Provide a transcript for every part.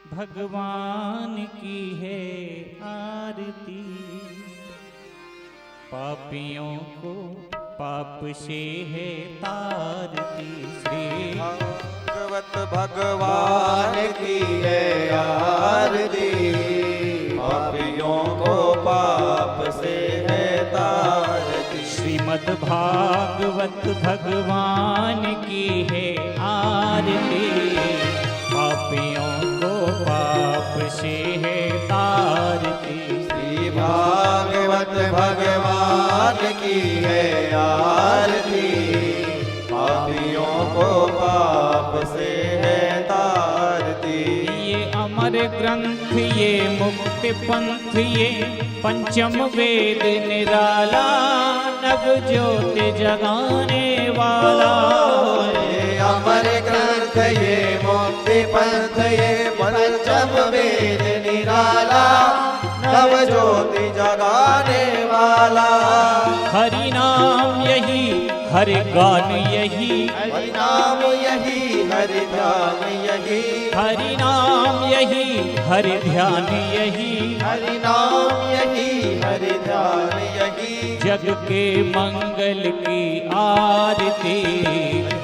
भगवान की है आरती, पापियों को पाप से है तारती। श्री भागवत भगवान की है आरती, पापियों को पाप से है तारती। श्रीमद् भागवत भगवान की है आरती, पापियों को पाप से है तारती। श्री भागवत भगवान की है आरती, पापियों को पाप से है तारती। ये अमर ग्रंथ, ये मुक्ति पंथ, ये पंचम वेद निराला, नव ज्योति जगाने वाला। ये अमर ग्रंथ, ये मुक्ति पंथ, ये पंचम वेद निराला, नव ज्योति जगाने वाला। हरि नाम यही, हरि गान यही, हरि नाम यही, हरि ध्यान यही, हरि नाम यही, हरि ध्यान यही, हरि नाम यही, हरि ध्यान यही। जग के मंगल की आरती,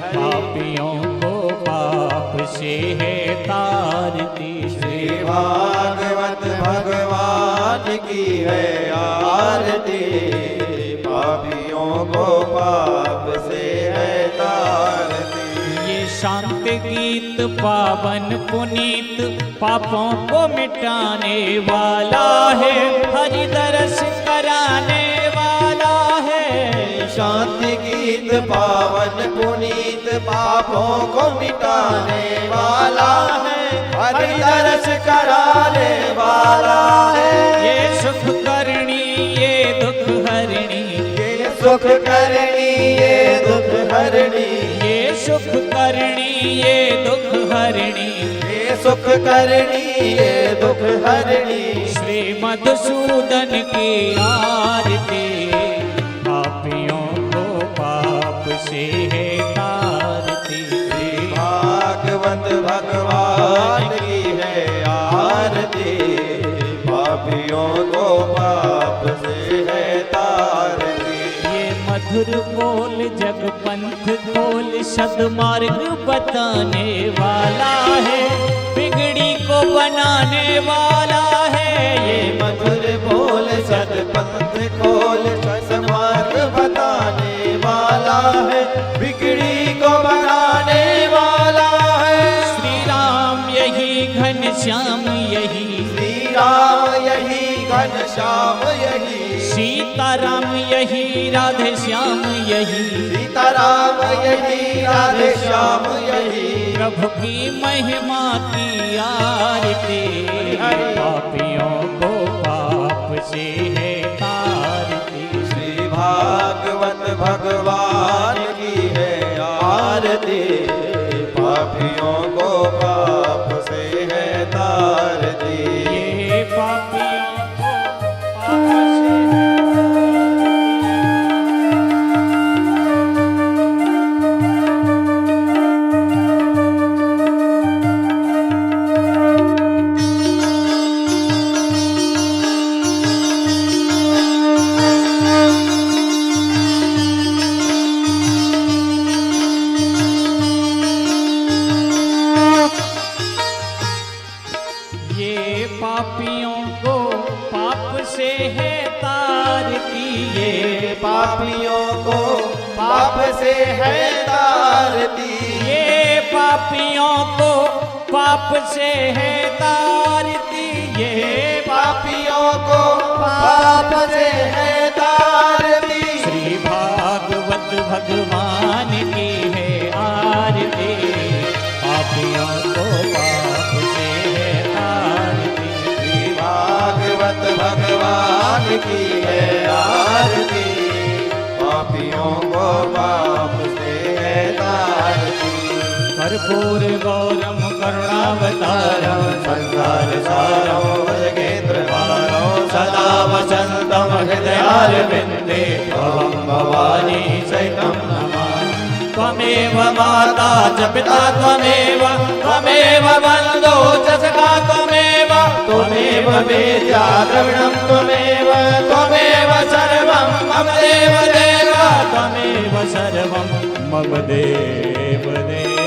पापियों को पाप से है तारती। श्री भागवत भगवान की है आरती, पापियों को पाप से है तारती। ये शांत गीत पावन पुनीत, पापों को मिटाने वाला है, हरि दर्श कराने वाला है। शांति गीत पावन पुनीत, पापों को मिटाने वाला है, हरि दर्श कराने वाला है। ये सुख करणी, ये दुख हरणी, ये सुख करणी, ये दुख हरणी, ये सुख करणी, ये दुख हरणी, ये सुख करणी, ये दुख हरणी। श्री मधुसूदन की आरती, पापियों को पाप से है तारती। श्री भागवत भगवान की है आरती, पापियों को पाप से है तारती। ये मधुर बोल जग पंथ खोल, सद्मार्ग बताने वाला है, बिगड़ी को बनाने वाला है। ये मधुर बोल सतपंथ खोल, सन्मार्ग बताने वाला है, बिगड़ी को बनाने वाला है। श्री राम यही, घनश्याम यही, श्री राम यही, घनश्याम यही, सीताराम यही, राधे श्याम यही, सीताराम यही, राधे श्याम यही। प्रभु की महिमा की आरती, पापियों को पाप से है तारती। श्री भागवत भगवान की है आरती, पापियों को पाप से है तारती। ये पापियों को पाप से है। ये पापियों को पाप से है तारती, ये पापियों को पाप से है तारती। ये पापियों को पाप से है तारती। ये पापियों को पाप से है तारती। श्री भागवत भगवान की है आरती, पापियों को पाप से है तारती। श्री भागवत भगवान की है आरती, पापियों को पाप से है तारती। कर्पूर गौरम करुणावतारम, संसार सारं भजगेन्द्रहारं, सदा वसन्तं हृदयारविन्दे, त्वं भवानी सहितं नमामि। त्वमेव माता च पिता त्वमेव, त्वमेव बन्धो च सखा त्वमेत्या द्रविणं त्वमेव त्वमेव सर्वं मम देव देव त्वमेव सर्वं मम देव देव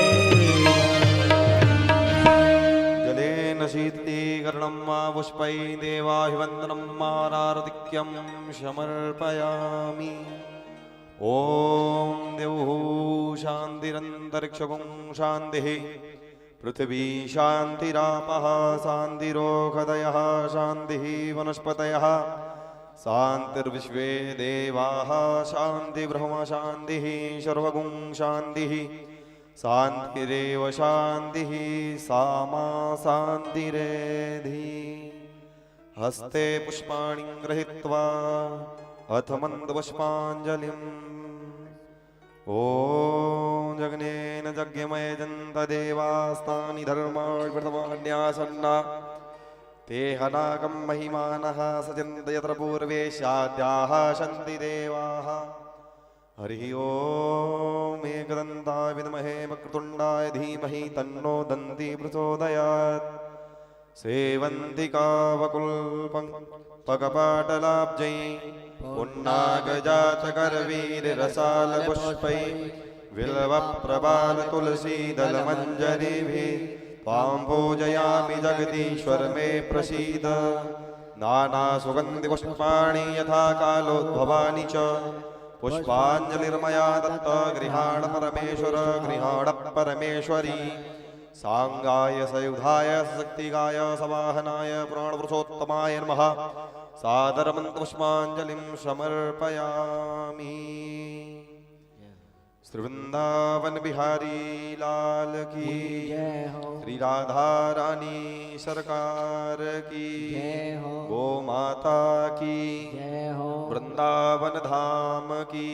जलेन शीतलीकरणं मा पुष्पै देवाभिवन्दनं मारार्तिक्यं समर्पयामि ॐ देवः शान्तिरन्तरिक्षगुं शान्तिः पृथिवी शान्तिरापः शान्तिरोषधयः शान्तिः वनस्पतयः शान्तिर्विश्वे देवाः शान्तिर्ब्रह्म शान्तिः सर्वगुं शान्तिः शान्तिरेव शान्तिः सा मा शान्तिरेधि हस्ते पुष्पाणि गृहीत्वा अथ मन्दपुष्पाञ्जलिम् ॐ जग्नेन यज्ञमयजन्त देवास्तानि धर्माणि प्रथमान्यासन्ना ते हनाकं महिमानः सजन्त यत्र पूर्वे स्याद्याः सन्ति देवाः हरिः ॐ एकदन्ताय विद्महे वक्रतुण्डाय धीमहि तन्नो दन्ती प्रचोदयात् सेवन्तिका वकुल्पं पगपाटलाब्जै पुन्नागजातकरवीररसालपुष्पै बिल्वप्रबालतुलसीदलमञ्जरीभिः त्वां पूजयामि जगदीश्वर मे प्रसीद नानासुगन्धिपुष्पाणि यथा कालोद्भवानि च पुष्पाञ्जलिर्मया दत्त गृहाण परमेश्वर गृहाण परमेश्वरी सांगाय सयुधाय सशक्तिगाय सवाहनाय प्राणपुरुषोत्तमाय नमः सादरमन्तपुष्पाञ्जलिं समर्पयामि श्री वृंदावन बिहारी लाल की श्री राधा रानी सरकार की गो माता की वृंदावन धाम की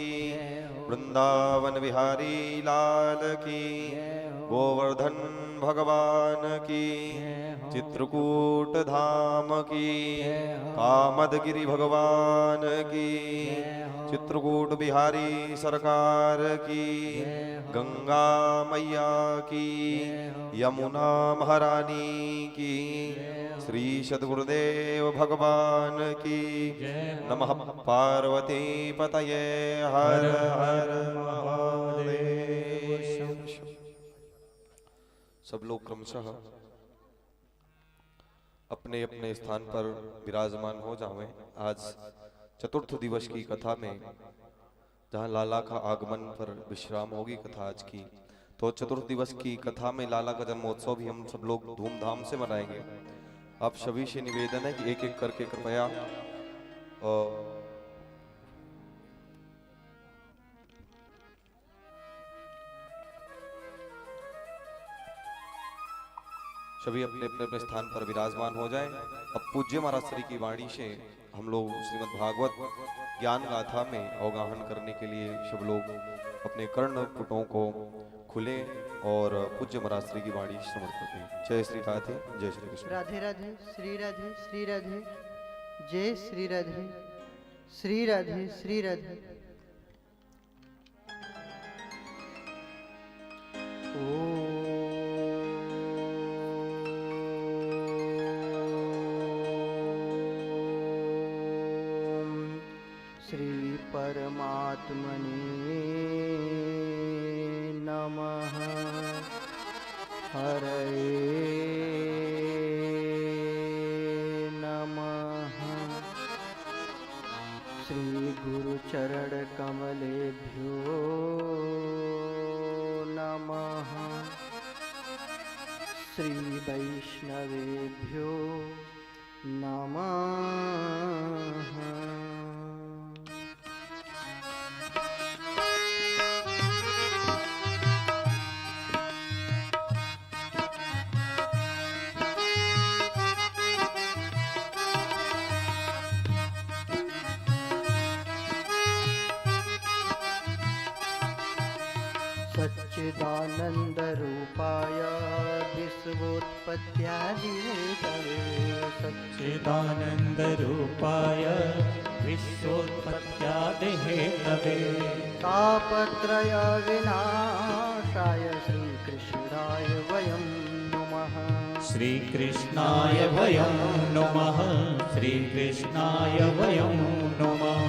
वृंदावन बिहारी लाल की गोवर्धन भगवान की चित्रकूट धाम की कामदगिरि भगवान की चित्रकूट बिहारी सरकार की गंगा मैया की यमुना महारानी की श्री सद्गुरुदेव भगवान की नमः पार्वती पतये हर हर महादेव। सब लोग क्रमशः अपने अपने स्थान पर विराजमान हो जावें। आज चतुर्थ दिवस की कथा में जहाँ लाला का आगमन पर विश्राम होगी कथा आज की, तो चतुर्थ दिवस की कथा में लाला का जन्मोत्सव भी हम सब लोग धूमधाम से मनाएंगे। आप सभी से निवेदन है कि एक एक करके कृपया सभी अपने अपने अपने स्थान पर विराजमान हो जाएं। अब पूज्य महाराज श्री की वाणी से हम लोग श्रीमद् भागवत ज्ञान गाथा में अवगाहन करने के लिए सब लोग अपने कर्णपुटों को खुले और पूज्य महाराज श्री की वाणी श्रवण करते हैं। जय श्री राधे, जय श्री कृष्ण। राधे राधे, श्री राधे, श्री राधे, जय श्री राधे, श्री राधे, श्री राधे। श्री परमात्मने नमः। हरये नमः। श्री गुरुचरण कमलेभ्यो नमः। श्री वैष्णवेभ्यो नमः। सच्चिदानंद रूपाय विश्वोत्पत्त्यादिहेतवे सच्चिदानंद रूपाय विश्वोत्पत्त्यादिहेतवे तापत्रय विनाशाय श्रीकृष्णाय वयं नुमः। श्रीकृष्णाय वयं नुमः श्रीकृष्णाय वयं नुमः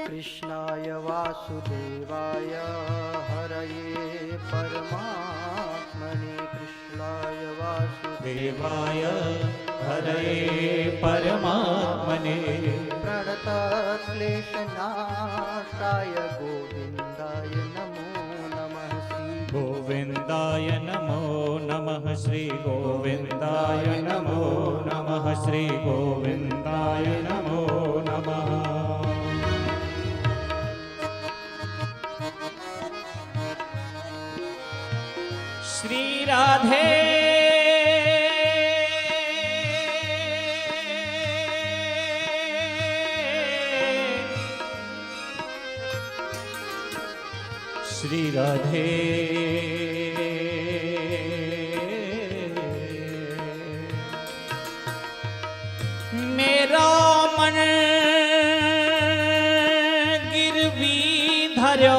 कृष्णाय वासुदेवाय हरये परमात्मने कृष्णाय वासुदेवाय देवाय हरये परमात्मने प्रणतक्लेशनाशाय गोविन्दाय नमो नमः श्री गोविन्दाय नमो नमः श्री गोविन्दाय नमो नमः श्री गोविन्दाय नमो नमः श्री राधे श्री राधे मेरा मन गिरवी धरो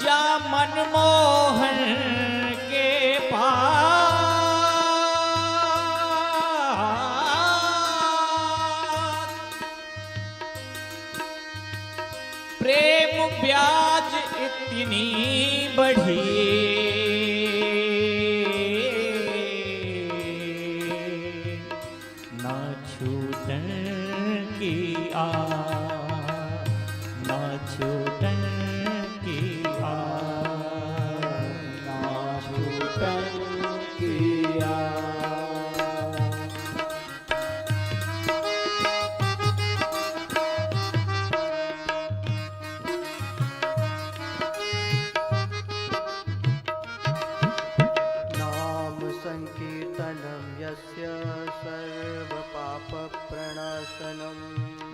जा मनमोहन के पास प्रेम ब्याज इतनी बढ़ी ना छूटन की आ ना छूटन की आ ना छूटन की आ नाम संकीर्तनं यस्य सर्वपापप्रणाशनं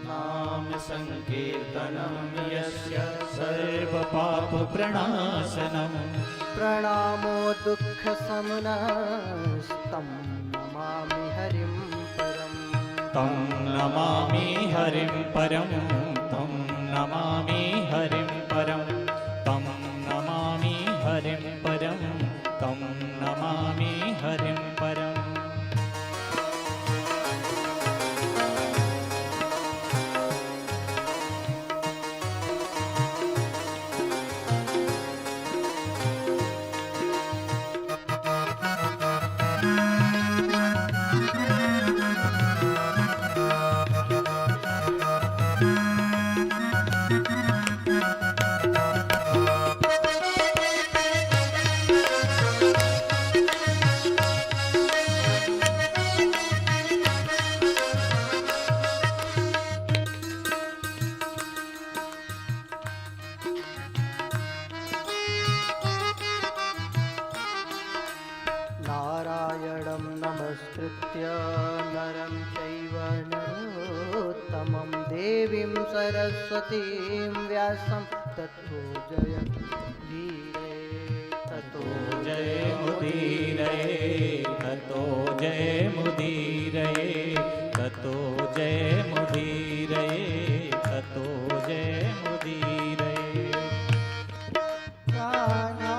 नाम संकीर्तनं यस्य सर्वपापप्रणाशनं प्रणामो दुःखशमनस्तं नमामि हरिं परम् तं नमामि हरिं परं तं नमामि हरिं परं तं नमामि हरिं परं तं नमामि हरिं परम् नारायणं नमस्कृत्य नरं चैव नरोत्तमं देवीं सरस्वतीं व्यासं ततो जयमुदीरये ततो जयमुदीरये ततो जयमुदीरये ततो जयमुदीरये ततो जयमुदीरये कान्हा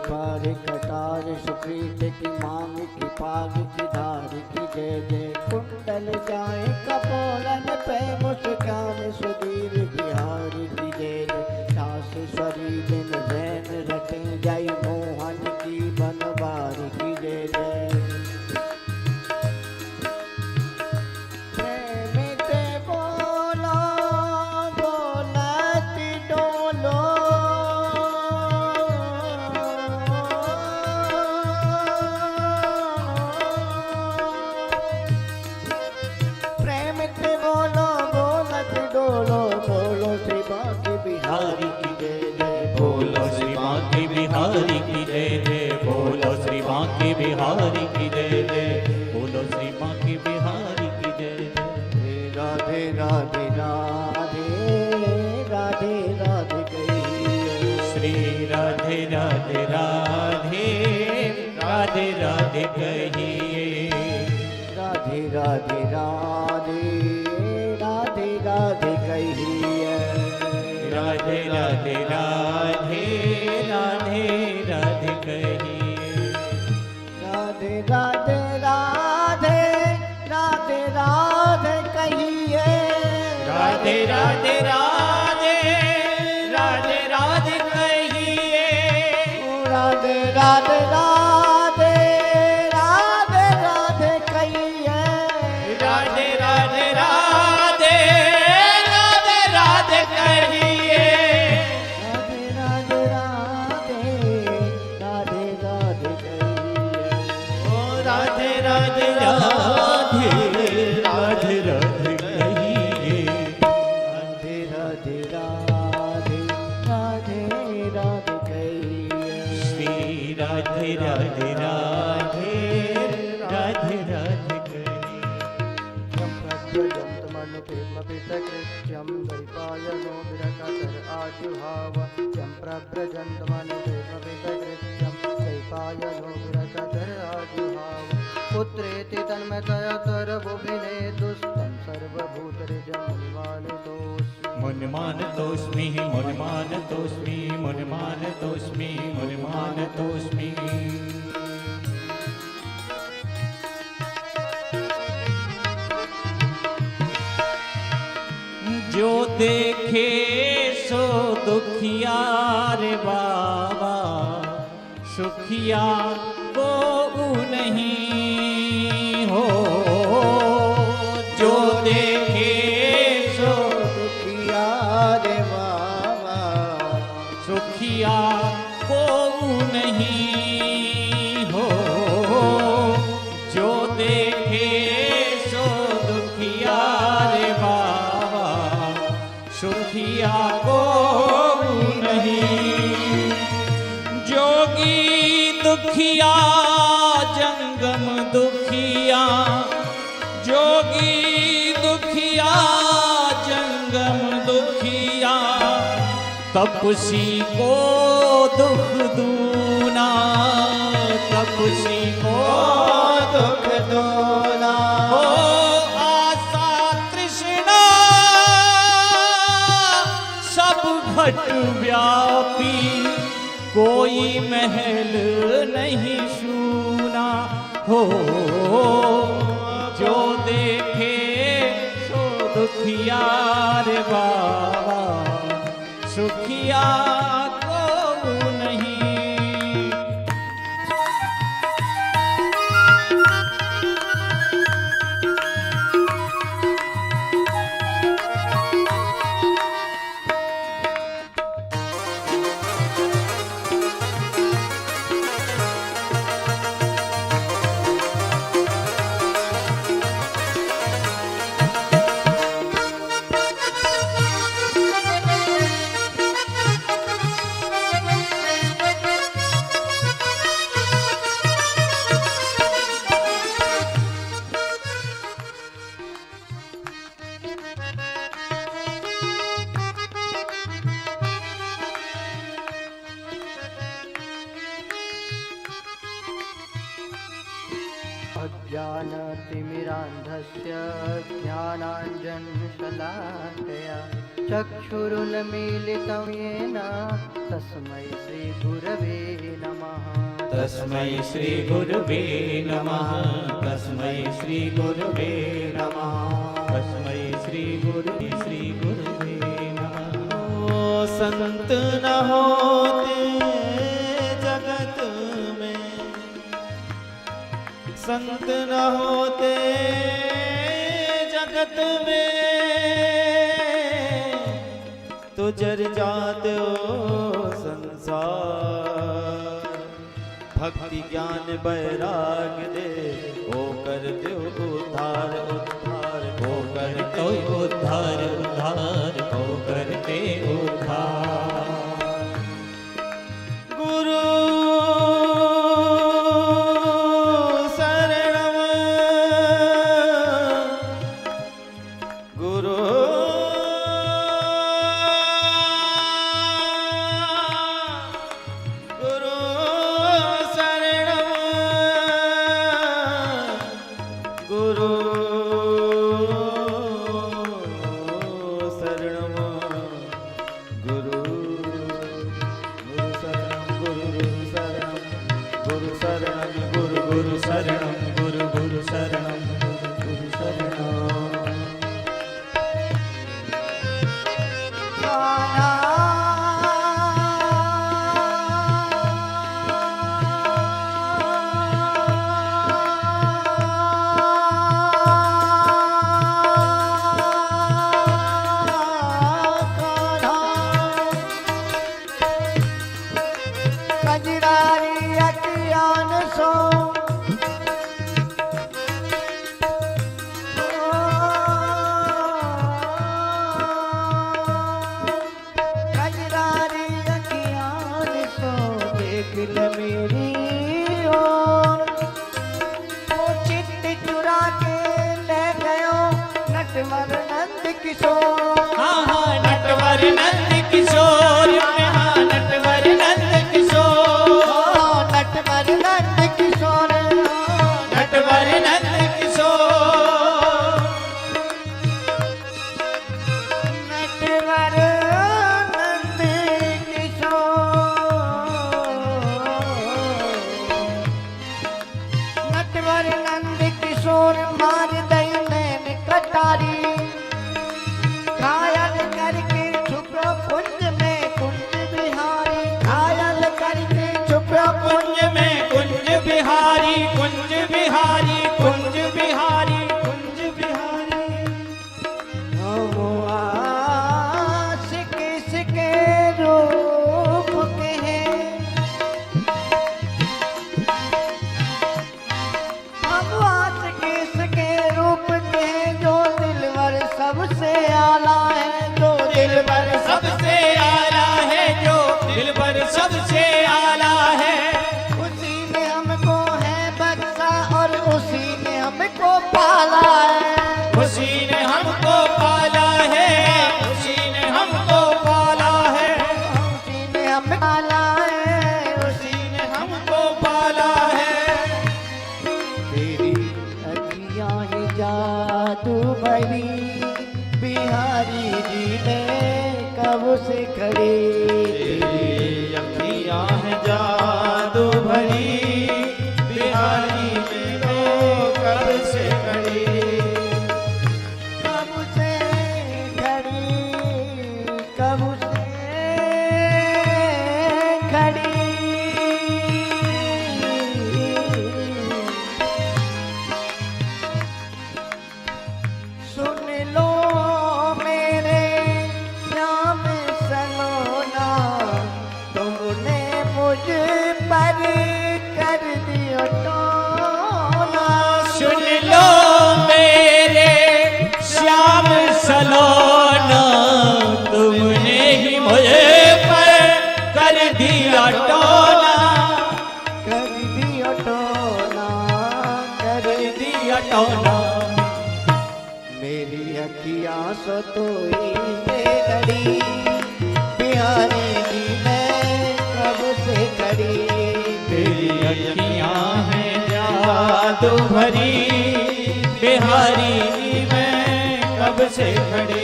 पार कटार सुप्रीत की मांग की पाग की धार की जय जय कुंडल जाए कपोलन पे मुस्कान सुधीर बिहार की जय जय बांसेश्वरी दिन जैन रटे जय मोहन की बनवार की जय जय। प्रेम ते बोलो बोलत डोलो, प्रेम ते बोलो बोलत डोलो, बोलो श्री बांके बिहारी की जय जय। बोलो श्री बांके बिहारी की जय जय, बोलो श्री बांके बिहारी की जय जय, बोलो श्री बांके बिहारी की जय जय। राधे राधे राधे राधे राधे कहिए, श्री राधे राधे राधे राधे राधे कहिए, राधे राधे राधे राधे राधे कहिए, राधे राधे राधे राधे राधे कहिए, राधे राधे राधे राधे राधे कहिए, राधे राधे राधे राधे राधे कहिए, राधे राधे राधे राधे राधे कहिए, राधे राधे राधे राधे राधे कहिए, राधे राधे राधे राधे राधे कहिए, ओ राधे राधे राधे राधे राधे कहिए, राधे राधे राधे राधे राधे कहिए, श्री राधे राधे राधे राधे राधे कहिए, प्रव्रजन्तमनुपेत्मपितकृत्यं द्वैपायनो विरकतर आजुहाव यं प्रव्रजन्तमनुपेत्मपितकृत्यं द्वैपायनो विरकतर आजुहाव पुत्रेति तन्मयतया तरवुभिनेदुस्तं सर्वभूतरिजं मुनिमानितोऽस्मि मुनिमानतोऽस्मि मुनिमानतोऽस्मि मुनिमानतोऽस्मि मुनिमानतोऽस्मि। जो देखे सो दुखिया रे बाबा, सुखिया को नहीं हो, जो देखे सो दुखिया रे बाबा, सुखिया को नहीं हो, जो देखे सो दुखिया रे बाबा, सुखिया को नहीं। जोगी दुखिया जंगम दुखिया, जोगी दुखिया जंगम दुखिया, तपसी को दुख दूना, तपसी को दुख दोना, हो आशा तृष्णा सब घट व्यापी, कोई महल नहीं सूना हो, जो देखे सो दुखिया रे बाबा, सुखिया को नहीं। अज्ञानतिमिरान्धस्य ज्ञानाञ्जनशलाकया चक्षुरुन्मीलितं येन तस्मै श्रीगुरवे नमः। तस्मै श्री गुरुवे नमः, तस्मै श्री गुरुवे नमः, तस्मै श्री गुरुवे नमः। संत न होते जगत में, संत न होते जगत में, तो जर जाते हो संसार। भक्ति ज्ञान बैराग दे, ओ करते हो उद्धार उद्धार, ओ करते हो उद्धार उद्धार, ओ करते उद्धार। गुरु शरणम, गुरु गुरु शरणम, गुरु शरणम, गुरु गुरु शरणम, गुरु शरणम, गुरु शरणम, गुरु गुरु शरणम, गुरु गुरु शरणम, गुरु शरणम। कजरारी अखियान सो कजरारी अखियान सो देख ले मेरी ओर। वो चिट्ठी चुरा के ले गयो नटवर नंद किशोर। हाँ हाँ नटवर नंद किशोर में, हाँ नटवर नंद किशोर, नटवर नंद किशोर, नटवर नंद किशोर, नटवर नंद किशोर, नटवर नंद किशोर मार दई नैन कटारी। घायल करके छुपो कुंज में कुंज बिहारी। घायल करके छुपो कुंज में कुंज बिहारी, कुंज बिहारी, कुंज बिहारी, कुंज बिहारी। आशिक इसके रूप के हैं, हम आशिक इसके रूप के हैं, जो दिलवर सबसे आला है, जो दिलबर सबसे आला है, जो दिलबर सबसे आला है। उसी ने हमको है बख्शा और उसी ने हमको पाला है। उसी ने हमको पाला है, उसी ने हमको पाला है, उसी ने हमें पाला है, उसी ने हमको पाला है। तेरी अखियाँ ही जादू भरी बिहारी जी ने कब से खड़ी। तेरी अखियाँ हैं जादू भरी बिहारी में, तो कब से खड़ी। कब से खड़ी, कब से खड़ी। सुन लो मेरे श्याम सलोना, तुमने मुझ पर कर दिया टोना। सुन लो मेरे श्याम सलोना, तुमने ही मुझे पर कर दिया टोना, कर दिया टोना, कर दिया टोना। मेरी अखियाँ सो तो से लड़ी बिहारी जी मैं कब से खड़ी। तेरी अखियाँ हैं जादू भरी बिहारी में, कब से खड़ी।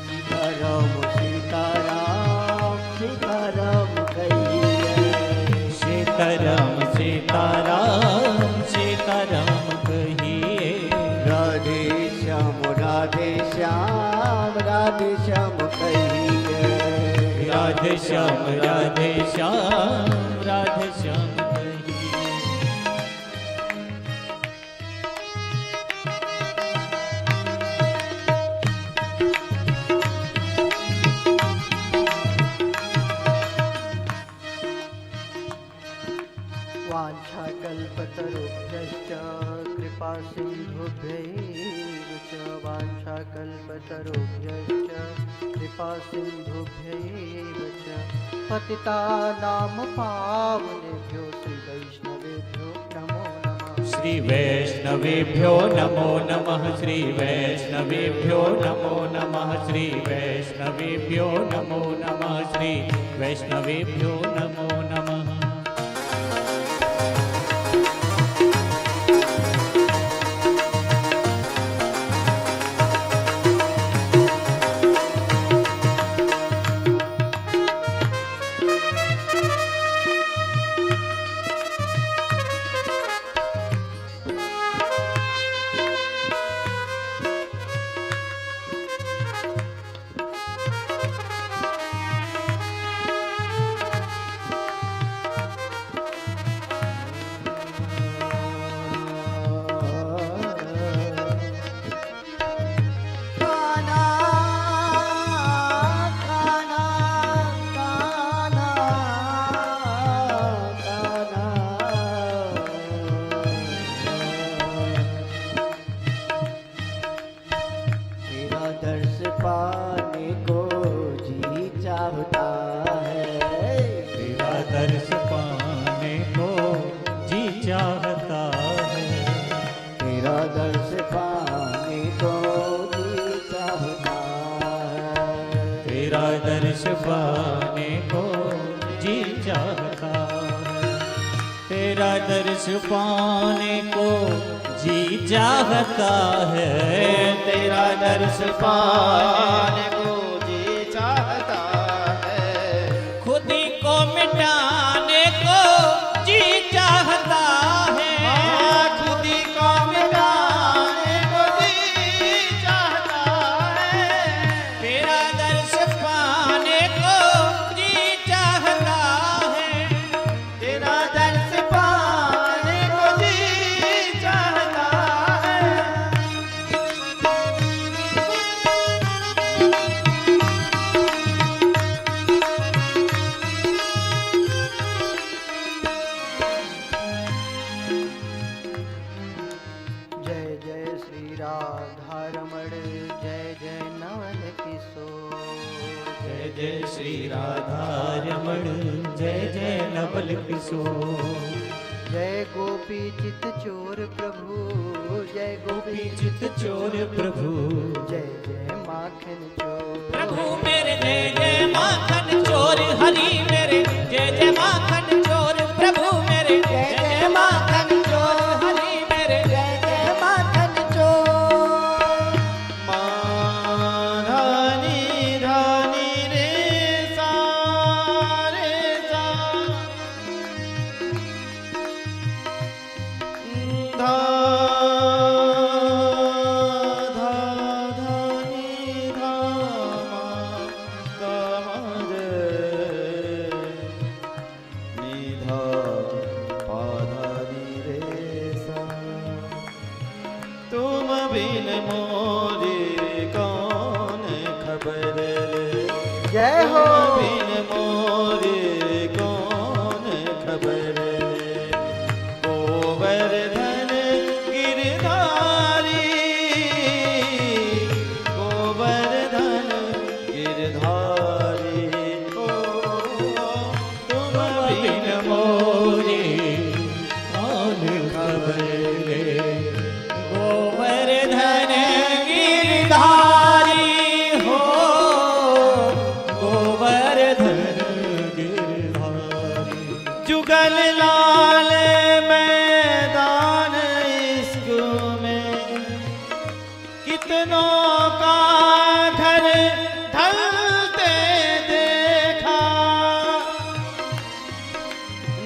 सीताराम सीताराम सीताराम कहिए। सीताराम सीताराम सीताराम कहिए। राधे श्याम कहिए। राधे श्याम राधे श्याम राधे श्याम कहिए। वाञ्छाकल्पतरुभ्यश्च कृपा सिन्धुभ्यैव च वाञ्छाकल्पतरुभ्यश्च कृपा सिन्धुभ्यैव च पतितानां पावनेभ्यो श्री वैष्णवेभ्यो नमो नमः। श्री वैष्णवेभ्यो नमो नमः। श्री वैष्णवेभ्यो नमो नमः। श्री वैष्णवेभ्यो नमो नमः। दर्श पाने को जी चाहता है। तेरा दर्श पाने को जी चाहता है। तेरा दर्श पाने को जी चाहता है। खुद ही को मिटाने को जी चाहता है। खुद ही को मिटाने को जी चाहता है। तेरा दर्श पाने को जी चाहता है। तेरा दर्श पाने को जी चाहता है। जय जय श्री राधारमण जय जय नवल किशोर। जय जय श्री राधारमण जय जय नवल किशोर। जय गोपी चित चोर प्रभु जय गोपी चित चोर प्रभु। जय जय माखन चोर प्रभु मेरे जय जय माखन चोर। हरि मेरे जय जय माखन चोर। प्रभु मेरे जय जय माखन चोर। हरि मेरे जय जय माखन चोर। रानी रानी रे सा रे सा धा धा धानी धा मा गा मा रे नि धा पा धानी रे सा। तुम बिन मोरी कौन खबर जय हो। तुम बिन मोरी कौन खबर गोवर्धन गिरधारी गोवर्धन गिरधारी ओ तुम बिन मोरे कौन खबर रे। गोवर्धन गिरधारी हो। गोवर्धन गिरधारी। जुगल लाल मैदान इश्क में कितनों का घर ढलते देखा।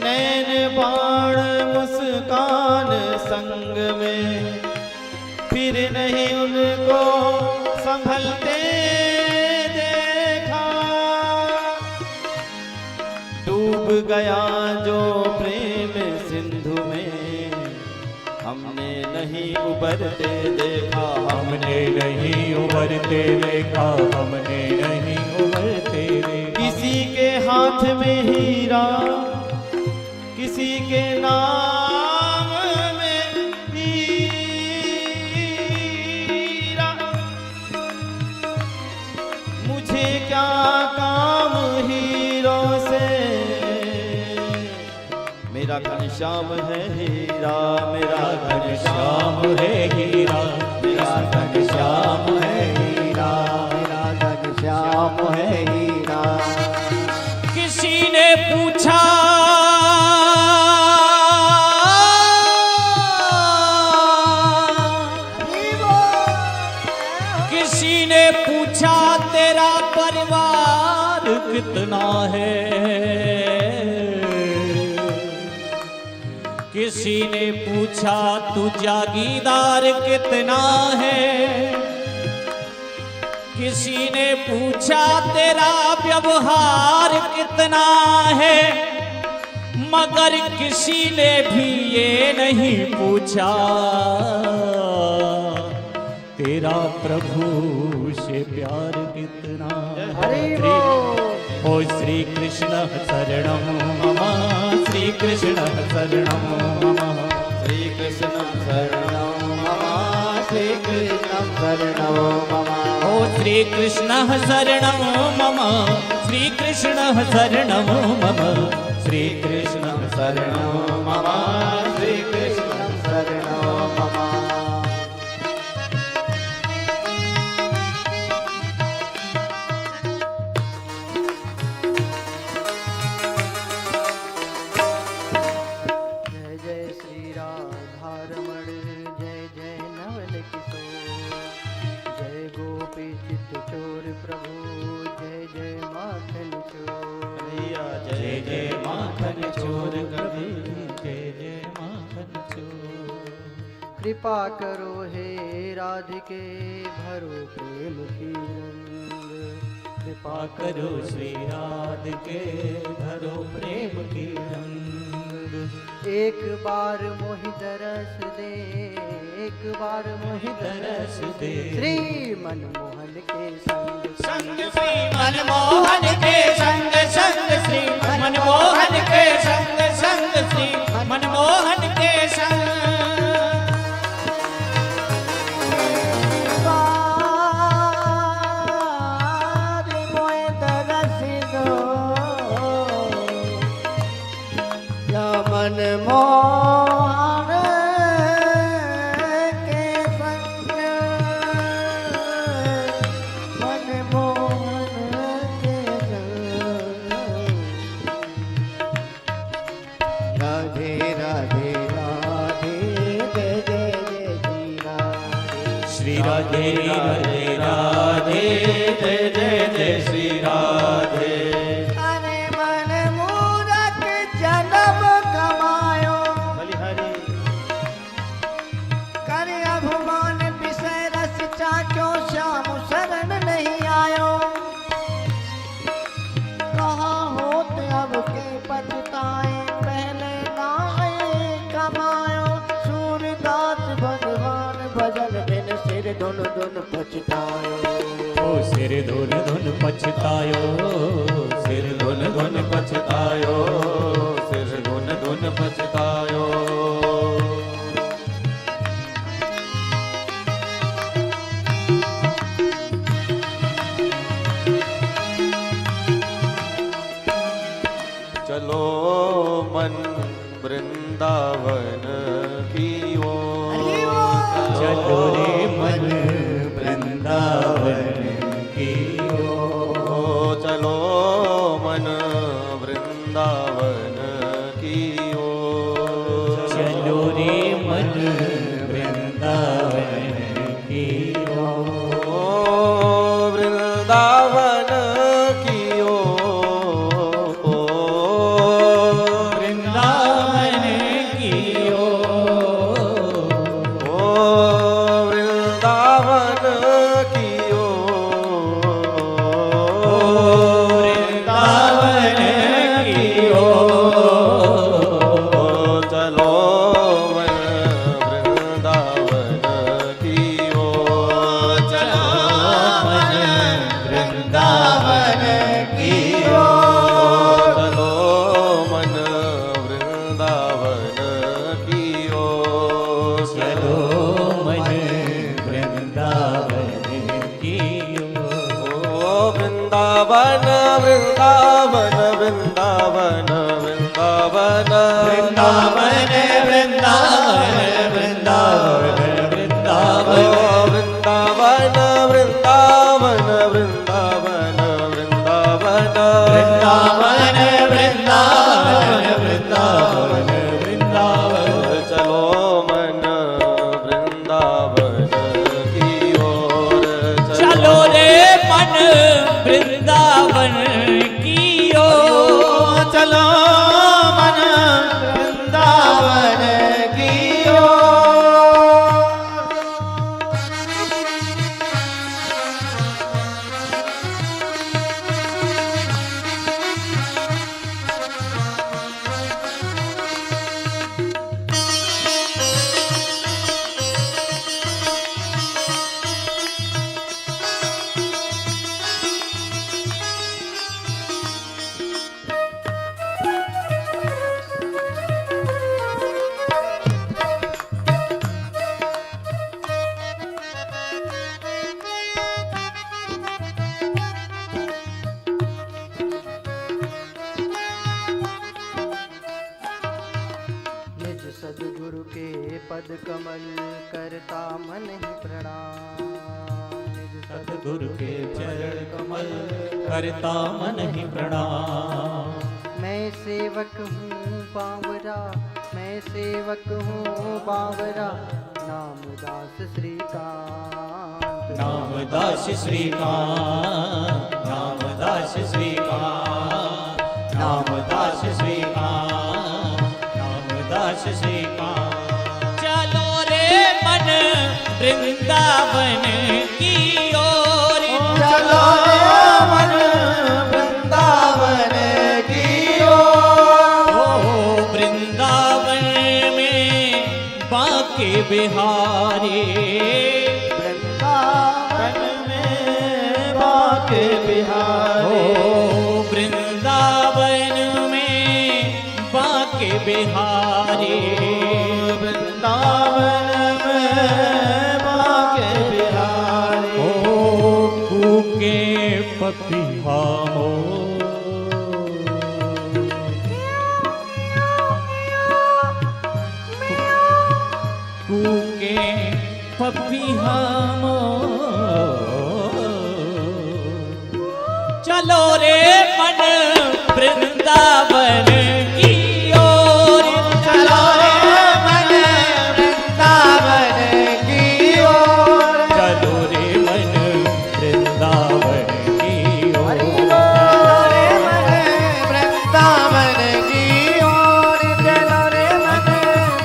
नैन बाण मुस्कान संग में फिर नहीं उनको संभलते गया जो प्रेम सिंधु में, हमने नहीं उबरते देखा, हमने नहीं उबरते देखा, हमने नहीं उबरते देखा। किसी के हाथ में हीरा, किसी के नाम में हीरा, मुझे क्या काम हीरो से, मेरा घनश्याम है हीरा, मेरा घनश्याम है हीरा, मेरा घनश्याम है हीरा, मेरा घनश्याम है हीरा। किसी ने पूछा किसी ने पूछा तेरा परिवार कितना है, किसी ने पूछा तू जागीरदार कितना है, किसी ने पूछा तेरा व्यवहार कितना है, मगर किसी ने भी ये नहीं पूछा तेरा प्रभु से प्यार कितना है। ओ श्री कृष्ण शरणं मम, श्री कृष्ण शरणं मम, श्री कृष्ण शरणं मम, श्री कृष्ण शरणं मम, ओ श्री कृष्ण शरणं मम, श्री कृष्ण शरणं मम, श्री कृष्ण शरणं मम, श्री कृष्ण शरणं मम। जय जय श्री राधारमण, जय जय नवल किशोर, जय गोपी चित्त चोर प्रभु, जय जय माखन चोर। जय जय माखन चोर कभी, जय जय माखन चोर। कृपा करो हे राधिके भरो प्रेम की रंग, कृपा करो श्री राधिके भरो प्रेम की रंग। एक बार मोहि दरस दे, एक बार मोहि दरस दे, श्री मनमोहन के संग संग श्री मनमोहन के संग, संग श्री मनमोहन के संग, संग श्री मनमोहन के संग। बार मोहि दरस दो, या मनमोहन के संग, मनमोहन के संग। राधे राधे राधे, जय जय जय श्री राधे। श्री राधे राधे राधे, जय जय जय श्री राधे। अरे मन मूरख जन्म कमायो, बलिहारी कर अभिमान विषय रस चाख्यो, श्याम शरण नहीं आयो। कहाँ होत अब के पछताए, पहले नाए कमायो। सूरदास भगवान भजन बिन सिर धुन धुन पछतायो। ओ सिर धुन धुन पछतायो, सिर धुन धुन पछतायो, सिर धुन धुन पछतायो। चलो मन वृंदावन की ओर, चलो रे मन वृंदावन की ओर। चलो मन वृंदावन की ओर। वृंदावन वृंदावन वृंदावन वृंदावन वृंदावन वृंदावन वृंदावन वृंदावन वृंदावन वृंदावन वृंदावन वृंदावन वृंदावन वृंदावन वृंदावन वृंदावन चलो मन वृंदावन की ओर चलो रे मन वृंदावन की ओर चलो मन वृंदावन की ओर निज सद्गुरु के पद कमल करता मन ही प्रणाम। निज सतगुरु के चरण कमल करता मन ही प्रणाम। मैं सेवक हूँ बावरा, मैं सेवक हूँ बावरा, नाम दास श्रीकांत। नामदास श्रीकांत नामदास श्रीकांत नामदास श्रीकांत नामदास श्रीकांत चलो रे मन वृंदावन की ओर चलो मन वृंदावन की ओर ओ वृंदावन में बाके बिहारी वृंदावन में बाके बिहारी ओ वृंदावन में बाके बिहारी वृंदावन में बाके बिहारी ओ कूके पपिहा हो कूके पपिहा मो चलो रे मन वृंदावन की ओर चलो रे मन वृंदावन की ओर चलो रे मन वृंदावन की ओर चलो रे मन वृंदावन की ओर चलो रे मन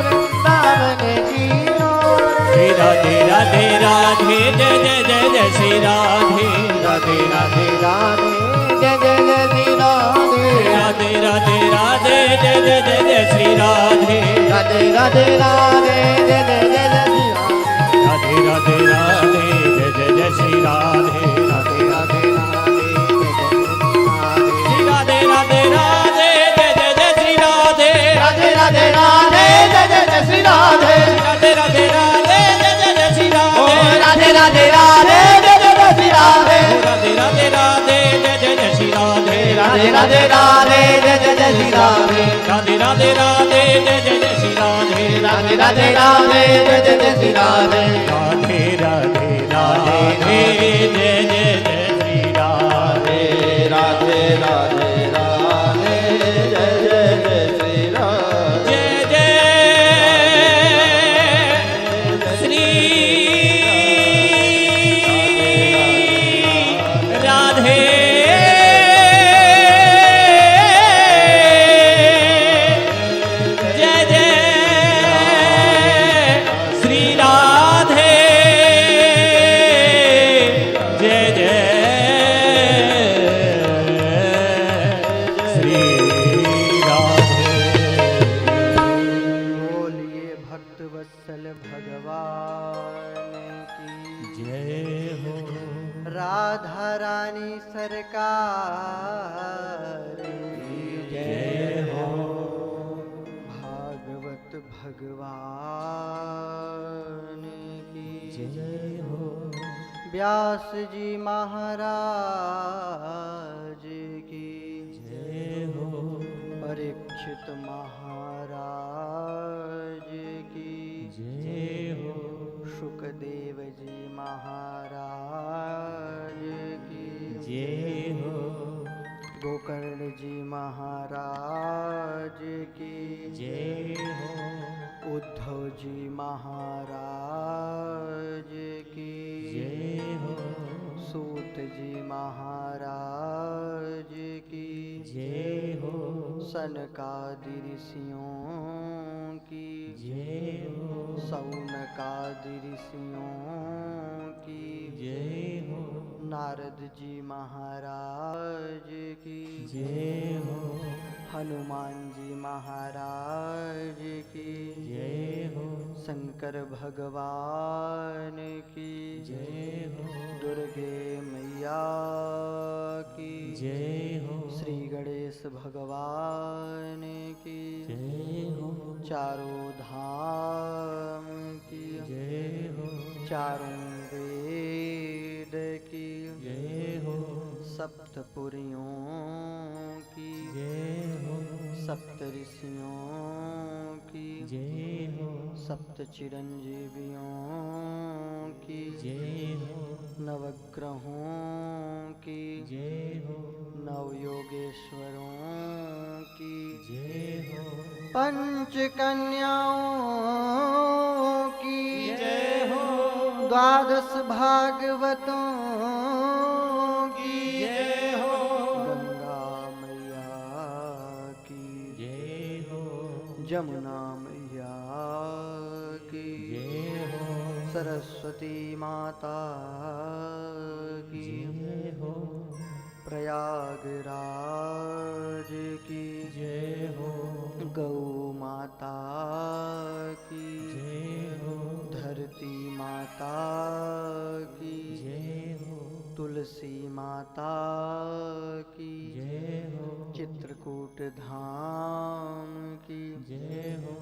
वृंदावन की ओर श्री राधे राधे राधे जय जय जय जय श्री राधे राधे राधे राधे जय जय जय श्री राधे राधे राधे राधे जय जय जय जय श्री राधे राधे राधे राधे जय जय जय जय श्री राधे राधे राधे जय जय जय श्री राधे राधे राधे राधे श्री राधे राधे राधे जय जय जय श्री राधे राधे राधे राधे जय जय जय श्री राधे राधे राधे राधे जय जय जय श्री ओ राधे राधे राधे राधे जय जय जय श्री राधे राधे राधे राधे जय जय जय श्री राधे राधे राधे राधे जय जय जय श्री राधे राधे राधे राधे जय जय जय श्री राधे राधे राधे राधे जय जय जय श्री राधे राधे राधे राधे जय जय जय श्री राधे राधे राधे राधे जय जय जय श्री राधे जय जय श्री राधे जय जय श्री राधे जय जय श्री राधे बोलिए भक्त वत्सल भगवान की जय हो राधा रानी सरकार की जय हो भागवत भगवान की जय हो व्यास जी महाराज जय हो गोकर्ण जी महाराज की जय हो उद्धव जी महाराज की जय हो सूत जी महाराज की जय हो सनकादि ऋषियों की जय हो सौनकादि ऋषियों की जय हो नारद जी महाराज की जय हो हनुमान जी महाराज की जय हो शंकर भगवान की जय हो दुर्गे मैया की जय हो श्री गणेश भगवान की जय हो चारों धाम की जय हो चारों वेद की जय हो सप्तपुरियों की जय हो सप्त ऋषियों की जय हो सप्त चिरंजीवियों की जय हो नवग्रहों की जय हो नवयोगेश्वरों की जय हो पंच कन्याओं की जय हो द्वादश भागवतों की जय हो गंगा मैया की जय हो जमुना मैया की जय हो सरस्वती माता की जय हो प्रयागराज की जय हो गौ माता की जय हो धरती माता की जय हो तुलसी माता की जय हो चित्रकूट धाम की जय हो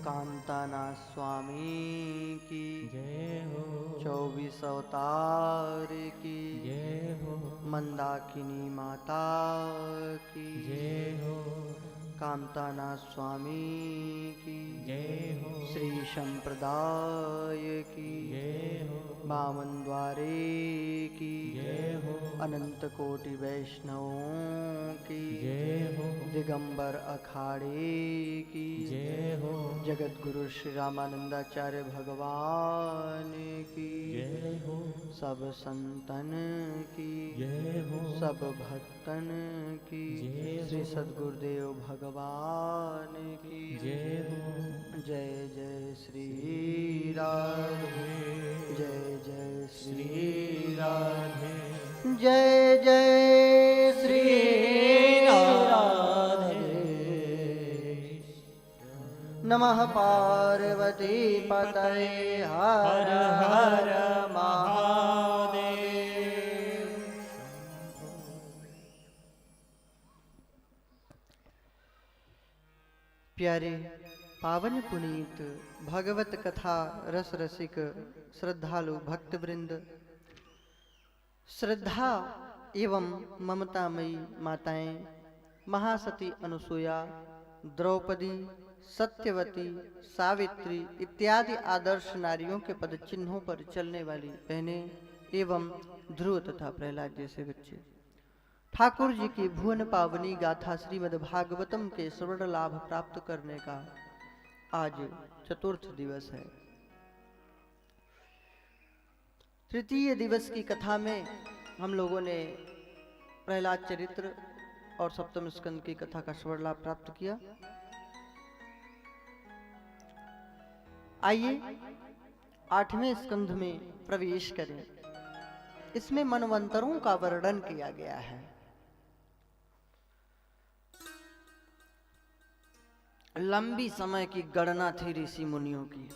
कांताना स्वामी की जय हो 24 अवतार की जय हो मंदाकिनी माता की जय हो कांताना स्वामी की जय हो श्री संप्रदाय की जय हो बामन द्वारे की जय हो अनंत कोटि वैष्णवों की जय हो दिगंबर अखाड़े की जय हो जगत गुरु श्री रामानंदाचार्य भगवान की जय हो सब संतन की जय हो सब भक्तन की जय श्री हो सद्गुरुदेव भगवान की जय हो जय जय श्री राधे जय जय श्री राधे जय जय श्री राधे नमः पार्वती पतये हर हर महादेव। प्यारे पावन पुनीत भगवत कथा रस रसिक श्रद्धालु भक्तवृंद, श्रद्धा एवं ममतामयी माताएं महासती अनुसुया, द्रौपदी, सत्यवती, सावित्री इत्यादि आदर्श नारियों के पद चिन्हों पर चलने वाली बहनें एवं ध्रुव तथा प्रहलाद जैसे बच्चे ठाकुर जी की भुवन पावनी गाथा श्रीमद् भागवतम के श्रवण लाभ प्राप्त करने का आज चतुर्थ दिवस है। तृतीय दिवस की कथा में हम लोगों ने प्रहलाद चरित्र और सप्तम स्कंद की कथा का श्रवण लाभ प्राप्त किया। आइए आठवें स्कंध में प्रवेश करें। इसमें मनवंतरों का वर्णन किया गया है। लंबी समय की गणना थी ऋषि मुनियों की।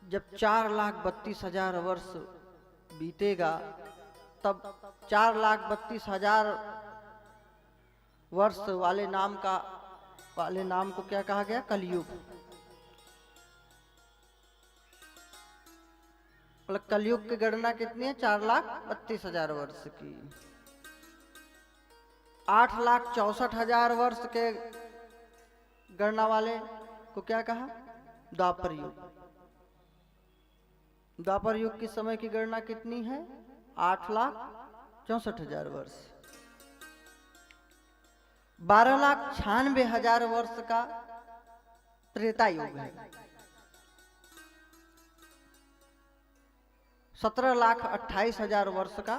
जब 4,32,000 वर्ष बीतेगा तब 4,32,000 वर्ष वाले नाम को क्या कहा गया? कलयुग। मतलब कलयुग की गणना कितनी है? 4,32,000 वर्ष की। 8,64,000 वर्ष के गणना वाले को क्या कहा? द्वापर युग। द्वापर युग के समय की गणना कितनी है? 8,64,000 वर्ष। 12,96,000 वर्ष का त्रेता युग है। 17,28,000 वर्ष का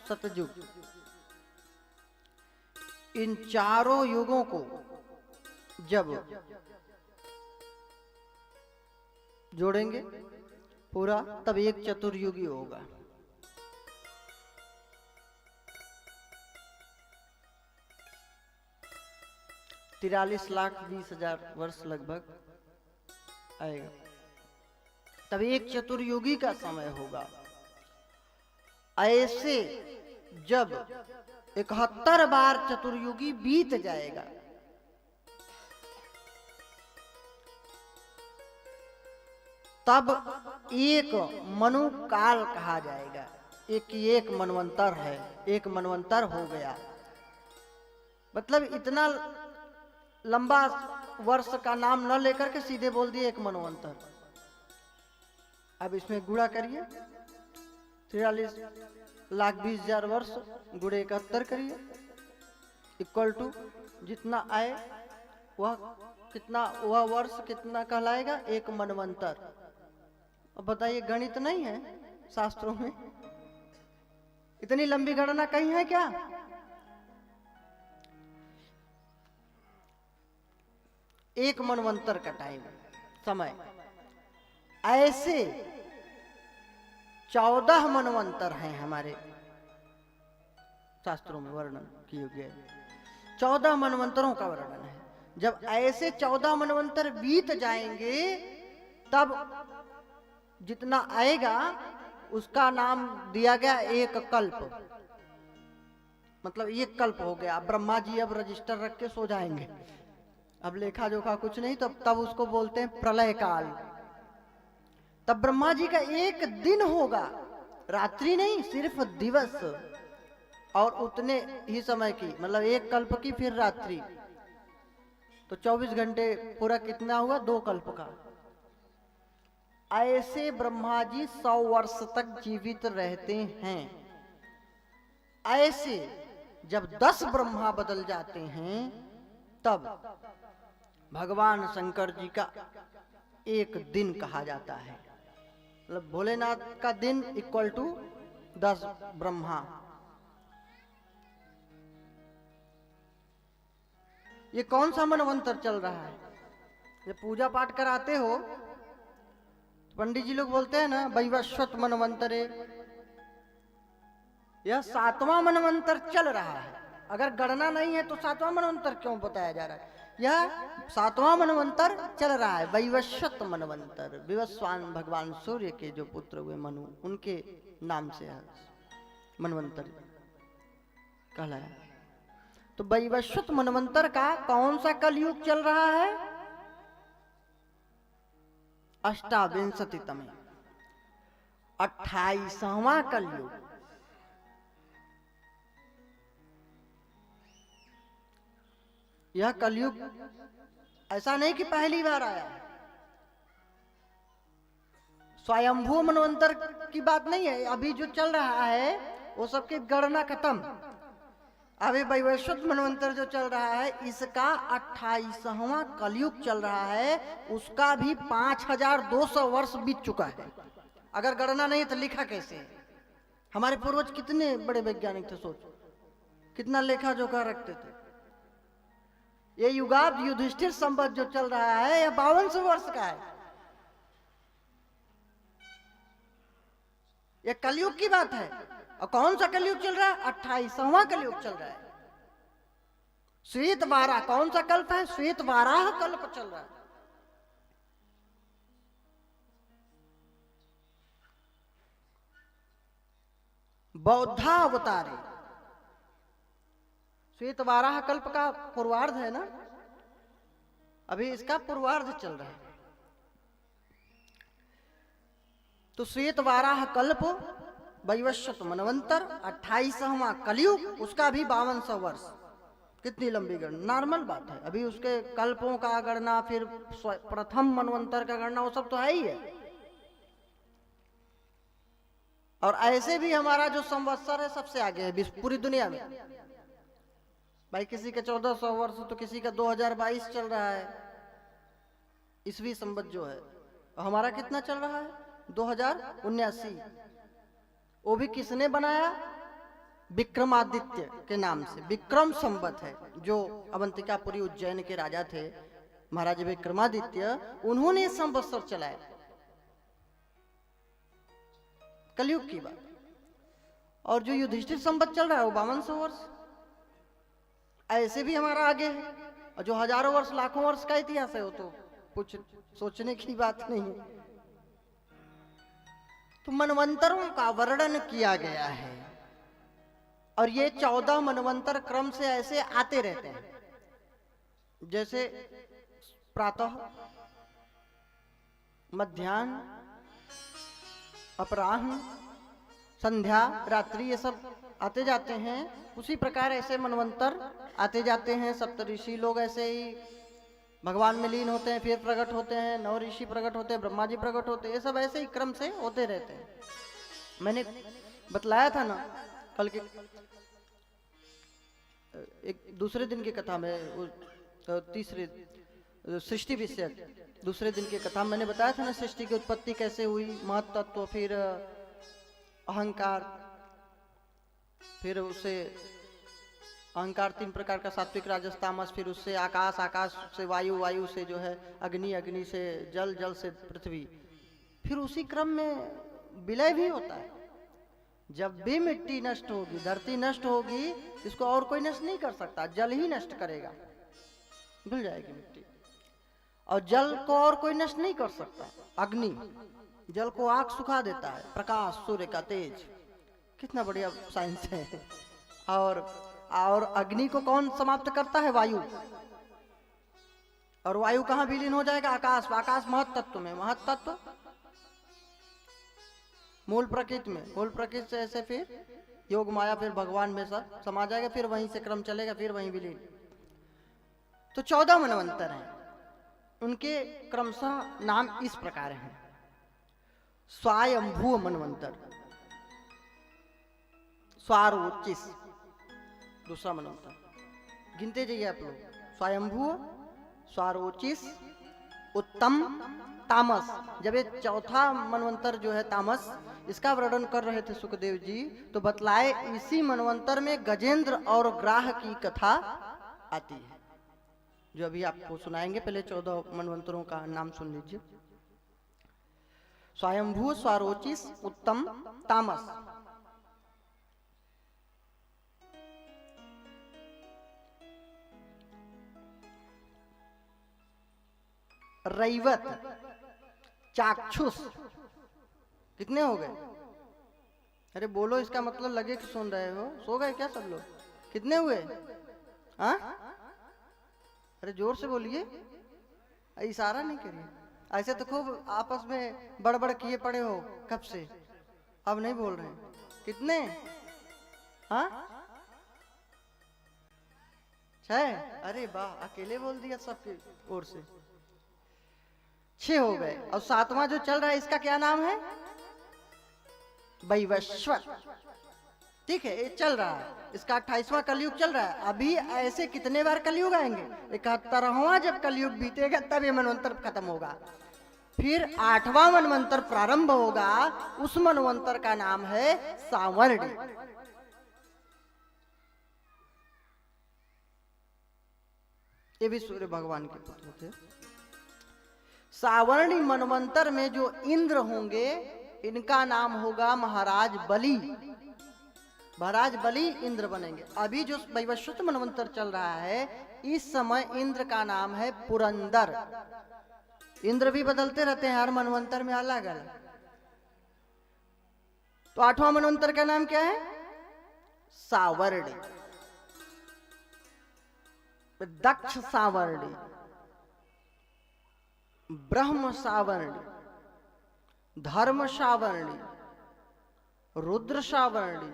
सतयुग। इन चारों युगों को जब जोड़ेंगे पूरा, तब एक चतुर्युगी होगा। $43,20,000 वर्ष लगभग आएगा, तब एक चतुर्युगी का समय होगा। ऐसे जब 71 बार चतुर्युगी बीत जाएगा, तब एक मनु काल कहा जाएगा। एक मनवंतर है, एक मनवंतर हो गया। मतलब इतना लंबा वर्ष का नाम न लेकर के सीधे बोल दिए एक मनवंतर। अब इसमें गुणा करिए, 43,20,000 वर्ष गुणे 71 करिए, इक्वल टू जितना आए वह कितना, वह वर्ष कितना कहलाएगा? एक मनवंतर। अब बताइए, गणित नहीं है शास्त्रों में? इतनी लंबी गणना कहीं है क्या? एक मनवंतर का टाइम, समय। ऐसे 14 मनवंतर हैं हमारे शास्त्रों में वर्णन किए गए। 14 मनवंतरों का वर्णन है। जब ऐसे 14 मनवंतर बीत जाएंगे, तब जितना आएगा उसका नाम दिया गया एक कल्प। मतलब एक कल्प हो गया। ब्रह्मा जी अब रजिस्टर रख के सो जाएंगे, अब लेखा जोखा कुछ नहीं, तो तब उसको बोलते हैं प्रलय काल। तब ब्रह्मा जी का एक दिन होगा, रात्रि नहीं, सिर्फ दिवस, और उतने ही समय की, मतलब एक कल्प की फिर रात्रि, तो 24 घंटे पूरा कितना हुआ? 2 कल्प का। ऐसे ब्रह्मा जी 100 वर्ष तक जीवित रहते हैं। ऐसे जब 10 ब्रह्मा बदल जाते हैं, तब भगवान शंकर जी का एक दिन कहा जाता है। मतलब भोलेनाथ का दिन इक्वल टू 10 ब्रह्मा। ये कौन सा मनवंतर चल रहा है? ये पूजा पाठ कराते हो, पंडित जी लोग बोलते हैं ना, वैवस्वत मनवंतर। यह 7वां मनवंतर चल रहा है। अगर गणना नहीं है तो 7वां मनवंतर क्यों बताया जा रहा है? यह 7वां मनवंतर चल रहा है, वैवस्वत मनवंतर। विवस्वान भगवान सूर्य के जो पुत्र हुए मनु, उनके नाम से है मनवंतर कहलाया। तो वैवस्वत मनवंतर का कौन सा कलयुग चल रहा है? 28वें 28वां कलयुग। यह कलयुग ऐसा नहीं कि पहली बार आया। स्वयंभू मनवंतर की बात नहीं है। अभी जो चल रहा है वो सबकी गणना खत्म। अभी वैवस्वत मनवंतर जो चल रहा है, इसका 28वां कलयुग चल रहा है। उसका भी 5200 वर्ष बीत चुका है। अगर गणना नहीं तो लिखा कैसे? हमारे पूर्वज कितने बड़े वैज्ञानिक थे, सोचो कितना लेखा जोखा रखते थे। ये युगाब्द युधिष्ठिर संवत जो चल रहा है, यह 5200 वर्ष का है। यह कलयुग की बात है। और कौन सा कलयुग चल रहा है? 28वां कलयुग चल रहा है। श्वेत वाराह कौन सा कल्प है? श्वेत वाराह कल्प चल रहा है। बौद्धावतारे श्वेत वाराह कल्प का पूर्वार्ध है ना, अभी इसका पूर्वार्ध चल रहा है। तो श्वेत वाराह कल्प, वैवस्वत मनवंतर, 28वां कलयुग, उसका भी 5200 वर्ष। कितनी लंबी गणना, नॉर्मल बात है। अभी उसके कल्पों का गणना, फिर प्रथम मनवंतर का गणना, वो सब तो है ही है। और ऐसे भी हमारा जो संवत्सर है सबसे आगे है पूरी दुनिया में। भाई किसी का 1400 वर्ष तो किसी का 2022 चल रहा है ईस्वी संवत जो है, और हमारा कितना चल रहा है 2079। वो भी किसने बनाया? विक्रमादित्य के नाम से, विक्रम संवत है, जो अवंतिकापुरी उज्जैन के राजा थे महाराज विक्रमादित्य, उन्होंने संवत्सर चलाया। कलयुग की बात। और जो युधिष्ठिर संवत चल रहा है वो 5200 वर्ष, ऐसे भी हमारा आगे है। और जो हजारों वर्ष लाखों वर्ष का इतिहास है वो तो कुछ सोचने की बात नहीं है। तो मनवंतरों का वर्णन किया गया है, और ये 14 मनवंतर क्रम से ऐसे आते रहते हैं, जैसे प्रातः, मध्याह्न, अपराह्न, संध्या, रात्रि, ये सब आते जाते हैं। उसी प्रकार ऐसे मनवंतर आते जाते हैं। सप्तऋषि लोग ऐसे ही भगवान में लीन होते हैं, फिर प्रकट होते हैं, 9 ऋषि प्रकट होते हैं, ब्रह्मा जी प्रकट होते हैं, ये सब ऐसे ही क्रम से होते रहते हैं। मैंने बतलाया था ना कल के एक दूसरे दिन की कथा में, तीसरे सृष्टि विषय दूसरे दिन की कथा मैंने बताया था ना, सृष्टि की उत्पत्ति कैसे हुई, महत्तत्व, फिर अहंकार, फिर उससे अहंकार 3 प्रकार का, सात्विक, राजस, तामस, फिर उससे आकाश, आकाश से वायु, वायु से जो है अग्नि, अग्नि से जल, जल से पृथ्वी, फिर उसी क्रम में विलय भी होता है। जब भी मिट्टी नष्ट होगी, धरती नष्ट होगी, इसको और कोई नष्ट नहीं कर सकता, जल ही नष्ट करेगा, भूल जाएगी मिट्टी। और जल को और कोई नष्ट नहीं कर सकता। अग्नि जल को आग सुखा देता है, प्रकाश सूर्य का तेज, कितना बढ़िया साइंस है। और अग्नि को कौन समाप्त करता है? वायु। और वायु कहां विलीन हो जाएगा? आकाश। आकाश महत तत्व में, महत तत्व मूल प्रकृति में, मूल प्रकृति से ऐसे फिर योग माया, फिर भगवान में सब समा जाएगा, फिर वहीं से क्रम चलेगा, फिर वहीं विलीन। तो 14 मनवंतर हैं, उनके क्रमशः नाम इस प्रकार हैं। स्वायंभू मनवंतर, स्वारोचिस दूसरा मनवंतर, गिनते जाइए आप लोग। स्वयंभू, स्वारोचिस, उत्तम, तामस। जब ये चौथा मनवंतर जो है तामस, इसका वर्णन कर रहे थे सुखदेव जी, तो बतलाए इसी मनवंतर में गजेंद्र और ग्राह की कथा आती है, जो अभी आपको सुनाएंगे। पहले 14 मनवंतरों का नाम सुन लीजिए। स्वयंभू, स्वारोचिस, उत्तम, तामस। रैवत, चाक्षुष। कितने हो गए? अरे बोलो, इसका मतलब लगे कि सुन रहे हो। सो गए क्या सब लोग? कितने हुए? हाँ, अरे जोर से बोलिए, इशारा नहीं करिए। ऐसे तो खूब आपस में बड़बड़ किए पड़े हो कब से, अब नहीं बोल रहे हैं। कितने? हाँ, 6। अरे वाह, अकेले बोल दिया सबकी ओर से। 6 हो गए। और 7वां जो चल रहा है, इसका क्या नाम है? वैवस्वत। ठीक है, ये चल रहा है, इसका 28वां कलयुग चल रहा है। अभी ऐसे कितने बार कलयुग आएंगे? 71वां जब कलयुग बीतेगा तब ये मनवंतर खत्म होगा। फिर 8वां मनवंतर प्रारंभ होगा। उस मनवंतर का नाम है सावर्णी। ये भी सूर्य भगवान के पुत्र थे। सावर्णी मनवंतर में जो इंद्र होंगे, इनका नाम होगा महाराज बलि। महाराज बलि इंद्र बनेंगे। अभी जो वैवस्वत मनवंतर चल रहा है, इस समय इंद्र का नाम है पुरंदर। इंद्र भी बदलते रहते हैं, हर मनवंतर में अलग अलग। तो 8वां मनवंतर का नाम क्या है? सावर्णी। दक्ष सावर्णी, ब्रह्म सावर्णी, धर्म सावर्णी, रुद्र सावर्णी,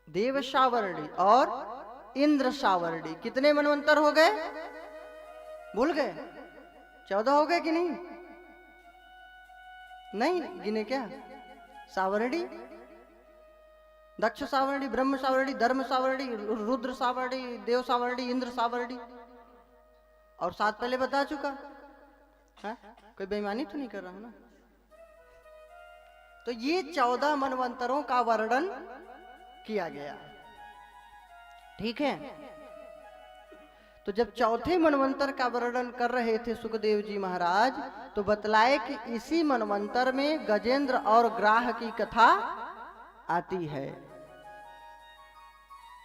देव सावर्णी और इंद्र सावर्णी। कितने मनवंतर हो गए? भूल गए? 14 हो गए कि नहीं? नहीं गिने क्या? सावर्णी, दक्ष सावर्णी, ब्रह्म सावर्णी, धर्म सावर्णी, रुद्र सावर्णी, देव सावर्णी, इंद्र सावर्णी, और 7 पहले बता चुका है। कोई बेईमानी तो नहीं कर रहा हूं ना? तो ये 14 मनवंतरों का वर्णन किया गया, ठीक है। तो जब चौथे मनवंतर का वर्णन कर रहे थे सुखदेव जी महाराज, तो बतलाए कि इसी मनवंतर में गजेंद्र और ग्राह की कथा आती है।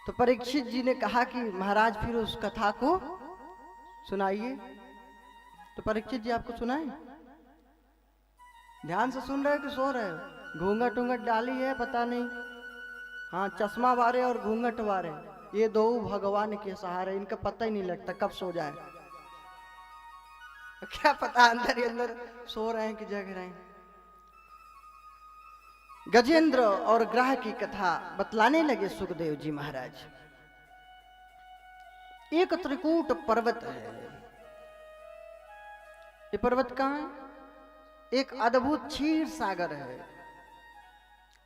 तो परीक्षित जी ने कहा कि महाराज फिर उस कथा को सुनाइए। तो परीक्षित जी आपको सुनाए? ध्यान से सुन रहे हो कि सो रहे हो? घूंघट उंगट डाली है पता नहीं। हाँ, चश्मा वारे और घूंघट वारे, ये दो भगवान के सहारे, इनका पता ही नहीं लगता कब सो जाए। क्या पता अंदर ही अंदर सो रहे हैं कि जग रहे हैं। गजेंद्र और ग्राह की कथा बतलाने लगे सुखदेव जी महाराज। एक त्रिकूट पर्वत है। ये पर्वत कहाँ है? एक अद्भुत क्षीर सागर है।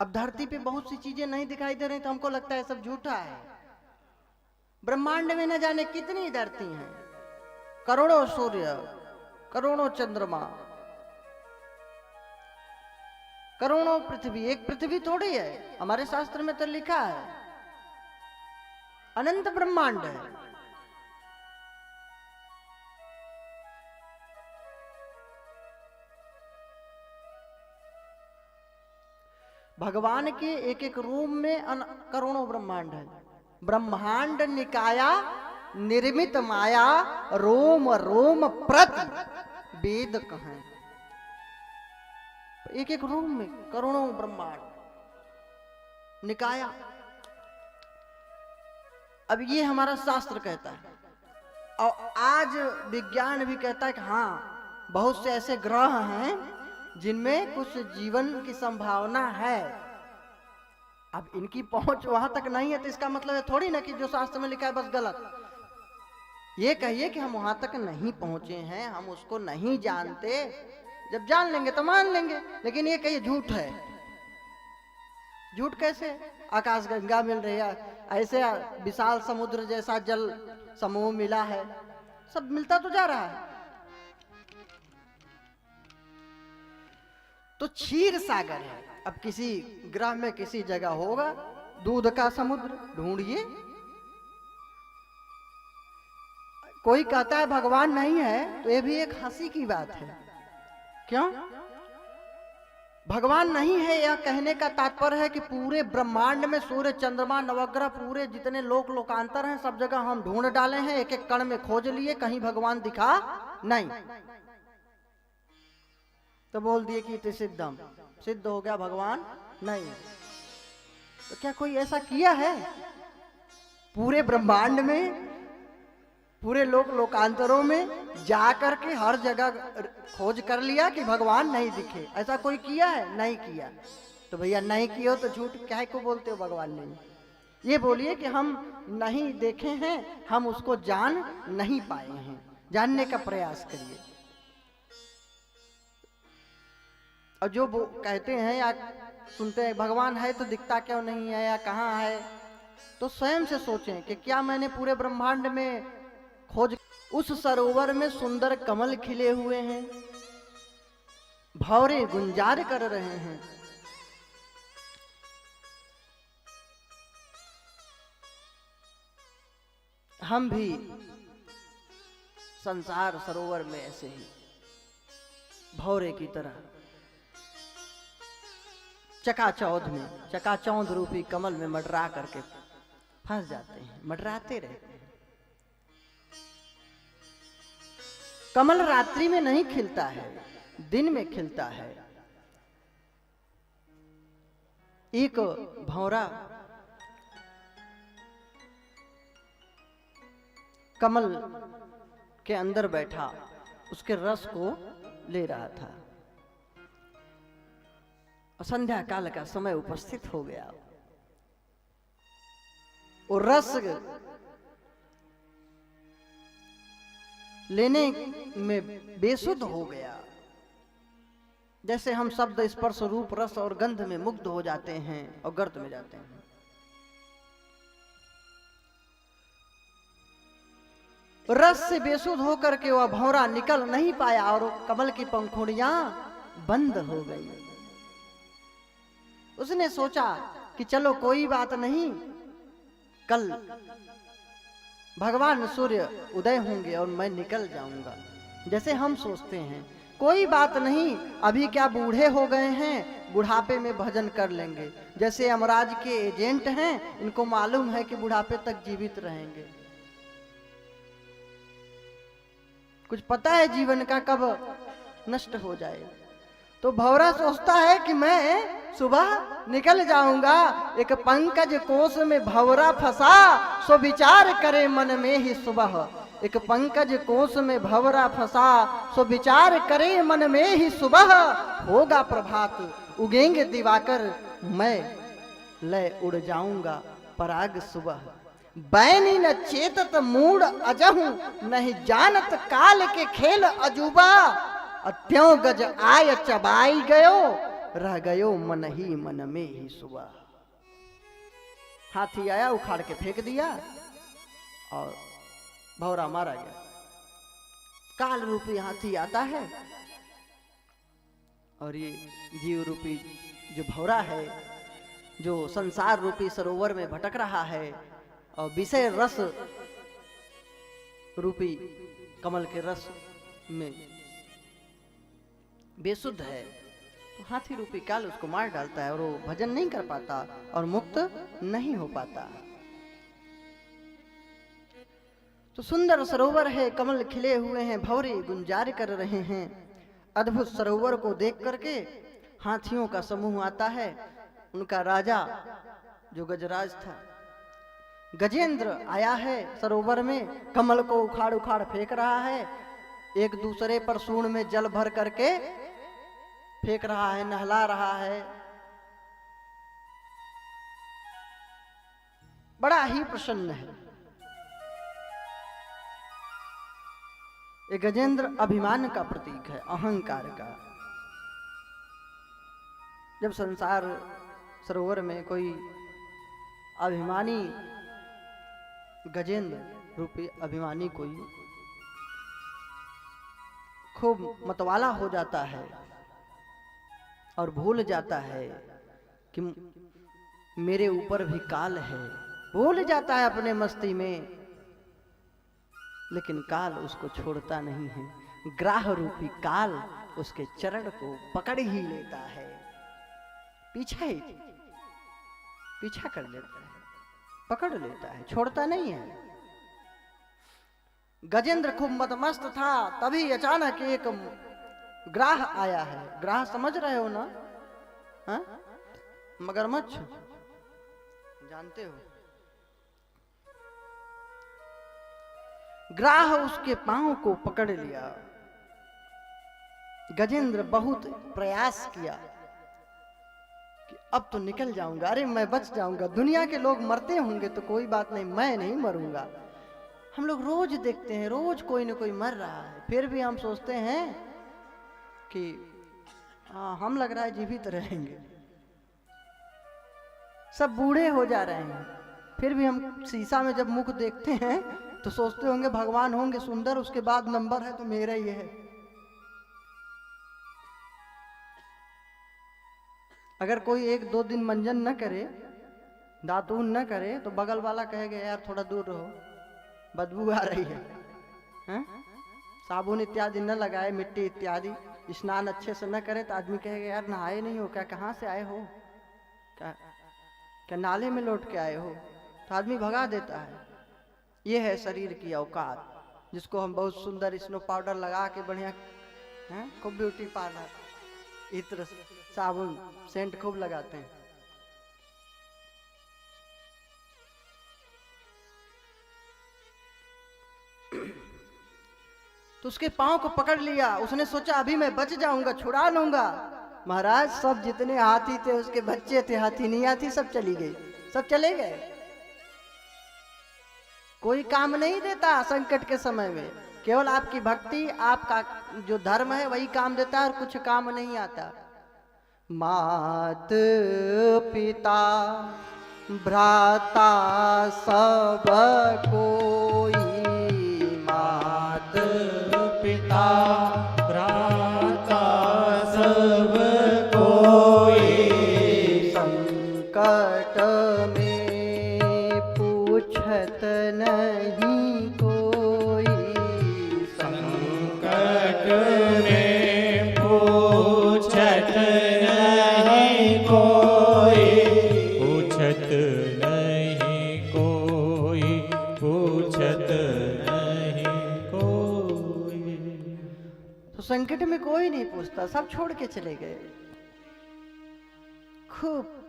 अब धरती पे बहुत सी चीजें नहीं दिखाई दे रही, तो हमको लगता है सब झूठा है। ब्रह्मांड में न जाने कितनी धरती हैं, करोड़ों सूर्य, करोड़ों चंद्रमा, करोड़ों पृथ्वी। एक पृथ्वी थोड़ी है, हमारे शास्त्र में तो लिखा है अनंत ब्रह्मांड है। भगवान के एक एक रूम में करोड़ों ब्रह्मांड है। ब्रह्मांड निकाया निर्मित माया, रोम रोम प्रति वेद कहें। एक एक रूम में करोड़ों ब्रह्मांड, निकाया। अब ये हमारा शास्त्र कहता है, और आज विज्ञान भी कहता है कि हाँ, बहुत से ऐसे ग्रह हैं जिनमें कुछ जीवन की संभावना है। अब इनकी पहुंच वहां तक नहीं है, तो इसका मतलब है थोड़ी ना कि जो शास्त्र में लिखा है बस गलत। ये कहिए कि हम वहां तक नहीं पहुंचे हैं, हम उसको नहीं जानते। जब जान लेंगे तो मान लेंगे, लेकिन ये कहिए झूठ है। झूठ कैसे? आकाश गंगा मिल रही है, ऐसे विशाल समुद्र जैसा जल समूह मिला है, सब मिलता तो जा रहा है। तो क्षीर सागर है। अब किसी ग्रह में किसी जगह होगा दूध का समुद्र, ढूंढिए। कोई कहता है भगवान नहीं है, तो ये भी एक हंसी की बात है। क्यों? भगवान नहीं है यह कहने का तात्पर्य है कि पूरे ब्रह्मांड में सूर्य, चंद्रमा, नवग्रह, पूरे जितने लोक लोकांतर हैं, सब जगह हम ढूंढ डाले हैं, एक एक कण में खोज लिए, कहीं भगवान दिखा नहीं। तो बोल दिए कि सिद्धम, सिद्ध हो गया भगवान नहीं। तो क्या कोई ऐसा किया है? पूरे ब्रह्मांड में, पूरे लोक लोकांतरों में जा करके हर जगह खोज कर लिया कि भगवान नहीं दिखे? ऐसा कोई किया है? नहीं किया। तो भैया नहीं किया हो तो झूठ क्या को बोलते हो भगवान नहीं? ये बोलिए कि हम नहीं देखे हैं, हम उसको जान नहीं पाए हैं। जानने का प्रयास करिए। और जो वो कहते हैं या सुनते हैं भगवान है तो दिखता क्यों नहीं है या कहाँ है, तो स्वयं से सोचें कि क्या मैंने पूरे ब्रह्मांड में खोज। उस सरोवर में सुंदर कमल खिले हुए हैं, भौरे गुंजार कर रहे हैं। हम भी संसार सरोवर में ऐसे ही भौरे की तरह चकाचौंध में, चकाचौंध रूपी कमल में मडरा करके फंस जाते हैं, मडराते रहते हैं। कमल रात्रि में नहीं खिलता है, दिन में खिलता है। एक भौरा कमल के अंदर बैठा उसके रस को ले रहा था। संध्या काल का समय उपस्थित हो गया। वो रस लेने में बेसुध हो गया। जैसे हम शब्द स्पर्श रूप रस और गंध में मुग्ध हो जाते हैं और गर्त में जाते हैं। रस से बेसुध होकर के वह भौरा निकल नहीं पाया और कमल की पंखुड़ियां बंद हो गई। उसने सोचा कि चलो कोई बात नहीं, कल भगवान सूर्य उदय होंगे और मैं निकल जाऊंगा। जैसे हम सोचते हैं कोई बात नहीं, अभी क्या बूढ़े हो गए हैं, बुढ़ापे में भजन कर लेंगे। जैसे यमराज के एजेंट हैं, इनको मालूम है कि बुढ़ापे तक जीवित रहेंगे। कुछ पता है जीवन का कब नष्ट हो जाए। तो भौरा सोचता है कि मैं सुबह निकल जाऊंगा। एक पंकज कोश में भौरा फंसा, सो विचार करे मन में ही सुबह। एक पंकज कोश में भौरा फंसा, सो विचार करे मन में ही सुबह। होगा प्रभात, उगेंगे दिवाकर, मैं लय उड़ जाऊंगा पराग सुबह। बैनी न चेतत मूड अजहू, नहीं जानत काल के खेल अजूबा। त्यों गज आय चबाई गयो, रह गयो मन ही मन में ही सुबह। हाथी आया, उखाड़ के फेंक दिया और भौरा मारा गया। काल रूपी हाथी आता है और ये जीव रूपी जो भौरा है, जो संसार रूपी सरोवर में भटक रहा है और विषय रस रूपी कमल के रस में बेसुध है, तो हाथी रूपी काल उसको मार डालता है और वो भजन नहीं कर पाता और मुक्त नहीं हो पाता। तो सुंदर सरोवर है, कमल खिले हुए हैं, भौरे गुंजार कर रहे हैं। अद्भुत सरोवर को देख करके हाथियों का समूह आता है। उनका राजा जो गजराज था, गजेंद्र आया है सरोवर में, कमल को उखाड़ उखाड़ फेंक रहा है। एक दूसरे पर सूंड में जल भर करके फेंक रहा है, नहला रहा है। बड़ा ही प्रसन्न है। ये गजेंद्र अभिमान का प्रतीक है, अहंकार का। जब संसार सरोवर में कोई अभिमानी गजेंद्र रूपी अभिमानी कोई खूब मतवाला हो जाता है और भूल जाता है कि मेरे ऊपर भी काल है, भूल जाता है अपने मस्ती में, लेकिन काल उसको छोड़ता नहीं है। ग्राह रूपी काल उसके चरण को पकड़ ही लेता है, पीछा कर लेता है, पकड़ लेता है, छोड़ता नहीं है। गजेंद्र खूब मतमस्त था, तभी अचानक एक ग्राह आया है। ग्राह समझ रहे हो ना? हाँ? मगरमच्छ जानते हो? ग्राह उसके पांव को पकड़ लिया। गजेंद्र बहुत प्रयास किया कि अब तो निकल जाऊंगा, अरे मैं बच जाऊंगा, दुनिया के लोग मरते होंगे तो कोई बात नहीं, मैं नहीं मरूंगा। हम लोग रोज देखते हैं, रोज कोई ना कोई मर रहा है, फिर भी हम सोचते हैं कि हम लग रहा है जीवित रहेंगे। सब बूढ़े हो जा रहे हैं, फिर भी हम शीशा में जब मुख देखते हैं तो सोचते होंगे भगवान होंगे सुंदर, उसके बाद नंबर है तो मेरा ही है। अगर कोई 1-2 दिन मंजन न करे, दातून न करे, तो बगल वाला कहेगा यार थोड़ा दूर रहो, बदबू आ रही है। साबुन इत्यादि न लगाए, मिट्टी इत्यादि, स्नान अच्छे से न करे तो आदमी कहेगा यार नहाए नहीं हो क्या, कहाँ से आए हो, क्या नाले में लौट के आए हो, तो आदमी भगा देता है। ये है शरीर की औकात, जिसको हम बहुत सुंदर स्नो पाउडर लगा के बढ़िया खूब ब्यूटी पार्लर, इत्र, साबुन, सेंट खूब लगाते हैं। तो उसके पांव को पकड़ लिया। उसने सोचा अभी मैं बच जाऊंगा, छुड़ा लूंगा। महाराज सब जितने हाथी थे, उसके बच्चे थे, हाथी नहीं आती, सब चली गई, सब चले गए। कोई काम नहीं देता संकट के समय में। केवल आपकी भक्ति, आपका जो धर्म है वही काम देता है और कुछ काम नहीं आता। मात पिता भ्राता सब कोई, मात पिता भ्राता सब कोई, संकट में पूछत नहीं कोई, संकट में पूछत नहीं कोई, पूछत नहीं कोई, पूछत नहीं कोई। तो संकट में कोई नहीं पूछता, सब छोड़ के चले गए। खूब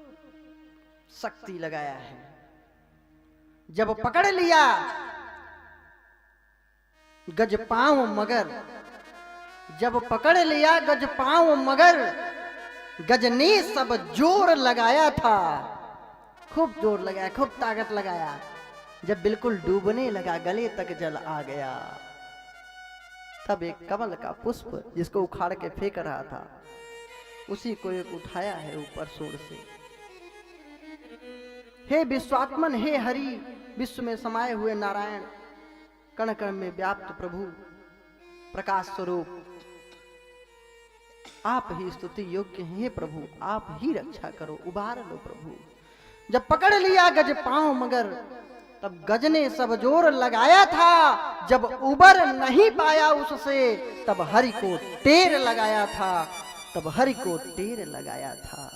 शक्ति लगाया है, जब पकड़ लिया गज पांव मगर, जब पकड़ लिया गज पांव मगर, गज ने सब जोर लगाया था। खूब जोर लगाया, खूब ताकत लगाया। जब बिल्कुल डूबने लगा, गले तक जल आ गया, तब एक कमल का पुष्प जिसको उखाड़ के फेंक रहा था, उसी को एक उठाया है ऊपर सूर से। हे विश्वात्मन, हे हरि, विश्व में समाये हुए नारायण, कण कण में व्याप्त प्रभु, प्रकाश स्वरूप, आप ही स्तुति योग्य हैं। हे प्रभु, आप ही रक्षा करो, उबार लो प्रभु। जब पकड़ लिया गज पांव मगर, तब गज ने सब जोर लगाया था। जब उबर नहीं पाया उससे, तब हरि को टेर लगाया था, तब हरि को टेर लगाया था।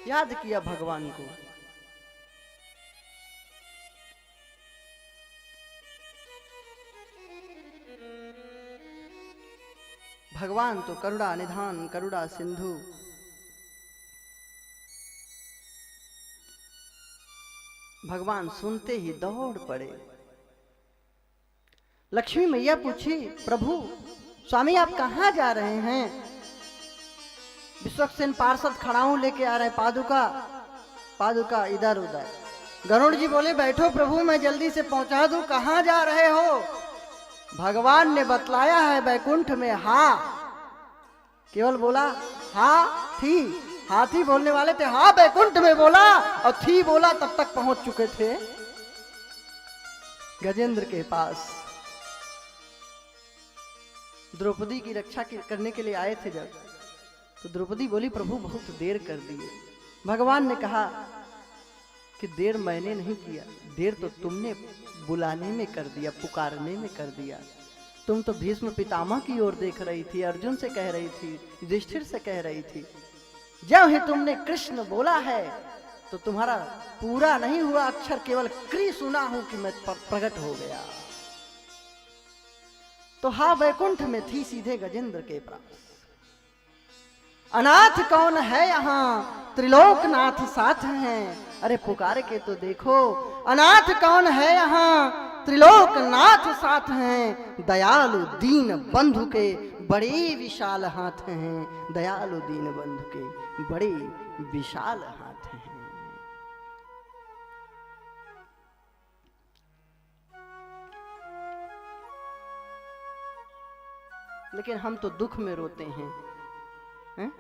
याद किया भगवान को। भगवान तो करुणा निधान, करुणा सिंधु, भगवान सुनते ही दौड़ पड़े। लक्ष्मी मैया पूछी, प्रभु स्वामी आप कहां जा रहे हैं? विश्वक्सेन पार्षद खड़ाऊ लेके आ रहे हैं, पादुका पादुका इधर उधर। गरुड़ जी बोले, बैठो प्रभु, मैं जल्दी से पहुंचा दूं। कहां जा रहे हो? भगवान ने बतलाया है बैकुंठ में। हाँ, केवल बोला हाँ थी, हाथी बोलने वाले थे, हाँ बैकुंठ में बोला, और थी बोला, तब तक पहुंच चुके थे गजेंद्र के पास। द्रौपदी की रक्षा करने के लिए आए थे जब, तो द्रौपदी बोली, प्रभु बहुत देर कर दिए। भगवान ने कहा कि देर मैंने नहीं किया, देर तो तुमने बुलाने में कर दिया, पुकारने में कर दिया। तुम तो भीष्म पितामह की ओर देख रही थी, अर्जुन से कह रही थी, युधिष्ठिर से कह रही थी। जब ही तुमने कृष्ण बोला है तो तुम्हारा पूरा नहीं हुआ अक्षर, केवल क्री सुना हूं कि मैं प्रकट हो गया। तो हा वैकुंठ में थी सीधे गजेंद्र के पास। अनाथ कौन है यहाँ, त्रिलोकनाथ साथ हैं। अरे पुकार के तो देखो, अनाथ कौन है यहाँ, त्रिलोकनाथ साथ हैं। दयालु दीन बंधु के बड़े विशाल हाथ हैं, दयालु दीन बंधु के बड़े विशाल हाथ हैं। लेकिन हम तो दुख में रोते हैं, हैं?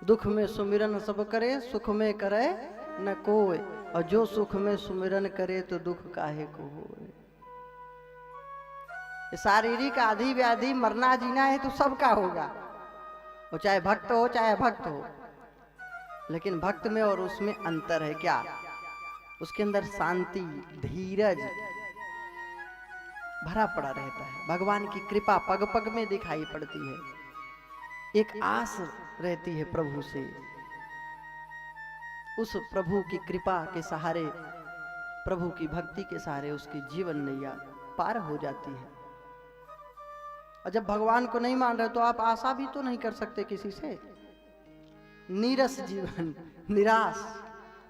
दुख में सुमिरन सब करे, सुख में करे न कोई, और जो सुख में सुमिरन करे तो दुख काहे को होए। शारीरिक आदि व्याधि मरना जीना है तो सबका होगा, वो चाहे भक्त हो चाहे भक्त हो, लेकिन भक्त में और उसमें अंतर है क्या? उसके अंदर शांति, धीरज भरा पड़ा रहता है। भगवान की कृपा पग पग में दिखाई पड़ती है। एक आस रहती है प्रभु से, उस प्रभु की कृपा के सहारे, प्रभु की भक्ति के सहारे उसकी जीवन नैया पार हो जाती है। और जब भगवान को नहीं मान रहे तो आप आशा भी तो नहीं कर सकते किसी से। नीरस जीवन, निराश,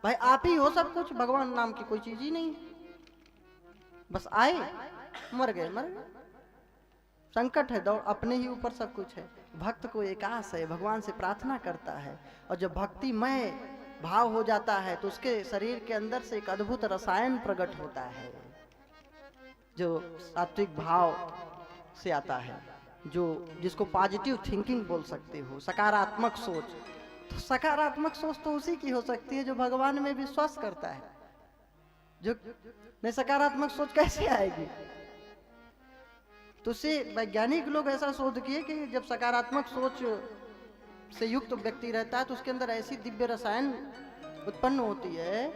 भाई आप ही हो सब कुछ, भगवान नाम की कोई चीज ही नहीं। बस आए, मर गए, मर गए। संकट है, दौड़ अपने ही ऊपर सब कुछ है। भक्त को एक आस है, भगवान से प्रार्थना करता है, और जब भक्ति मैं भाव हो जाता है तो उसके शरीर के अंदर से एक अद्भुत रसायन प्रकट होता है जो सात्विक भाव से आता है, जो जिसको पॉजिटिव थिंकिंग बोल सकते हो, सकारात्मक सोच। तो सकारात्मक सोच तो उसी की हो सकती है जो भगवान में विश्वास करता है। जो नहीं, सकारात्मक सोच कैसे आएगी? तो से वैज्ञानिक लोग ऐसा शोध किए कि जब सकारात्मक सोच से युक्त व्यक्ति रहता है तो उसके अंदर ऐसी दिव्य रसायन उत्पन्न होती है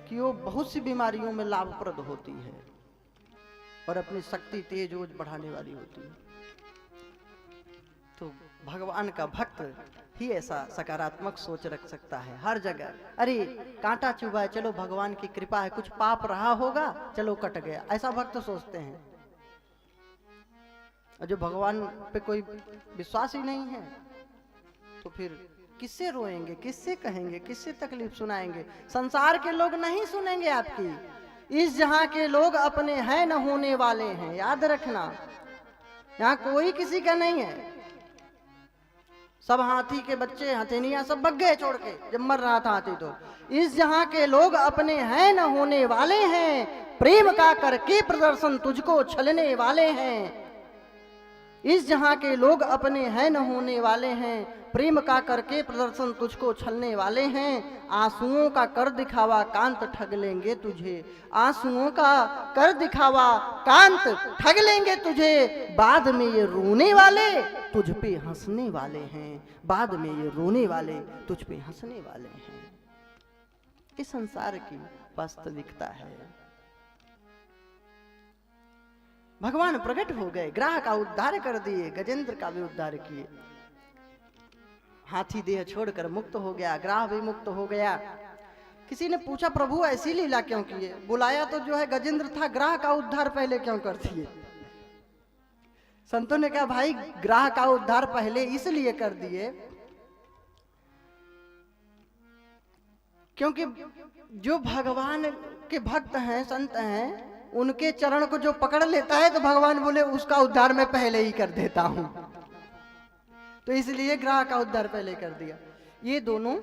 कि वो बहुत सी बीमारियों में लाभप्रद होती है और अपनी शक्ति तेज ओज बढ़ाने वाली होती है। तो भगवान का भक्त ही ऐसा सकारात्मक सोच रख सकता है हर जगह। अरे कांटा चुभा है, चलो भगवान की कृपा है, कुछ पाप रहा होगा, चलो कट गया, ऐसा भक्त सोचते हैं। और जो भगवान पे कोई विश्वास ही नहीं है तो फिर किससे रोएंगे, किससे कहेंगे, किससे तकलीफ सुनाएंगे? संसार के लोग नहीं सुनेंगे आपकी। इस जहां के लोग अपने हैं न होने वाले हैं, याद रखना। यहाँ कोई किसी का नहीं है। सब हाथी के बच्चे, हथेनियां सब भग गए छोड़ के जब मर रहा था हाथी। तो इस जहां के लोग अपने हैं न होने वाले हैं, प्रेम का करके प्रदर्शन तुझको छलने वाले हैं। इस जहां के लोग अपने हैं न होने वाले हैं, प्रेम का करके प्रदर्शन तुझको छलने वाले हैं। आंसुओं का कर दिखावा कांत ठग लेंगे तुझे, आंसुओं का कर दिखावा कांत ठग लेंगे तुझे। बाद में ये रोने वाले तुझ पे हंसने वाले हैं, बाद में ये रोने वाले तुझ पे हंसने वाले हैं। इस संसार की वास्तविकता है। भगवान प्रकट हो गए, ग्राह का उद्धार कर दिए, गजेंद्र का भी उद्धार किए। हाथी देह छोड़कर मुक्त हो गया, ग्राह भी मुक्त हो गया। किसी ने पूछा प्रभु ऐसी लीला क्यों किए? बुलाया तो जो है गजेंद्र था, ग्राह का उद्धार पहले क्यों कर दिए? संतों ने कहा भाई ग्राह का उद्धार पहले इसलिए कर दिए क्योंकि जो भगवान के भक्त हैं, संत हैं, उनके चरण को जो पकड़ लेता है तो भगवान बोले उसका उद्धार मैं पहले ही कर देता हूं। तो इसलिए ग्राह का उद्धार पहले कर दिया। ये दोनों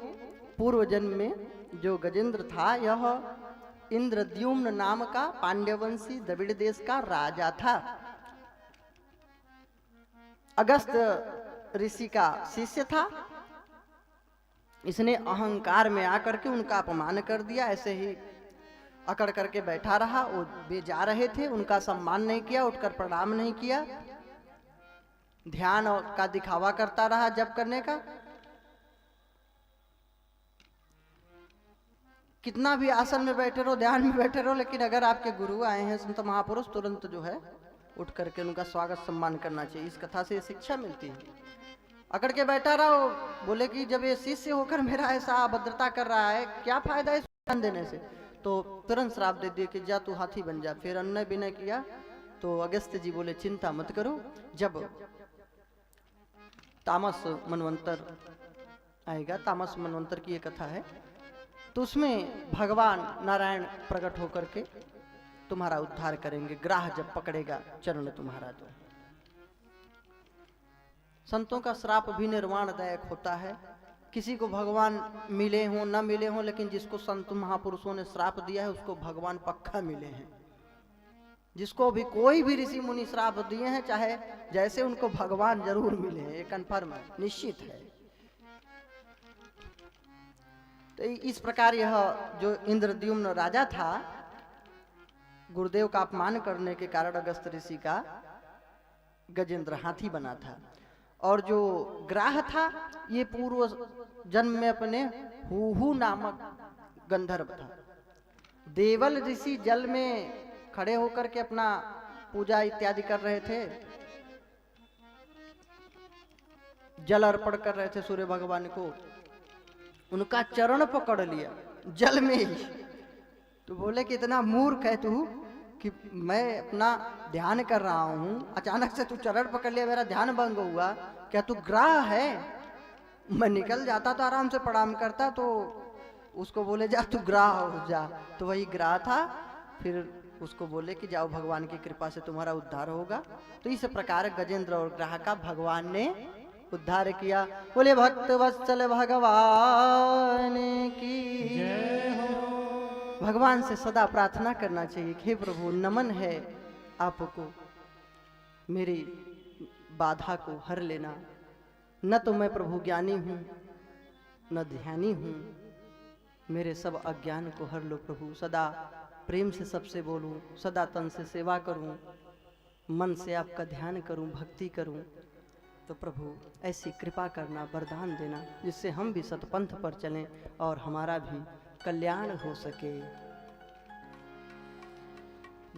पूर्व जन्म में जो गजेंद्र था, यह इंद्रद्युम्न नाम का पांड्यवंशी द्रविड़ देश का राजा था। अगस्त ऋषि का शिष्य था। इसने अहंकार में आकर के उनका अपमान कर दिया। ऐसे ही अकड़ करके बैठा रहा। वो वे जा रहे थे, उनका सम्मान नहीं किया, उठकर प्रणाम नहीं किया, ध्यान का दिखावा करता रहा जप करने का। कितना भी आसन में बैठे रहो, ध्यान में बैठे रहो, लेकिन अगर आपके गुरु आए हैं, संत महापुरुष, तुरंत जो है उठ करके उनका स्वागत सम्मान करना चाहिए। इस कथा से शिक्षा मिलती है। अकड़ के बैठा रहा, बोले कि जब ये शिष्य होकर मेरा ऐसा अभद्रता कर रहा है, क्या फायदा इस ज्ञान देने से? तो तुरंत श्राप दे दिए कि जा तू हाथी बन जा। फिर अन्य विनय किया तो अगस्त्य जी बोले चिंता मत करो, जब तामस मनवंतर आएगा, तामस मनवंतर की ये कथा है, तो उसमें भगवान नारायण प्रकट होकर के तुम्हारा उद्धार करेंगे। ग्राह जब पकड़ेगा चरण तुम्हारा। तो संतों का श्राप भी निर्वाणदायक होता है। किसी को भगवान मिले हों न मिले हों, लेकिन जिसको संत महापुरुषों ने श्राप दिया है उसको भगवान पक्का मिले हैं। जिसको भी कोई भी ऋषि मुनि श्राप दिए हैं, चाहे जैसे, उनको भगवान जरूर मिले हैं। ये कन्फर्म है, निश्चित है। तो इस प्रकार यह जो इंद्रद्युम्न राजा था, गुरुदेव का अपमान करने के कारण अगस्त ऋषि का गजेंद्र हाथी बना था। और जो ग्राह था, ये पूर्व जन्म में अपने हुहु नामक गंधर्व था। देवल ऋषि जल में खड़े होकर के अपना पूजा इत्यादि कर रहे थे, जल अर्पण कर रहे थे सूर्य भगवान को। उनका चरण पकड़ लिया जल में ही। तो बोले कि इतना मूर्ख है तू कि मैं अपना ध्यान कर रहा हूं, अचानक से तू चरण पकड़ लिया, मेरा ध्यान भंग हुआ, क्या तू ग्राह है? मैं निकल जाता तो आराम से प्रणाम करता। तो उसको बोले जा तू ग्राह हो जा। तो वही ग्राह था। फिर उसको बोले कि जाओ, भगवान की कृपा से तुम्हारा उद्धार होगा। तो इस प्रकार गजेंद्र और ग्राह का भगवान ने उद्धार किया। बोले भक्त वत्सल भगवान की जय हो। भगवान से सदा प्रार्थना करना चाहिए कि हे प्रभु नमन है आपको, मेरी बाधा को हर लेना। न तो मैं प्रभु ज्ञानी हूँ न ध्यानी हूँ, मेरे सब अज्ञान को हर लो प्रभु। सदा प्रेम से सबसे बोलूं, सदा तन से सेवा करूं, मन से आपका ध्यान करूं, भक्ति करूं। तो प्रभु ऐसी कृपा करना, वरदान देना, जिससे हम भी सतपंथ पर चलें और हमारा भी कल्याण हो सके।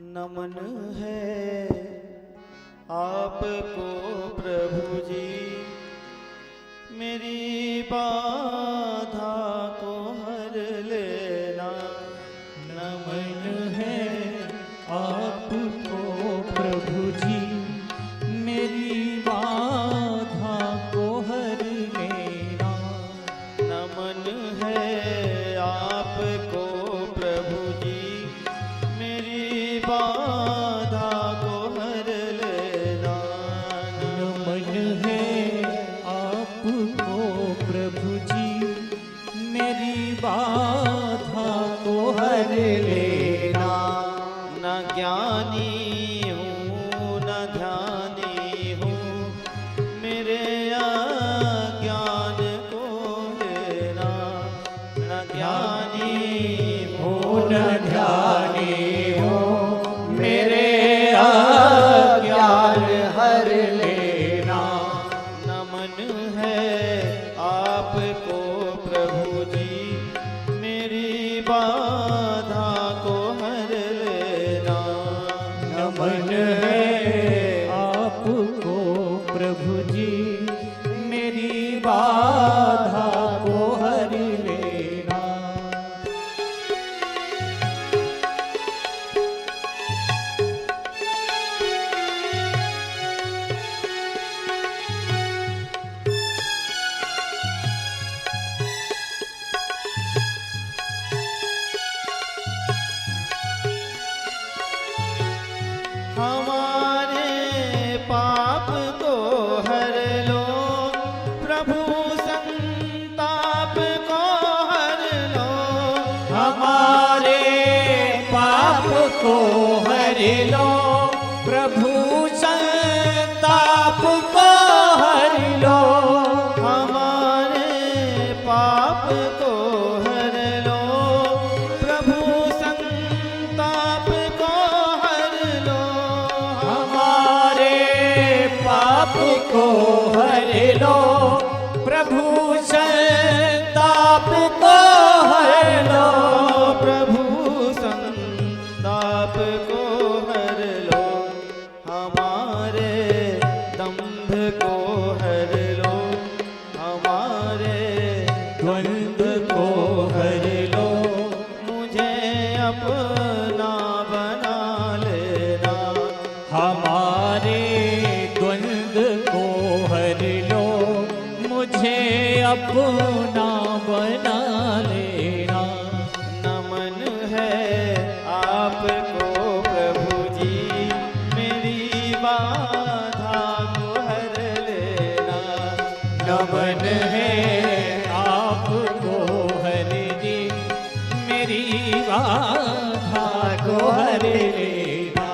नमन है आपको प्रभु जी, मेरी बाधा को हर लेना। नमन है आपको प्रभु जी, मेरी बाधा को हर लेना। नमन है आपको प्रभु जी, मेरी बाधा को हर लेना। नमन है आपको प्रभु जी, मेरी बाधा को हर लेना। न ज्ञानी हूँ न ध्यानी हूँ, मेरे अज्ञान को लेना। न ज्ञानी हूँ न ध्यानी हूँ, मेरे अज्ञान हर लेना। नमन है आपको प्रभु जी, मेरी बाधा को हर लेना। नमन है आपको प्रभु जी, मेरी बाधा को हर लेना। हमारे पाप को हर लो प्रभु, संताप को हर लो। हमारे पाप को हर लो प्रभु, संताप को हर लो। हमारे पाप को हर लो प्रभु, संताप को हर लो। हमारे पाप को हर लो प्रभु, संताप को हर लो। प्रभु संताप को हर लो। हमारे दंभ को हर लो, हमारे द्वंद्व को हर लो। मुझे अपना बना लेना। हमारे द्वंद्व को हर लो, मुझे अपना बना लेना। नमन है आपको प्रभु जी, मेरी बाधा को हर लेना। नमन है आपको हर जी, मेरी बाधा को हर लेना।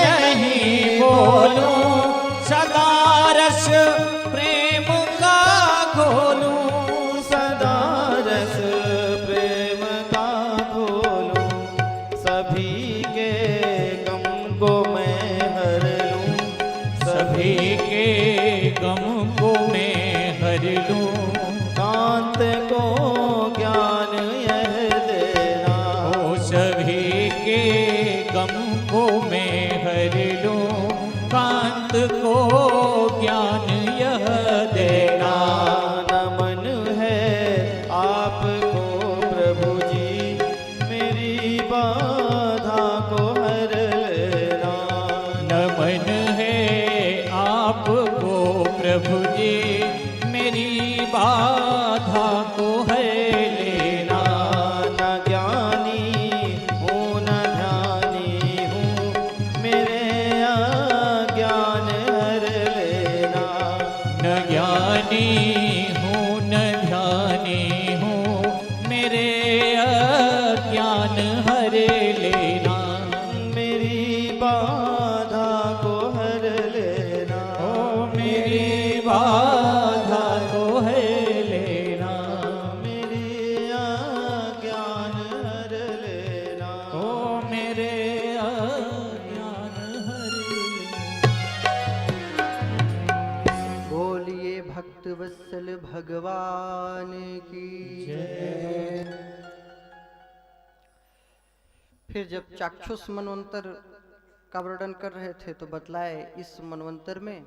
नहीं बोलूं, सदा रस प्रेम का खोलूं, सदा रस प्रेम का खोलूं, सभी के गम को मैं हर लूं, सभी के गम को मैं हर लूं, कांत को ज्ञान यह देना, ओ सभी के गम को मैं हर लूं, कांत को ज्ञान यह देना। नमन है आपको प्रभु जी, मेरी बाधा को हर लेना, नमन है आपको प्रभु जी, मेरी बाधा को है लेना। न ज्ञानी हूँ न ध्यानी हूँ, मेरे अज्ञान हर लेना, न ज्ञानी हूँ न ध्यानी हूँ, मेरे अज्ञान हर लेना, मेरी बाधा को हर लेना, ओ मेरी बाधा को है लेना, मेरी अज्ञान हर लेना, ओ मेरे अज्ञान हर लेना। बोलिए भक्त वत्सल भगवान की जय। फिर जब चाक्षुष मनवंतर का वर्णन कर रहे थे तो बतलाए इस मनवंतर में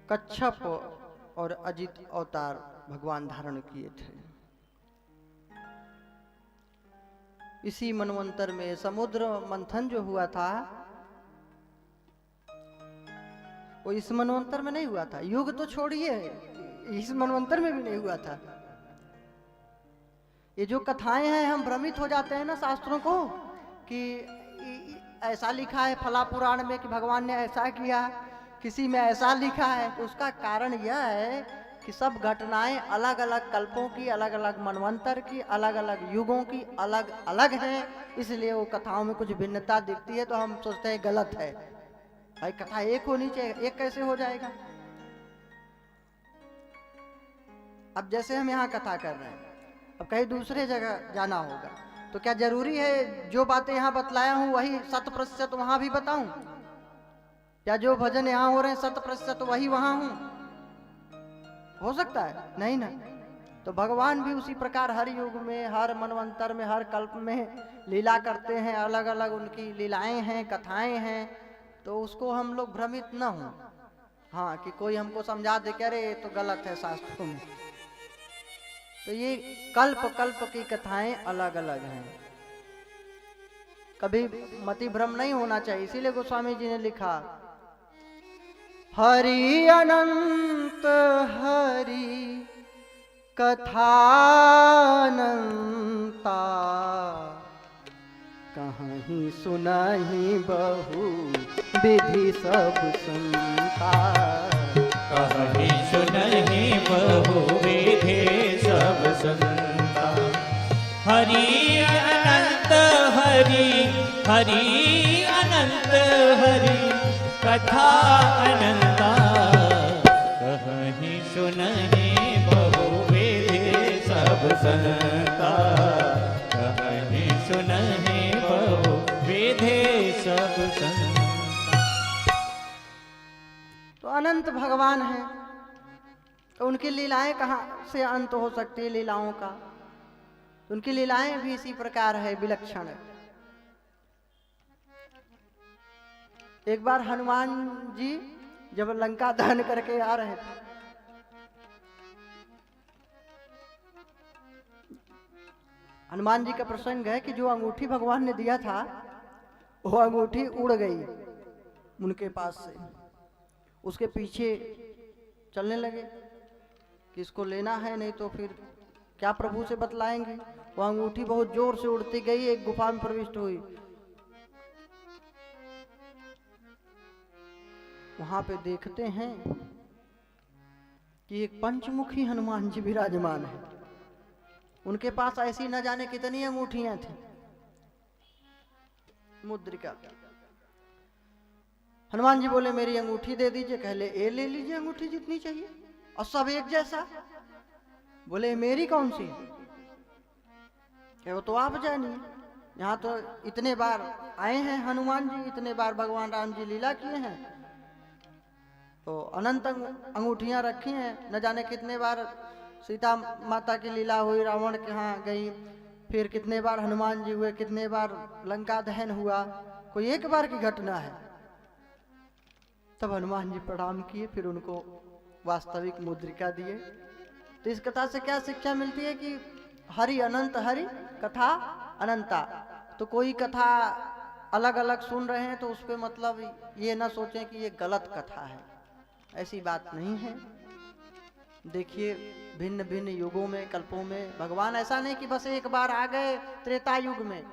कच्छप और अजित अवतार भगवान धारण किए थे। इसी मनवंतर में समुद्र मंथन जो हुआ था वो इस मनवंतर में नहीं हुआ था। युग तो छोड़िए, इस मनवंतर में भी नहीं हुआ था। ये जो कथाएं हैं हम भ्रमित हो जाते हैं ना शास्त्रों को कि ऐसा लिखा है फला पुराण में कि भगवान ने ऐसा किया, किसी में ऐसा लिखा है। तो उसका कारण यह है कि सब घटनाएं अलग अलग कल्पों की, अलग अलग मनवंतर की, अलग अलग युगों की अलग अलग हैं, इसलिए वो कथाओं में कुछ भिन्नता दिखती है तो हम सोचते हैं गलत है। भाई कथा एक होनी चाहिए, एक कैसे हो जाएगा। अब जैसे हम यहाँ कथा कर रहे हैं, अब कहीं दूसरे जगह जाना होगा तो क्या जरूरी है जो बातें यहाँ बतलाया हूँ वही 100% वहां भी बताऊं? क्या जो भजन यहाँ हो रहे हैं 100% वही वहां हूं? हो सकता है नहीं ना। तो भगवान भी उसी प्रकार हर युग में, हर मनवंतर में, हर कल्प में लीला करते हैं, अलग अलग उनकी लीलाएं हैं, कथाएं हैं। तो उसको हम लोग भ्रमित न हों। हाँ कि कोई हमको समझा दे कि अरे ये तो गलत है शास्त्रों में। तो ये कल्प कल्प की कथाएं अलग अलग हैं, कभी मति भ्रम नहीं होना चाहिए। इसीलिए गोस्वामी जी ने लिखा हरि अनंत हरि कथानंता, कहीं सुनाही बहु विधि सब सुनता, कहीं सुनहि बहु विधि सब सुनता। हरि अनंत हरि, हरि अनंत हरि कथा अनंता, कहीं सुनहि बहु विधि सब सुनता, कहीं सुनहि बहु विधि सब सुनता। तो अनंत भगवान है तो उनकी लीलाएं कहाँ से अंत हो सकती है लीलाओं का। उनकी लीलाएं भी इसी प्रकार है, विलक्षण है। एक बार हनुमान जी जब लंका दहन करके आ रहे थे, हनुमान जी का प्रसंग है कि जो अंगूठी भगवान ने दिया था वो अंगूठी उड़ गई उनके पास से। उसके पीछे चलने लगे कि इसको लेना है, नहीं तो फिर क्या प्रभु से बतलाएंगे। वो अंगूठी बहुत जोर से उड़ती गई, एक गुफा में प्रविष्ट हुई। वहां पे देखते हैं कि एक पंचमुखी हनुमान जी विराजमान है। उनके पास ऐसी न जाने कितनी अंगूठियां थी, मुद्रिका। हनुमान जी बोले मेरी अंगूठी दे दीजिए। कहले ये ले लीजिए अंगूठी जितनी चाहिए, और सब एक जैसा। बोले मेरी कौन सी है? कि वो तो आप जानिए, यहाँ तो इतने बार आए हैं हनुमान जी, इतने बार भगवान राम जी लीला किए हैं, तो अनंत अंगूठियां रखी हैं, न जाने कितने बार सीता माता की लीला हुई, रावण के यहाँ गई, फिर कितने बार हनुमान जी हुए, कितने बार लंका दहन हुआ, कोई एक बार की घटना है। तब हनुमान जी प्रणाम किए, फिर उनको वास्तविक मुद्रिका दिए। तो इस कथा से क्या शिक्षा मिलती है कि हरि अनंत, हरि कथा अनंता। तो कोई कथा अलग अलग सुन रहे हैं तो उस पर मतलब ये ना सोचें कि ये गलत कथा है, ऐसी बात नहीं है। देखिए भिन्न भिन्न युगों में, कल्पों में भगवान ऐसा नहीं कि बस एक बार आ गए त्रेता युग में।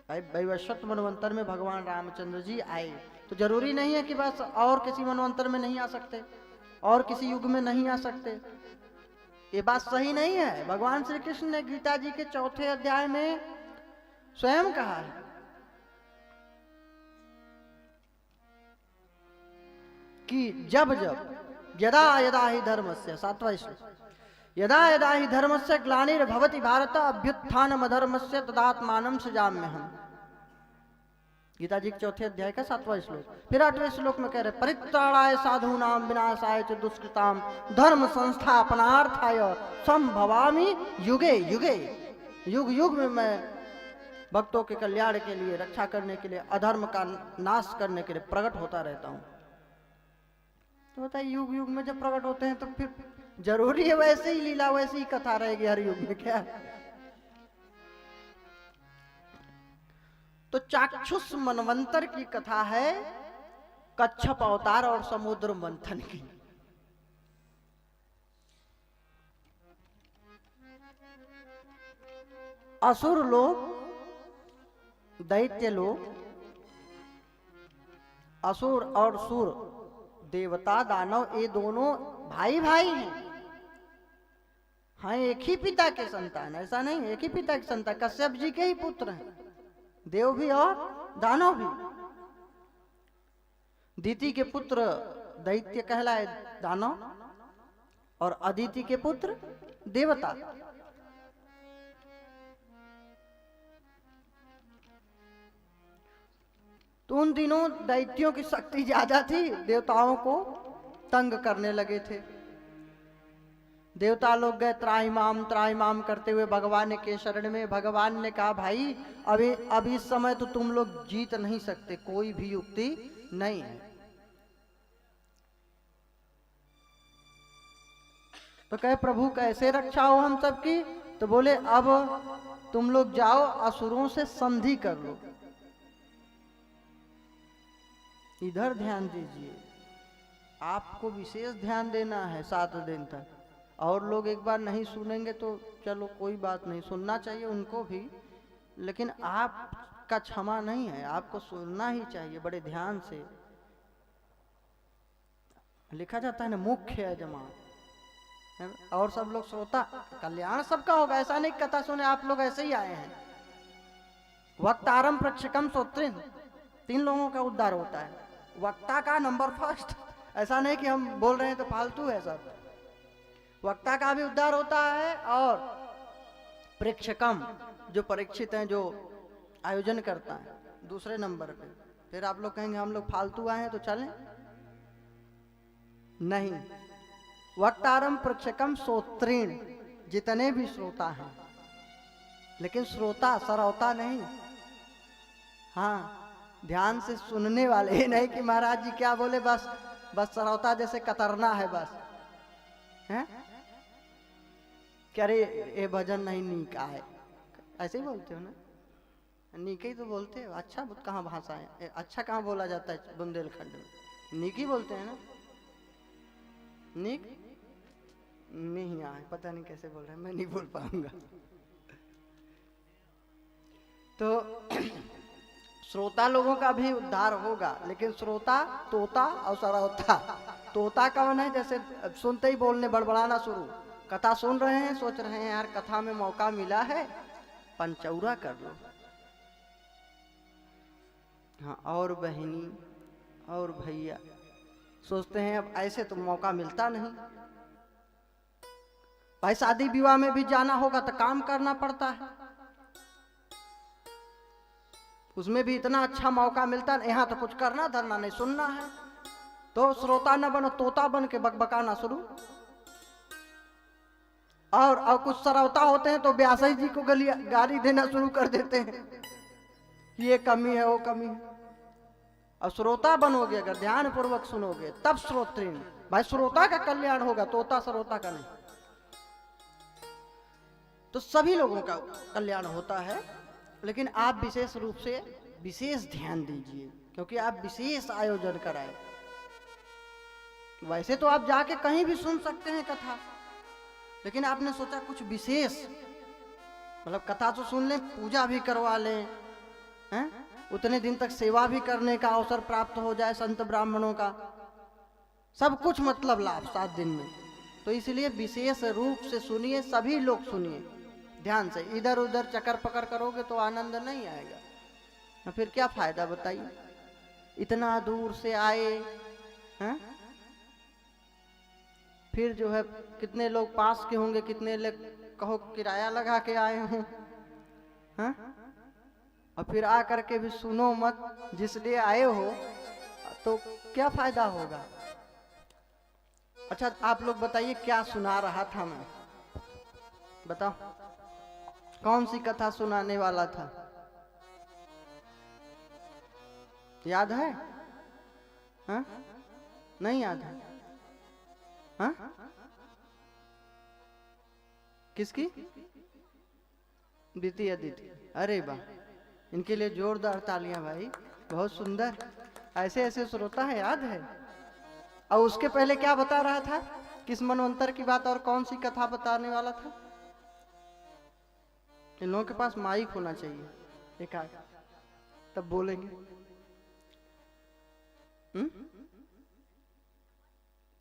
वैवस्वत मनवंतर में भगवान रामचंद्र जी आए, तो जरूरी नहीं है कि बस और किसी मनवंतर में नहीं आ सकते, और किसी युग में नहीं आ सकते। ये बात सही नहीं है। भगवान श्री कृष्ण ने गीता जी के 4थे अध्याय में स्वयं कहा है कि जब जब यदा यदा ही धर्मस्य, 7वां श्लोक, यदा यदा ही धर्मस्य ग्लानिर्भवति भारत अभ्युत्थानमधर्मस्य तदात्मानं सृजाम्यहम्। गीता जी के 4थे अध्याय का 7वां श्लोक। फिर 8वें श्लोक में कह रहे परित्राणाय साधूनां विनाशाय च दुष्कृतां धर्म संस्थापनार्थाय संभवामि युगे युगे। युग युग में मैं भक्तों के कल्याण के लिए, रक्षा करने के लिए, अधर्म का नाश करने के लिए प्रकट होता रहता हूं। तो बताइए युग युग में जब प्रकट होते हैं तो फिर जरूरी है वैसे ही लीला, वैसी ही कथा रहेगी हर युग में क्या? तो चाक्षुष मनवंतर की कथा है कच्छप अवतार और समुद्र मंथन की। असुर लोग, दैत्य लोग, असुर और सुर, देवता दानव, ये दोनों भाई भाई हैं। हाँ एक ही पिता के संतान, ऐसा नहीं, एक ही पिता के संतान, कश्यप जी के ही पुत्र हैं, देव भी और दानव भी। दिति के पुत्र दैत्य कहलाए दानव, और अदिति के पुत्र देवता। तो उन दिनों दैत्यों की शक्ति ज्यादा थी, देवताओं को तंग करने लगे थे। देवता लोग गए त्राहिमाम करते हुए भगवान के शरण में। भगवान ने कहा भाई अभी इस समय तो तुम लोग जीत नहीं सकते, कोई भी युक्ति नहीं है। तो कहे प्रभु कैसे रक्षा हो हम सबकी? तो बोले अब तुम लोग जाओ असुरों से संधि कर लो। इधर ध्यान दीजिए, आपको विशेष ध्यान देना है 7 दिन तक। और लोग एक बार नहीं सुनेंगे तो चलो कोई बात नहीं, सुनना चाहिए उनको भी, लेकिन आपका क्षमा नहीं है, आपको सुनना ही चाहिए बड़े ध्यान से। लिखा जाता है ना मुख्य यजमान, और सब लोग श्रोता। कल्याण सबका होगा, ऐसा नहीं कथा सुने आप लोग ऐसे ही आए हैं। वक्तारम प्रेक्षकम श्रोत्रिन, 3 लोगों का उद्धार होता है। वक्ता का नंबर 1, ऐसा नहीं कि हम बोल रहे हैं तो फालतू है सब। वक्ता का भी उद्धार होता है, और प्रेक्षकम जो परीक्षित हैं, जो आयोजन करता है, दूसरे नंबर पे। फिर आप लोग कहेंगे हम लोग फालतू आए हैं तो चलें, नहीं। वक्तारम प्रेक्षकम श्रोत्रीण, जितने भी श्रोता हैं, लेकिन श्रोता सरौता नहीं। हाँ ध्यान से सुनने वाले, ही नहीं कि महाराज जी क्या बोले बस सरौता जैसे कतरना है बस, हैं? क्या रे ये भजन नहीं नीका है, ऐसे ही बोलते हो ना? नीके ही तो बोलते हो। अच्छा कहाँ भाषा है, अच्छा कहाँ बोला जाता है बुंदेलखंड में? नीक ही बोलते हैं ना। नीक नहीं आए, पता नहीं कैसे बोल रहे हैं, मैं नहीं बोल पाऊंगा। तो श्रोता लोगों का भी उद्धार होगा, लेकिन श्रोता तोता और सरौता। तोता कौन है? जैसे सुनते ही बोलने बड़बड़ाना शुरू। कथा सुन रहे हैं, सोच रहे हैं यार कथा में मौका मिला है, पंचौरा कर लो। हाँ और बहिनी और भैया सोचते हैं अब ऐसे तो मौका मिलता नहीं। भाई शादी विवाह में भी जाना होगा तो काम करना पड़ता है, उसमें भी इतना अच्छा मौका मिलता है। यहाँ तो कुछ करना धरना नहीं, सुनना है। तो श्रोता न बनो, तोता बन के बकबकाना शुरू। और कुछ सरवता होते हैं तो व्यासी जी को गाली देना शुरू कर देते हैं, ये कमी है वो कमी है। अब श्रोता बनोगे, अगर ध्यान पूर्वक सुनोगे तब श्रोत्रीण, भाई श्रोता का कल्याण होगा, तोता श्रोता का नहीं। तो सभी लोगों का कल्याण होता है, लेकिन आप विशेष रूप से विशेष ध्यान दीजिए, क्योंकि आप विशेष आयोजन कराए। वैसे तो आप जाके कहीं भी सुन सकते हैं कथा, लेकिन आपने सोचा कुछ विशेष, मतलब कथा तो सुन लें, पूजा भी करवा लें, हैं? उतने दिन तक सेवा भी करने का अवसर प्राप्त हो जाए संत ब्राह्मणों का, सब कुछ मतलब लाभ 7 दिन में। तो इसलिए विशेष रूप से सुनिए, सभी लोग सुनिए ध्यान से। इधर उधर चक्कर पकड़ करोगे तो आनंद नहीं आएगा, तो फिर क्या फायदा बताइए। इतना दूर से आए हैं, फिर जो है कितने लोग पास के होंगे, कितने लोग कहो किराया लगा के आए हों, हैं? और फिर आ करके भी सुनो मत, जिसलिए आए हो तो क्या फायदा होगा। अच्छा आप लोग बताइए क्या सुना रहा था मैं, बताओ कौन सी कथा सुनाने वाला था, याद है? हाँ? नहीं याद है? हाँ? किसकी? द्वितीय अदिति। अरे वाह, इनके लिए जोरदार तालियां भाई, बहुत सुंदर। ऐसे ऐसे श्रोता है, याद है। और उसके पहले क्या बता रहा था, किस मनवंतर की बात और कौन सी कथा बताने वाला था? इन लोगों के पास माइक होना चाहिए एक आध, तब बोलेंगे।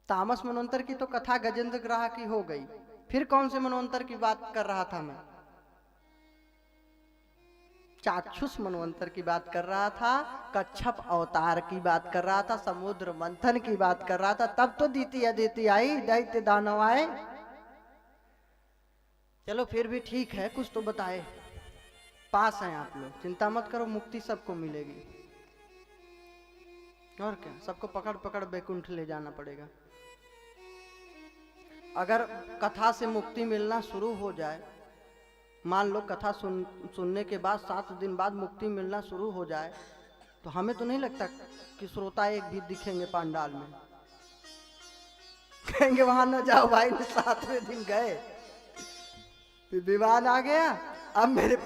तामस मनवंतर की तो कथा गजेंद्र ग्राह की हो गई, फिर कौन से मनवंतर की बात कर रहा था मैं? चाक्षुष मनवंतर की बात कर रहा था, कच्छप अवतार की बात कर रहा था, समुद्र मंथन की बात कर रहा था। तब तो द्वितीय अदिति आई, दैत्य दानव आए। चलो फिर भी ठीक है, कुछ तो बताए। पास हैं आप लोग, चिंता मत करो, मुक्ति सबको मिलेगी। और क्या, सबको पकड़ पकड़ बैकुंठ ले जाना पड़ेगा। अगर कथा से मुक्ति मिलना शुरू हो जाए, मान लो कथा सुनने के बाद 7 दिन बाद मुक्ति मिलना शुरू हो जाए, तो हमें तो नहीं लगता कि श्रोता एक भी दिखेंगे पांडाल में। कहेंगे वहां न जाओ भाई, 7वें दिन गए, फिर विवाद आ गया, अब मेरे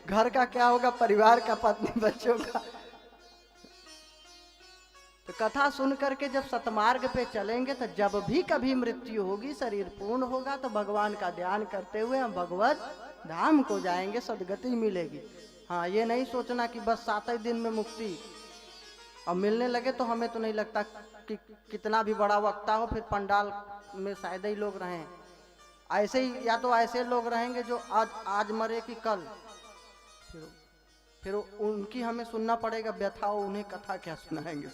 घर का क्या होगा, परिवार का, पत्नी बच्चों का। तो कथा सुन करके जब सतमार्ग पे चलेंगे, तो जब भी कभी मृत्यु होगी, शरीर पूर्ण होगा, तो भगवान का ध्यान करते हुए हम भगवत धाम को जाएंगे, सदगति मिलेगी। हाँ, ये नहीं सोचना कि बस 7 दिन में मुक्ति, और मिलने लगे तो हमें तो नहीं लगता कि कितना भी बड़ा वक्ता हो फिर पंडाल में शायद ही लोग रहें। ऐसे ही, या तो ऐसे लोग रहेंगे जो आज मरे कि कल, फिर उनकी हमें सुनना पड़ेगा व्यथा, उन्हें कथा क्या सुनाएंगे।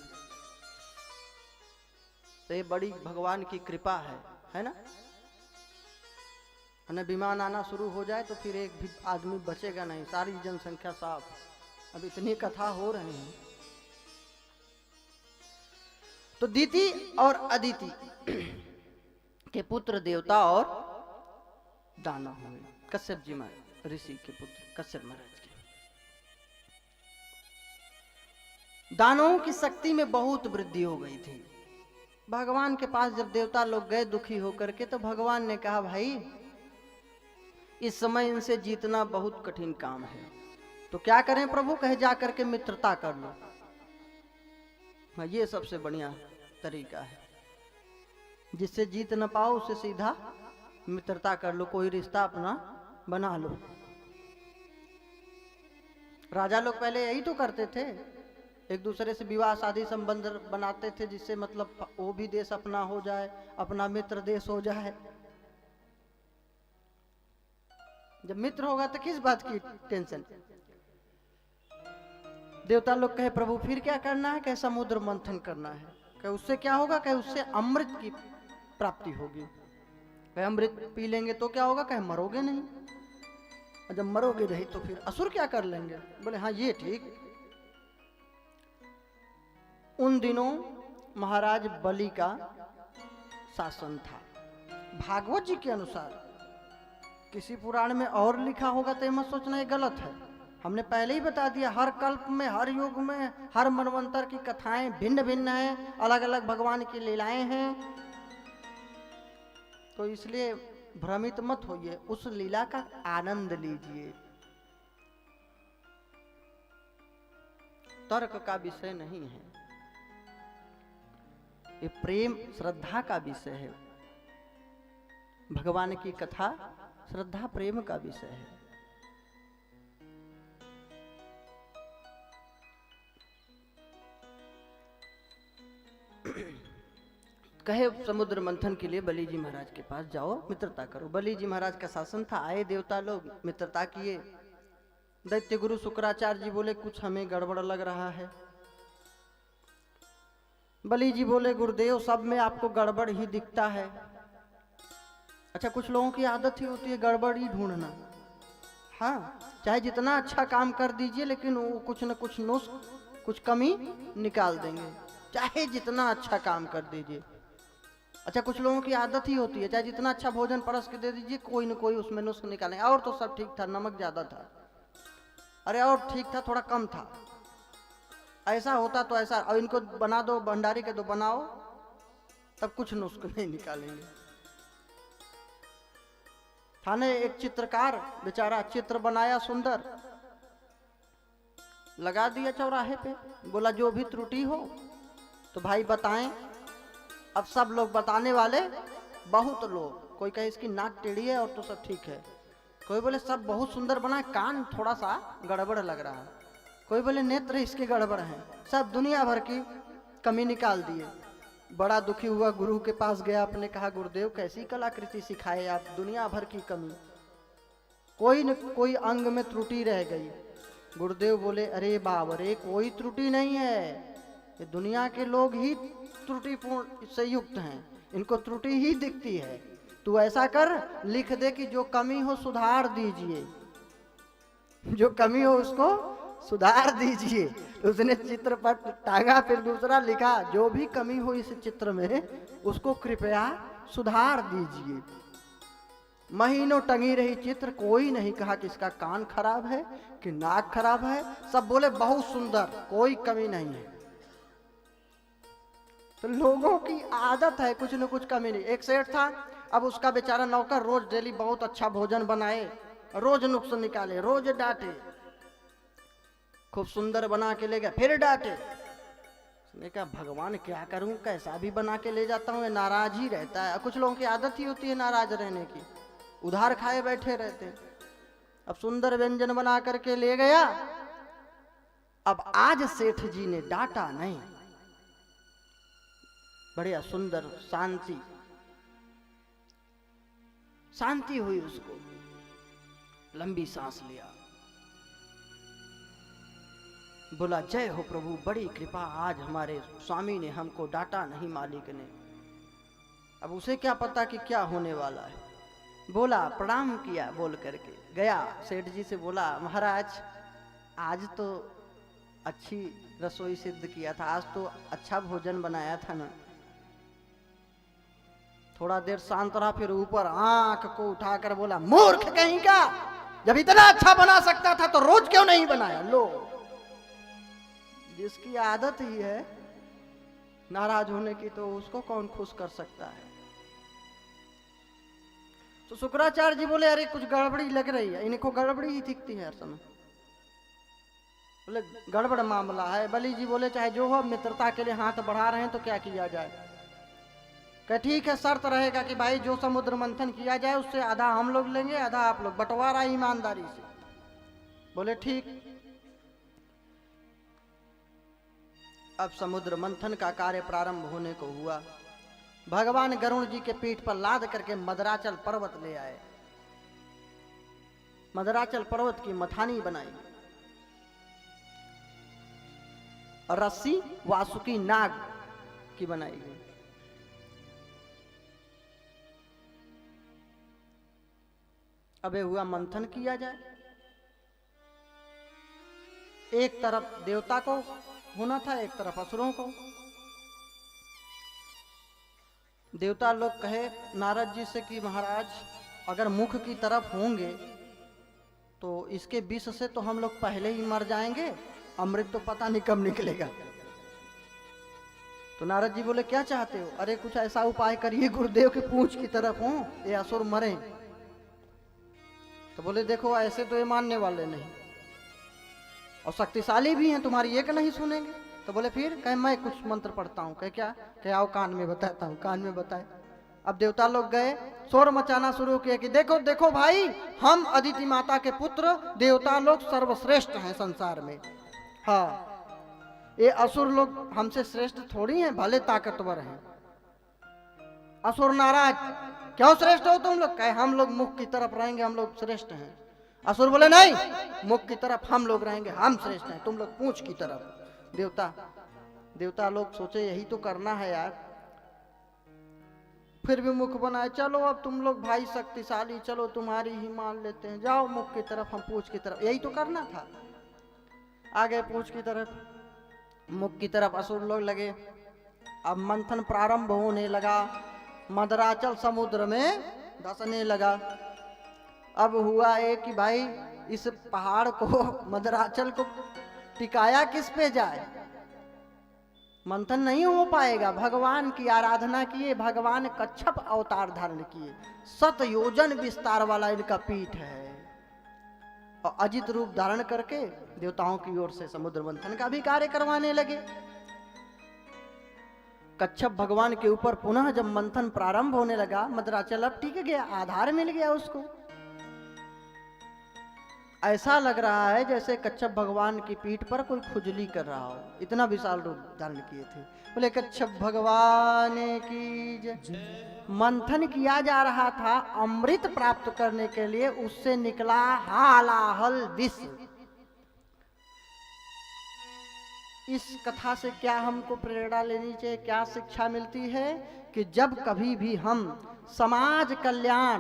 तो ये बड़ी भगवान की कृपा है ना। विमान आना शुरू हो जाए तो फिर एक भी आदमी बचेगा नहीं, सारी जनसंख्या साफ। अब इतनी कथा हो रही है। तो दीति और अदिति के पुत्र देवता और दानव हुए, कश्यप जी महाराज ऋषि के पुत्र कश्यप महाराज के। दानवों की शक्ति में बहुत वृद्धि हो गई थी। भगवान के पास जब देवता लोग गए दुखी होकर के, तो भगवान ने कहा भाई इस समय इनसे जीतना बहुत कठिन काम है, तो क्या करें प्रभु? कहे जा करके मित्रता कर लो। हाँ, ये सबसे बढ़िया तरीका है। जिससे जीत न पाओ उससे सीधा मित्रता कर लो, कोई रिश्ता अपना बना लो। राजा लोग पहले यही तो करते थे, एक दूसरे से विवाह शादी संबंध बनाते थे, जिससे मतलब वो भी देश अपना हो जाए, अपना मित्र देश हो जाए। जब मित्र होगा तो किस बात की टेंशन। देवता लोग कहे प्रभु फिर क्या करना है? कहे समुद्र मंथन करना है। कहे उससे क्या होगा? कहे उससे अमृत की प्राप्ति होगी। कहे अमृत पी लेंगे तो क्या होगा? कहे मरोगे नहीं, और जब मरोगे नहीं तो फिर असुर क्या कर लेंगे? बोले हाँ ये ठीक। उन दिनों महाराज बलि का शासन था। भागवत जी के अनुसार, किसी पुराण में और लिखा होगा तो मत सोचना ये गलत है। हमने पहले ही बता दिया, हर कल्प में, हर युग में, हर मनवंतर की कथाएं भिन्न भिन्न हैं, अलग अलग भगवान की लीलाएं हैं। तो इसलिए भ्रमित मत होइए, उस लीला का आनंद लीजिए। तर्क का विषय नहीं है, ये प्रेम श्रद्धा का विषय है। भगवान की कथा श्रद्धा प्रेम का विषय है। कहे समुद्र मंथन के लिए बलि जी महाराज के पास जाओ, मित्रता करो। बलि जी महाराज का शासन था, आए देवता लोग, मित्रता किए। दैत्य गुरु शुक्राचार्य जी बोले कुछ हमें गड़बड़ लग रहा है। बलि जी बोले गुरुदेव सब में आपको गड़बड़ ही दिखता है। अच्छा, कुछ लोगों की आदत ही होती है गड़बड़ ही ढूंढना। हाँ, चाहे जितना अच्छा काम कर दीजिए लेकिन वो कुछ न कुछ नुस्ख, कुछ कमी निकाल देंगे, चाहे जितना अच्छा काम कर दीजिए। अच्छा, कुछ लोगों की आदत ही होती है चाहे जितना अच्छा भोजन परस के दे दीजिए, कोई न कोई उसमें नुस्ख निकालें। और तो सब ठीक था, नमक ज्यादा था, अरे और ठीक था, थोड़ा कम था, ऐसा होता तो ऐसा, और इनको बना दो, भंडारी के दो बनाओ, तब कुछ नुस्ख नहीं निकालेंगे। थाने एक चित्रकार बेचारा चित्र बनाया सुंदर, लगा दिया चौराहे पे, बोला जो भी त्रुटि हो तो भाई बताएं। अब सब लोग बताने वाले, बहुत लोग, कोई कहे इसकी नाक टेढ़ी है और तो सब ठीक है, कोई बोले सब बहुत सुंदर बना है, कान थोड़ा सा गड़बड़ लग रहा है, कोई बोले नेत्र इसके गड़बड़ हैं, सब दुनिया भर की कमी निकाल दिए। बड़ा दुखी हुआ, गुरु के पास गया, आपने कहा गुरुदेव कैसी कलाकृति सिखाए आप, दुनिया भर की कमी, कोई न कोई अंग में त्रुटि रह गई। गुरुदेव बोले अरे बाबरे कोई त्रुटि नहीं है, ये दुनिया के लोग ही त्रुटिपूर्ण से युक्त हैं, इनको त्रुटि ही दिखती है। तू ऐसा कर, लिख दे कि जो कमी हो सुधार दीजिए, जो कमी हो उसको सुधार दीजिए। उसने चित्रपट टांगा, फिर दूसरा लिखा जो भी कमी हो इस चित्र में उसको कृपया सुधार दीजिए। महीनों टंगी रही चित्र, कोई नहीं कहा कि इसका कान खराब है कि नाक खराब है, सब बोले बहुत सुंदर, कोई कमी नहीं है। तो लोगों की आदत है कुछ न कुछ कमी नहीं। एक सेठ था, अब उसका बेचारा नौकर रोज डेली बहुत अच्छा भोजन बनाए, रोज नुक्स निकाले, रोज डांटे, खूब सुंदर बना के ले गया, फिर डांटे। उसने कहा भगवान क्या करूं, कैसा भी बना के ले जाता हूं, नाराज ही रहता है। कुछ लोगों की आदत ही होती है नाराज रहने की, उधार खाए बैठे रहते। अब सुंदर व्यंजन बना करके ले गया, अब आज सेठ जी ने डांटा नहीं, बढ़िया सुंदर शांति शांति हुई उसको, लंबी सांस लिया, बोला जय हो प्रभु, बड़ी कृपा, आज हमारे स्वामी ने हमको डांटा नहीं, मालिक ने। अब उसे क्या पता कि क्या होने वाला है। बोला प्रणाम किया, बोल करके गया सेठ जी से, बोला महाराज आज तो अच्छी रसोई सिद्ध किया था, आज तो अच्छा भोजन बनाया था ना। थोड़ा देर शांत रहा, फिर ऊपर आंख को उठाकर बोला मूर्ख कहीं का, जब इतना अच्छा बना सकता था तो रोज क्यों नहीं बनाया। लो, जिसकी आदत ही है नाराज होने की, तो उसको कौन खुश कर सकता है। तो शुक्राचार्य जी बोले अरे कुछ गड़बड़ी लग रही है, इनको गड़बड़ी ही दिखती है हर समय। बोले गड़बड़ मामला है। बलि जी बोले चाहे जो हो, मित्रता के लिए हाथ बढ़ा रहे हैं तो क्या किया जाए। कह ठीक है, शर्त रहेगा कि भाई जो समुद्र मंथन किया जाए उससे आधा हम लोग लेंगे, आधा आप लोग, बंटवारा ईमानदारी से। बोले ठीक। अब समुद्र मंथन का कार्य प्रारंभ होने को हुआ। भगवान गरुण जी के पीठ पर लाद करके मदराचल पर्वत ले आए, मदराचल पर्वत की मथानी बनाई। और रस्सी वासुकी नाग की बनाई गई। अबे हुआ मंथन किया जाए। एक तरफ देवता को होना था, एक तरफ असुरों को। देवता लोग कहे नारद जी से कि महाराज अगर मुख की तरफ होंगे तो इसके विष से तो हम लोग पहले ही मर जाएंगे, अमृत तो पता नहीं कब निकलेगा। तो नारद जी बोले क्या चाहते हो? अरे कुछ ऐसा उपाय करिए गुरुदेव के पूंछ की तरफ हो, ये असुर मरे। तो बोले देखो ऐसे तो ये मानने वाले नहीं और शक्तिशाली भी हैं, तुम्हारी एक नहीं सुनेंगे। तो बोले फिर? कहे मैं कुछ मंत्र पढ़ता हूँ। कहे क्या? कहे आओ कान में बताता हूँ। कान में बताए। अब देवता लोग गए, शोर मचाना शुरू किया कि देखो देखो भाई, हम अदिति माता के पुत्र देवता लोग सर्वश्रेष्ठ हैं संसार में। हाँ, ये असुर लोग हमसे श्रेष्ठ थोड़ी हैं, भले ताकतवर हैं। असुर नाराज, क्यों श्रेष्ठ हो तुम लोग? कहे हम लोग मुख की तरफ रहेंगे, हम लोग श्रेष्ठ हैं। असुर बोले नहीं, मुख की तरफ हम लोग रहेंगे, हम श्रेष्ठ हैं, तुम लोग पूंछ की तरफ। देवता लोग सोचे यही तो करना है यार, फिर भी मुख बनाए। चलो अब तुम लोग भाई शक्तिशाली, चलो तुम्हारी ही मान लेते हैं, जाओ मुख की तरफ, हम पूंछ की तरफ। यही तो करना था। आगे पूंछ की तरफ, मुख की तरफ असुर लोग लगे। अब मंथन प्रारंभ होने लगा, मदराचल समुद्र में धंसने लगा। अब हुआ है कि भाई इस पहाड़ को, मदराचल को टिकाया किस पे जाए? मंथन नहीं हो पाएगा। भगवान की आराधना किए, भगवान कच्छप अवतार धारण किए, 7 योजन विस्तार वाला इनका पीठ है और अजित रूप धारण करके देवताओं की ओर से समुद्र मंथन का भी कार्य करवाने लगे। कच्छप भगवान के ऊपर पुनः जब मंथन प्रारंभ होने लगा, मदराचल अब टिक गया, आधार मिल गया उसको। ऐसा लग रहा है जैसे कच्छप भगवान की पीठ पर कोई खुजली कर रहा हो, इतना विशाल रूप धारण किए थे। बोले कच्छप भगवान की जय। मंथन किया जा रहा था अमृत प्राप्त करने के लिए, उससे निकला हालाहल विष। इस कथा से क्या हमको प्रेरणा लेनी चाहिए, क्या शिक्षा मिलती है? कि जब कभी भी हम समाज कल्याण,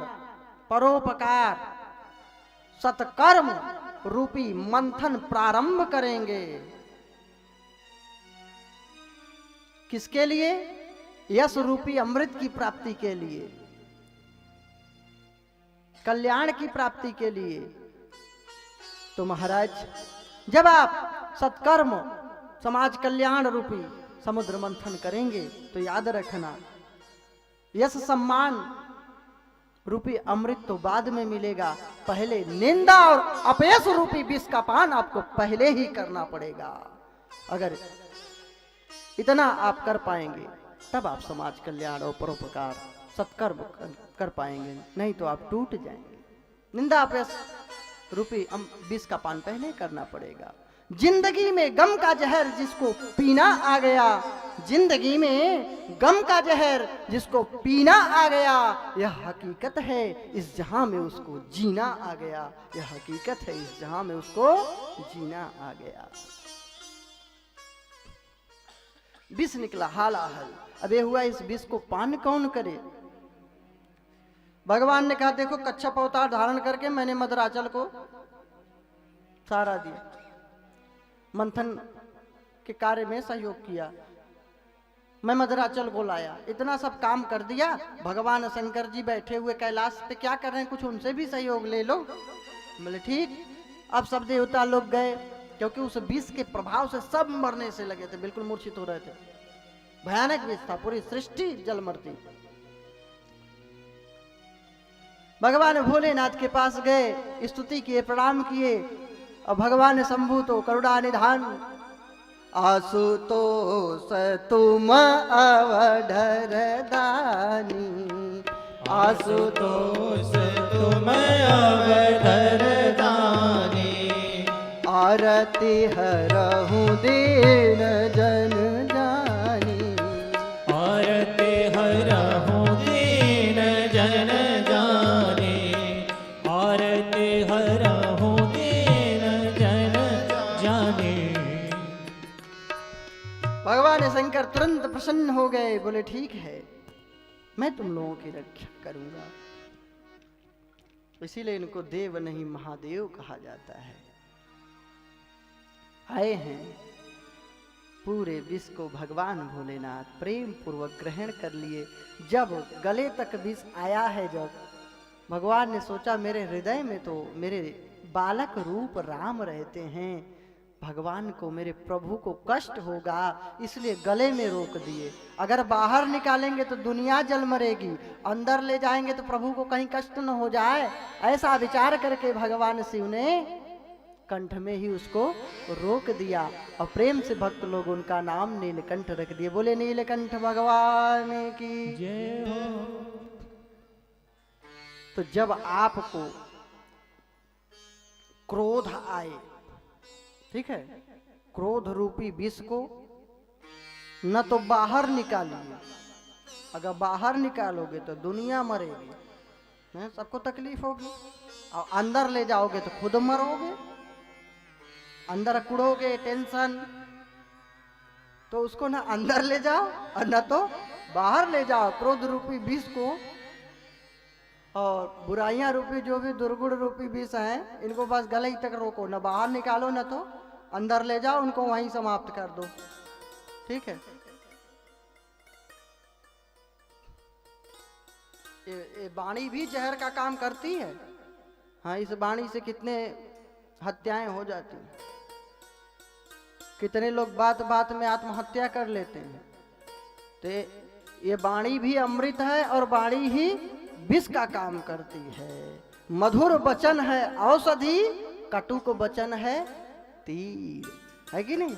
परोपकार, सत्कर्म रूपी मंथन प्रारंभ करेंगे, किसके लिए? यश रूपी अमृत की प्राप्ति के लिए, कल्याण की प्राप्ति के लिए। तो महाराज जब आप सत्कर्म, समाज कल्याण रूपी समुद्र मंथन करेंगे तो याद रखना, यश सम्मान रूपी अमृत तो बाद में मिलेगा, पहले निंदा और अपयश रूपी विष का पान आपको पहले ही करना पड़ेगा। अगर इतना आप कर पाएंगे तब आप समाज कल्याण और परोपकार, सत्कर्म कर पाएंगे, नहीं तो आप टूट जाएंगे। निंदा अपयश रूपी विष का पान पहले करना पड़ेगा। जिंदगी में गम का जहर जिसको पीना आ गया, जिंदगी में गम का जहर जिसको पीना आ गया, यह हकीकत है इस जहां में उसको जीना आ गया। यह हकीकत है इस जहां में उसको जीना आ गया। विष निकला हालाहल। अब ये हुआ, इस विष को पान कौन करे? भगवान ने कहा देखो कच्छप अवतार धारण करके मैंने मदराचल को सहारा दिया, मंथन के कार्य में सहयोग किया, मैं मदराचल को लाया, इतना सब काम कर दिया। भगवान शंकर जी बैठे हुए कैलाश पे क्या कर रहे हैं, कुछ उनसे भी सहयोग ले लो। बोले ठीक। अब सब देवता लोग गए, क्योंकि उस विष के प्रभाव से सब मरने से लगे थे, बिल्कुल मूर्छित हो रहे थे, भयानक विष था, पूरी सृष्टि जल मरती। भगवान भोलेनाथ के पास गए, स्तुति किए, प्रणाम किए, और भगवान शंभु तो करुणा निधान, आशुतोष तुम अवधर दानी, आशुतोष तुम अवधर दानी, आरती हरहु दीन जन जानी, आरती हरहु दीन जन जानी, आरती हरहु दीन जन जानी। भगवान शंकर तुरंत प्रसन्न हो गए, बोले ठीक है मैं तुम लोगों की रक्षा करूंगा। इसीलिए इनको देव नहीं महादेव कहा जाता है। आए हैं पूरे विष को भगवान भोलेनाथ प्रेम पूर्वक ग्रहण कर लिए। जब गले तक विष आया है, जब भगवान ने सोचा मेरे हृदय में तो मेरे बालक रूप राम रहते हैं, भगवान को मेरे प्रभु को कष्ट होगा, इसलिए गले में रोक दिए। अगर बाहर निकालेंगे तो दुनिया जल मरेगी, अंदर ले जाएंगे तो प्रभु को कहीं कष्ट न हो जाए, ऐसा विचार करके भगवान शिव ने कंठ में ही उसको रोक दिया। और प्रेम से भक्त लोग उनका नाम नीलकंठ रख दिए। बोले नीलकंठ भगवान की जय हो। तो जब आपको क्रोध आए, ठीक है, क्रोध रूपी विष को न तो बाहर निकालिए, अगर बाहर निकालोगे तो दुनिया मरेगी, सबको तकलीफ होगी, और अंदर ले जाओगे तो खुद मरोगे, अंदर कुड़ोगे टेंशन, तो उसको ना अंदर ले जाओ और न तो बाहर ले जाओ क्रोध रूपी विष को। और बुराइयां रूपी जो भी दुर्गुण रूपी विष हैं, इनको बस गले ही तक रोको, न बाहर निकालो न तो अंदर ले जाओ, उनको वहीं समाप्त कर दो, ठीक है। ये वाणी भी जहर का काम करती है। हाँ, इस वाणी से कितने हत्याएं हो जाती हैं, कितने लोग बात बात में आत्महत्या कर लेते हैं। तो ये वाणी भी अमृत है और वाणी ही विष का काम करती है। मधुर वचन है औषधि, कटुक वचन है तीर, है कि नहीं?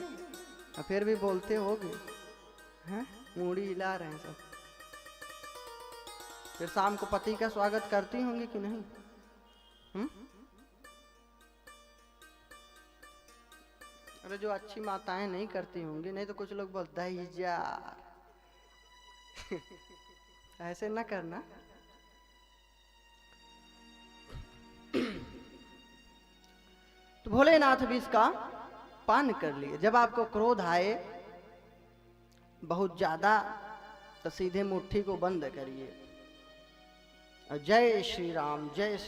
फिर भी बोलते होगे, हैं मूड़ी हिला रहे हैं सब। फिर शाम को पति का स्वागत करती होंगी कि नहीं? अरे जो अच्छी माताएं नहीं करती होंगी, नहीं तो कुछ लोग बोलता है जा ऐसे ना करना। तो भोलेनाथ भी इसका पान कर लिए। जब आपको क्रोध आए बहुत ज्यादा, तो सीधे मुट्ठी को बंद करिए और जय श्री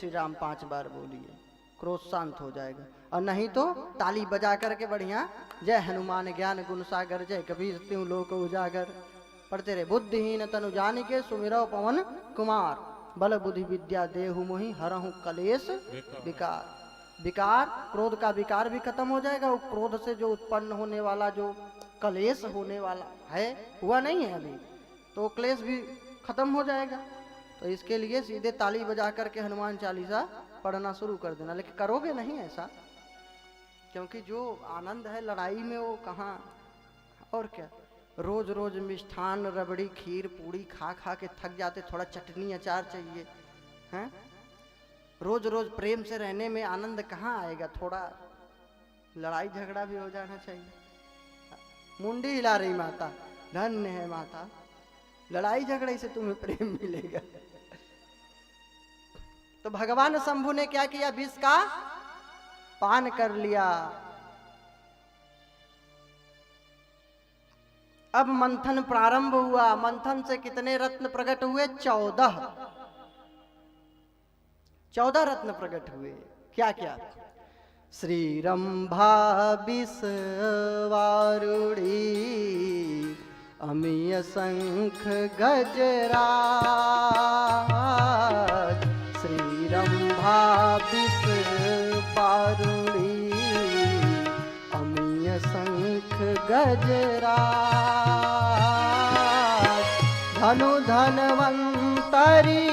राम 5 बार बोलिए, क्रोध शांत हो जाएगा। और नहीं तो ताली बजा करके बढ़िया जय हनुमान ज्ञान गुण सागर, जय कबीर त्यों लोक उजागर, पढ़ते रहे। बुद्धिहीन तनु जानिके सुमिरौ पवन कुमार, बल बुद्धि विद्या देहु मोहि हरहु कलेश विकार। विकार, क्रोध का विकार भी खत्म हो जाएगा। वो क्रोध से जो उत्पन्न होने वाला जो कलेश होने वाला है, हुआ नहीं है अभी, तो क्लेश भी खत्म हो जाएगा। तो इसके लिए सीधे ताली बजा करके हनुमान चालीसा पढ़ना शुरू कर देना। लेकिन करोगे नहीं ऐसा, क्योंकि जो आनंद है लड़ाई में वो कहाँ। और क्या, रोज रोज मिष्ठान रबड़ी खीर पूड़ी खा खा के थक जाते, थोड़ा चटनी अचार चाहिए, हैं? रोज रोज प्रेम से रहने में आनंद कहाँ आएगा, थोड़ा लड़ाई झगड़ा भी हो जाना चाहिए। मुंडी हिला रही माता, धन्य है माता, लड़ाई झगड़े से तुम्हें प्रेम मिलेगा। तो भगवान शंभु ने क्या किया, विष का पान कर लिया। अब मंथन प्रारंभ हुआ। मंथन से कितने रत्न प्रकट हुए? 14 रत्न प्रकट हुए। क्या क्या? श्री रंभा विष वारुणी, अमीय शंख गजराज। श्री रंभा विष वारुणी, अमीय शंख गजराज। धनु धनवंतरी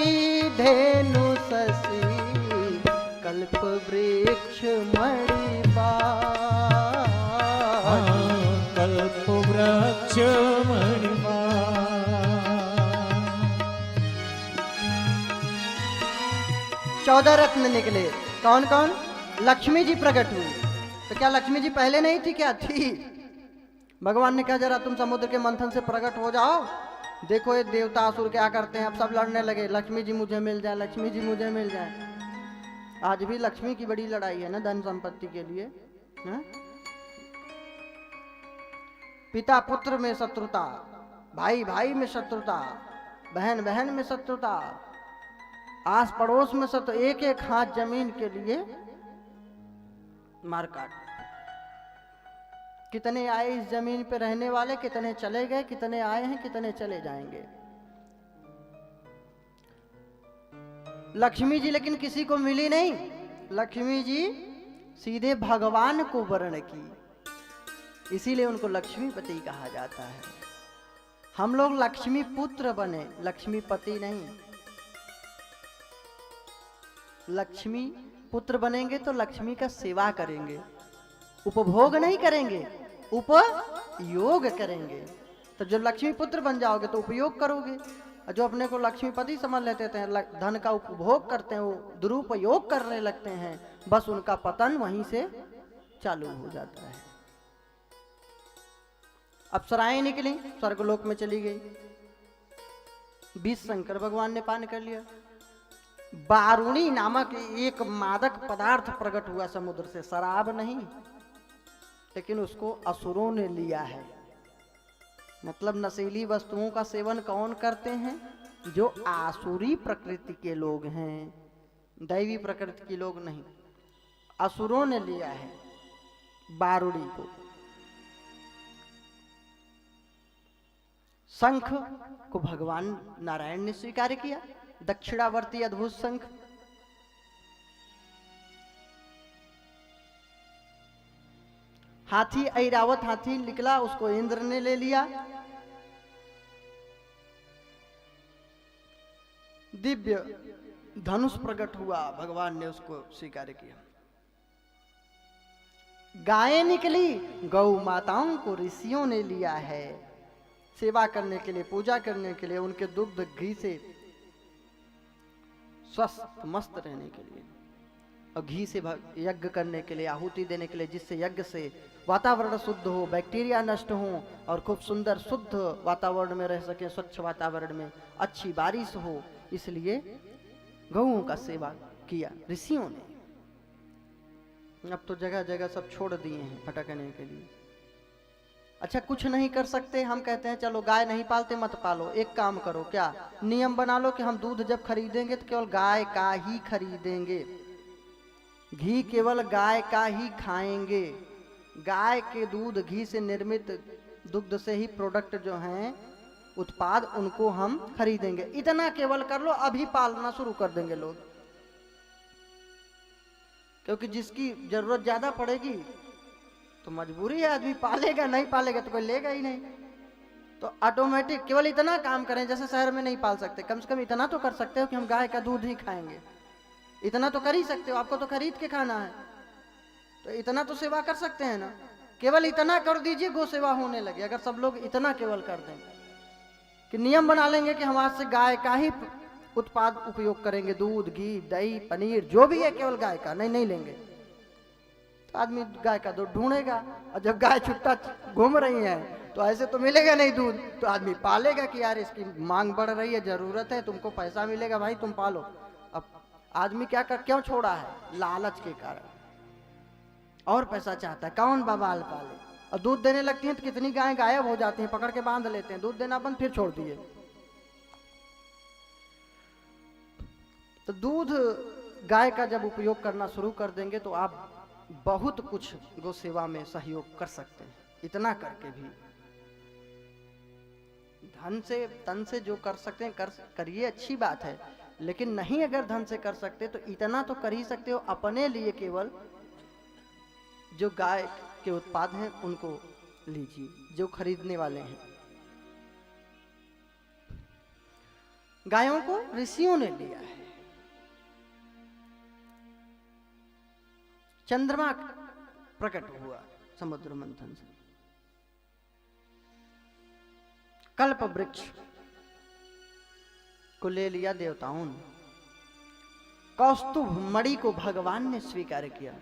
धेनु शशि, कल्प वृक्ष मणिबाण। कल्प वृक्ष मणिबाण। 14 रत्न निकले। कौन कौन? लक्ष्मी जी प्रकट हुई। तो क्या लक्ष्मी जी पहले नहीं थी? क्या थी? भगवान ने कहा जरा तुम समुद्र के मंथन से प्रकट हो जाओ, देखो ये देवता असुर क्या करते हैं। अब सब लड़ने लगे, लक्ष्मी जी मुझे मिल जाए, लक्ष्मी जी मुझे मिल जाए। आज भी लक्ष्मी की बड़ी लड़ाई है ना, धन संपत्ति के लिए, है? पिता पुत्र में शत्रुता, भाई भाई में शत्रुता, बहन बहन में शत्रुता, आस पड़ोस में शत्रु, एक एक हाथ जमीन के लिए मारकाट। कितने आए इस जमीन पे रहने वाले, कितने चले गए, कितने आए हैं, कितने चले जाएंगे। लक्ष्मी जी लेकिन किसी को मिली नहीं। लक्ष्मी जी सीधे भगवान को वर्ण की, इसीलिए उनको लक्ष्मीपति कहा जाता है। हम लोग लक्ष्मी पुत्र बने, लक्ष्मीपति नहीं। लक्ष्मी पुत्र बनेंगे तो लक्ष्मी का सेवा करेंगे, उपभोग नहीं करेंगे, उपयोग करेंगे। तो जब लक्ष्मी पुत्र बन जाओगे तो उपयोग करोगे, और जो अपने को लक्ष्मीपति समझ लेते हैं, धन का उपभोग करते हैं, वो दुरुपयोग करने लगते हैं, बस उनका पतन वहीं से चालू हो जाता है। अप्सराएं निकली, स्वर्गलोक में चली गई, विष शंकर भगवान ने पान कर लिया। बारुणी नामक एक मादक पदार्थ प्रकट हुआ समुद्र से, शराब नहीं, लेकिन उसको असुरों ने लिया है। मतलब नशीली वस्तुओं का सेवन कौन करते हैं? जो आसुरी प्रकृति के लोग हैं, दैवी प्रकृति के लोग नहीं। असुरों ने लिया है बारुड़ी को। शंख को भगवान नारायण ने स्वीकार किया, दक्षिणावर्ती अद्भुत शंख। हाथी, ऐरावत हाथी निकला, उसको इंद्र ने ले लिया। दिव्य धनुष प्रकट हुआ, भगवान ने उसको स्वीकार किया। गायें निकली, गौ माताओं को ऋषियों ने लिया है सेवा करने के लिए, पूजा करने के लिए, उनके दुग्ध घी से स्वस्थ मस्त रहने के लिए, और घी से यज्ञ करने के लिए, आहुति देने के लिए, जिससे यज्ञ से वातावरण शुद्ध हो, बैक्टीरिया नष्ट हो और खूब सुंदर शुद्ध वातावरण में रह सके, स्वच्छ वातावरण में अच्छी बारिश हो। इसलिए गौओं का सेवा किया ऋषियों ने। अब तो जगह जगह सब छोड़ दिए हैं भटकने के लिए। अच्छा, कुछ नहीं कर सकते, हम कहते हैं चलो गाय नहीं पालते, मत पालो। एक काम करो, क्या नियम बना लो कि हम दूध जब खरीदेंगे तो केवल गाय का ही खरीदेंगे, घी केवल गाय का ही खाएंगे, गाय के दूध घी से निर्मित दुग्ध से ही प्रोडक्ट जो हैं उत्पाद, उनको हम खरीदेंगे। इतना केवल कर लो, अभी पालना शुरू कर देंगे लोग। क्योंकि जिसकी जरूरत ज्यादा पड़ेगी तो मजबूरी है, आदमी पालेगा, नहीं पालेगा तो कोई लेगा ही नहीं। तो ऑटोमेटिक केवल इतना काम करें, जैसे शहर में नहीं पाल सकते, कम से कम इतना तो कर सकते हो कि हम गाय का दूध ही खाएंगे। इतना तो कर ही सकते हो, आपको तो खरीद के खाना है, तो इतना तो सेवा कर सकते हैं ना। केवल इतना कर दीजिए, गौ सेवा होने लगे। अगर सब लोग इतना केवल कर दें कि नियम बना लेंगे कि हम आज से गाय का ही उत्पाद उपयोग करेंगे, दूध, घी, दही, पनीर जो भी है केवल गाय का, नहीं लेंगे, तो आदमी गाय का दूध ढूंढेगा। और जब गाय छुट्टा घूम रही है तो ऐसे तो मिलेगा नहीं दूध, तो आदमी पालेगा कि यार इसकी मांग बढ़ रही है, जरूरत है, तुमको पैसा मिलेगा भाई, तुम पालो। अब आदमी क्यों छोड़ा है? लालच के कारण, और पैसा चाहता है, कौन बवाल पाले। और दूध देने लगती हैं तो कितनी गायें गायब हो जाती हैं, पकड़ के बांध लेते हैं, दूध देना बंद, फिर छोड़ दिए। तो दूध गाय का जब उपयोग करना शुरू कर देंगे तो आप बहुत कुछ गौ सेवा में सहयोग कर सकते हैं। इतना करके भी धन से तन से जो कर सकते हैं करिए, अच्छी बात है। लेकिन नहीं अगर धन से कर सकते तो इतना तो कर ही सकते हो, अपने लिए केवल जो गाय के उत्पाद हैं उनको लीजिए, जो खरीदने वाले हैं। गायों को ऋषियों ने लिया है। चंद्रमा प्रकट हुआ समुद्र मंथन से। कल्प वृक्ष को ले लिया देवताओं ने। कौस्तुभ मणि को भगवान ने स्वीकार किया,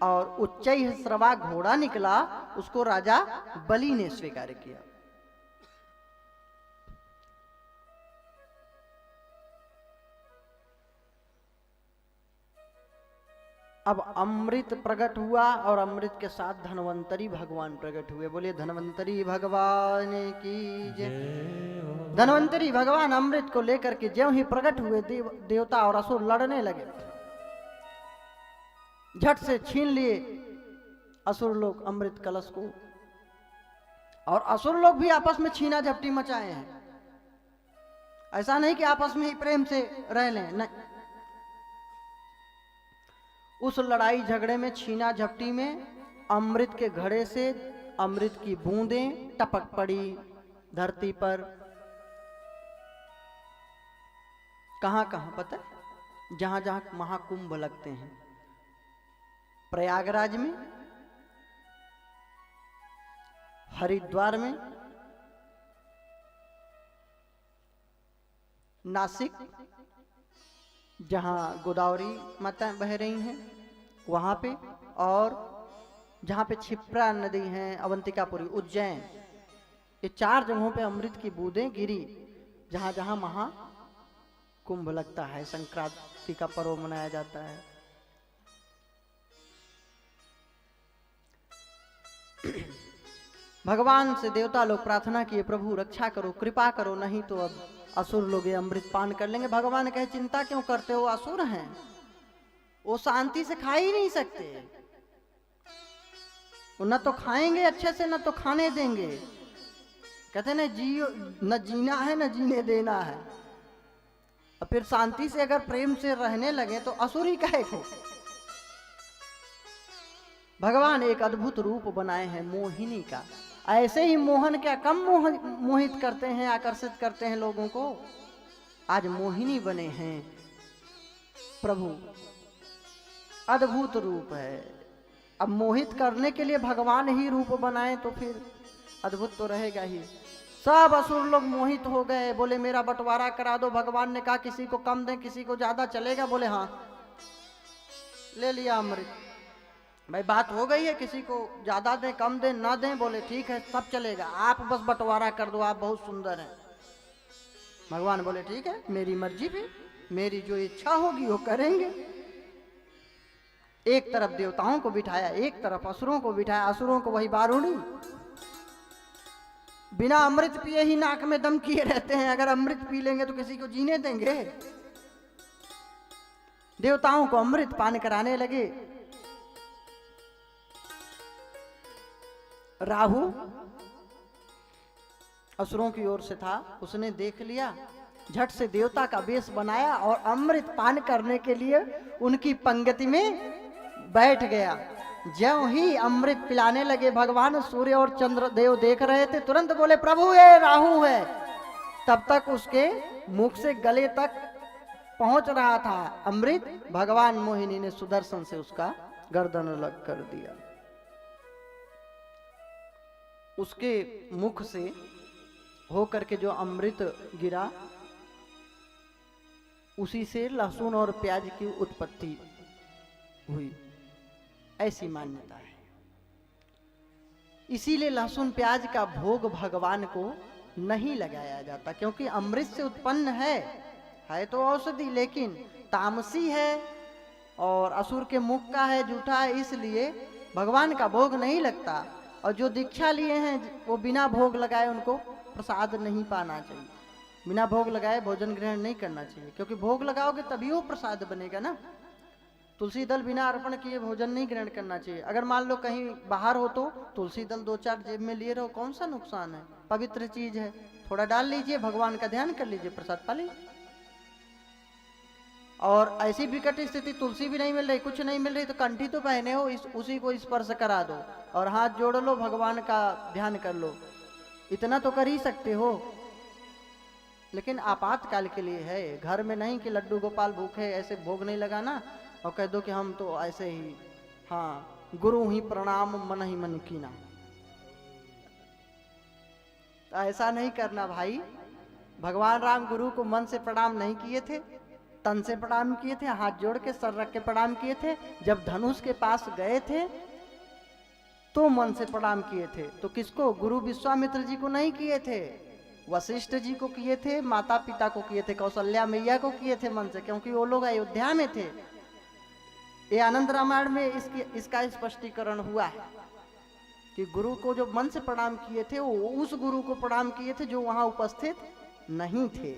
और उच्चैः स्रवा घोड़ा निकला, उसको राजा बलि ने स्वीकार किया। अब अमृत प्रकट हुआ और अमृत के साथ धन्वंतरी भगवान प्रकट हुए। बोले धन्वंतरी भगवान की जय। धन्वंतरी भगवान अमृत को लेकर के ज्यों ही प्रकट हुए, देवता और असुर लड़ने लगे। झट से छीन लिए असुर लोग अमृत कलश को, और असुर लोग भी आपस में छीना झपटी मचाए हैं। ऐसा नहीं कि आपस में ही प्रेम से रह लें, नहीं। उस लड़ाई झगड़े में, छीना झपटी में अमृत के घड़े से अमृत की बूंदें टपक पड़ी धरती पर। कहां कहां पता है? जहां जहां महाकुंभ लगते हैं, प्रयागराज में, हरिद्वार में, नासिक जहां गोदावरी माता बह रही हैं वहां पे, और जहां पे क्षिप्रा नदी है, अवंतिकापुरी, उज्जैन, ये 4 जगहों पे अमृत की बूंदें गिरी जहां जहां महाकुंभ लगता है, संक्रांति का पर्व मनाया जाता है। भगवान से देवता लोग प्रार्थना किए, प्रभु रक्षा करो, कृपा करो, नहीं तो अब असुर लोग ये अमृत पान कर लेंगे। भगवान कहे चिंता क्यों करते हो, असुर हैं, वो शांति से खा ही नहीं सकते, वो न तो खाएंगे अच्छे से, न तो खाने देंगे। कहते न जियो, न जीना है न जीने देना है। और फिर शांति से अगर प्रेम से रहने लगे तो असुर ही कहे को। भगवान एक अद्भुत रूप बनाए हैं मोहिनी का। ऐसे ही मोहन क्या कम मोहित करते हैं, आकर्षित करते हैं लोगों को। आज मोहिनी बने हैं प्रभु, अद्भुत रूप है। अब मोहित करने के लिए भगवान ही रूप बनाए तो फिर अद्भुत तो रहेगा ही। सब असुर लोग मोहित हो गए, बोले मेरा बंटवारा करा दो। भगवान ने कहा किसी को कम दें, किसी को ज्यादा चलेगा? बोले हाँ, ले लिया अमृत। भाई बात हो गई है, किसी को ज्यादा दें, कम दें, ना दें? बोले ठीक है, सब चलेगा, आप बस बंटवारा कर दो, आप बहुत सुंदर हैं। भगवान बोले ठीक है, मेरी मर्जी पे, मेरी जो इच्छा होगी वो करेंगे। एक तरफ देवताओं को बिठाया, एक तरफ असुरों को बिठाया। असुरों को वही बारूणी, बिना अमृत पिए ही नाक में दम किए रहते हैं। अगर अमृत पी लेंगे तो किसी को जीने देंगे? देवताओं को अमृत पान कराने लगे। राहु असुरों की ओर से था, उसने देख लिया, झट से देवता का वेश बनाया और अमृत पान करने के लिए उनकी पंक्ति में बैठ गया। ज्यों ही अमृत पिलाने लगे, भगवान सूर्य और चंद्र देव देख रहे थे, तुरंत बोले प्रभु ये राहु है। तब तक उसके मुख से गले तक पहुंच रहा था अमृत। भगवान मोहिनी ने सुदर्शन से उसका गर्दन अलग कर दिया। उसके मुख से होकर के जो अमृत गिरा, उसी से लहसुन और प्याज की उत्पत्ति हुई, ऐसी मान्यता है। इसीलिए लहसुन प्याज का भोग भगवान को नहीं लगाया जाता, क्योंकि अमृत से उत्पन्न है तो औषधि, लेकिन तामसी है और असुर के मुख का है, जूठा है, इसलिए भगवान का भोग नहीं लगता। और जो दीक्षा लिए हैं वो बिना भोग लगाए उनको प्रसाद नहीं पाना चाहिए। बिना भोग लगाए भोजन ग्रहण नहीं करना चाहिए, क्योंकि भोग लगाओगे तभी वो प्रसाद बनेगा ना। तुलसी दल बिना अर्पण किए भोजन नहीं ग्रहण करना चाहिए। अगर मान लो कहीं बाहर हो तो तुलसी दल 2-4 जेब में लिए रहो, कौन सा नुकसान है, पवित्र चीज है, थोड़ा डाल लीजिए, भगवान का ध्यान कर लीजिए, प्रसाद पा लीजिए। और ऐसी विकट स्थिति, तुलसी भी नहीं मिल रही, कुछ नहीं मिल रही, तो कंठी तो पहने हो, उसी को स्पर्श करा दो और हाथ जोड़ लो, भगवान का ध्यान कर लो, इतना तो कर ही सकते हो। लेकिन आपातकाल के लिए है, घर में नहीं कि लड्डू गोपाल भूखे ऐसे भोग नहीं लगाना और कह दो कि हम तो ऐसे ही, हाँ गुरु ही प्रणाम मन ही मन कीना, तो ऐसा नहीं करना भाई। भगवान राम गुरु को मन से प्रणाम नहीं किए थे, तन से प्रणाम किए थे, हाथ जोड़ के सर रख के प्रणाम किए थे। जब धनुष के पास गए थे तो मन से प्रणाम किए थे। तो किसको? गुरु विश्वामित्र जी को नहीं किए थे, वशिष्ठ जी को किए थे, माता पिता को किए थे, कौशल्या मैया को किए थे मन से, क्योंकि वो लोग अयोध्या में थे। ये आनंद रामायण में इसका स्पष्टीकरण हुआ है कि गुरु को जो मन से प्रणाम किए थे वो उस गुरु को प्रणाम किए थे जो वहां उपस्थित नहीं थे।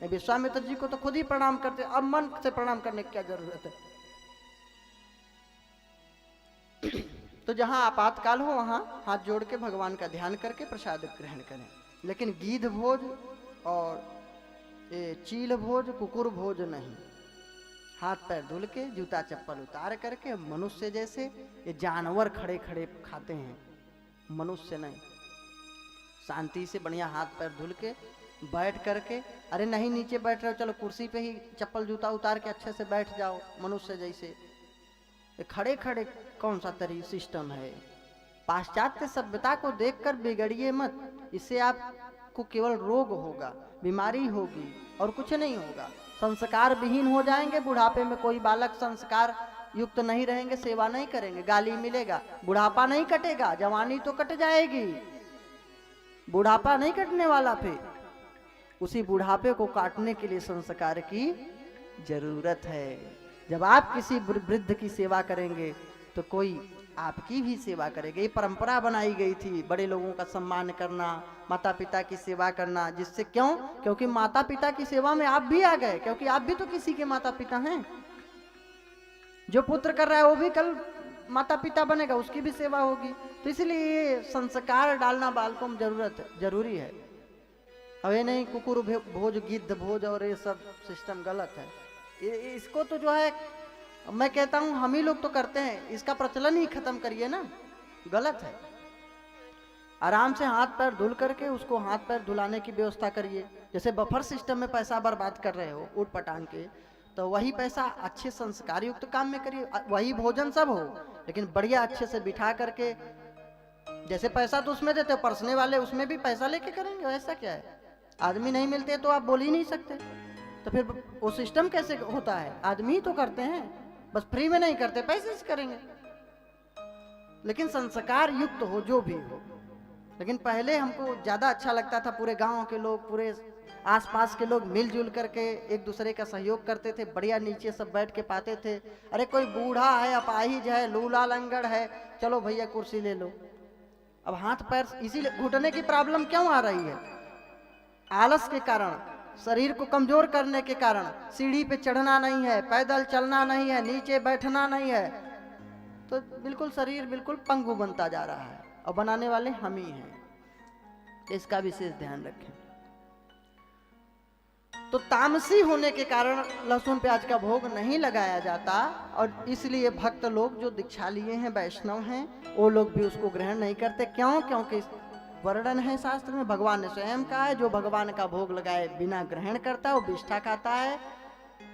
विश्वामित्र जी को तो खुद ही प्रणाम करते, अब मन से प्रणाम करने की क्या जरूरत है। तो जहां आपातकाल हो वहां हाथ जोड़ के भगवान का ध्यान करके प्रसाद ग्रहण करें। लेकिन गीध भोज और ये चील भोज, कुकुर भोज नहीं। हाथ पैर धुल के, जूता चप्पल उतार करके, मनुष्य जैसे ये जानवर खड़े खड़े खाते हैं, मनुष्य नहीं। शांति से बढ़िया हाथ पैर धुल के बैठ करके, अरे नहीं नीचे बैठ रहे हो, चलो कुर्सी पे ही चप्पल जूता उतार के अच्छे से बैठ जाओ मनुष्य जैसे। ये खड़े खड़े कौन सा सिस्टम है। पाश्चात्य सभ्यता को देखकर बिगड़िए मत, इससे आपको केवल रोग होगा, बीमारी होगी और कुछ नहीं होगा। संस्कार विहीन हो जाएंगे। बुढ़ापे में कोई बालक संस्कार युक्त नहीं रहेंगे, सेवा नहीं करेंगे, गाली मिलेगा। बुढ़ापा नहीं कटेगा, जवानी तो कट जाएगी, बुढ़ापा नहीं कटने वाला। फिर उसी बुढ़ापे को काटने के लिए संस्कार की जरूरत है। जब आप किसी वृद्ध की सेवा करेंगे तो कोई आपकी भी सेवा करेगा। ये परंपरा बनाई गई थी, बड़े लोगों का सम्मान करना, माता पिता की सेवा करना। जिससे क्यों? क्योंकि माता पिता की सेवा में आप भी आ गए, क्योंकि आप भी तो किसी के माता पिता हैं। जो पुत्र कर रहा है वो भी कल माता पिता बनेगा, उसकी भी सेवा होगी। तो इसलिए संस्कार डालना बालकों में जरूरी है। अब ये नहीं कुकुर भोज, गिद्ध भोज और ये सब सिस्टम गलत है। इसको तो जो है मैं कहता हूं हम ही लोग तो करते हैं, इसका प्रचलन ही खत्म करिए ना, गलत है। आराम से हाथ पैर धुल करके उसको हाथ पैर धुलाने की व्यवस्था करिए। जैसे बफर सिस्टम में पैसा बर्बाद कर रहे हो उठ पटांग के, तो वही पैसा अच्छे संस्कार युक्त काम में करिए। वही भोजन सब हो लेकिन बढ़िया अच्छे से बिठा करके, जैसे पैसा तो उसमें देते हो, परसने वाले उसमें भी पैसा लेके करेंगे, ऐसा क्या है। आदमी नहीं मिलते तो आप बोल ही नहीं सकते, तो फिर वो सिस्टम कैसे होता है। आदमी ही तो करते हैं, बस फ्री में नहीं करते, पैसे से करेंगे। लेकिन संस्कार युक्त हो जो भी हो। लेकिन पहले हमको ज्यादा अच्छा लगता था, पूरे गांव के लोग, पूरे आसपास के लोग मिलजुल करके एक दूसरे का सहयोग करते थे, बढ़िया नीचे सब बैठ के पाते थे। अरे कोई बूढ़ा है, अपाहिज है, लूला लंगड़ है, चलो भैया कुर्सी ले लो। अब हाथ पैर, इसीलिए घुटने की प्रॉब्लम क्यों आ रही है? आलस के कारण, शरीर को कमजोर करने के कारण। सीढ़ी पे चढ़ना नहीं है, पैदल चलना नहीं है, नीचे बैठना नहीं है, तो बिल्कुल शरीर बिल्कुल पंगु बनता जा रहा है, और बनाने वाले हम ही हैं। इसका विशेष ध्यान रखें। तो तामसी होने के कारण लहसुन प्याज का भोग नहीं लगाया जाता, और इसलिए भक्त लोग जो दीक्षा लिए हैं, वैष्णव हैं, वो लोग भी उसको ग्रहण नहीं करते। क्यों? क्योंकि वर्णन है शास्त्र में, भगवान ने स्वयं कहा है, जो भगवान का भोग लगाए बिना ग्रहण करता है वो विष्ठा खाता है,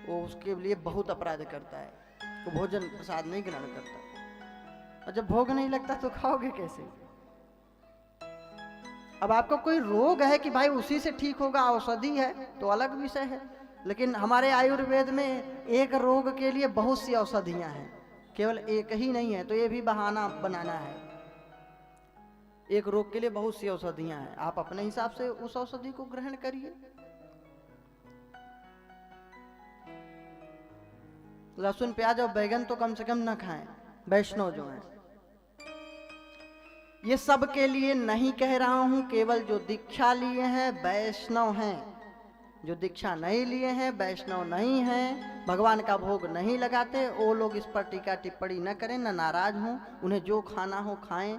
वो उसके लिए बहुत अपराध करता है, वो भोजन प्रसाद नहीं ग्रहण करता। और जब भोग नहीं लगता तो खाओगे कैसे? अब आपको कोई रोग है कि भाई उसी से ठीक होगा, औषधि है, तो अलग विषय है। लेकिन हमारे आयुर्वेद में एक रोग के लिए बहुत सी औषधियां हैं, केवल एक ही नहीं है, तो ये भी बहाना बनाना है। एक रोग के लिए बहुत सी औषधियां हैं, आप अपने हिसाब से उस औषधि को ग्रहण करिए। लहसुन प्याज और बैगन तो कम से कम न खाएं, वैष्णव जो हैं। ये सब के लिए नहीं कह रहा हूं, केवल जो दीक्षा लिए हैं वैष्णव हैं। जो दीक्षा नहीं लिए हैं, वैष्णव नहीं हैं, भगवान का भोग नहीं लगाते, वो लोग इस पर टीका टिप्पणी न करें, न नाराज हों। उन्हें जो खाना हो खाएं,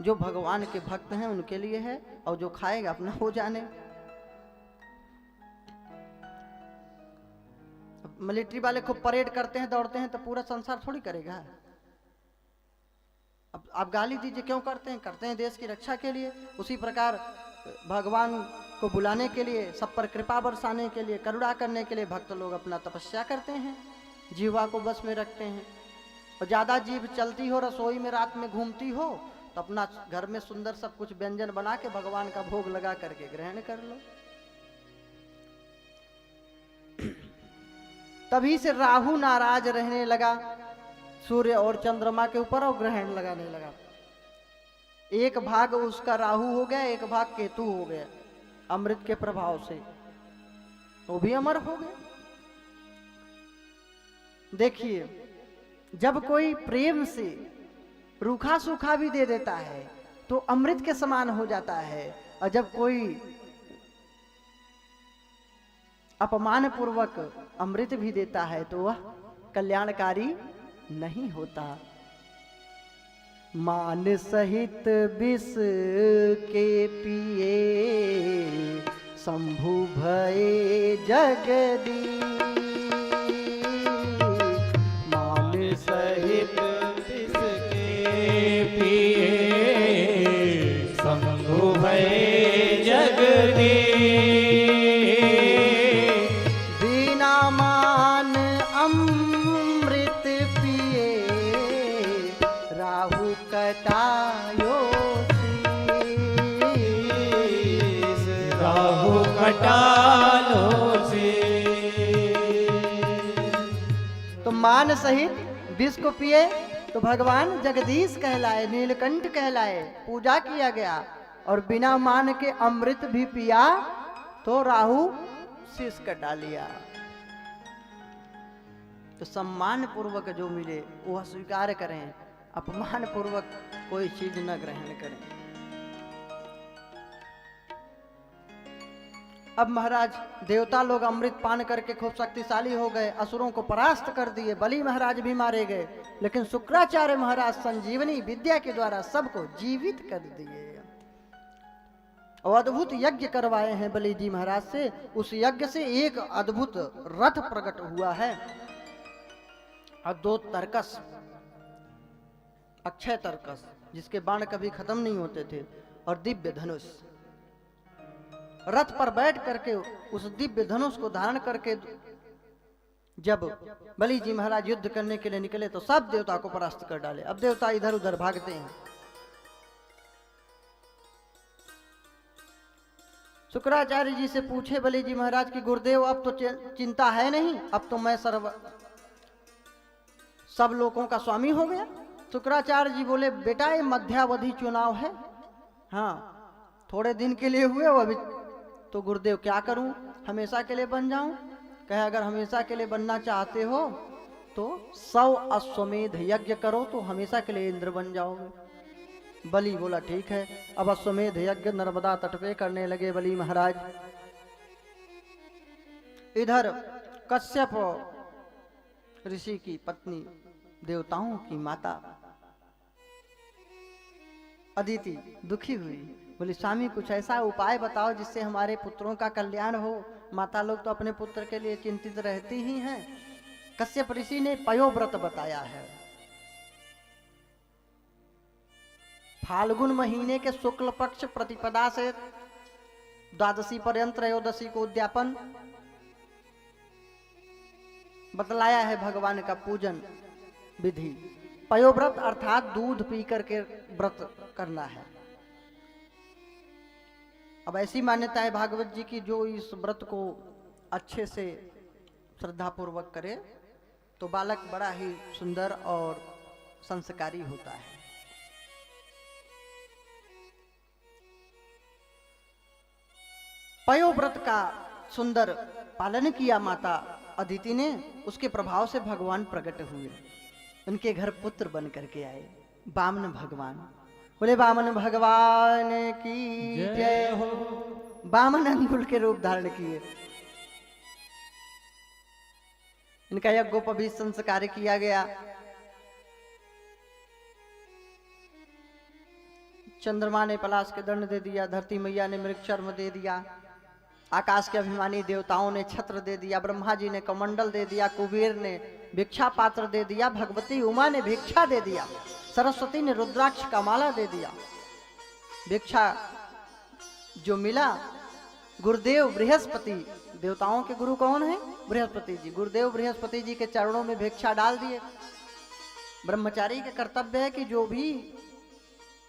जो भगवान के भक्त हैं उनके लिए है, और जो खाएगा अपना हो जाने। मिलिट्री वाले खूब परेड करते हैं, दौड़ते हैं, तो पूरा संसार थोड़ी करेगा। अब आप गाली दीजिए, क्यों करते हैं? करते हैं देश की रक्षा के लिए। उसी प्रकार भगवान को बुलाने के लिए, सब पर कृपा बरसाने के लिए, करुणा करने के लिए भक्त लोग अपना तपस्या करते हैं, जीवा को बस में रखते हैं। और ज्यादा जीभ चलती हो, रसोई में रात में घूमती हो, तो अपना घर में सुंदर सब कुछ व्यंजन बना के भगवान का भोग लगा करके ग्रहण कर लो। तभी से राहु नाराज रहने लगा सूर्य और चंद्रमा के ऊपर, और ग्रहण लगाने लगा। एक भाग उसका राहु हो गया, एक भाग केतु हो गया, अमृत के प्रभाव से वो भी अमर हो गए। देखिए, जब कोई प्रेम से रूखा सूखा भी दे देता है तो अमृत के समान हो जाता है, और जब कोई अपमान पूर्वक अमृत भी देता है तो वह कल्याणकारी नहीं होता। मान सहित विष के पिए शंभु भये जगदीश, मान सहित विष के पिए शंभु भये जगदीश, बिना मान अमृत पिए राहु कटायो शीस, राहु कटालो से। तो मान सहित विष को पिए तो भगवान जगदीश कहलाए, नीलकंठ कहलाए, पूजा किया गया, और बिना मान के अमृत भी पिया तो राहु शीश कटा लिया। तो सम्मान पूर्वक जो मिले वह स्वीकार करें, अपमान पूर्वक कोई चीज न ग्रहण करें। अब महाराज देवता लोग अमृत पान करके खूब शक्तिशाली हो गए, असुरों को परास्त कर दिए, बलि महाराज भी मारे गए, लेकिन शुक्राचार्य महाराज संजीवनी विद्या के द्वारा सबको जीवित कर दिए और अद्भुत यज्ञ करवाए हैं बलि जी महाराज से। उस यज्ञ से एक अद्भुत रथ प्रकट हुआ है और 2 तरकस, अक्षय तरकस जिसके बाण कभी खत्म नहीं होते थे, और दिव्य धनुष। रथ पर बैठ करके उस दिव्य धनुष को धारण करके जब बलि जी महाराज युद्ध करने के लिए निकले तो सब देवता को परास्त कर डाले। अब देवता इधर उधर भागते हैं। शुक्राचार्य जी से पूछे बलि जी महाराज की गुरुदेव अब तो चिंता है नहीं, अब तो मैं सब लोगों का स्वामी हो गया। शुक्राचार्य जी बोले बेटा ये मध्यावधि चुनाव है, हाँ थोड़े दिन के लिए हुए, अभी तो गुरुदेव क्या करूं, हमेशा के लिए बन जाऊं? कहे अगर हमेशा के लिए बनना चाहते हो तो 100 अश्वमेध यज्ञ करो तो हमेशा के लिए इंद्र बन जाओगे। बलि बोला ठीक है। अब अश्वमेध यज्ञ नर्मदा तट पे करने लगे बलि महाराज। इधर कश्यप ऋषि की पत्नी, देवताओं की माता अदिति दुखी हुई, बोली स्वामी कुछ ऐसा उपाय बताओ जिससे हमारे पुत्रों का कल्याण हो। माता लोग तो अपने पुत्र के लिए चिंतित रहती ही हैं। कश्यप ऋषि ने पयोव्रत बताया है। फाल्गुन महीने के शुक्ल पक्ष प्रतिपदा से द्वादशी पर्यंत त्रयोदशी को उद्यापन बतलाया है भगवान का पूजन विधि। पयोव्रत अर्थात दूध पी करके व्रत करना है। अब ऐसी मान्यता है भागवत जी की जो इस व्रत को अच्छे से श्रद्धा पूर्वक करे तो बालक बड़ा ही सुंदर और संस्कारी होता है। पयोव्रत का सुंदर पालन किया माता अदिति ने, उसके प्रभाव से भगवान प्रकट हुए। उनके घर पुत्र बन करके आए वामन भगवान। बोले वामन भगवान की जय हो। वामन अंगुल के रूप धारण किए। इनका यज्ञोपवीत संस्कार किया गया। चंद्रमा ने पलाश के दंड दे दिया, धरती मैया ने मृग चर्म दे दिया, आकाश के अभिमानी देवताओं ने छत्र दे दिया, ब्रह्मा जी ने कमंडल दे दिया, कुबेर ने भिक्षा पात्र दे दिया, भगवती उमा ने भिक्षा दे दिया, सरस्वती ने रुद्राक्ष का माला दे दिया। भिक्षा जो मिला, गुरुदेव बृहस्पति, देवताओं के गुरु कौन है? बृहस्पति जी। गुरुदेव बृहस्पति जी के चरणों में भिक्षा डाल दिए। ब्रह्मचारी का कर्तव्य है कि जो भी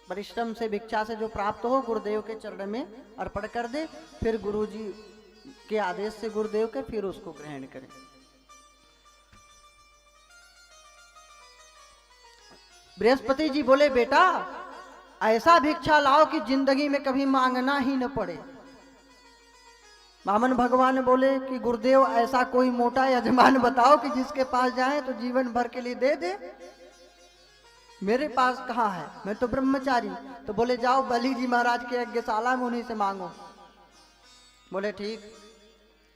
परिश्रम से भिक्षा से जो प्राप्त हो गुरुदेव के चरण में अर्पण कर दे, फिर गुरु जी के आदेश से गुरुदेव के फिर उसको ग्रहण करें। बृहस्पति जी बोले बेटा ऐसा भिक्षा लाओ कि जिंदगी में कभी मांगना ही न पड़े। वामन भगवान बोले कि गुरुदेव ऐसा कोई मोटा यजमान बताओ कि जिसके पास जाए तो जीवन भर के लिए दे दे। मेरे पास कहाँ है, मैं तो ब्रह्मचारी। तो बोले जाओ बलि जी महाराज के यज्ञशाला में उन्हीं से मांगो। बोले ठीक।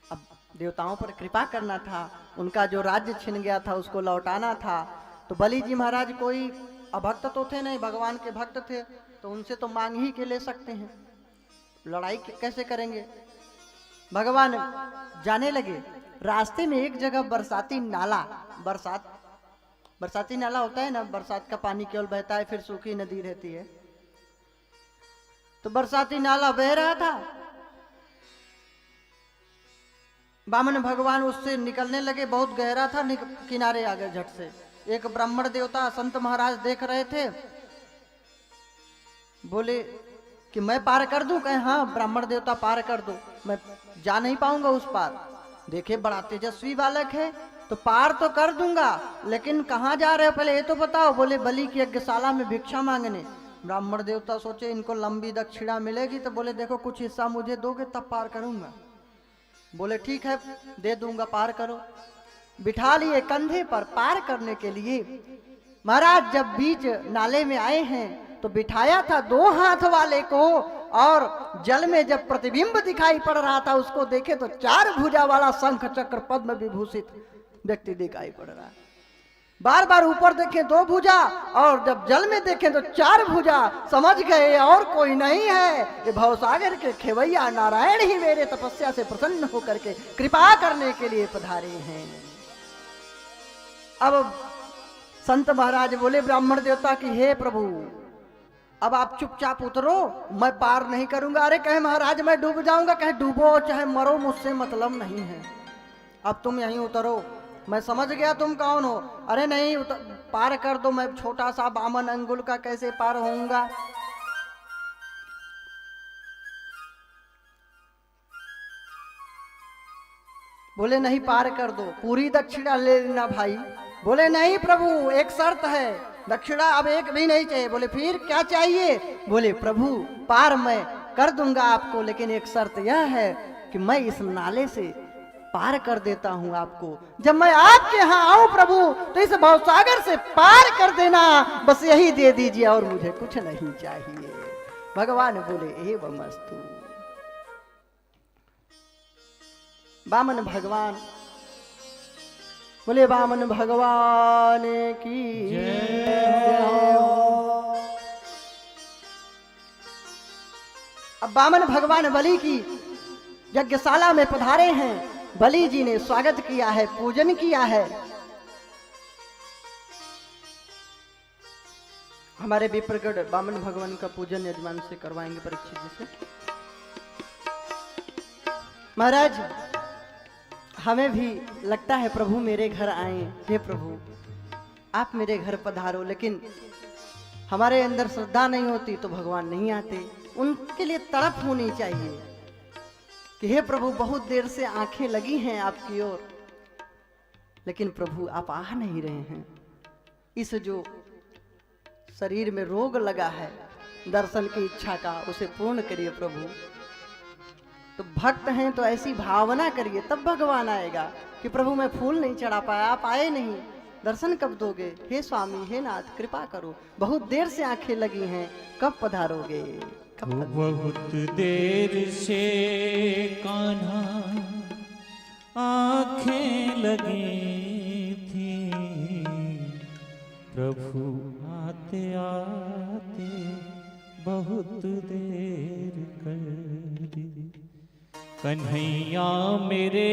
अब देवताओं पर कृपा करना था, उनका जो राज्य छिन गया था उसको लौटाना था। तो बलि जी महाराज कोई अभक्त तो थे नहीं, भगवान के भक्त थे, तो उनसे तो मांग ही के ले सकते हैं, लड़ाई कैसे करेंगे। भगवान जाने लगे। रास्ते में एक जगह बरसाती नाला, बरसाती नाला होता है ना, बरसात का पानी केवल बहता है, फिर सूखी नदी रहती है। तो बरसाती नाला बह रहा था। वामन भगवान उससे निकलने लगे, बहुत गहरा था, किनारे आ गए झट से। एक ब्राह्मण देवता संत महाराज देख रहे थे, बोले कि मैं पार कर दूं। कहे हाँ ब्राह्मण देवता पार कर दो, मैं जा नहीं पाऊंगा उस पार। देखे बड़ा तेजस्वी बालक है, तो पार तो कर दूंगा, लेकिन कहाँ जा रहे हो पहले ये तो बताओ। बोले बलि की यज्ञशाला में भिक्षा मांगने। ब्राह्मण देवता सोचे इनको लंबी दक्षिणा मिलेगी, तो बोले देखो कुछ हिस्सा मुझे दोगे तब पार करूंगा। बोले ठीक है दे दूंगा, पार करो। बिठा लिए कंधे पर पार करने के लिए। महाराज जब बीच नाले में आए हैं तो बिठाया था 2 हाथ वाले को, और जल में जब प्रतिबिंब दिखाई पड़ रहा था उसको देखे तो 4 भुजा वाला शंख चक्र पद्म विभूषित व्यक्ति दिखाई पड़ रहा है। बार बार ऊपर देखें 2 भुजा, और जब जल में देखें तो 4 भुजा। समझ गए और कोई नहीं है, ये भवसागर के खेवैया नारायण ही मेरे तपस्या से प्रसन्न होकर के कृपा करने के लिए पधारे हैं। अब संत महाराज बोले ब्राह्मण देवता की हे प्रभु अब आप चुपचाप उतरो, मैं पार नहीं करूंगा। अरे कहे महाराज मैं डूब जाऊंगा। कहे डूबो चाहे मरो, मुझसे मतलब नहीं है, अब तुम यहीं उतरो, मैं समझ गया तुम कौन हो। अरे नहीं पार कर दो, मैं छोटा सा बामन अंगुल का कैसे पार होऊंगा। बोले नहीं पार कर दो, पूरी दक्षिणा ले लेना भाई। बोले नहीं प्रभु एक शर्त है, दक्षिणा अब एक भी नहीं चाहिए। बोले फिर क्या चाहिए। बोले प्रभु पार मैं कर दूंगा आपको, लेकिन एक शर्त यह है कि मैं इस नाले से पार कर देता हूं आपको। जब मैं आपके यहाँ आऊं प्रभु तो इस भवसागर से पार कर देना, बस यही दे दीजिए और मुझे कुछ नहीं चाहिए। भगवान बोले एवं अस्तु। वामन भगवान बोले वामन भगवान की जय हो। अब वामन भगवान बलि की यज्ञशाला में पधारे हैं। बलि जी ने स्वागत किया है, पूजन किया है। हमारे विप्रगढ़ वामन भगवान का पूजन यजमान से करवाएंगे, परीक्षित जी से। महाराज हमें भी लगता है प्रभु मेरे घर आए, हे प्रभु आप मेरे घर पधारो, लेकिन हमारे अंदर श्रद्धा नहीं होती तो भगवान नहीं आते। उनके लिए तड़प होनी चाहिए कि हे प्रभु बहुत देर से आंखें लगी हैं आपकी ओर, लेकिन प्रभु आप आ नहीं रहे हैं। इस जो शरीर में रोग लगा है दर्शन की इच्छा का, उसे पूर्ण करिए प्रभु। तो भक्त हैं तो ऐसी भावना करिए तब भगवान आएगा कि प्रभु मैं फूल नहीं चढ़ा पाया, आप आए नहीं, दर्शन कब दोगे। हे स्वामी हे नाथ कृपा करो, बहुत देर से आंखें लगी हैं, कब पधारोगे। बहुत देर से कान्हा आंखें लगी थी, प्रभु आते आते बहुत देर कर दी। कन्हैया मेरे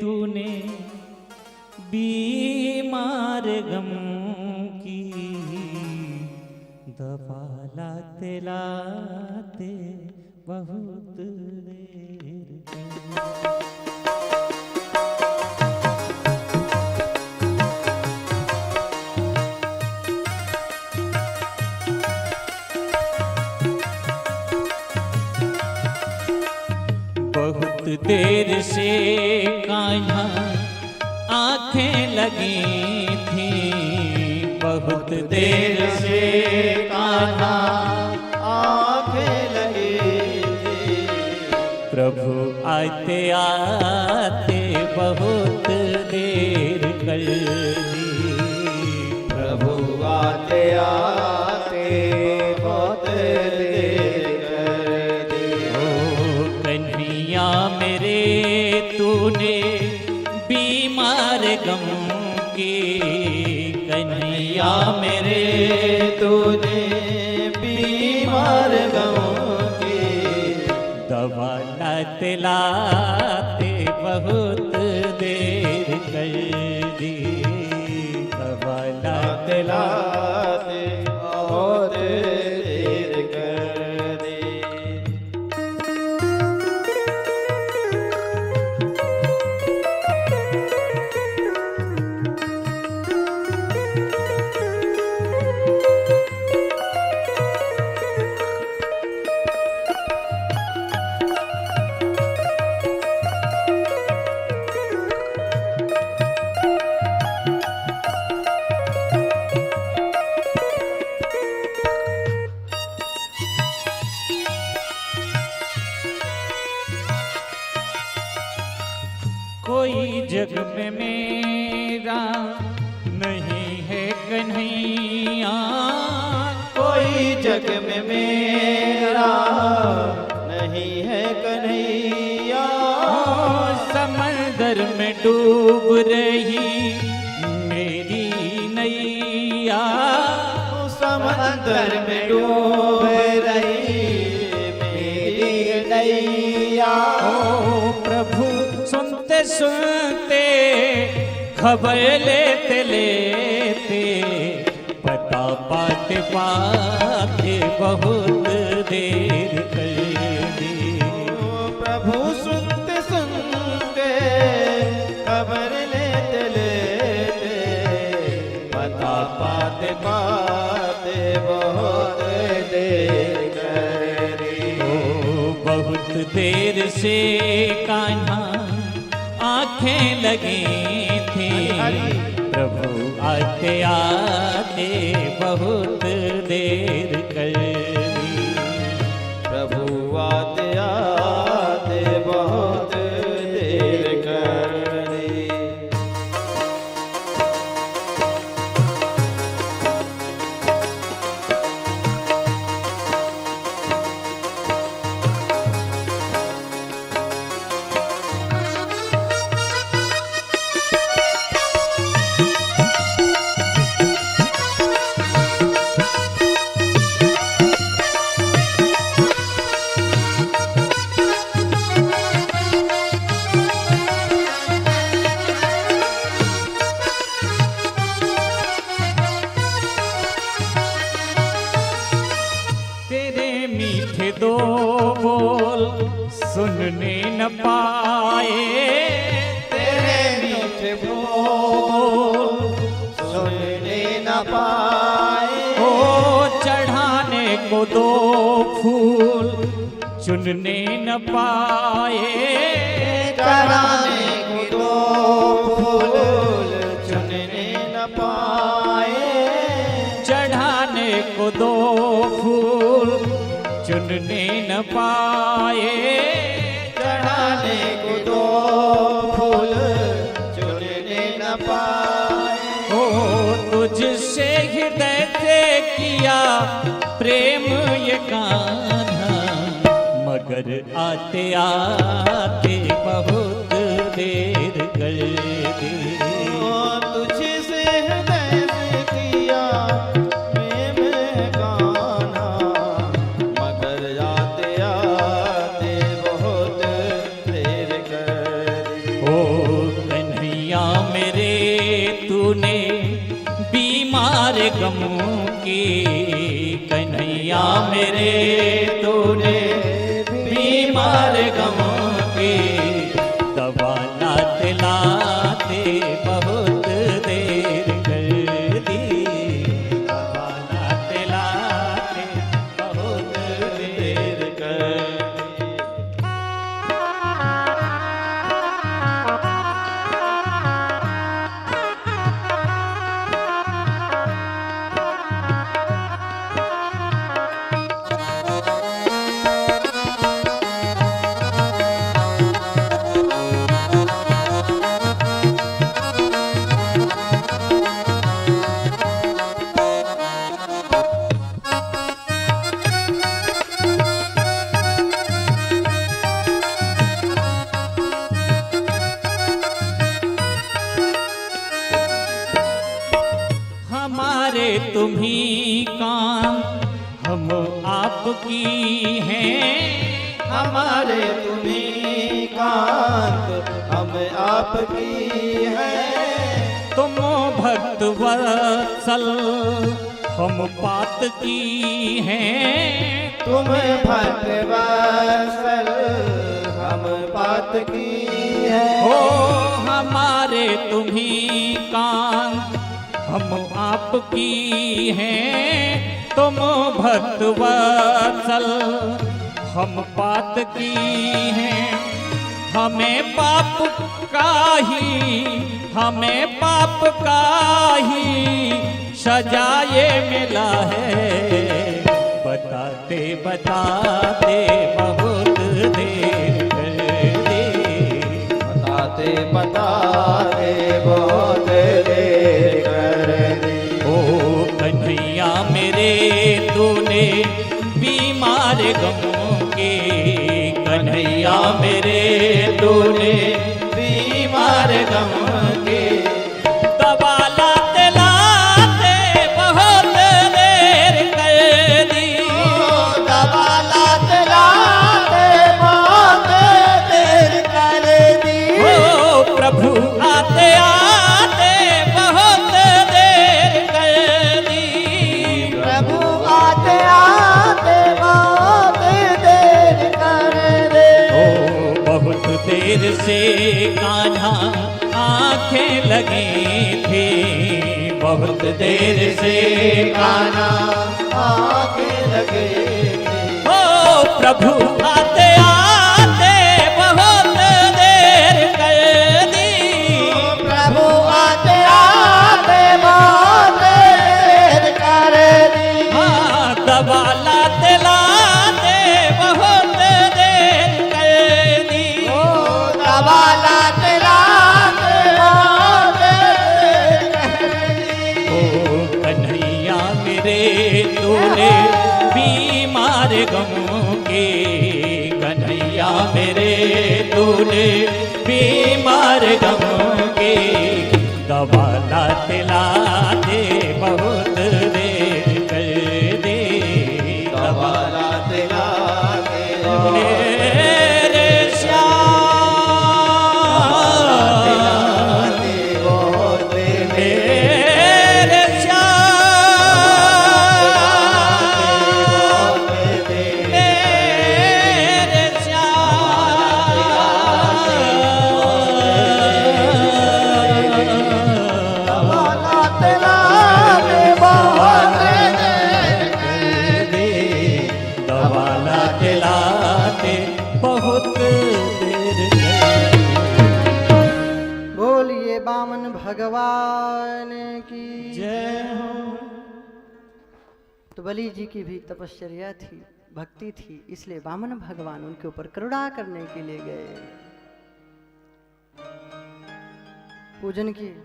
तूने बीमार गम की दवा लाते लाते बहुत देर कर। बहुत देर से कान्हा आंखें लगी थी, बहुत देर से कान्हा आंखें लगी थी, प्रभु आते आते बहुत देर कर दी। प्रभु आते आते बहुत देर कर दी। ओ कन्हैया मेरे तूने बीमार गम की, कन्हैया मेरे तूने बीमार गम की दवा लाते लाते बहुत देर कर दी। दवा लाते लाते बहुत देर कर दी। कोई जग में मेरा नहीं है कन्हैया, कोई जग में मेरा नहीं है कन्हैया। समंदर में डूब रही मेरी नैया, समंदर में डूब रही मेरी नैया। ओ प्रभु सुनते सुनते खबर लेते लेते पता पाते पाते बहुत देर कर दी। प्रभु सुनते सुनते खबर लेते लेते पता पाते पाते बहुत देर कर दी। ओ बहुत देर से कान्हा आंखें लगी थी, प्रभु आते आते बहुत देर कर दी। प्रभु आते आते बहुत देर कर दी। तेरे मीठे दो बोल सुनने न पाए, तेरे मीठे बोल सुनने न पाए। ओ चढ़ाने को दो फूल चुनने न पाए, चढ़ाने को दो फूल चुनने न पाए। चढ़ाने को दो फूल चुनने न पाए। चढ़ाने को दो फूल चुनने न पाए। ओ तुझसे हृदय से किया प्रेम ये कान्हा, मगर आते आते बहुत देर कर दी। तुझसे हृदय से किया प्रेम कान्हा, मगर आते आते बहुत देर कर दी। ओ कन्हैया मेरे तूने बीमार गम की, कन्हैया मेरे तूने बीमार गम की दवा लाते लाते बहुत देर कर दी। दवा लाते लाते बहुत देर कर दी। हैं, हमारे तुम्हीं कांत हम आपकी हैं। तुम भक्त वत्सल हम पात की हैं। तुम भक्त वत्सल हम पात की हैं। हो हमारे तुम्हीं कांत हम आपकी हैं। तुम भक्त वत्सल हम पात की हैं। हमें पाप का ही, हमें पाप का ही सजा ये मिला है। बताते बताते बहुत देर कर दी। बताते बताते बहुत देर कर दी। ओ कन्हैया मेरे तूने बीमार गमों के, कन्हैया मेरे तूने बीमार गम के दवा लाते लाते बहुत देर कर दी। दवा लाते लाते बहुत देर कर दी। ओ प्रभु आते आते बहुत देर कर दी। प्रभु आते आते बहुत देर कर दे। ओ बहुत देर से कान्हा आंखें लगी थी। बहुत देर से काना आके लगे थे। ओ प्रभु आते आते बहुत देर कर दी। प्रभु आते आते बहुत देर कर दी। हाँ दवा लाते लाते बहुत देर कर दी। ओ दवा लाते लाते बहुत देर कर दी। ओ कन्हैया मेरे तूने बीमार गमों के, कन्हैया मेरे तूने बीमार गमों के दवा लाते लाते बहुत देर कर दे। दवा लाते लाते मेरे लाते श्याम, लाते बहुत देर मेरे श्याम, मेरे श्याम। लाते लाते बहुत देर कर दी। दवा लाते लाते बहुत देर बोलिए बामन भगवान की जय हो। तो बलि जी की भी तपश्चर्या थी, भक्ति थी, इसलिए वामन भगवान उनके ऊपर करुणा करने के लिए गए, पूजन किए,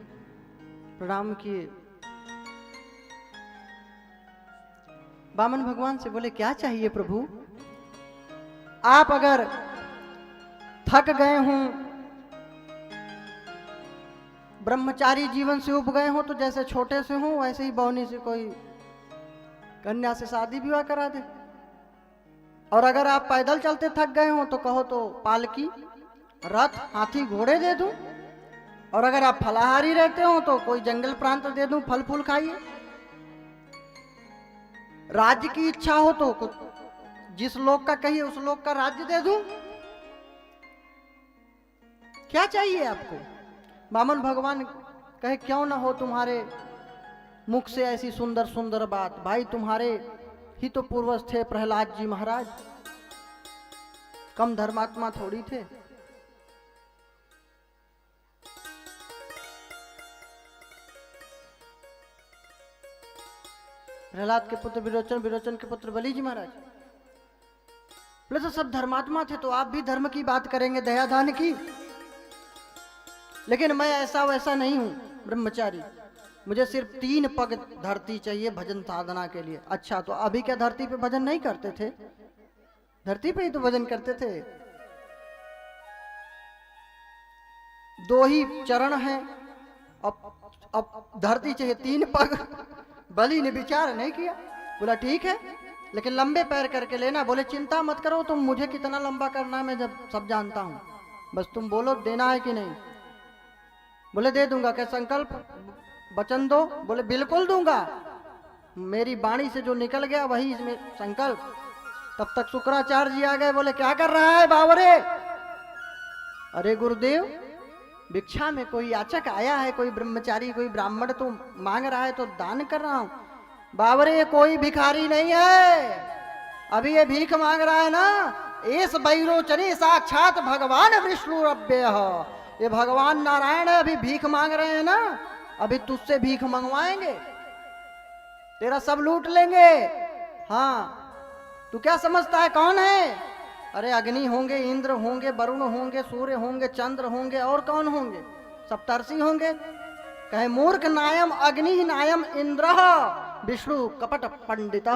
प्रणाम किए। वामन भगवान से बोले क्या चाहिए प्रभु? आप अगर थक गए हों, ब्रह्मचारी जीवन से उब गए हो तो जैसे छोटे से हो वैसे ही बौनी से कोई कन्या से शादी विवाह करा दे। और अगर आप पैदल चलते थक गए हो तो कहो तो पालकी, रथ, हाथी, घोड़े दे दूं। और अगर आप फलाहारी रहते हो तो कोई जंगल प्रांत दे दूं, फल फूल खाइए। राज्य की इच्छा हो तो कुछ जिस लोक का कहिए उस लोक का राज्य दे दूं। क्या चाहिए आपको? वामन भगवान कहे क्यों ना हो तुम्हारे मुख से ऐसी सुंदर सुंदर बात। भाई तुम्हारे ही तो पूर्वज थे प्रहलाद जी महाराज, कम धर्मात्मा थोड़ी थे। प्रहलाद के पुत्र विरोचन, विरोचन के पुत्र बलि जी महाराज। बोले तो सब धर्मात्मा थे तो आप भी धर्म की बात करेंगे, दया दान की। लेकिन मैं ऐसा वैसा नहीं हूं, ब्रह्मचारी। मुझे सिर्फ 3 पग धरती चाहिए भजन साधना के लिए। अच्छा तो अभी क्या धरती पे भजन नहीं करते थे? धरती पे ही तो भजन करते थे। 2 ही चरण हैं, अब धरती चाहिए 3 पग। बलि ने विचार नहीं किया, बोला ठीक है लेकिन लंबे पैर करके लेना। बोले चिंता मत करो तुम, मुझे कितना लंबा करना है मैं जब सब जानता हूं, बस तुम बोलो देना है कि नहीं। बोले दे दूंगा। क्या संकल्प वचन दो। बोले बिल्कुल दूंगा, मेरी वाणी से जो निकल गया वही इसमें संकल्प। तब तक शुक्राचार्य जी आ गए। बोले क्या कर रहा है बावरे? अरे गुरुदेव, भिक्षा में कोई याचक आया है, कोई ब्रह्मचारी, कोई ब्राह्मण तो मांग रहा है तो दान कर रहा हूं। बावरे ये कोई भिखारी नहीं है, अभी ये भीख मांग रहा है ना, इस बैरोचनी साक्षात भगवान विष्णु रब्य है, ये भगवान नारायण है, अभी भीख मांग रहे हैं ना, अभी तुझसे भीख मंगवाएंगे, तेरा सब लूट लेंगे। हाँ, तू क्या समझता है कौन है? अरे अग्नि होंगे, इंद्र होंगे, वरुण होंगे, सूर्य होंगे, चंद्र होंगे, और कौन होंगे? सप्तर्षि होंगे। कहे मूर्ख नायम अग्नि नायम इंद्र विष्णु कपट पंडित।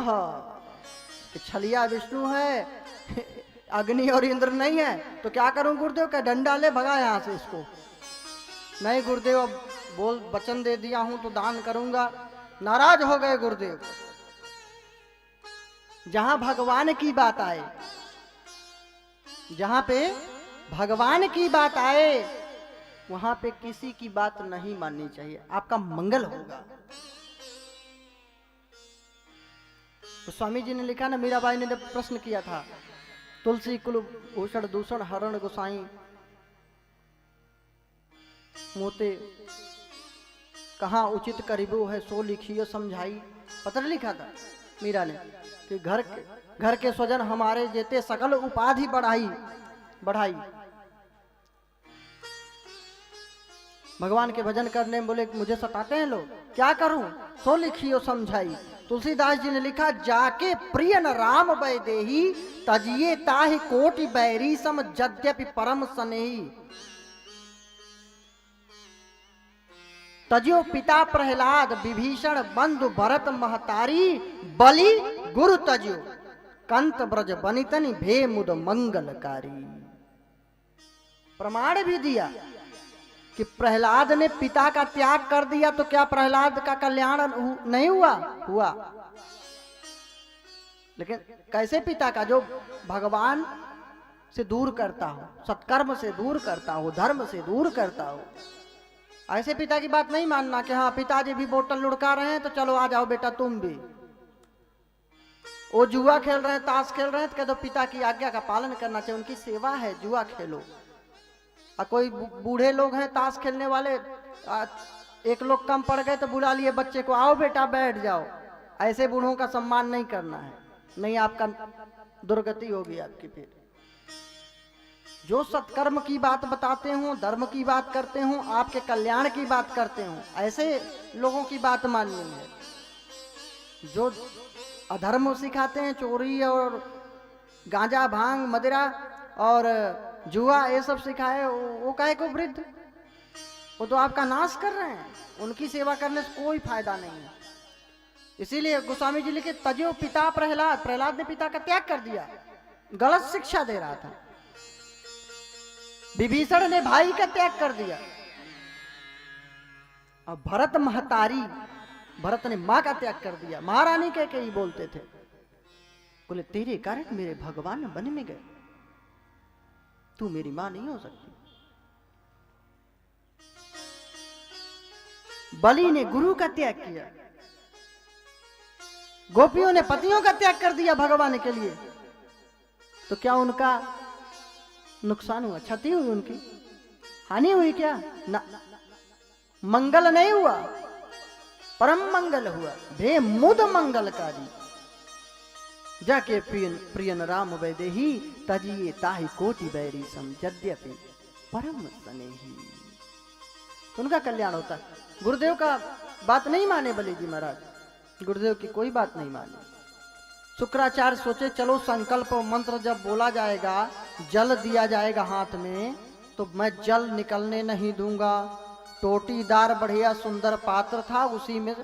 छलिया विष्णु है, अग्नि और इंद्र नहीं है, तो क्या करूं गुरुदेव? का डंडा ले भगा यहां से इसको। नहीं गुरुदेव, अब बोल वचन दे दिया हूं तो दान करूंगा। नाराज हो गए गुरुदेव। जहां भगवान की बात आए, जहां पे भगवान की बात आए, वहां पे किसी की बात नहीं माननी चाहिए, आपका मंगल होगा। तो स्वामी जी ने लिखा ना, मीराबाई ने जब प्रश्न किया था, तुलसी कुल भूषण दूषण हरण गोसाई मोते कहाँ उचित करीबो है, सो लिखियो समझाई। पत्र लिखा था मीरा ने कि घर के स्वजन हमारे जेते सकल उपाधि बढ़ाई। भगवान के भजन करने में बोले मुझे सताते हैं लोग, क्या करूं? सो लिखियो समझाई। तुलसीदास जी ने लिखा, जाके प्रिय न राम वैदेही, तजिए ताहि कोटि बैरी सम यद्यपि परम स्नेही। तजियो पिता प्रहलाद विभीषण बंधु भरत महतारी, बलि गुरु तजियो कंत ब्रज बनितनि भे मुद मंगलकारी। प्रमाण भी दिया कि प्रहलाद ने पिता का त्याग कर दिया तो क्या प्रहलाद का कल्याण नहीं हुआ? लेकिन कैसे पिता का? जो भगवान से दूर करता हो, सत्कर्म से दूर करता हो, धर्म से दूर करता हो, ऐसे पिता की बात नहीं मानना कि हाँ पिताजी भी बोतल लुढ़का रहे हैं तो चलो आ जाओ बेटा तुम भी। वो जुआ खेल रहे हैं, ताश खेल रहे हैं, तो कह दो पिता की आज्ञा का पालन करना चाहिए, उनकी सेवा है, जुआ खेलो। और कोई बूढ़े लोग हैं ताश खेलने वाले, एक लोग कम पड़ गए तो बुला लिए बच्चे को, आओ बेटा बैठ जाओ। ऐसे बूढ़ों का सम्मान नहीं करना है, नहीं आपका दुर्गति होगी आपकी। फिर जो सत्कर्म की बात बताते हो, धर्म की बात करते हो, आपके कल्याण की बात करते हो, ऐसे लोगों की बात माननी है। जो अधर्म सिखाते हैं, चोरी और गांजा भांग मदिरा और जुआ ये सब सिखाए, वो काहे को वृद्ध? वो तो आपका नाश कर रहे हैं, उनकी सेवा करने से कोई फायदा नहीं है। इसीलिए गोस्वामी जी लिखे, तजो पिता प्रहलाद ने पिता का त्याग कर दिया, गलत शिक्षा दे रहा था। विभीषण ने भाई का त्याग कर दिया, और भरत महतारी, भरत ने मां का त्याग कर दिया। महारानी कह के ही बोलते थे, बोले तेरे कारण मेरे भगवान वन में गए, तू मेरी मां नहीं हो सकती। बलि ने गुरु का त्याग किया, गोपियों ने पतियों का त्याग कर दिया भगवान के लिए, तो क्या उनका नुकसान हुआ? क्षति हुई? उनकी हानि हुई क्या? ना, मंगल नहीं हुआ, परम मंगल हुआ, भे मुद मंगलकारी। जाके प्रियन राम वैदेही, तजिए ताहि कोटि बैरी सम यद्यपि परम स्नेही। तो उनका कल्याण होता है। गुरुदेव का बात नहीं माने बलि जी महाराज, गुरुदेव की कोई बात नहीं माने। शुक्राचार्य सोचे चलो संकल्प मंत्र जब बोला जाएगा, जल दिया जाएगा हाथ में, तो मैं जल निकलने नहीं दूंगा। टोटीदार बढ़िया सुंदर पात्र था, उसी में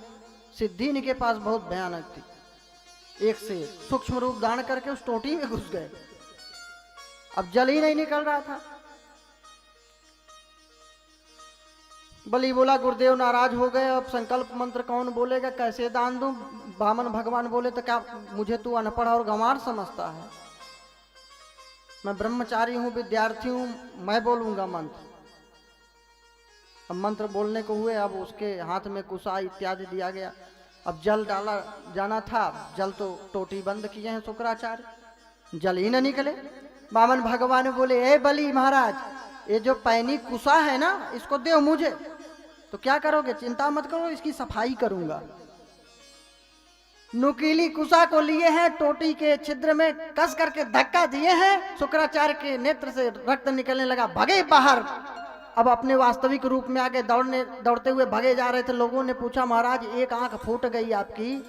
सिद्धि इनके पास बहुत भयानक थी, एक से सूक्ष्म रूप धारण करके उस टोटी में घुस गए। अब जल ही नहीं निकल रहा था। बलि बोला गुरुदेव नाराज हो गए, अब संकल्प मंत्र कौन बोलेगा, कैसे दान दूं? वामन भगवान बोले तो क्या मुझे तू अनपढ़ और गंवार समझता है? मैं ब्रह्मचारी हूँ, विद्यार्थी हूँ, मैं बोलूंगा मंत्र। अब मंत्र बोलने को हुए, अब उसके हाथ में कुशा इत्यादि दिया गया। अब जल डाला जाना था, जल तो टोटी बंद किए हैं शुक्राचार्य, जल ही न निकले। वामन भगवान बोले, ए बलि महाराज, ये जो पैनी कुशा है ना, इसको दो मुझे। तो क्या करोगे? चिंता मत करो, इसकी सफाई करूंगा। नुकीली कुशा को लिए हैं, टोटी के छिद्र में कस करके धक्का दिए हैं, शुक्राचार्य के नेत्र से रक्त निकलने लगा, भगे बाहर। अब अपने वास्तविक रूप में आगे दौड़ते हुए भगे जा रहे थे। लोगों ने पूछा, महाराज एक आंख फूट गई आपकी,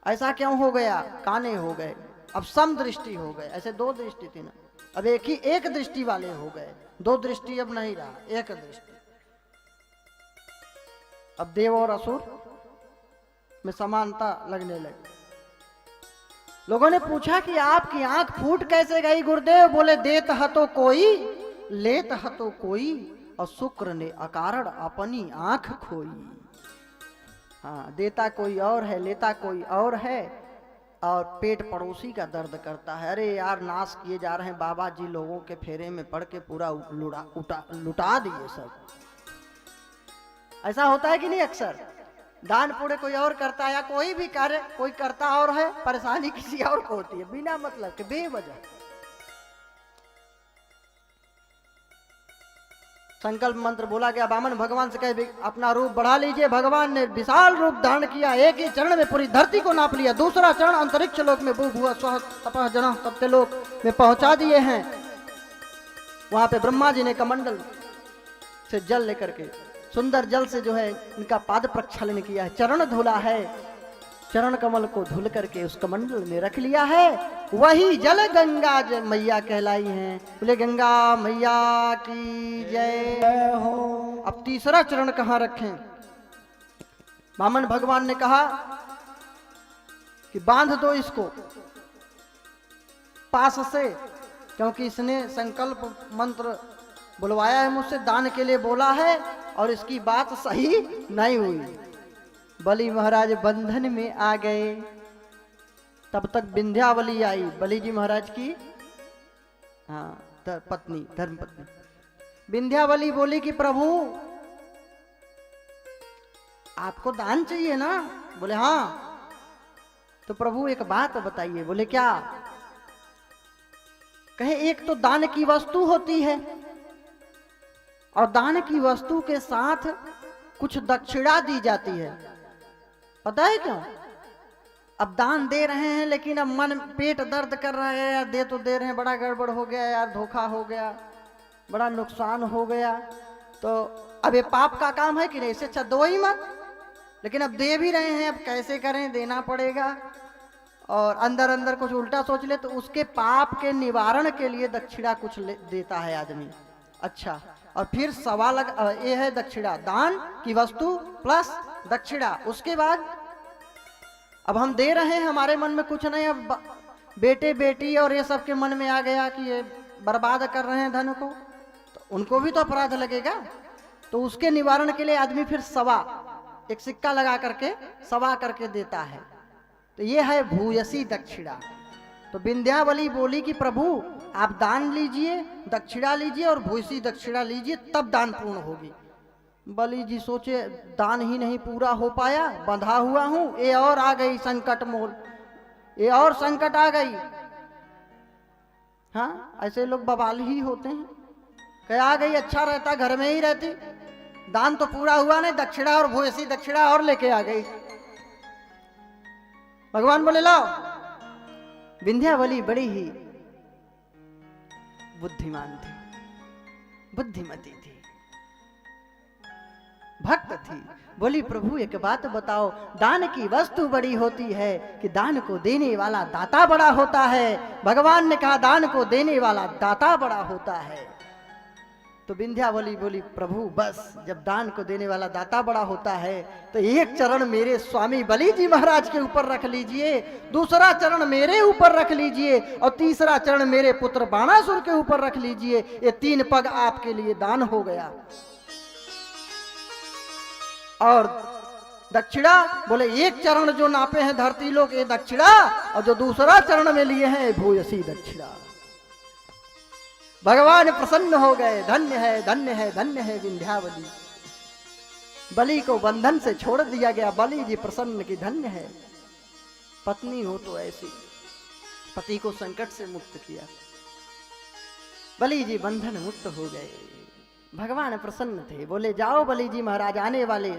ऐसा क्यों हो गया? काने हो गए, अब सम दृष्टि हो गए। ऐसे दो दृष्टि थी ना, अब एक दृष्टि वाले हो गए, दो दृष्टि अब नहीं रहा, एक दृष्टि। अब देव और असुर में समानता लगने लगी। लोगों ने पूछा कि आपकी आंख फूट कैसे गई गुरुदेव? बोले, देत हतो कोई, लेत हतो कोई, और शुक्र ने अकारण अपनी आंख खोई। हाँ, देता कोई और है, लेता कोई और है, और पेट पड़ोसी का दर्द करता है। अरे यार, नाश किए जा रहे हैं बाबा जी, लोगों के फेरे में पड़ के पूरा लुटा दिए सब। ऐसा होता है कि नहीं? अक्सर दान पुण्य कोई और करता है, या कोई भी कार्य कोई करता और है, परेशानी किसी और को होती है, बिना मतलब के, बेवजह। संकल्प मंत्र बोला गया, वामन भगवान से कहे अपना रूप बढ़ा लीजिए। भगवान ने विशाल रूप धारण किया, एक ही चरण में पूरी धरती को नाप लिया। दूसरा चरण अंतरिक्ष लोक में भूभुवः स्वः तपः जनः सत्य लोक में पहुंचा दिए हैं। वहां पे ब्रह्मा जी ने कमंडल से जल लेकर के, सुंदर जल से जो है इनका पाद प्रक्षालन किया है, चरण धुला है, चरण कमल को धुल करके उस कमंडल में रख लिया है। वही जल गंगा मैया कहलाई है। बोले गंगा मैया की जय हो। अब तीसरा चरण कहाँ रखें? वामन भगवान ने कहा कि बांध दो इसको पास से, क्योंकि इसने संकल्प मंत्र बुलवाया है मुझसे, दान के लिए बोला है, और इसकी बात सही नहीं हुई। बलि महाराज बंधन में आ गए। तब तक विंध्यावली आई, बलि जी महाराज की पत्नी, धर्म पत्नी। विंध्यावली बोली कि प्रभु आपको दान चाहिए ना? बोले हाँ। तो प्रभु एक बात बताइए। बोले क्या? कहे एक तो दान की वस्तु होती है, और दान की वस्तु के साथ कुछ दक्षिणा दी जाती है। पता है क्यों? अब दान दे रहे हैं, लेकिन अब मन पेट दर्द कर रहा है, यार दे तो दे रहे हैं, बड़ा गड़बड़ हो गया यार, धोखा हो गया, बड़ा नुकसान हो गया। तो अब ये पाप का काम है कि नहीं? इससे अच्छा दो ही मत। लेकिन अब दे भी रहे हैं, अब कैसे करें? देना पड़ेगा। और अंदर अंदर कुछ उल्टा सोच ले तो उसके पाप के निवारण के लिए दक्षिणा कुछ देता है आदमी। अच्छा, और फिर सवाल ये है दक्षिणा, दान की वस्तु प्लस दक्षिणा। उसके बाद अब हम दे रहे हैं, हमारे मन में कुछ नहीं, अब बेटे बेटी और ये सब के मन में आ गया कि ये बर्बाद कर रहे हैं धन को, तो उनको भी तो अपराध लगेगा। तो उसके निवारण के लिए आदमी फिर सवा, एक सिक्का लगा करके सवा करके देता है। तो ये है भूयसी दक्षिणा। तो विंध्यावली बोली कि प्रभु आप दान लीजिए, दक्षिणा लीजिए, और भूयसी दक्षिणा लीजिए, तब दान पूर्ण होगी। बलि जी सोचे दान ही नहीं पूरा हो पाया, बंधा हुआ हूं, ये और आ गई संकट मोल, ये और संकट आ गई। हाँ, ऐसे लोग बवाल ही होते हैं। क्या आ गई, अच्छा रहता घर में ही रहती, दान तो पूरा हुआ नहीं, दक्षिणा और भूयसी दक्षिणा और लेके आ गई। भगवान बोले लाओ। विंध्यावली बड़ी ही बुद्धिमान थी, बुद्धिमती थी, भक्त थी। बोली प्रभु एक बात बताओ, दान की वस्तु बड़ी होती है कि दान को देने वाला दाता बड़ा होता है? भगवान ने कहा दान को देने वाला दाता बड़ा होता है। तो विंध्यावली बोली प्रभु बस, जब दान को देने वाला दाता बड़ा होता है तो एक चरण मेरे स्वामी बलि जी महाराज के ऊपर रख लीजिए, दूसरा चरण मेरे ऊपर रख लीजिए, और तीसरा चरण मेरे पुत्र बाणासुर के ऊपर रख लीजिए। ये 3 पग आपके लिए दान हो गया। और दक्षिणा बोले एक चरण जो नापे हैं धरती लोग ये दक्षिणा, और जो दूसरा चरण में लिए हैं भूयसी दक्षिणा। भगवान प्रसन्न हो गए, धन्य है धन्य है धन्य है विंध्यावली। बलि को बंधन से छोड़ दिया गया, बलि जी प्रसन्न की धन्य है। पत्नी हो तो ऐसी, पति को संकट से मुक्त किया, बलि जी बंधन मुक्त हो गए। भगवान प्रसन्न थे, बोले जाओ बलि जी महाराज, आने वाले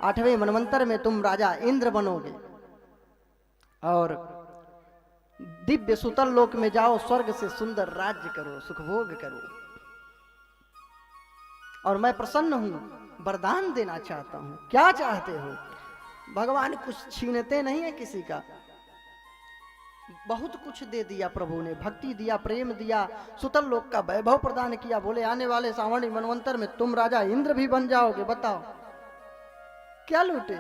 8वें मनवंतर में तुम राजा इंद्र बनोगे और दिव्य सुतल लोक में जाओ, स्वर्ग से सुंदर राज्य करो, सुखभोग करो। और मैं प्रसन्न हूं, वरदान देना चाहता हूं, क्या चाहते हो? भगवान कुछ छीनते नहीं है किसी का, बहुत कुछ दे दिया प्रभु ने, भक्ति दिया, प्रेम दिया, सुतल लोक का वैभव प्रदान किया। बोले आने वाले सावणी मनवंतर में तुम राजा इंद्र भी बन जाओगे, बताओ क्या लूटे?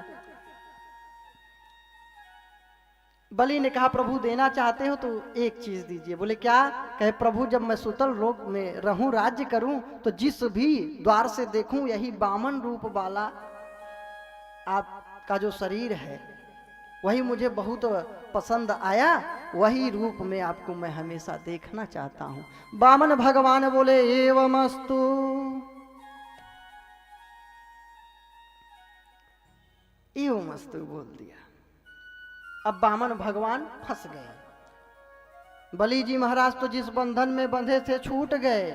बलि ने कहा प्रभु देना चाहते हो तो एक चीज दीजिए। बोले क्या? कहे प्रभु जब मैं सुतल लोक में रहूं, राज्य करूं, तो जिस भी द्वार से देखूं यही बामन रूप वाला आपका जो शरीर है वही मुझे बहुत पसंद आया, वही रूप में आपको मैं हमेशा देखना चाहता हूं। बामन भगवान बोले एवमस्तु। एवमस्तु बोल दिया। अब बामन भगवान फंस गए। बलि जी महाराज तो जिस बंधन में बंधे थे छूट गए,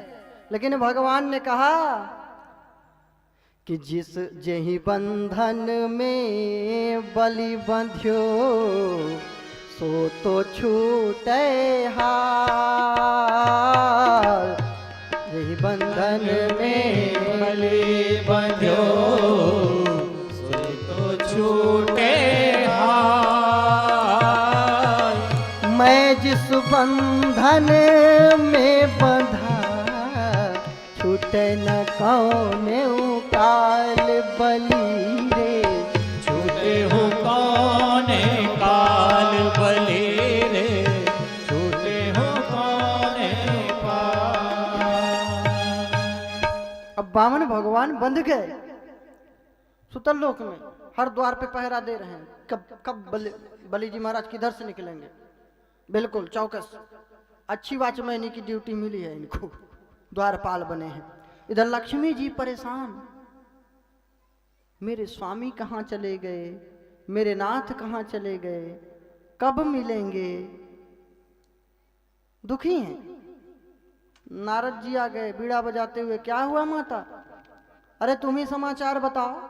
लेकिन भगवान ने कहा कि जिस जेहि बंधन में बलि बंध्यो सो तो छूटे हाल। जेहि बंधन में बलि बंध्यो सो तो छूटे हाल। मैं जिस बंधन में बंधा छूटे न कौन काल बलि रे। छूटे हो कौन काल बलि रे, छूटे हो कौन काल। अब बामन भगवान बंध गए सुतल लोक में, हर द्वार पे पहरा दे रहे हैं, कब बलि जी महाराज किधर से निकलेंगे। बिल्कुल चौकस, अच्छी वॉचमैनी की ड्यूटी मिली है इनको, द्वारपाल बने हैं। इधर लक्ष्मी जी परेशान, मेरे स्वामी कहाँ चले गए, मेरे नाथ कहाँ चले गए, कब मिलेंगे, दुखी हैं। नारद जी आ गए बीड़ा बजाते हुए, क्या हुआ माता? अरे तुम ही समाचार बताओ।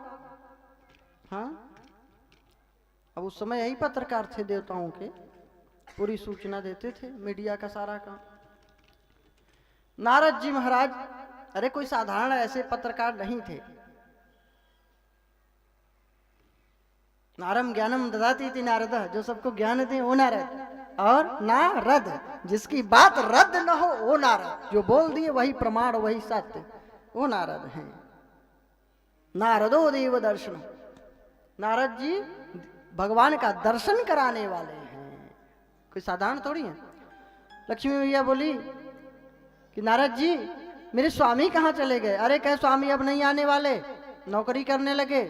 हाँ, अब उस समय यही पत्रकार थे देवताओं के, पूरी सूचना देते थे, मीडिया का सारा काम। नारद जी महाराज अरे कोई साधारण ऐसे पत्रकार नहीं थे। नारम ज्ञानम ददाति इति नारद, जो सबको ज्ञान दे वो नारद। और नारद, जिसकी बात रद्द न हो वो नारद, जो बोल दिए वही प्रमाण वही सत्य, वो नारद हैं। नारदो देव दर्शन, नारद जी भगवान का दर्शन कराने वाले हैं, कोई साधारण थोड़ी है। लक्ष्मी मैया बोली कि नारद जी मेरे स्वामी कहाँ चले गए? अरे कहे स्वामी अब नहीं आने वाले, नौकरी करने लगे,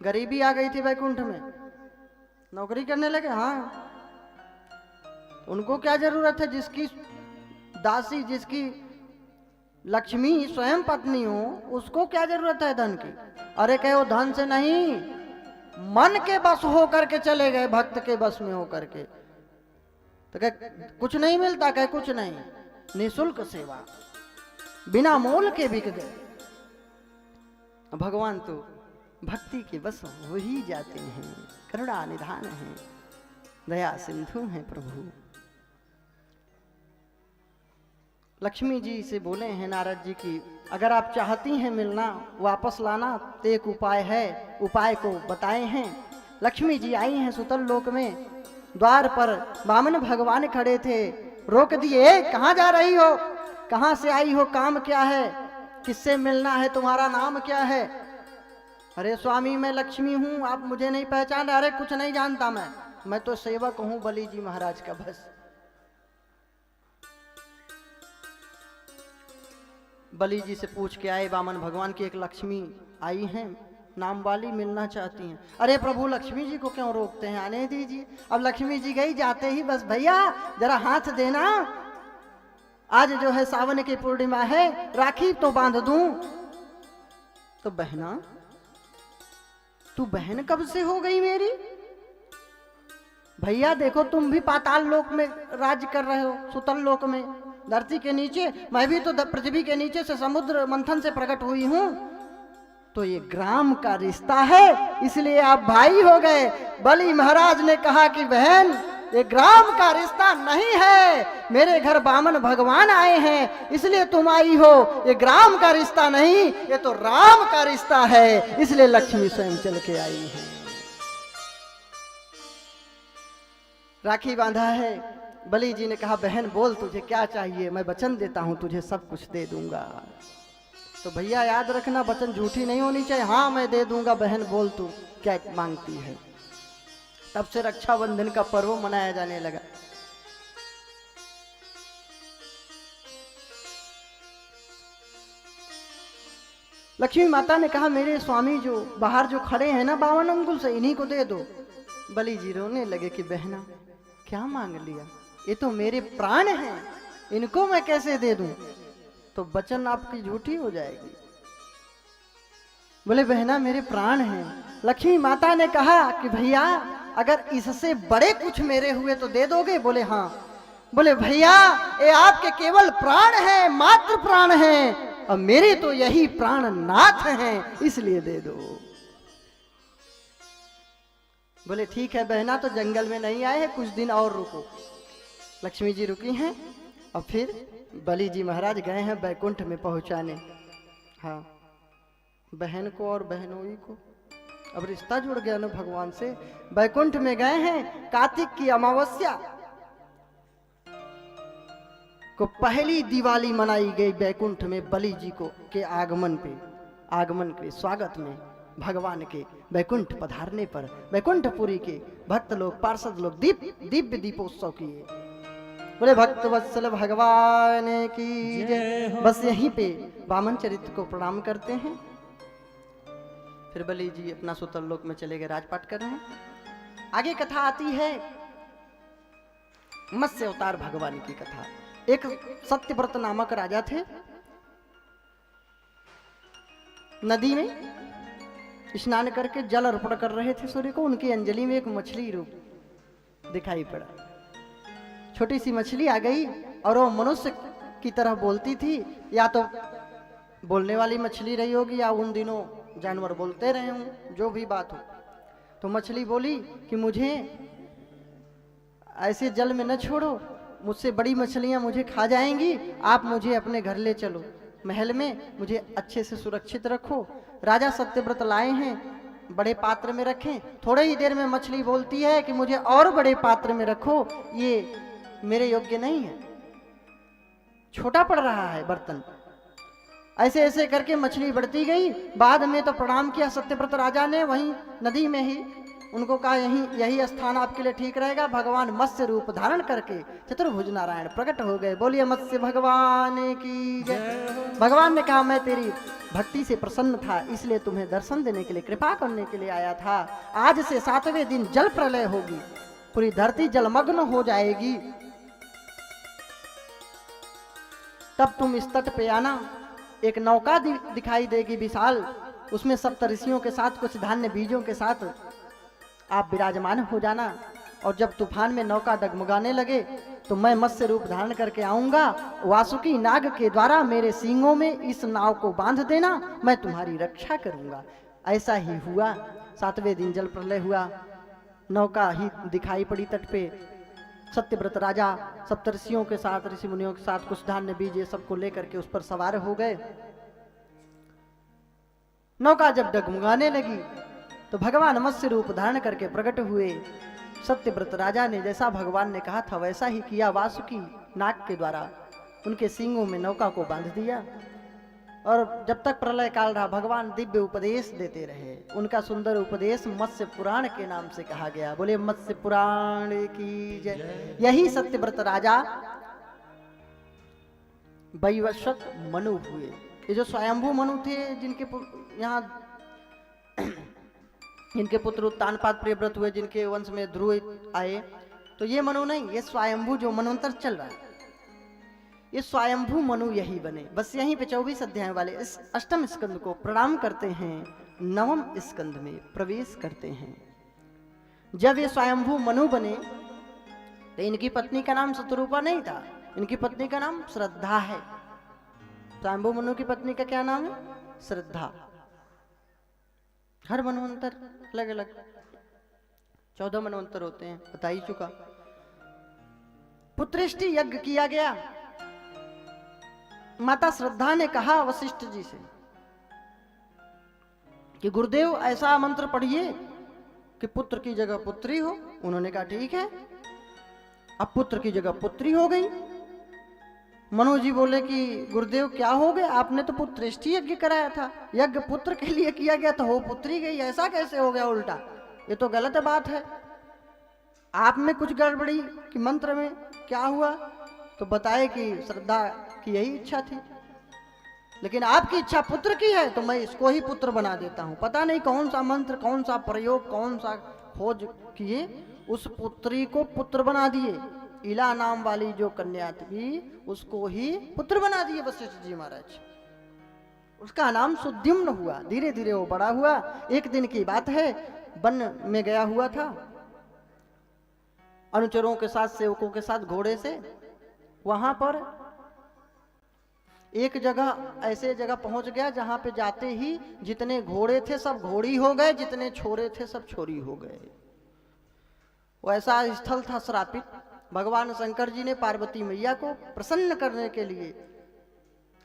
गरीबी आ गई थी वैकुंठ में, नौकरी करने लगे। हाँ, उनको क्या जरूरत है, जिसकी दासी, जिसकी लक्ष्मी स्वयं पत्नी हो, उसको क्या जरूरत है धन की? अरे कहे वो धन से नहीं, मन के बस होकर के चले गए, भक्त के बस में होकर के। तो कहे कुछ नहीं मिलता? कहे कुछ नहीं, निःशुल्क सेवा, बिना मोल के बिक गए। भगवान तो भक्ति के बस हो ही जाते हैं, करुणा निधान है, दया सिंधु है प्रभु। लक्ष्मी जी से बोले हैं नारद जी की अगर आप चाहती हैं मिलना, वापस लाना, तो एक उपाय है, उपाय को बताए हैं। लक्ष्मी जी आई हैं सुतल लोक में, द्वार पर वामन भगवान खड़े थे, रोक दिए, कहाँ जा रही हो, कहाँ से आई हो, काम क्या है, किससे मिलना है, तुम्हारा नाम क्या है? अरे स्वामी मैं लक्ष्मी हूँ, आप मुझे नहीं पहचान रहे? अरे कुछ नहीं जानता मैं तो सेवक हूँ बलि जी महाराज का बस। बलि जी से पूछ के आए वामन भगवान की एक लक्ष्मी आई हैं, नाम वाली मिलना चाहती हैं। अरे प्रभु लक्ष्मी जी को क्यों रोकते हैं, आने दीजिए। अब लक्ष्मी जी गई, जाते ही बस भैया जरा हाथ देना, आज जो है सावन की पूर्णिमा है, राखी तो बांध दूं। तो बहना तू बहन कब से हो गई मेरी? भैया देखो तुम भी पाताल लोक में राज कर रहे हो, सुतल लोक में, धरती के नीचे, मैं भी तो पृथ्वी के नीचे से समुद्र मंथन से प्रकट हुई हूं। तो ये ग्राम का रिश्ता है, इसलिए आप भाई हो गए। बलि महाराज ने कहा कि बहन ये ग्राम का रिश्ता नहीं है, मेरे घर बामन भगवान आए हैं इसलिए तुम आई हो, ये ग्राम का रिश्ता नहीं, ये तो राम का रिश्ता है, इसलिए लक्ष्मी स्वयं चल के आई है। राखी बांधा है। बलि जी ने कहा बहन बोल तुझे क्या चाहिए, मैं वचन देता हूं तुझे सब कुछ दे दूंगा। तो भैया याद रखना वचन झूठी नहीं होनी चाहिए। हाँ मैं दे दूंगा, बहन बोल तू क्या मांगती है। तब से रक्षाबंधन का पर्व मनाया जाने लगा। लक्ष्मी माता ने कहा मेरे स्वामी जो बाहर जो खड़े हैं ना 52 अंगुल से, इन्हीं को दे दो। बलि जी रोने लगे कि बहना क्या मांग लिया, ये तो मेरे प्राण हैं, इनको मैं कैसे दे दूं, तो वचन आपकी झूठी हो जाएगी। बोले बहना मेरे प्राण हैं। लक्ष्मी माता ने कहा कि भैया अगर इससे बड़े कुछ मेरे हुए तो दे दोगे? बोले हाँ। बोले भैया ये आपके केवल प्राण हैं, मात्र प्राण हैं, और मेरे तो यही प्राण नाथ हैं, इसलिए दे दो। बोले ठीक है बहना, तो जंगल में नहीं आए हैं, कुछ दिन और रुको। लक्ष्मी जी रुकी हैं और फिर बलि जी महाराज गए हैं बैकुंठ में पहुंचाने, हाँ बहन को और बहनोई को। अब रिश्ता जुड़ गया ना भगवान से। बैकुंठ में गए हैं, कार्तिक की अमावस्या को पहली दिवाली मनाई गई बैकुंठ में बलि जी को के आगमन के स्वागत में, भगवान के बैकुंठ पधारने पर बैकुंठपुरी के भक्त लोग पार्षद लोग दिव्य दीपोत्सव किए। बोले भक्त वत्सल भगवान की जय। बस यहीं पे वामन चरित्र को प्रणाम करते हैं। फिर बलि जी अपना सुतल लोक में चले गए, राजपाट कर रहे हैं। आगे कथा आती है मत्स्य अवतार भगवान की कथा। एक सत्यव्रत नामक राजा थे, नदी में स्नान करके जल अर्पण कर रहे थे सूर्य को। उनकी अंजलि में एक मछली रूप दिखाई पड़ा। छोटी सी मछली आ गई और वो मनुष्य की तरह बोलती थी, या तो बोलने वाली मछली रही होगी या उन दिनों जानवर बोलते रहे हों, जो भी बात हो। तो मछली बोली कि मुझे ऐसे जल में न छोड़ो, मुझसे बड़ी मछलियां मुझे खा जाएंगी, आप मुझे अपने घर ले चलो, महल में मुझे अच्छे से सुरक्षित रखो। राजा सत्यव्रत लाए हैं, बड़े पात्र में रखें। थोड़े ही देर में मछली बोलती है कि मुझे और बड़े पात्र में रखो, ये मेरे योग्य नहीं है, छोटा पड़ रहा है बर्तन। ऐसे ऐसे करके मछली बढ़ती गई। बाद में तो प्रणाम किया सत्यव्रत राजा ने, वहीं नदी में ही उनको कहा यही स्थान आपके लिए ठीक रहेगा। भगवान मत्स्य रूप धारण करके चतुर्भुज नारायण प्रकट हो गए। बोलिए मत्स्य भगवान की जय। भगवान ने कहा मैं तेरी भक्ति से प्रसन्न था, इसलिए तुम्हें दर्शन देने के लिए, कृपा करने के लिए आया था। आज से 7वें दिन जल प्रलय होगी, पूरी धरती जलमग्न हो जाएगी, तब तुम इस तट पे आना। एक नौका दिखाई देगी विशाल, उसमें सप्तऋषियों के साथ कुछ धान्य बीजों के साथ आप विराजमान हो जाना। और जब तूफान में नौका डगमगाने लगे तो मैं मत्स्य रूप धारण करके आऊंगा। वासुकी नाग के द्वारा मेरे सींगों में इस नाव को बांध देना, मैं तुम्हारी रक्षा करूंगा। ऐसा ही हुआ। 7वें दिन जल प्रलय हुआ, नौका ही दिखाई पड़ी तट पे। सत्यव्रत राजा सप्तऋषियों के साथ, ऋषि मुनियों के साथ कुछ धान्य बीज ये सबको लेकर के उस पर सवार हो गए। नौका जब डगमगाने लगी तो भगवान मत्स्य रूप धारण करके प्रकट हुए। सत्यव्रत राजा ने जैसा भगवान ने कहा था वैसा ही किया। वासुकी नाग के द्वारा उनके सींगों में नौका को बांध दिया। और जब तक प्रलय काल रहा भगवान दिव्य उपदेश देते रहे। उनका सुंदर उपदेश मत्स्य पुराण के नाम से कहा गया। बोले मत्स्य पुराण की जय। यही सत्यव्रत राजा वैवस्वत मनु हुए। ये जो स्वयंभू मनु थे, जिनके यहाँ इनके पुत्र उत्तानपाद प्रियव्रत हुए, जिनके वंश में ध्रुव आए। तो ये मनु नहीं, ये स्वयंभू जो मनवंतर चल रहा है, ये स्वयंभू मनु यही बने। बस यहीं पे 24 अध्याय वाले इस अष्टम स्कंद को प्रणाम करते हैं, नवम स्कंद में प्रवेश करते हैं। जब ये स्वयंभू मनु बने तो इनकी पत्नी का नाम शतरूपा नहीं था, इनकी पत्नी का नाम श्रद्धा है। स्वयंभू मनु की पत्नी का क्या नाम है? श्रद्धा। हर मनवंतर अलग अलग 14 मनवंतर होते हैं, बता ही चुका। पुत्रेष्टि यज्ञ किया गया। माता श्रद्धा ने कहा वशिष्ठ जी से कि गुरुदेव ऐसा मंत्र पढ़िए कि पुत्र की जगह पुत्री हो। उन्होंने कहा ठीक है। अब पुत्र की जगह पुत्री हो गई। मनु जी बोले कि गुरुदेव क्या हो गया, आपने तो पुत्रेष्टि यज्ञ कराया था, यज्ञ पुत्र के लिए किया गया तो हो पुत्री गई, ऐसा कैसे हो गया उल्टा? ये तो गलत बात है। आप में कुछ गड़बड़ी कि मंत्र में क्या हुआ? तो बताए कि श्रद्धा की यही इच्छा थी, लेकिन आपकी इच्छा पुत्र की है तो मैं इसको ही पुत्र बना देता हूं। पता नहीं कौन सा मंत्र, कौन सा प्रयोग, कौन सा खोज किए, उस पुत्री को पुत्र बना दिए। इला नाम वाली जो कन्या थी उसको ही पुत्र बना दिए वशिष्ठ जी महाराज। उसका नाम सुद्युम्न हुआ। धीरे धीरे वो बड़ा हुआ। एक दिन की बात है, वन में गया हुआ था अनुचरों के साथ, सेवकों के साथ, घोड़े से। वहां पर एक जगह ऐसे जगह पहुंच गया जहां पे जाते ही जितने घोड़े थे सब घोड़ी हो गए, जितने छोरे थे सब छोरी हो गए। वो ऐसा स्थल था श्रापित। भगवान शंकर जी ने पार्वती मैया को प्रसन्न करने के लिए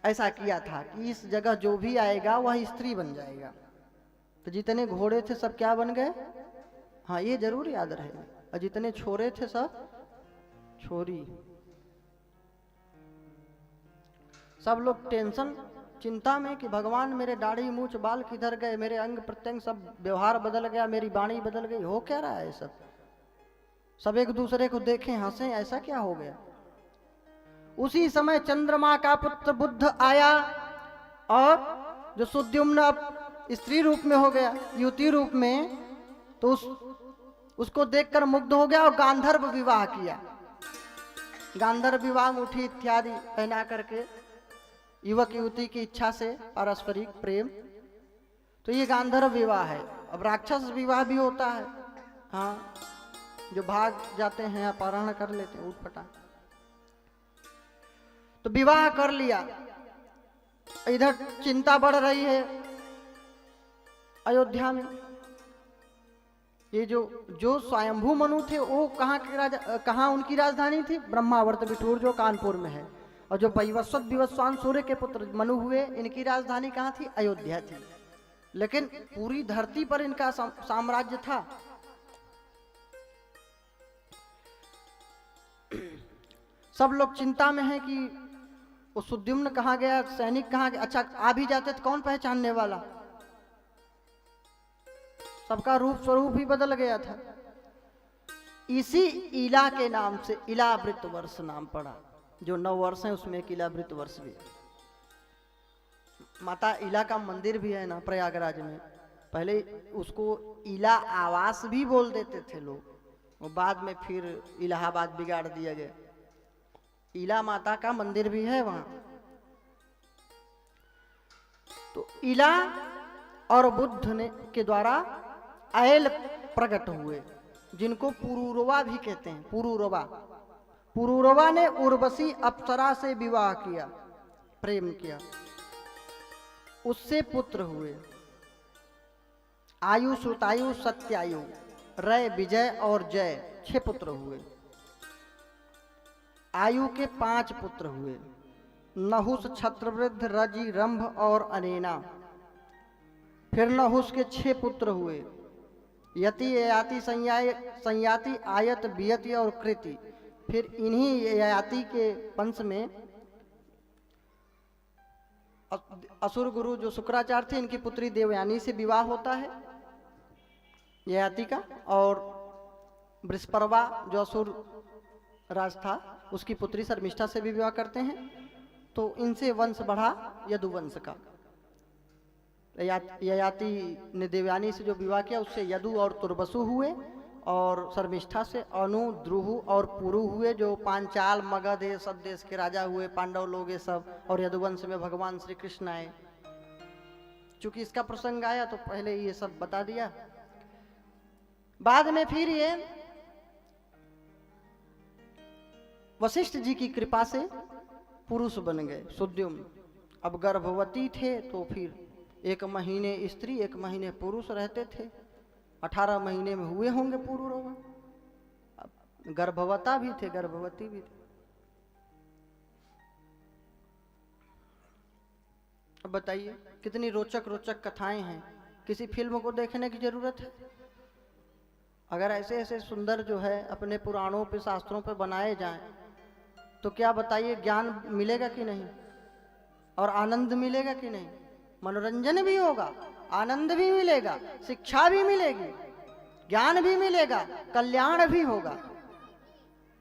ऐसा किया था कि इस जगह जो भी आएगा वह स्त्री बन जाएगा। तो जितने घोड़े थे सब क्या बन गए? हाँ, ये जरूर याद रहे। और जितने छोरे थे सब छोरी। सब लोग टेंशन, चिंता में कि भगवान मेरे दाढ़ी मूछ बाल किधर गए, मेरे अंग प्रत्यंग सब व्यवहार बदल गया, मेरी वाणी बदल गई, हो क्या रहा है सब? सब एक दूसरे को देखें, हंसें, ऐसा क्या हो गया? उसी समय चंद्रमा का पुत्र बुद्ध आया और जो सुद्युम्न अब स्त्री रूप में हो गया, युवती रूप में, तो उसको देखकर मुग्ध हो गया और गांधर्व विवाह किया। गांधर्व विवाह, मुठी इत्यादि पहना करके युवक युवती की इच्छा से पारस्परिक प्रेम, तो ये गांधर्व विवाह है। अब राक्षस विवाह भी होता है, हाँ, जो भाग जाते हैं, अपहरण कर लेते हैं, उठपटा। तो विवाह कर लिया। इधर चिंता बढ़ रही है अयोध्या में। ये जो स्वयंभू मनु थे वो कहाँ उनकी राजधानी थी? ब्रह्मावर्त बिठूर जो कानपुर में है। और जो वैवस्वत विवस्वान सूर्य के पुत्र मनु हुए, इनकी राजधानी कहाँ थी? अयोध्या थी। लेकिन पूरी धरती पर इनका साम्राज्य था। सब लोग चिंता में हैं कि वो सुद्युम्न कहाँ गया, सैनिक कहाँ गया। अच्छा, आ भी जाते तो कौन पहचानने वाला? सबका रूप स्वरूप ही बदल गया था। इसी इला के नाम से इलावृत वर्ष नाम पड़ा। जो 9 वर्ष है उसमें एक इलावृत वर्ष भी। माता इला का मंदिर भी है ना प्रयागराज में। पहले उसको इला आवास भी बोल देते थे लोग, और बाद में फिर इलाहाबाद बिगाड़ दिया गया। इला माता का मंदिर भी है वहां। तो इला और बुद्ध ने के द्वारा ऐल प्रकट हुए, जिनको पुरूरवा भी कहते हैं। पुरूरवा, पुरूरवा ने उर्वशी अप्सरा से विवाह किया, प्रेम किया, उससे पुत्र हुए। आयु, श्रुतायु, सत्यायु, रय, विजय और जय 6 पुत्र हुए। आयु के 5 पुत्र हुए, नहुस, छत्रवृद्ध, रजि, रंभ और अनेना। फिर नहुस के 6 पुत्र हुए, यति, ययाति, संयाति, आयत, बियति और कृति। फिर इन्हीं ययाति के वंश में असुर गुरु जो शुक्राचार्य थे, इनकी पुत्री देवयानी से विवाह होता है ययाति का। और बृहस्परवा जो असुर राज था, उसकी पुत्री शर्मिष्ठा से भी विवाह करते हैं। तो इनसे वंश बढ़ा यदुवंश का। ययाति ने देवयानी से जो विवाह किया उससे यदु और तुर्बसु हुए, और शर्मिष्ठा से अनु, द्रुहु और पुरु हुए, जो पांचाल, मगध ये सब देश के राजा हुए, पांडव लोग ये सब, और यदुवंश में भगवान श्री कृष्ण आए। चूंकि इसका प्रसंग आया तो पहले ये सब बता दिया। बाद में फिर ये वशिष्ठ जी की कृपा से पुरुष बन गए, सुद्युम्न। अब गर्भवती थे तो फिर 1 महीने स्त्री 1 महीने पुरुष रहते थे, 18 महीने में हुए होंगे पुरुष। अब गर्भवता भी थे, गर्भवती भी थे। अब बताइए कितनी रोचक रोचक कथाएं हैं, किसी फिल्म को देखने की जरूरत है? अगर ऐसे ऐसे सुंदर जो है अपने पुराणों पे, शास्त्रों पे बनाए जाएं तो क्या बताइए, ज्ञान मिलेगा कि नहीं, और आनंद मिलेगा कि नहीं? मनोरंजन भी होगा, आनंद भी मिलेगा, शिक्षा भी मिलेगी, ज्ञान भी मिलेगा, कल्याण भी होगा।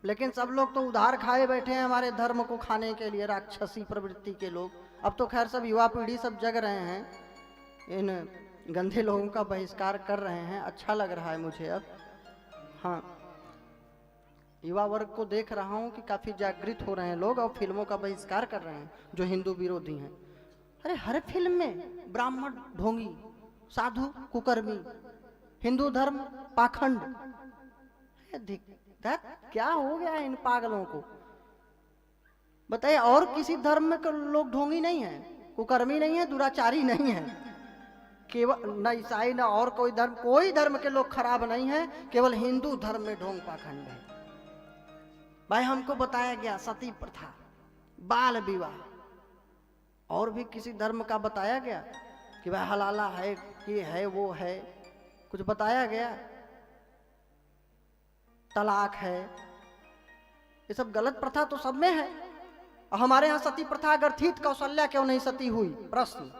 लेकिन सब लोग तो उधार खाए बैठे हैं हमारे धर्म को खाने के लिए, राक्षसी प्रवृत्ति के लोग। अब तो खैर सब युवा पीढ़ी सब जग रहे हैं, इन गंदे लोगों का बहिष्कार कर रहे हैं, अच्छा लग रहा है मुझे अब। हाँ, युवा वर्ग को देख रहा हूँ कि काफी जागृत हो रहे हैं लोग, और फिल्मों का बहिष्कार कर रहे हैं जो हिंदू विरोधी हैं। अरे हर फिल्म में ब्राह्मण ढोंगी, साधु कुकर्मी, हिंदू धर्म पाखंड। क्या हो गया है इन पागलों को? बताइए, और किसी धर्म में लोग ढोंगी नहीं है, कुकर्मी नहीं है, दुराचारी नहीं है? केवल न ईसाई न और कोई धर्म के लोग खराब नहीं है, केवल हिंदू धर्म में ढोंग पाखंड है। भाई हमको बताया गया सती प्रथा, बाल विवाह, और भी किसी धर्म का बताया गया कि भाई हलाला है, ये है, वो है? कुछ बताया गया? तलाक है, ये सब गलत प्रथा तो सब में है। हमारे यहाँ सती प्रथा अगर थी तो कौशल्या क्यों नहीं सती हुई? प्रश्न।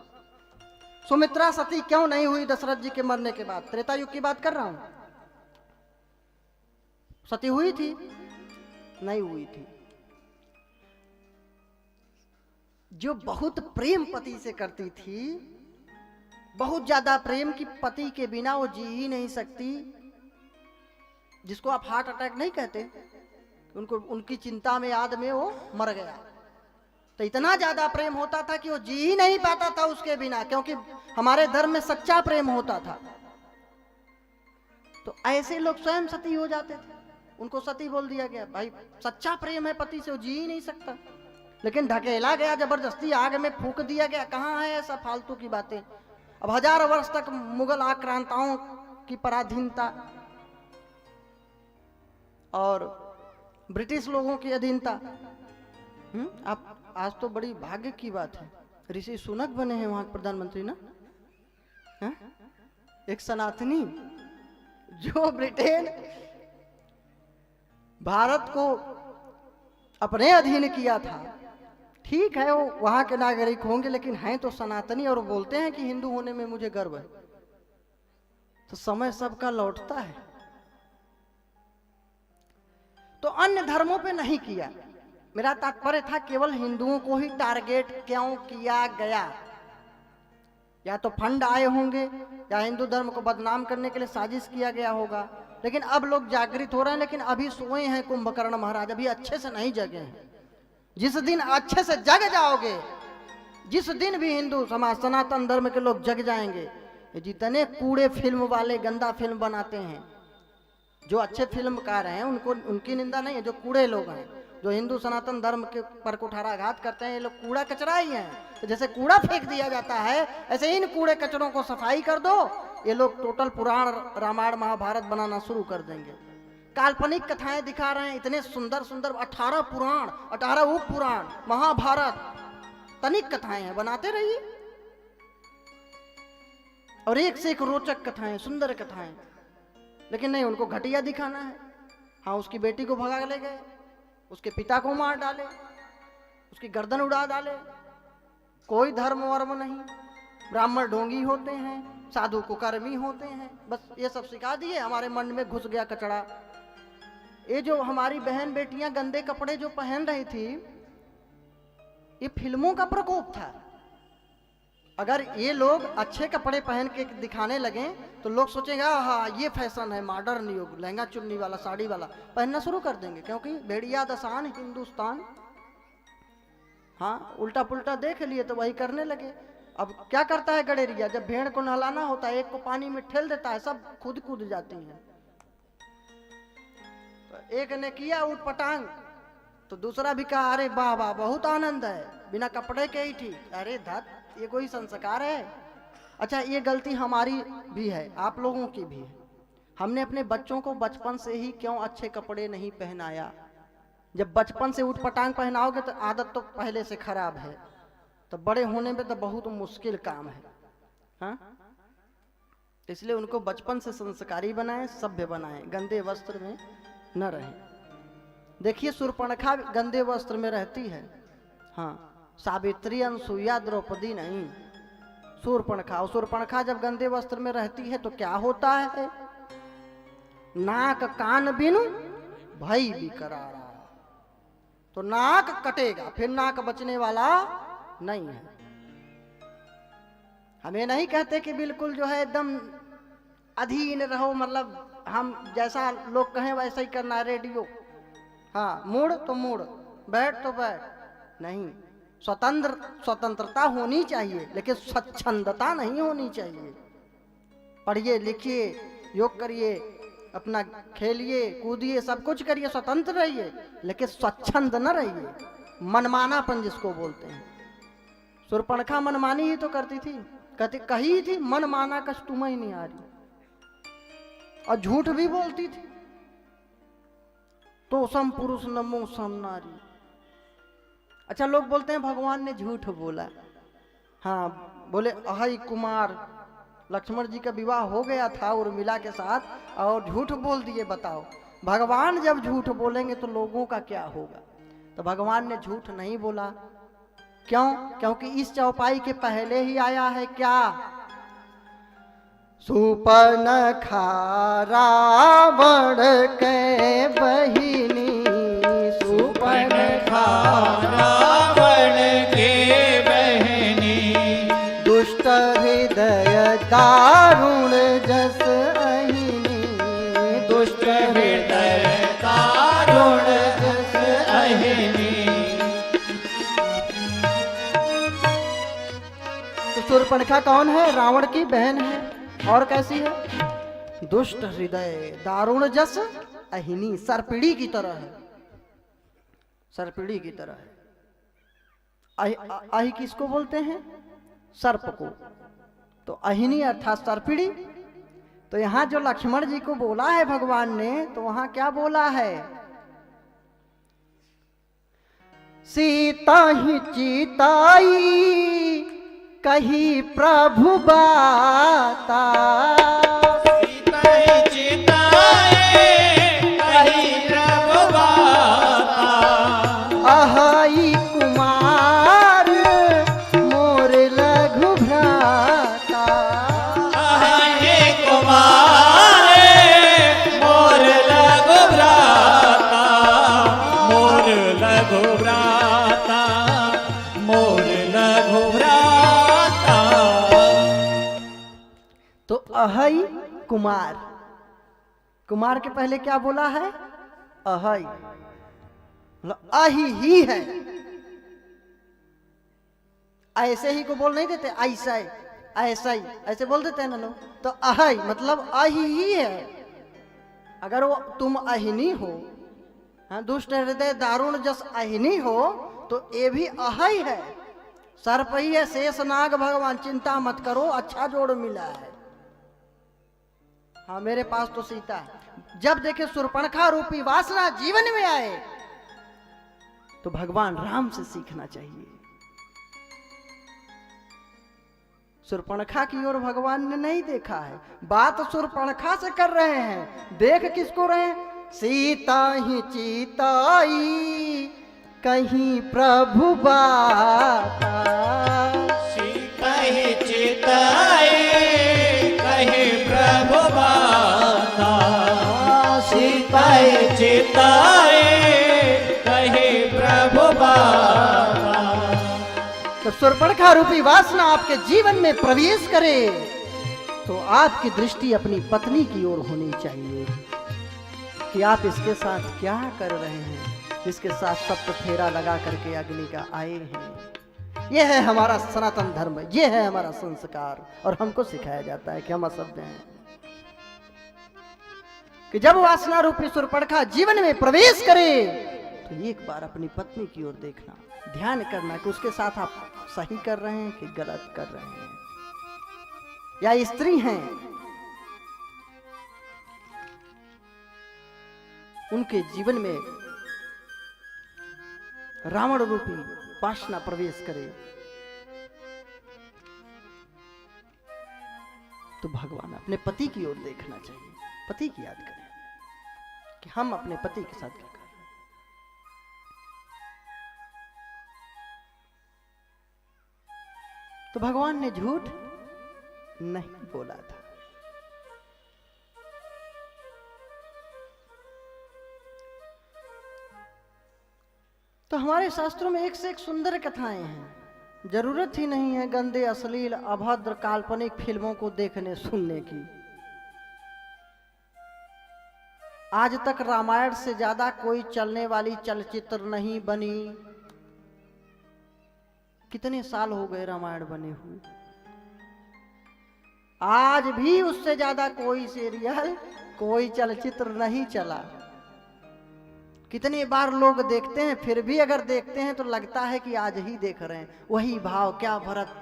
सुमित्रा सती क्यों नहीं हुई दशरथ जी के मरने के बाद? त्रेता युग की बात कर रहा हूं। सती हुई थी? नहीं हुई थी। जो बहुत प्रेम पति से करती थी, बहुत ज्यादा प्रेम की पति के बिना वो जी ही नहीं सकती, जिसको आप हार्ट अटैक नहीं कहते, उनको उनकी चिंता में याद में वो मर गया। तो इतना ज्यादा प्रेम होता था कि वो जी ही नहीं पाता था उसके बिना, क्योंकि हमारे धर्म में सच्चा प्रेम होता था। तो ऐसे लोग स्वयं सती हो जाते थे, उनको सती बोल दिया गया। भाई सच्चा प्रेम है पति से, वो जी ही नहीं सकता, लेकिन ढकेला गया, जबरदस्ती आग में फूंक दिया गया। कहाँ है ऐसा फालतू की बातें? अब 1000 वर्ष तक मुगल आक्रांताओं की पराधीनता और ब्रिटिश लोगों की अधीनता। आप आज तो बड़ी भाग्य की बात है, ऋषि सुनक बने हैं वहां प्रधानमंत्री ना, है? एक सनातनी, जो ब्रिटेन भारत को अपने अधीन किया था। ठीक है वो वहां के नागरिक होंगे, लेकिन हैं तो सनातनी, और बोलते हैं कि हिंदू होने में मुझे गर्व है। तो समय सबका लौटता है। तो अन्य धर्मों पे नहीं किया। मेरा तात्पर्य था केवल हिंदुओं को ही टारगेट क्यों किया गया? या तो फंड आए होंगे, या हिंदू धर्म को बदनाम करने के लिए साजिश किया गया होगा। लेकिन अब लोग जागृत हो रहे हैं, लेकिन अभी सोए हैं कुंभकर्ण महाराज, अभी अच्छे से नहीं जगे हैं। जिस दिन अच्छे से जग जाओगे, जिस दिन भी हिंदू समाज सनातन धर्म के लोग जग जाएंगे, जितने कूड़े फिल्म वाले गंदा फिल्म बनाते हैं, जो अच्छे फिल्मकार हैं उनको उनकी निंदा नहीं है, जो कूड़े लोग हैं, जो हिंदू सनातन धर्म के पर कुठाराघात करते हैं, ये लोग कूड़ा कचरा ही हैं। तो जैसे कूड़ा फेंक दिया जाता है, ऐसे इन कूड़े कचरों को सफाई कर दो, ये लोग टोटल पुराण रामायण महाभारत बनाना शुरू कर देंगे। काल्पनिक कथाएं दिखा रहे हैं, इतने सुंदर सुंदर 18 पुराण, 18 उप पुराण, महाभारत, तनिक कथाएं हैं, बनाते रहिए। और एक से एक रोचक कथाएं, सुंदर कथाएं, लेकिन नहीं, उनको घटिया दिखाना है। हाँ, उसकी बेटी को भगा ले गए, उसके पिता को मार डाले, उसकी गर्दन उड़ा डाले। कोई धर्म वर्म नहीं, ब्राह्मण ढोंगी होते हैं, साधु कुकर्मी होते हैं, बस ये सब सिखा दिए। हमारे मन में घुस गया कचड़ा। ये जो हमारी बहन बेटियां गंदे कपड़े जो पहन रही थी, ये फिल्मों का प्रकोप था। अगर ये लोग अच्छे कपड़े पहन के दिखाने लगे तो लोग सोचेंगे हाँ ये फैशन है, मॉडर्न युग, लहंगा चुन्नी वाला, साड़ी वाला पहनना शुरू कर देंगे, क्योंकि भेड़िया दसान हिंदुस्तान। हाँ, उल्टा पुल्टा देख लिए तो वही करने लगे। अब क्या करता है गडेरिया, जब भेड़ को नहलाना होता है एक को पानी में ठेल देता है, सब खुद कूद जाती हैं। तो एक ने किया उठ पटांग तो दूसरा भी कहा अरे वाह वाह बहुत आनंद है, बिना कपड़े के ही ठीक। अरे धत, ये कोई संस्कार है? अच्छा, ये गलती हमारी भी है, आप लोगों की भी है। हमने अपने बच्चों को बचपन से ही क्यों अच्छे कपड़े नहीं पहनाया? जब बचपन से उठपटांग पहनाओगे तो आदत तो पहले से खराब है, तो बड़े होने में तो बहुत मुश्किल काम है। हाँ, इसलिए उनको बचपन से संस्कारी बनाएं, सभ्य बनाएं, गंदे वस्त्र में न रहें। देखिए शूर्पणखा गंदे वस्त्र में रहती है, हाँ, सावित्री, अनसुईया, द्रौपदी नहीं, शूर्पणखा। और शूर्पणखा जब गंदे वस्त्र में रहती है तो क्या होता है? नाक कान बिनु भई बिकरारा, तो नाक कटेगा, फिर नाक बचने वाला नहीं है। हमें नहीं कहते कि बिल्कुल जो है एकदम अधीन रहो, मतलब हम जैसा लोग कहें वैसा ही करना है, रेडियो। हाँ, मुड़ तो मुड़, बैठ तो बैठ, नहीं। स्वतंत्रता होनी चाहिए, लेकिन स्वच्छंदता नहीं होनी चाहिए। पढ़िए लिखिए, योग करिए, अपना खेलिए कूदिए, सब कुछ करिए, स्वतंत्र रहिए, लेकिन स्वच्छंद न रहिए। मनमानापन जिसको बोलते हैं, शूर्पणखा मनमानी ही तो करती थी, कहती कही थी मनमाना कछ तुम्हें ही नहीं आ रही, और झूठ भी बोलती थी। तो सम पुरुष नमो सम नारी। अच्छा, लोग बोलते हैं भगवान ने झूठ बोला। हाँ, बोले अहई कुमार, लक्ष्मण जी का विवाह हो गया था उर्मिला के साथ और झूठ बोल दिए। बताओ, भगवान जब झूठ बोलेंगे तो लोगों का क्या होगा? तो भगवान ने झूठ नहीं बोला। क्यों? क्योंकि इस चौपाई के पहले ही आया है क्या? सुपर्णखा रावण के बहिनी, सुपर्णखा रावण के बहनी, दुष्ट हृदय दारुण जस अहिनी, दुष्ट हृदय दारुण जस अहिनी। तो शूर्पणखा कौन है? रावण की बहन है। और कैसी है? दुष्ट हृदय दारुण जस अहिनी, सर्पिड़ी की तरह है, सर्पिड़ी की तरह है। अहि किसको बोलते हैं? सर्प को। तो अहिनी अर्थात सर्पिड़ी। तो यहां जो लक्ष्मण जी को बोला है भगवान ने, तो वहां क्या बोला है? सीता ही चिताई कही प्रभु बाता, सीता ही चिताए कही प्रभु बाता, अहाई कुमार मोर लघु भ्राता, अहे कुमार मोर लघु भ्राता, मोर लघु भ्राता, मोर लघु भ्राता। तो अहई कुमार, कुमार के पहले क्या बोला है? अहई, मतलब अही ही है। ऐसे ही को बोल नहीं देते, ऐसा ही, ऐसा ही, ऐसे बोल देते हैं ना लोग। तो अहई मतलब अही ही है। अगर वो तुम अहिनी हो, हाँ, दुष्ट हृदय दारुण जस अहिनी हो, तो ये भी अहई है, सर्प ही है, शेष नाग भगवान। चिंता मत करो, अच्छा जोड़ मिला है। हाँ, मेरे पास तो सीता है। जब देखे शूर्पणखा रूपी वासना जीवन में आए तो भगवान राम से सीखना चाहिए। शूर्पणखा की ओर भगवान ने नहीं देखा है, बात शूर्पणखा से कर रहे हैं। देख किसको रहे हैं? सीता ही चिताई कहीं प्रभु बाता, सीता ही चिताए कहे प्रभु बाता, सीता ही चिताए कहे प्रभु बाता। जब सुर्पणखा रूपी वासना आपके जीवन में प्रवेश करे तो आपकी दृष्टि अपनी पत्नी की ओर होनी चाहिए कि आप इसके साथ क्या कर रहे हैं, जिसके साथ सप्त फेरा लगा करके अग्नि का आए हैं। यह है हमारा सनातन धर्म, यह है हमारा संस्कार, और हमको सिखाया जाता है कि हम असभ्य हैं। कि जब वासना रूपी सुर्पणखा जीवन में प्रवेश करे तो एक बार अपनी पत्नी की ओर देखना, ध्यान करना कि उसके साथ आप सही कर रहे हैं कि गलत कर रहे हैं, या स्त्री हैं उनके जीवन में रावण रूपी वासना प्रवेश करे तो भगवान अपने पति की ओर देखना चाहिए, पति की याद करें कि हम अपने पति के साथ क्या कर रहे हैं। तो भगवान ने झूठ नहीं बोला था। तो हमारे शास्त्रों में एक से एक सुंदर कथाएं हैं। जरूरत ही नहीं है गंदे, अश्लील, अभद्र, काल्पनिक फिल्मों को देखने सुनने की। आज तक रामायण से ज्यादा कोई चलने वाली चलचित्र नहीं बनी। कितने साल हो गए रामायण बने हुए, आज भी उससे ज्यादा कोई सीरियल, कोई चलचित्र नहीं चला। कितनी बार लोग देखते हैं, फिर भी अगर देखते हैं तो लगता है कि आज ही देख रहे हैं। वही भाव, क्या भरत,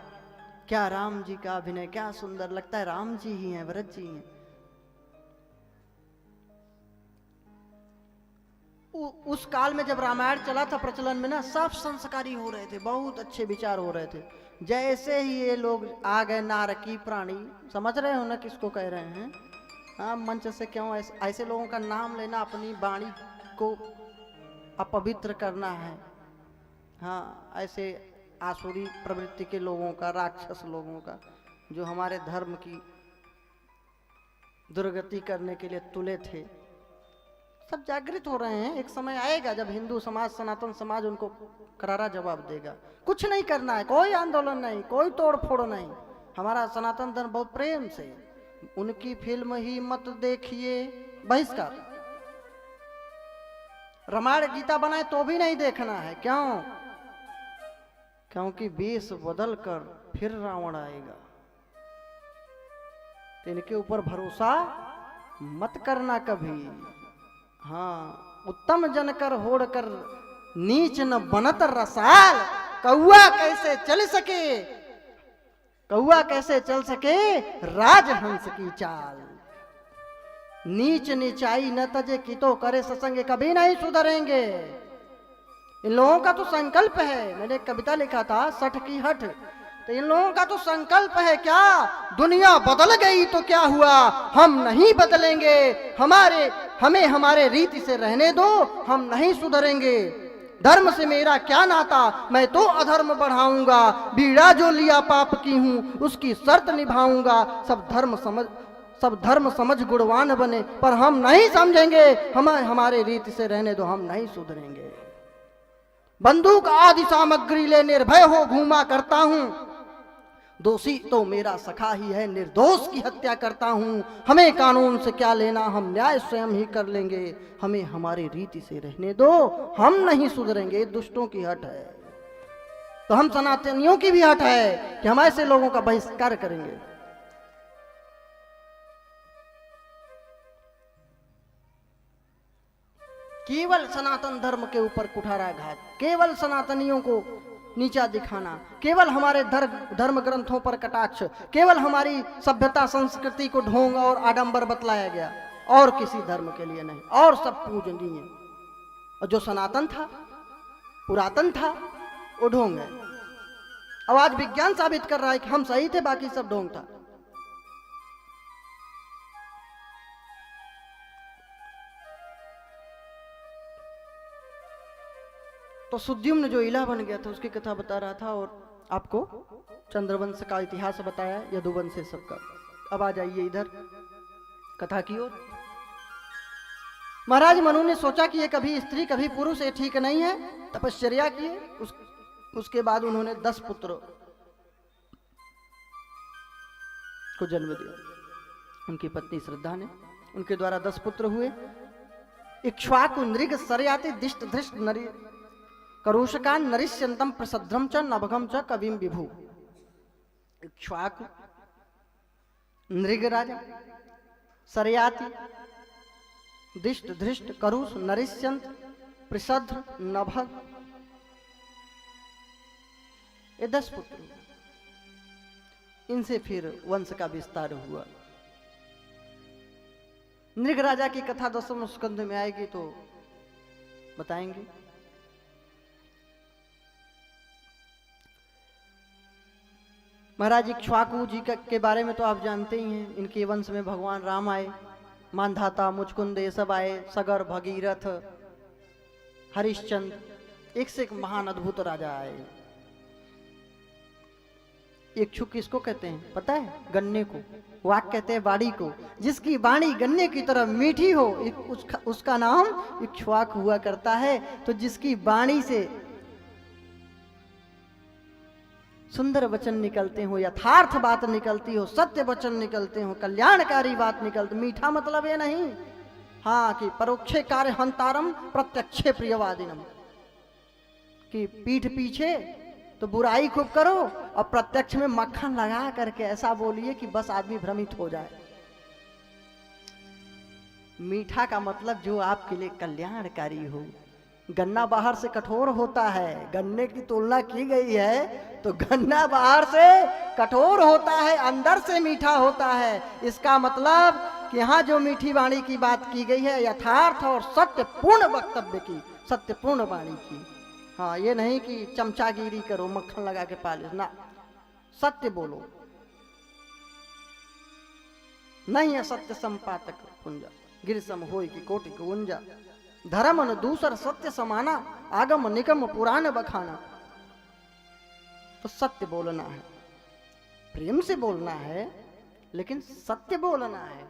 क्या राम जी का अभिनय, क्या सुंदर लगता है, राम जी ही हैं, भरत जी हैं। उस काल में जब रामायण चला था प्रचलन में ना, सब संस्कारी हो रहे थे, बहुत अच्छे विचार हो रहे थे। जैसे ही ये लोग आ गए नारकी प्राणी, समझ रहे हो ना किसको कह रहे हैं? हाँ, मंच से क्यों ऐसे लोगों का नाम लेना, अपनी वाणी को अपवित्र करना है। हाँ, ऐसे आसुरी प्रवृत्ति के लोगों का, राक्षस लोगों का, जो हमारे धर्म की दुर्गति करने के लिए तुले थे, सब जागृत हो रहे हैं। एक समय आएगा जब हिंदू समाज, सनातन समाज उनको करारा जवाब देगा। कुछ नहीं करना है, कोई आंदोलन नहीं, कोई तोड़ फोड़ नहीं। हमारा सनातन धर्म बहुत प्रेम से, उनकी फिल्म ही मत देखिए, बहिष्कार। रामायण गीता बनाए तो भी नहीं देखना है। क्यों? क्योंकि वेश बदल कर फिर रावण आएगा। तो इनके ऊपर भरोसा मत करना कभी। हाँ, उत्तम जन कर होड़ कर नीच न बनत रसाल। कौआ कैसे चल सके, कौआ कैसे चल सके राजहंस की चाल। नीच नीचाई न तजे की तो करे सत्संग, कभी नहीं सुधरेंगे। इन लोगों का तो संकल्प है। मैंने एक कविता लिखा था, सठ की हठ। तो इन लोगों का तो संकल्प है क्या, दुनिया बदल गई तो क्या हुआ, हम नहीं बदलेंगे, हमें हमारे रीति से रहने दो, हम नहीं सुधरेंगे। धर्म से मेरा क्या नाता, मैं तो अधर्म बढ़ाऊंगा। बीड़ा जो लिया पाप की हूं, उसकी शर्त निभाऊंगा। सब धर्म समझ गुणवान बने, पर हम नहीं समझेंगे। हमारे रीति से रहने दो, हम नहीं सुधरेंगे। बंदूक आदि सामग्री ले निर्भय हो घूमा करता हूं। दोषी तो मेरा सखा ही है, निर्दोष की हत्या करता हूं। हमें कानून से क्या लेना, हम न्याय स्वयं ही कर लेंगे। हमें हमारी रीति से रहने दो, हम नहीं सुधरेंगे। दुष्टों की हट है, तो हम सनातनियों की भी हट है कि हम ऐसे लोगों का बहिष्कार करेंगे। केवल सनातन धर्म के ऊपर कुठाराघात, केवल सनातनियों को नीचा दिखाना, केवल हमारे धर्म ग्रंथों पर कटाक्ष, केवल हमारी सभ्यता संस्कृति को ढोंग और आडंबर बतलाया गया, और किसी धर्म के लिए नहीं, और सब पूजनीय। और जो सनातन था, पुरातन था, वो ढोंग है। अब आज विज्ञान साबित कर रहा है कि हम सही थे, बाकी सब ढोंग था। तो सुद्युम्न जो इला बन गया था, उसकी कथा बता रहा था, और आपको चंद्रवंश का इतिहास बताया, यदुवंश से सबका। अब आ जाइए इधर कथा की ओर। महाराज मनु ने सोचा कि ये कभी स्त्री कभी पुरुष, ये ठीक नहीं है। तपश्चर्या किए, उसके बाद उन्होंने 10 पुत्र को जन्म दिया। उनकी पत्नी श्रद्धा ने, उनके द्वारा 10 पुत्र हुए। इक्ष्वाकु नृग सरयाति दिष्ट धृष्ट नरि करुषकान नरिष्यंतम प्रसद्रम च नभगम च कविम विभु। इक्ष्वाकु नृग राजा, सरयाति दिष्ट धृष्ट करुष नरिष्यंत प्रसद्र नभग, ये 10 पुत्र। इनसे फिर वंश का विस्तार हुआ। नृग राजा की कथा 10वें स्कंध में आएगी तो बताएंगे। महाराज इक्ष्वाकु जी के बारे में तो आप जानते ही हैं। इनके वंश में भगवान राम आए, मानधाता मुचकुंद ये सब आए, सगर भगीरथ हरिश्चंद्र, एक से एक महान अद्भुत राजा आए। इक्षुक किसको कहते हैं पता है? गन्ने को। वाक कहते हैं वाणी को। जिसकी वाणी गन्ने की तरह मीठी हो उसका नाम इक्ष्वाक हुआ करता है। तो जिसकी वाणी से सुंदर वचन निकलते हो, यथार्थ बात निकलती हो, सत्य वचन निकलते हो, कल्याणकारी बात निकलती। मीठा मतलब ये नहीं हाँ कि परोक्षे कार्य हंतारम प्रत्यक्षे प्रियवादिनम, कि पीठ पीछे तो बुराई खूब करो और प्रत्यक्ष में मक्खन लगा करके ऐसा बोलिए कि बस आदमी भ्रमित हो जाए। मीठा का मतलब जो आपके लिए कल्याणकारी हो। गन्ना बाहर से कठोर होता है, गन्ने की तुलना की गई है तो गन्ना बाहर से कठोर होता है, अंदर से मीठा होता है। इसका मतलब कि यहाँ जो मीठी वाणी की बात की गई है यथार्थ और सत्यपूर्ण वक्तव्य की, सत्यपूर्ण वाणी की। हाँ, ये नहीं कि चमचागिरी करो, मक्खन लगा के पालिश ना, सत्य बोलो। नहीं है सत्य संपातक पुंजा, गिरसम होय की कोटि को उंजा। धर्म न दूसर सत्य समाना, आगम निगम पुराण बखाना। तो सत्य बोलना है, प्रेम से बोलना है, लेकिन सत्य बोलना है।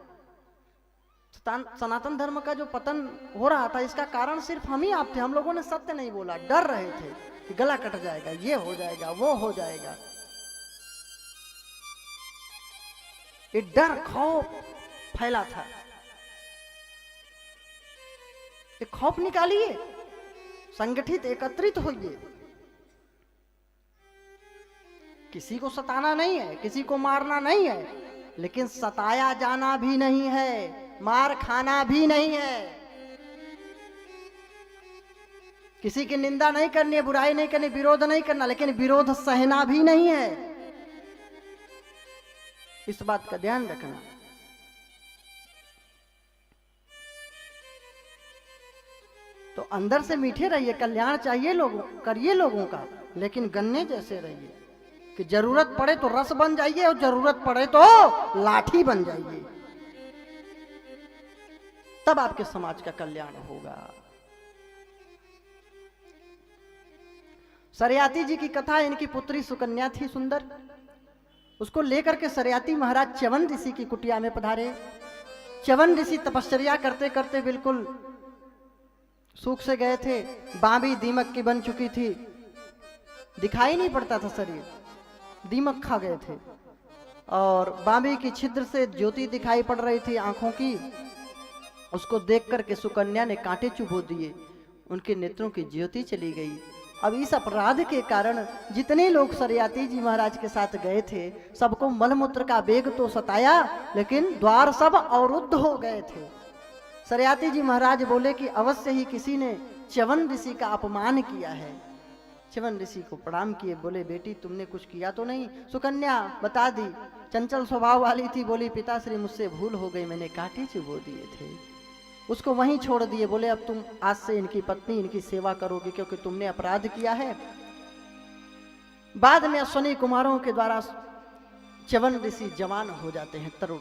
सनातन धर्म का जो पतन हो रहा था इसका कारण सिर्फ हम ही आप थे। हम लोगों ने सत्य नहीं बोला, डर रहे थे कि गला कट जाएगा, ये हो जाएगा, वो हो जाएगा। ये डर खौफ फैला था। ये खौफ निकालिए, संगठित एकत्रित होइए। किसी को सताना नहीं है, किसी को मारना नहीं है, लेकिन सताया जाना भी नहीं है, मार खाना भी नहीं है। किसी की निंदा नहीं करनी है, बुराई नहीं करनी, विरोध नहीं करना, लेकिन विरोध सहना भी नहीं है। इस बात का ध्यान रखना। तो अंदर से मीठे रहिए, कल्याण चाहिए लोगों, करिए लोगों का, लेकिन गन्ने जैसे रहिए कि जरूरत पड़े तो रस बन जाइए और जरूरत पड़े तो लाठी बन जाइए। तब आपके समाज का कल्याण होगा। सरयाती जी की कथा, इनकी पुत्री सुकन्या थी सुंदर। उसको लेकर के सरयाती महाराज च्यवन ऋषि की कुटिया में पधारे। च्यवन ऋषि तपश्चर्या करते करते बिल्कुल सूख से गए थे। बांबी दीमक की बन चुकी थी, दिखाई नहीं पड़ता था शरीर, दीमक खा गए थे। और बांबी की छिद्र से ज्योति दिखाई पड़ रही थी आंखों की। उसको देख करके सुकन्या ने कांटे चुभो दिए, उनके नेत्रों की ज्योति चली गई। अब इस अपराध के कारण जितने लोग सरयाती जी महाराज के साथ गए थे सबको मलमूत्र का वेग तो सताया, लेकिन द्वार सब अवरुद्ध हो गए थे। सरयाती जी महाराज बोले कि अवश्य ही किसी ने च्यवन ऋषि का अपमान किया है। च्यवन ऋषि को प्रणाम किए, बोले बेटी तुमने कुछ किया तो नहीं? सुकन्या बता दी, चंचल स्वभाव वाली थी, बोली पिताश्री मुझसे भूल हो गई, मैंने कांटे चुभो दिए थे। उसको वहीं छोड़ दिए, बोले अब तुम आज से इनकी पत्नी, इनकी सेवा करोगे क्योंकि तुमने अपराध किया है। बाद में अश्विनी कुमारों के द्वारा च्यवन ऋषि जवान हो जाते हैं, तरुण।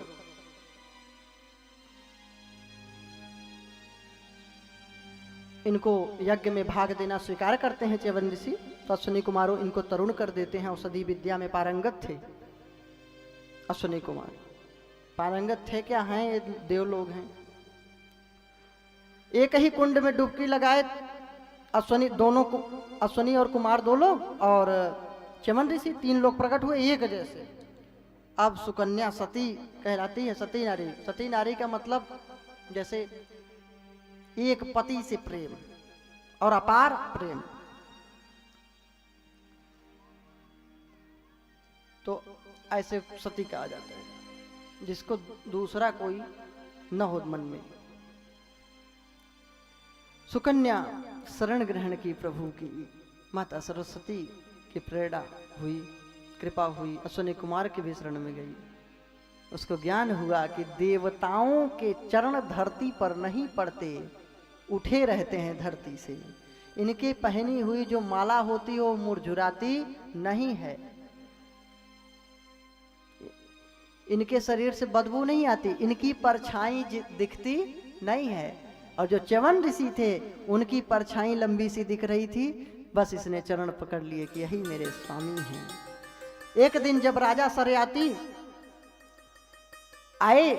इनको यज्ञ में भाग देना स्वीकार करते हैं च्यवन ऋषि, तो अश्विनी कुमारों इनको तरुण कर देते हैं। औषधि विद्या में पारंगत थे अश्विनी कुमार, पारंगत थे क्या हैं, ये देव लोग हैं। एक ही कुंड में डुबकी लगाए अश्वनी और कुमार 2 लोग और चमन ऋषि 3 लोग प्रकट हुए एक जैसे। अब सुकन्या सती कहलाती है, सती नारी। सती नारी का मतलब जैसे एक पति से प्रेम और अपार प्रेम, तो ऐसे सती कहा जाता है जिसको दूसरा कोई न हो मन में। सुकन्या शरण ग्रहण की प्रभु की, माता सरस्वती की प्रेरणा हुई, कृपा हुई, अश्वनी कुमार के भी शरण में गई। उसको ज्ञान हुआ कि देवताओं के चरण धरती पर नहीं पड़ते, उठे रहते हैं धरती से। इनके पहनी हुई जो माला होती है वो मुरझुराती नहीं है, इनके शरीर से बदबू नहीं आती, इनकी परछाई दिखती नहीं है। और जो च्यवन ऋषि थे उनकी परछाई लंबी सी दिख रही थी, बस इसने चरण पकड़ लिए कि यही मेरे स्वामी हैं। एक दिन जब राजा सरयाती आए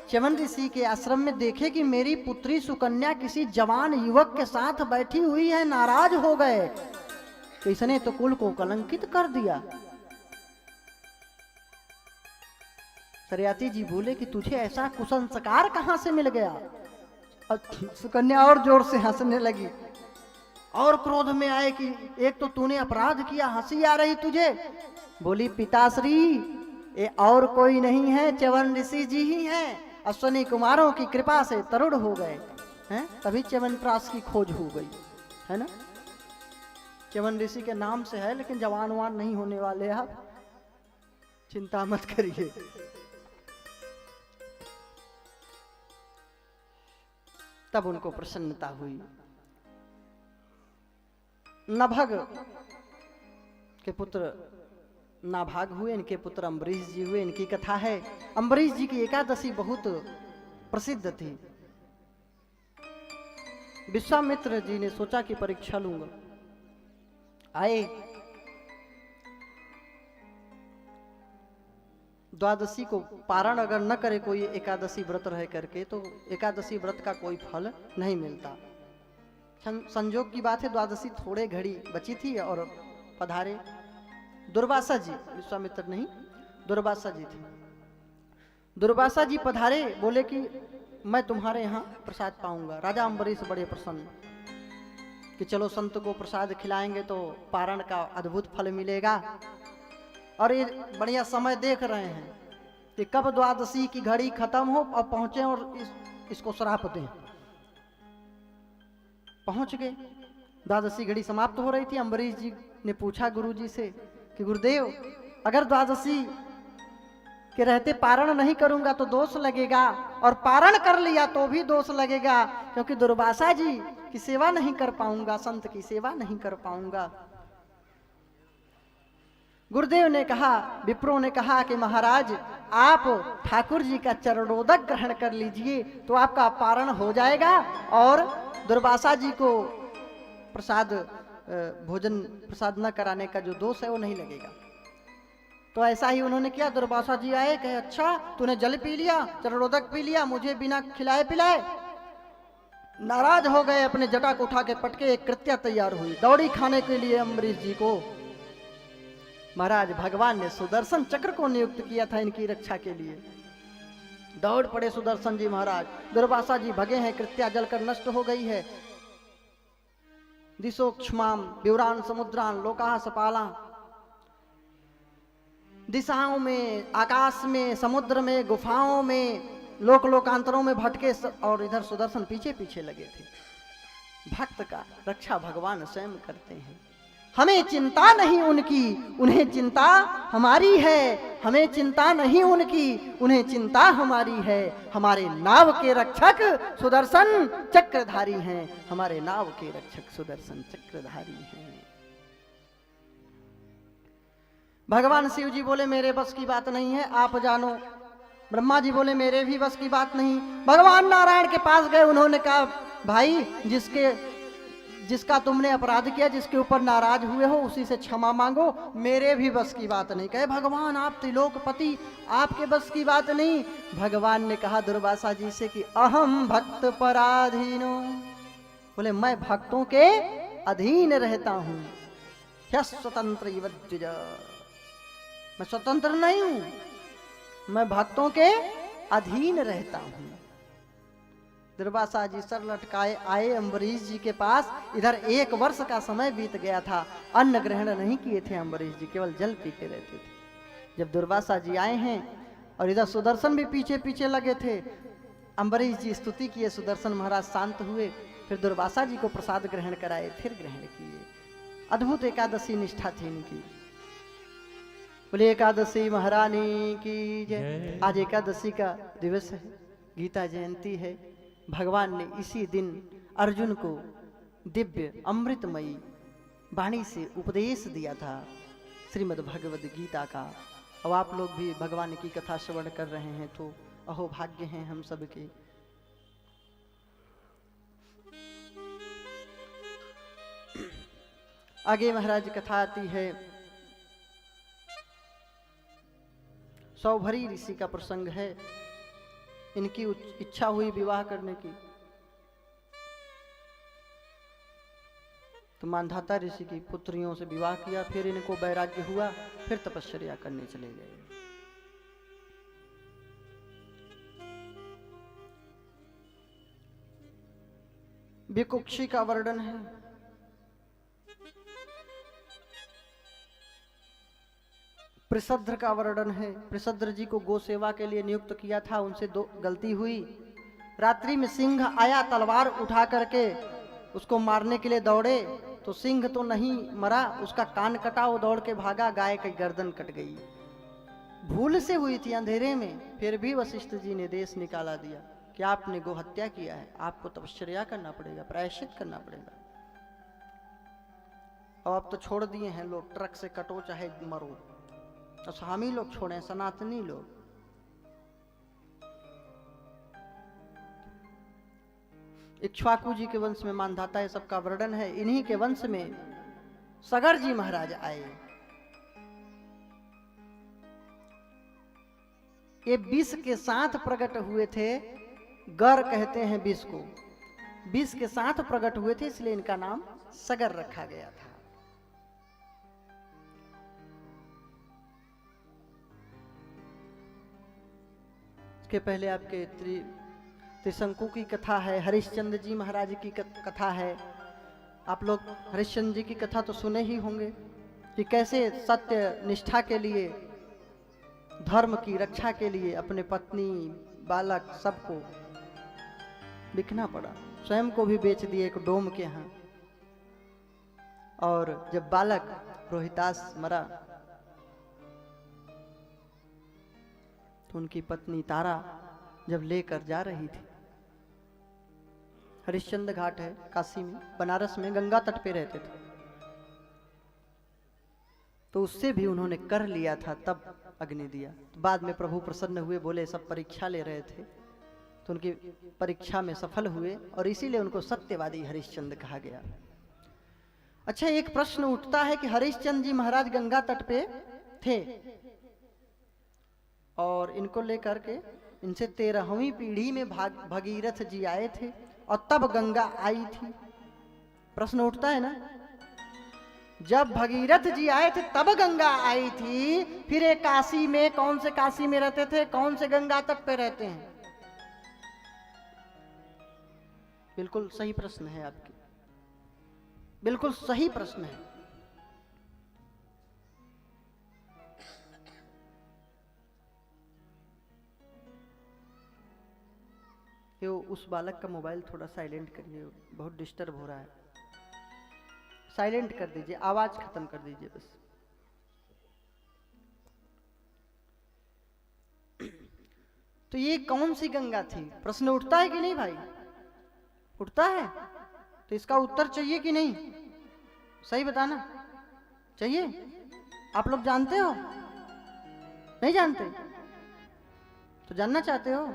च्यवन ऋषि के आश्रम में, देखे कि मेरी पुत्री सुकन्या किसी जवान युवक के साथ बैठी हुई है, नाराज हो गए। तो इसने तो कुल को कलंकित कर दिया। सरयाती जी बोले कि तुझे ऐसा कुसंस्कार कहां से मिल गया? और सुकन्या और जोर से हंसने लगी और क्रोध में आए कि एक तो तूने अपराध किया, हंसी आ रही तुझे। बोली पिताश्री ये और कोई नहीं है, च्यवन ऋषि जी ही हैं। अश्वनी कुमारों की कृपा से तरुण हो गए हैं, तभी च्यवनप्राश की खोज हो गई है ना। च्यवन ऋषि के नाम से है, लेकिन जवान वान नहीं होने वाले, आप चिंता मत करिए। तब उनको प्रसन्नता हुई। नभग के पुत्र नाभाग हुए, इनके पुत्र अम्बरीश जी हुए। इनकी कथा है, अम्बरीश जी की एकादशी बहुत प्रसिद्ध थी। विश्वामित्र जी ने सोचा कि परीक्षा लूंगा। आए द्वादशी को पारण अगर न करे कोई एकादशी व्रत रह करके, तो एकादशी व्रत का कोई फल नहीं मिलता। संजोग की बात है, द्वादशी थोड़े घड़ी बची थी और पधारे दुर्वासा जी, विश्वामित्र नहीं दुर्वासा जी थे। दुर्वासा जी पधारे, बोले कि मैं तुम्हारे यहाँ प्रसाद पाऊंगा। राजा अम्बरीश बड़े प्रसन्न कि चलो संत को प्रसाद खिलाएंगे तो पारण का अद्भुत फल मिलेगा। और ये बढ़िया समय देख रहे हैं कि कब द्वादशी की घड़ी खत्म हो और पहुंचे और इसको श्राप दें। पहुंच गए, द्वादशी घड़ी समाप्त हो रही थी। अम्बरीश जी ने पूछा गुरु जी से कि गुरुदेव अगर द्वादशी के रहते पारण नहीं करूंगा तो दोष लगेगा, और पारण कर लिया तो भी दोष लगेगा, क्योंकि दुर्वासा जी की सेवा नहीं कर पाऊंगा, संत की सेवा नहीं कर पाऊंगा। गुरुदेव ने कहा, विप्रों ने कहा कि महाराज आप ठाकुर जी का चरणोदक ग्रहण कर लीजिए तो आपका पारण हो जाएगा, और दुर्वासा जी को प्रसाद भोजन प्रसाद न कराने का जो दोष है वो नहीं लगेगा। तो ऐसा ही उन्होंने किया। दुर्वासा जी आए, कहे अच्छा तूने जल पी लिया, चरणोदक पी लिया, मुझे बिना खिलाए पिलाए। नाराज हो गए, अपने जटा को उठा के पटके एक कृत्या तैयार हुई, दौड़ी खाने के लिए अम्बरीश जी को। महाराज भगवान ने सुदर्शन चक्र को नियुक्त किया था इनकी रक्षा के लिए। दौड़ पड़े सुदर्शन जी महाराज, दुर्वासा जी भगे हैं, कृत्या जलकर नष्ट हो गई है। दिशो क्षमाम विवरान समुद्रान लोकाः सपाला, दिशाओं में, आकाश में, समुद्र में, गुफाओं में, लोकांतरों में भटके, और इधर सुदर्शन पीछे पीछे लगे थे। भक्त का रक्षा भगवान स्वयं करते हैं। हमें चिंता नहीं उनकी, उन्हें चिंता हमारी है। हमें चिंता नहीं उनकी, उन्हें चिंता हमारी है। हमारे नाव के रक्षक सुदर्शन चक्रधारी हैं। हमारे नाव के रक्षक सुदर्शन चक्रधारी हैं। भगवान शिव जी बोले मेरे बस की बात नहीं है, आप जानो। ब्रह्मा जी बोले मेरे भी बस की बात नहीं। भगवान नारायण के पास गए, उन्होंने कहा भाई जिसका तुमने अपराध किया, जिसके ऊपर नाराज हुए हो, उसी से क्षमा मांगो, मेरे भी बस की बात नहीं। कहे भगवान आप त्रिलोकपति, आपके बस की बात नहीं। भगवान ने कहा दुर्वासा जी से कि अहम भक्त पराधीनो, बोले मैं भक्तों के अधीन रहता हूं। स्वतंत्र मैं स्वतंत्र नहीं हूं, मैं भक्तों के अधीन रहता हूं। दुर्वासा जी सर लटकाए आए अम्बरीश जी के पास। इधर 1 वर्ष का समय बीत गया था, अन्न ग्रहण नहीं किए थे अम्बरीश जी, केवल जल पीते रहते थे। जब दुर्वासा जी आए हैं और इधर सुदर्शन भी पीछे पीछे लगे थे, अम्बरीश जी स्तुति किए, सुदर्शन महाराज शांत हुए, फिर दुर्वासा जी को प्रसाद ग्रहण कराए, फिर ग्रहण किए। अद्भुत एकादशी निष्ठा थी इनकी। बोले एकादशी महारानी की जय। आज एकादशी का दिवस है, गीता जयंती है। भगवान ने इसी दिन अर्जुन को दिव्य अमृतमयी वाणी से उपदेश दिया था श्रीमद् भगवद गीता का। अब आप लोग भी भगवान की कथा श्रवण कर रहे हैं तो अहो भाग्य हैं हम सबके। आगे महाराज कथा आती है, सौभरी ऋषि का प्रसंग है। इनकी इच्छा हुई विवाह करने की, तो मानधाता ऋषि की पुत्रियों से विवाह किया। फिर इनको वैराग्य हुआ, फिर तपस्या करने चले गए। विकुक्षी का वर्णन है। पृषद्र का वर्णन है। पृषद्र जी को गो सेवा के लिए नियुक्त किया था, उनसे 2 गलती हुई। रात्रि में सिंह आया, तलवार उठा करके उसको मारने के लिए दौड़े, तो सिंह तो नहीं मरा, उसका कान कटा, वो दौड़ के भागा, गाय की गर्दन कट गई। भूल से हुई थी अंधेरे में, फिर भी वशिष्ठ जी ने देश निकाला दिया कि आपने गो हत्या किया है, आपको तपस्या करना पड़ेगा, प्रायश्चित करना पड़ेगा। और अब तो छोड़ दिए हैं लोग, ट्रक से कटो चाहे मरो। तो स्वामी लोग छोड़े, सनातनी लोग। इक्ष्वाकु जी के वंश में मानधाता है, सबका वर्णन है। इन्हीं के वंश में सगर जी महाराज आए। ये विष के साथ प्रकट हुए थे, गर कहते हैं विष को। विष के साथ प्रकट हुए थे, इसलिए इनका नाम सगर रखा गया था। इसके पहले आपके त्रिशंकु की कथा है, हरिश्चंद्र जी महाराज की कथा है। आप लोग हरिश्चंद्र जी की कथा तो सुने ही होंगे कि कैसे सत्य निष्ठा के लिए, धर्म की रक्षा के लिए अपने पत्नी, बालक सबको बिकना पड़ा। स्वयं को भी बेच दिए एक डोम के यहाँ। और जब बालक रोहितास मरा तो उनकी पत्नी तारा जब लेकर जा रही थी, हरिश्चंद्र घाट है काशी में, बनारस में, गंगा तट पे रहते थे, तो उससे भी उन्होंने कर लिया था, तब अग्नि दिया। तो बाद में प्रभु प्रसन्न हुए, बोले सब परीक्षा ले रहे थे, तो उनकी परीक्षा में सफल हुए और इसीलिए उनको सत्यवादी हरिश्चंद्र कहा गया। अच्छा, एक प्रश्न उठता है कि हरिश्चंद्र जी महाराज गंगा तट पे थे और इनको लेकर के इनसे 13वीं पीढ़ी में भगीरथ जी आए थे और तब गंगा आई थी। प्रश्न उठता है ना, जब भगीरथ जी आए थे तब गंगा आई थी, फिर ये काशी में, कौन से काशी में रहते थे, कौन से गंगा तट पे रहते हैं? बिल्कुल सही प्रश्न है आपकी, बिल्कुल सही प्रश्न है। उस बालक का मोबाइल थोड़ा साइलेंट करिए, बहुत डिस्टर्ब हो रहा है। साइलेंट कर दीजिए, आवाज खत्म कर दीजिए बस। तो ये कौन सी गंगा थी? प्रश्न उठता है कि नहीं भाई? उठता है। तो इसका उत्तर चाहिए कि नहीं? सही बताना चाहिए। आप लोग जानते हो? नहीं जानते? तो जानना चाहते हो?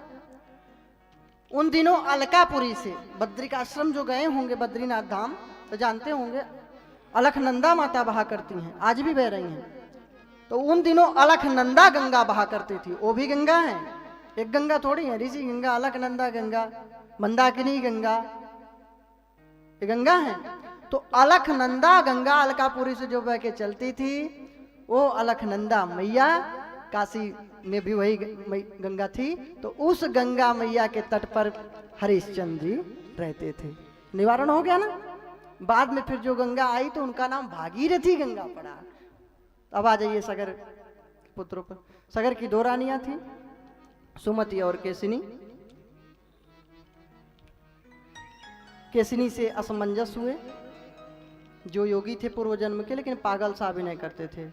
उन दिनों अलकापुरी से बद्रिकाश्रम जो गए होंगे, बद्रीनाथ धाम, तो जानते होंगे अलखनंदा माता बहा करती हैं, आज भी बह रही हैं। तो उन दिनों अलखनंदा गंगा बहा करती थी। वो भी गंगा है, एक गंगा थोड़ी है। ऋषि गंगा, अलखनंदा गंगा, मंदाकिनी गंगा, ये गंगा है। तो अलखनंदा गंगा अलकापुरी से जो बह के चलती थी, वो अलखनंदा मैया, काशी में भी वही गंगा थी, तो उस गंगा मैया के तट पर हरिश्चंद्र जी रहते थे। निवारण हो गया ना। बाद में फिर जो गंगा आई तो उनका नाम भागीरथी गंगा पड़ा। अब आ जाइए सगर पुत्रों पर। सगर की दो रानियां थी, सुमति और केसिनी। केसिनी से असमंजस हुए, जो योगी थे पूर्व जन्म के, लेकिन पागल सा अभिनय करते थे।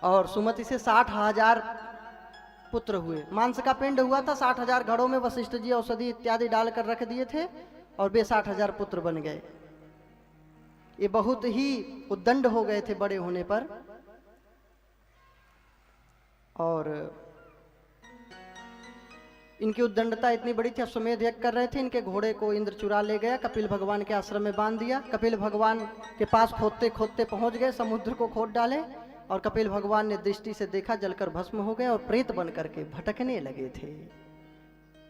और सुमति से 60,000 पुत्र हुए। मांस का पिंड हुआ था, 60,000 घड़ों में वशिष्ठ जी औषधि इत्यादि डालकर रख दिए थे और वे 60,000 पुत्र बन गए। ये बहुत ही उद्दंड हो गए थे बड़े होने पर। और इनकी उद्दंडता इतनी बड़ी थी, अश्वमेध यज्ञ कर रहे थे, इनके घोड़े को इंद्र चुरा ले गया, कपिल भगवान के आश्रम में बांध दिया। कपिल भगवान के पास खोदते खोदते पहुंच गए, समुद्र को खोद डाले और कपिल भगवान ने दृष्टि से देखा, जलकर भस्म हो गए और प्रेत बन करके भटकने लगे थे।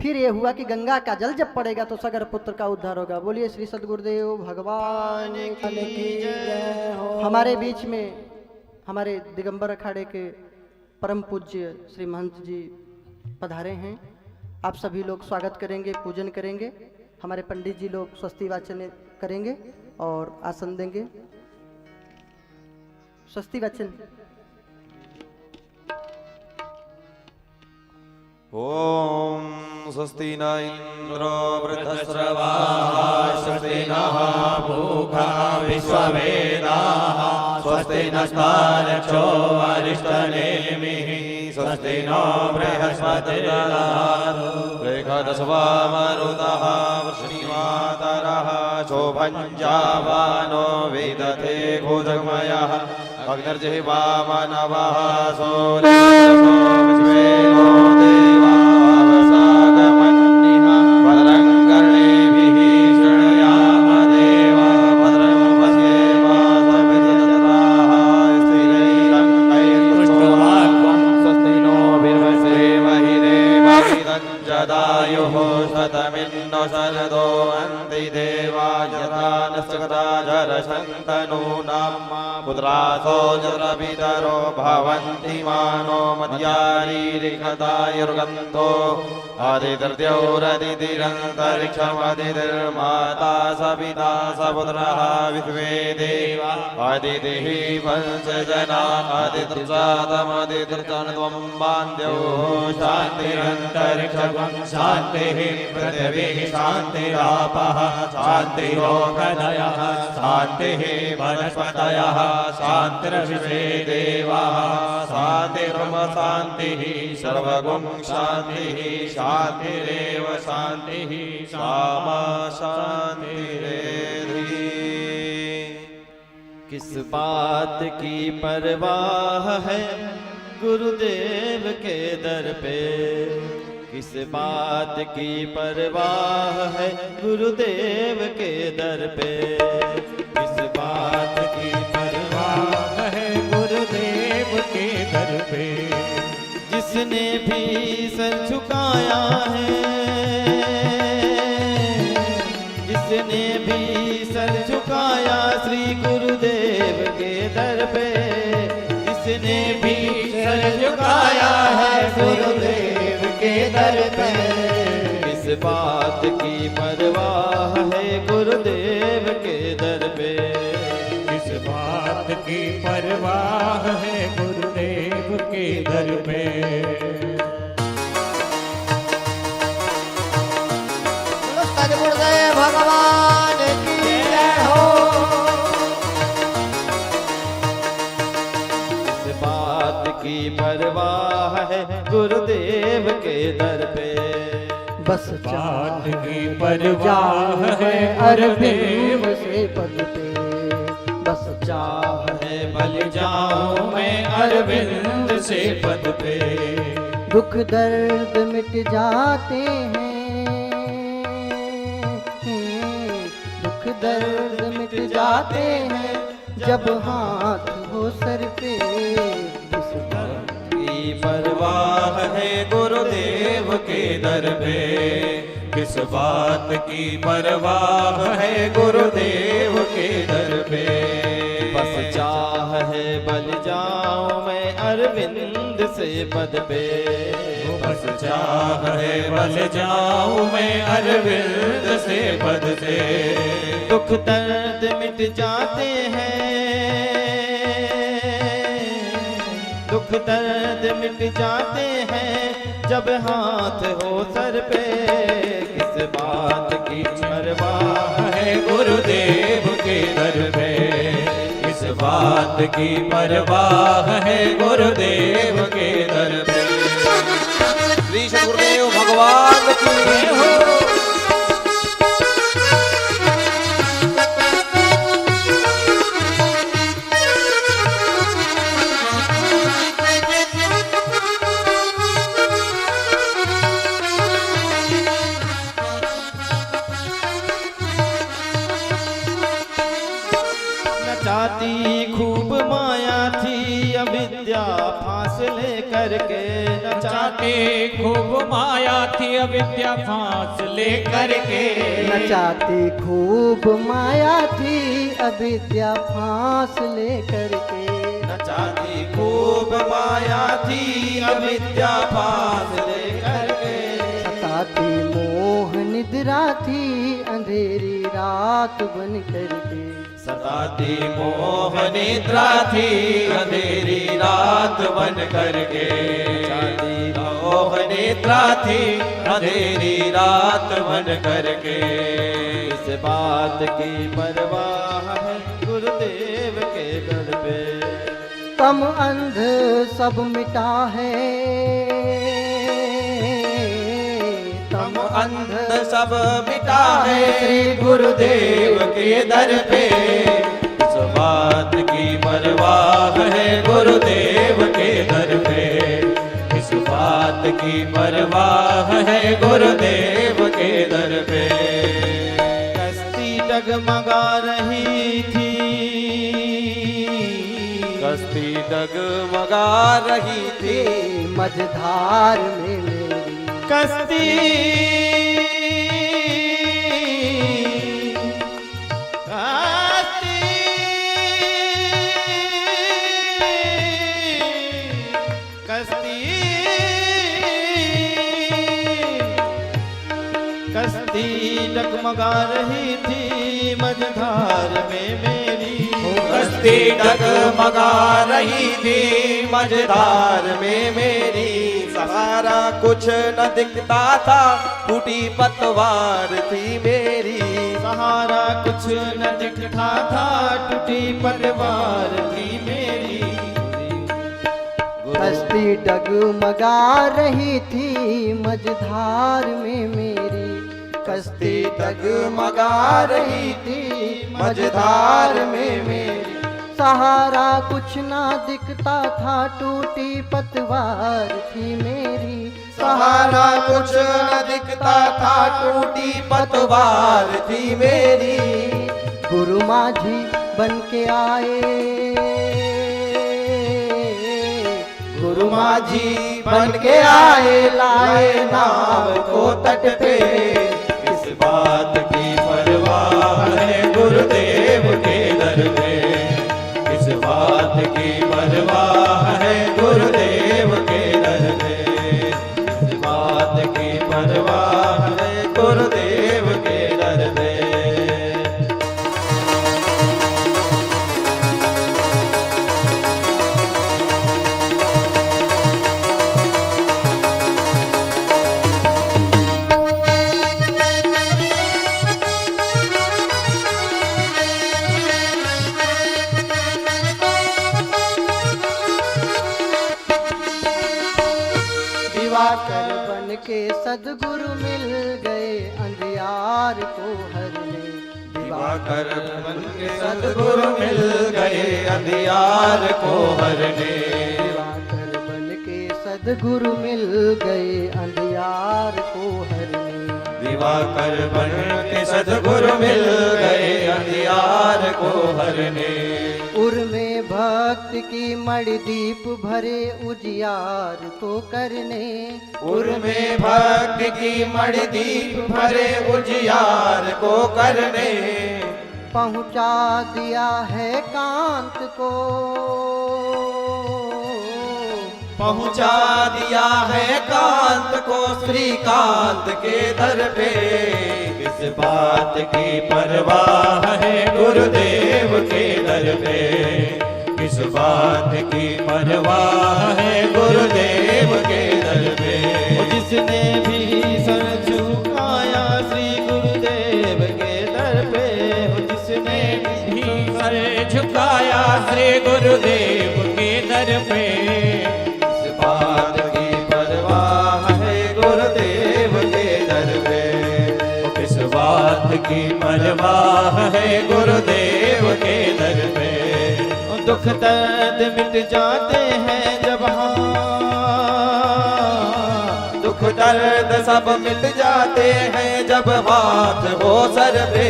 फिर ये हुआ कि गंगा का जल जब पड़ेगा तो सगर पुत्र का उद्धार होगा। बोलिए श्री सद्गुरुदेव भगवान की जय हो। हमारे बीच में हमारे दिगंबर अखाड़े के परम पूज्य श्री महंत जी पधारे हैं। आप सभी लोग स्वागत करेंगे, पूजन करेंगे। हमारे पंडित जी लोग स्वस्ति वाचन करेंगे और आसन देंगे। स्वस्ति वाचन। ओम स्वस्ति न इंद्रो वृद्धश्रवाः स्वस्ति नः पूषा विश्ववेदाः स्वस्ति नस्तार्क्ष्यो अरिष्टनेमिः स्वस्ति नो बृहस्पतिर्दधातु बृहदस्वामरुतः वृष्णिमातरः शोभञ्जावानो वेदते भुजगमयः अग्निर्जिह्वामनवः सूर्यो विश्वेनो देवावसागमन्निः भद्रं कर्णेभिः शृणुयाम देवः भद्रं पश्येमासभिर्यजत्राः स्थिरैरङ्गैर्पुष्टभाग्वं स्वस्ति नो बिर्वसेमहि देवहितं जदायुः शतमिन्नो शरदो अन्ति देवायतानस्तकता जरशन्तनूनां पुत्रासो जरपितरो भवन्ति मानो मध्यारीरिखतायुर्गन्धो आदित्यौरदितिरन्तरिक्षमदितिर्माता सपिता सपुत्रः विश्वे देवा आदितिः वंशजना आदितृजातमदितृतनत्वं बान्ध्यो शान्तिरन्तरिक्षं शान्तिः पृथिवीः शान्तिरापः शान्तिरोगदयः शान्तिः वनस्पतयः शान्तिर्विश्वे देवाः शान्तिर्ब्रह्म शान्तिः सर्वगुं शान्तिः शान्तिरेव शान्तिः सामा शान्तिरेधि। किस बात की परवाह है गुरुदेव के दर पे, किस बात की परवाह है गुरुदेव के दर पे, किस बात की परवाह है गुरुदेव के दर पे। जिसने भी सर झुकाया है, जिसने भी सर झुकाया श्री गुरुदेव के दर पे, जिसने भी सर झुकाया है गुरुदेव के दर पे। किस बात की परवाह है गुरुदेव के दर पे, किस बात की परवाह है गुरुदेव के दर पे। सद्गुरुदेव भगवान की जय हो। किस बात की परवाह है गुरुदेव के दर पे, बस बात की परवाह है अरविंद से पद पे, बस चाह है बल जाऊं मैं अरविंद से पद पे। दुख दर्द मिट जाते हैं, दुख दर्द मिट जाते हैं जब हाथ हो सर पे। किस बात की परवाह है गुरुदेव के दर पे, किस बात की परवाह है गुरुदेव के दर पे। बस चाह है बल जाऊं मैं अरविंद से पद पे। बस चाह है बल जाऊं मैं अरविंद से पद से। दुख दर्द मिट जाते हैं, दुख दर्द मिट जाते हैं जब हाथ हो सर पे। किस बात की परवाह है गुरुदेव के दर पे। किस बात की परवाह है गुरुदेव के दर पे। श्री सद्गुरुदेव भगवान की जय हो। नचाती खूब माया थी अविद्या फासले करके। नचाते खूब माया थी अविद्या फासले करके। नचाती खूब माया थी अविद्या फांस ले करके। नचाती खूब माया थी अविद्या फासले करके। सताती मोह निद्रा थी अंधेरी रात बन करके। सताती मोह निद्रा थी अंधेरी रात बन करके। मोह निद्रा थी अंधेरी रात बन करके। इस बात की परवाह है गुरुदेव के दर पे। तम अंध सब मिटा है, तम अंध सब मिटा है श्री गुरुदेव के दर पे। इस बात की परवाह है गुरुदेव के दर पे। इस बात की परवाह है गुरुदेव के दर पे। कश्ती डगमगा रही थी, कश्ती डगमगा रही थी मझधार में मेरी कश्ती। कश्ती डगमगा रही थी मझधार में मेरी। कश्ती डगमगा रही थी मझधार में मेरी। सहारा कुछ न दिखता था टूटी पतवार थी मेरी। सहारा कुछ न दिखता था टूटी पतवार थी मेरी। कश्ती डगमगा रही थी मझधार में मेरी। कश्ती डगमगा रही थी मझधार में मेरी। सहारा कुछ ना दिखता था टूटी पतवार थी मेरी। सहारा कुछ न दिखता था टूटी पतवार थी मेरी। गुरु माझी बन के आए, गुरु माझी बन के आए लाए नाव को तट पे। इस बात की परवाह है गुरुदेव के दर पे। इस बात की परवाह है गुरुदेव के दर पे। इस बात की परवाह है गुरुदेव के दर पे। दिवाकर बन के सदगुरु मिल गए अंधियार को हरने। दिवाकर बन के सद्गुरु मिल गए अंधियार को हरने। दिवाकर बन के सदगुरु मिल गए अंधियार को हरने। दिवाकर बन के सद्गुरु मिल गए अंधियार को हरने। उर में भक्त भक्त की मणि दीप भरे उजियार को करने, उर में भक्त की मणि दीप भरे उजियार को करने, पहुंचा दिया है कांत को, पहुंचा दिया है कांत को श्रीकांत के दर पे। किस बात की परवाह है गुरुदेव के दर पे, किस बात की परवाह है गुरुदेव के दर पे। जिसने भी सर झुकाया श्री गुरुदेव के दर पे, जिसने भी सर झुकाया श्री गुरुदेव के दर पे, किस बात की परवाह है गुरुदेव के दर पे, किस बात की परवाह है गुरुदेव के दर पे। दुख दर्द मिट जाते हैं जब दुख दर्द सब मिट जाते हैं जब हाथ हो सर पे।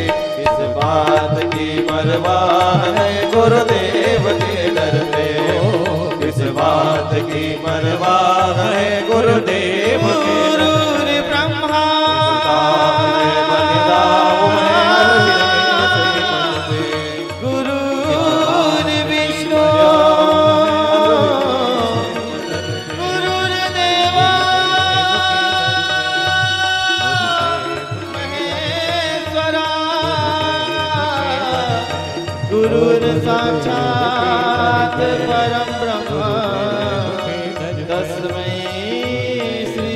किस बात की परवाह है गुरुदेव के दर पे, किस बात की परवाह है गुरुदेव के दर पे। ब्रह्मा गुरु विष्णु गुरुदेवा महेश्वरा गुरुर साक्षात परम ब्रह्म तस्मै श्री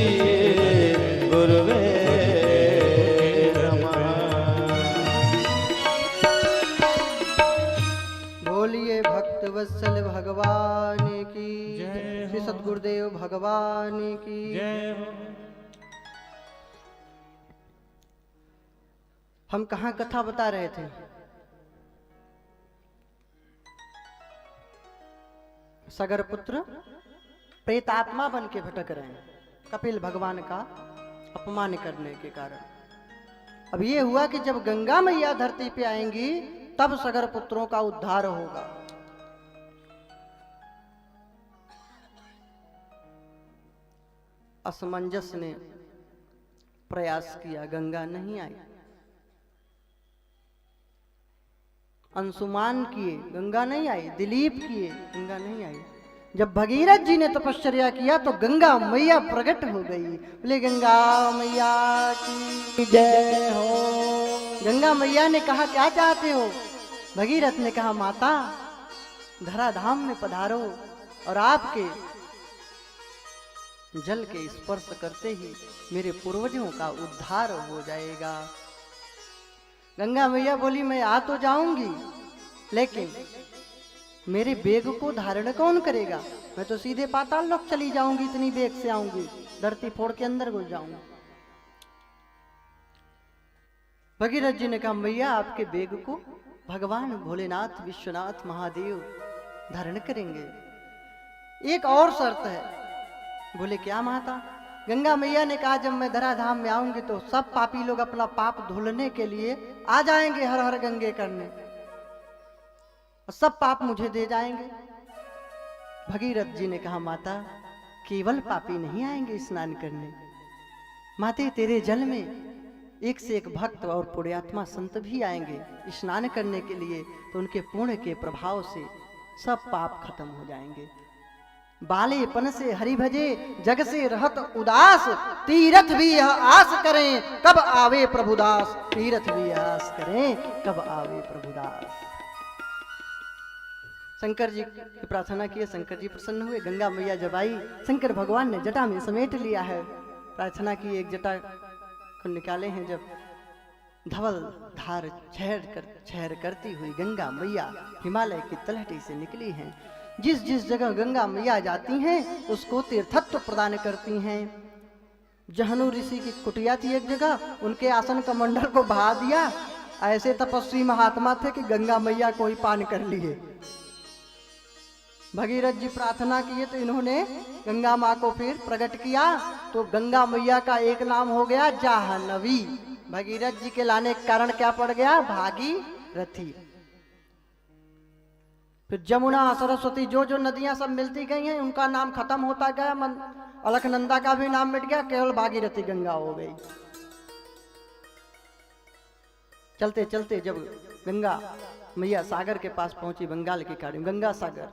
गुरुवे नमः। बोलिए भक्त वत्सल भगवान की, श्री सद्गुरुदेव भगवान की। हम कहाँ कथा बता रहे थे? सगर पुत्र प्रेतात्मा बन के भटक रहे हैं कपिल भगवान का अपमान करने के कारण। अब ये हुआ कि जब गंगा मैया धरती पे आएंगी तब सगर पुत्रों का उद्धार होगा। असमंजस ने प्रयास किया, गंगा नहीं आई। अंशुमान किए, गंगा नहीं आई। दिलीप किए, गंगा नहीं आई। जब भगीरथ जी ने तपश्चर्या किया तो गंगा मैया प्रकट हो गई। बोले गंगा मैया की जय हो। गंगा मैया ने कहा क्या चाहते हो? भगीरथ ने कहा माता धराधाम में पधारो और आपके जल के स्पर्श करते ही मेरे पूर्वजों का उद्धार हो जाएगा। गंगा मैया बोली मैं आ तो जाऊंगी लेकिन मेरे बेग को धारण कौन करेगा? मैं तो सीधे पाताल लोक चली जाऊंगी, इतनी बेग से आऊंगी, धरती फोड़ के अंदर घुस जाऊंगी। भगीरथ जी ने कहा मैया आपके बेग को भगवान भोलेनाथ विश्वनाथ महादेव धारण करेंगे। एक और शर्त है। बोले क्या माता? गंगा मैया ने कहा जब मैं धराधाम में आऊंगी तो सब पापी लोग अपना पाप धुलने के लिए आ जाएंगे हर हर गंगे करने और सब पाप मुझे दे जाएंगे। भगीरथ जी ने कहा माता केवल पापी नहीं आएंगे स्नान करने, माते तेरे जल में एक से एक भक्त और पुण्यात्मा संत भी आएंगे स्नान करने के लिए, तो उनके पुण्य के प्रभाव से सब पाप खत्म हो जाएंगे। बालेपन से हरि भजे जग से रहत उदास, तीरथ भी यह आस करें कब आवे प्रभुदास। तीरथ भी यह आस करें कब आवे प्रभुदास। शंकर जी की प्रार्थना की, शंकर जी प्रसन्न हुए। गंगा मैया जब आई शंकर भगवान ने जटा में समेट लिया है। प्रार्थना की, एक जटा को निकाले हैं। जब धवल धार छहर करती हुई गंगा मैया हिमालय की तलहटी से निकली हैं। जिस जिस जगह गंगा मैया जाती हैं उसको तीर्थत्व प्रदान करती हैं। जहनु ऋषि की कुटिया थी एक जगह, उनके आसन कमंडल को बहा दिया। ऐसे तपस्वी महात्मा थे कि गंगा मैया को ही पान कर लिए। भगीरथ जी प्रार्थना किए तो इन्होंने गंगा माँ को फिर प्रकट किया, तो गंगा मैया का एक नाम हो गया जाह्नवी। भगीरथ जी के लाने के कारण क्या पड़ गया? भागीरथी। फिर जमुना सरस्वती जो जो नदियां सब मिलती गई हैं उनका नाम खत्म होता गया। अलकनंदा का भी नाम मिट गया, केवल भागीरथी गंगा हो गई। चलते चलते जब गंगा मैया सागर के पास पहुंची, बंगाल की खाड़ी, गंगा सागर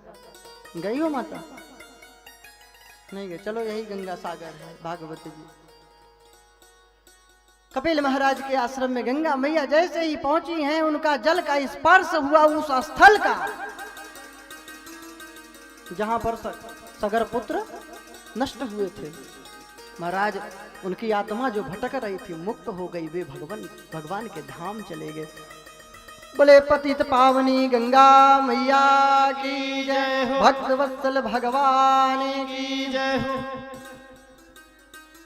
गई हो माता? नहीं गए, चलो यही गंगा सागर है भागवती जी। कपिल महाराज के आश्रम में गंगा मैया जैसे ही पहुंची हैं, उनका जल का स्पर्श हुआ उस स्थल का जहां पर सगर पुत्र नष्ट हुए थे। महाराज उनकी आत्मा जो भटक रही थी मुक्त हो गई, वे भगवान के धाम चले गए। बोले पतित पावनी गंगा मैया की जय हो, भक्त वत्सल भगवान की जय हो।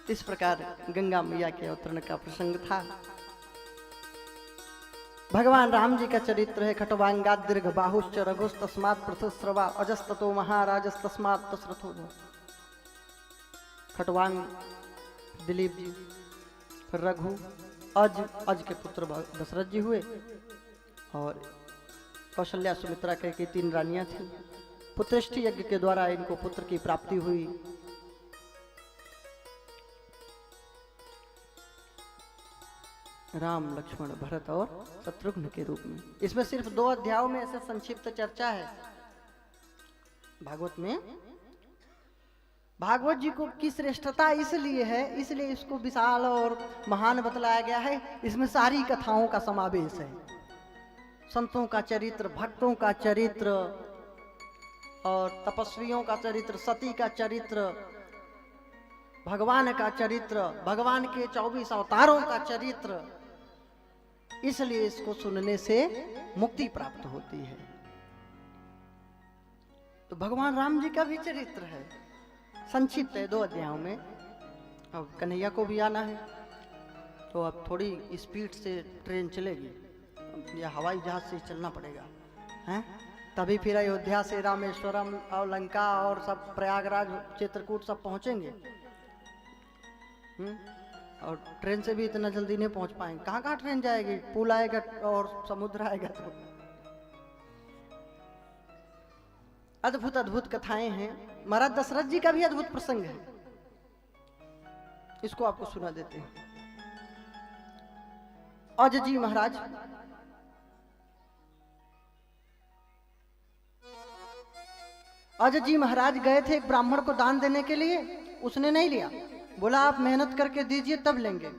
इस प्रकार गंगा मैया के अवतरण का प्रसंग था। भगवान राम जी का चरित्र है, खटवांगाद दीर्घ बाहुश्च रघुस् तस्मात् प्रथस्रवा अजस्ततो महाराजस्तस्मात् दशरथो। खटवांग दिलीप जी, फिर रघु, अज के पुत्र दशरथ जी हुए, और कौशल्या सुमित्रा के 3 रानियां थीं। पुत्रेष्टि यज्ञ के द्वारा इनको पुत्र की प्राप्ति हुई। राम, लक्ष्मण, भरत और शत्रुघ्न के रूप में। इसमें सिर्फ 2 अध्यायों में ऐसे संक्षिप्त चर्चा है। भागवत में भागवत जी को की श्रेष्ठता इसलिए है, इसलिए इसको विशाल और महान बतलाया गया है। इसमें सारी कथाओं का समावेश है, संतों का चरित्र, भक्तों का चरित्र और तपस्वियों का चरित्र, सती का चरित्र, भगवान का चरित्र, भगवान के 24 अवतारों का चरित्र। इसलिए इसको सुनने से मुक्ति प्राप्त होती है। तो भगवान राम जी का भी चरित्र है, संक्षिप्त है 2 अध्यायों में। अब कन्हैया को भी आना है, तो अब थोड़ी स्पीड से ट्रेन चलेगी या हवाई जहाज से चलना पड़ेगा, हैं? तभी फिर अयोध्या से रामेश्वरम और लंका और सब प्रयागराज, चित्रकूट सब पहुंचेंगे। और ट्रेन से भी इतना जल्दी नहीं पहुंच पाएंगे। कहाँ कहाँ ट्रेन जाएगी, पुल आएगा और समुद्र आएगा। तो अद्भुत अद्भुत कथाएं हैं। महाराज दशरथ जी का भी अद्भुत प्रसंग है, इसको आपको सुना देते हैं। अज जी महाराज गए थे एक ब्राह्मण को दान देने के लिए, उसने नहीं लिया। बोला आप मेहनत करके दीजिए तब लेंगे।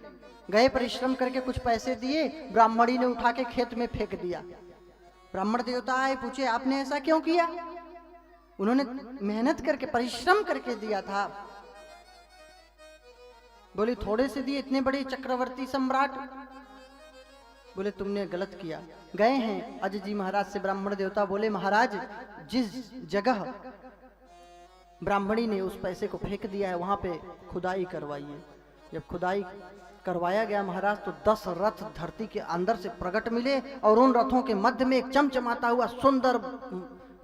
गए, परिश्रम करके कुछ पैसे दिए, ब्राह्मणी ने उठा के खेत में फेंक दिया। ब्राह्मण देवता आए, पूछे आपने ऐसा क्यों किया? उन्होंने मेहनत करके परिश्रम करके दिया था। बोले थोड़े से दिए, इतने बड़े चक्रवर्ती सम्राट। बोले तुमने गलत किया। गए हैं अज जी महाराज से ब्राह्मण देवता, बोले महाराज जिस जगह ब्राह्मणी ने उस पैसे को फेंक दिया है वहां पे खुदाई करवाइए। जब खुदाई करवाया गया महाराज, तो 10 रथ धरती के अंदर से प्रकट मिले, और उन रथों के मध्य में एक चमचमाता हुआ सुंदर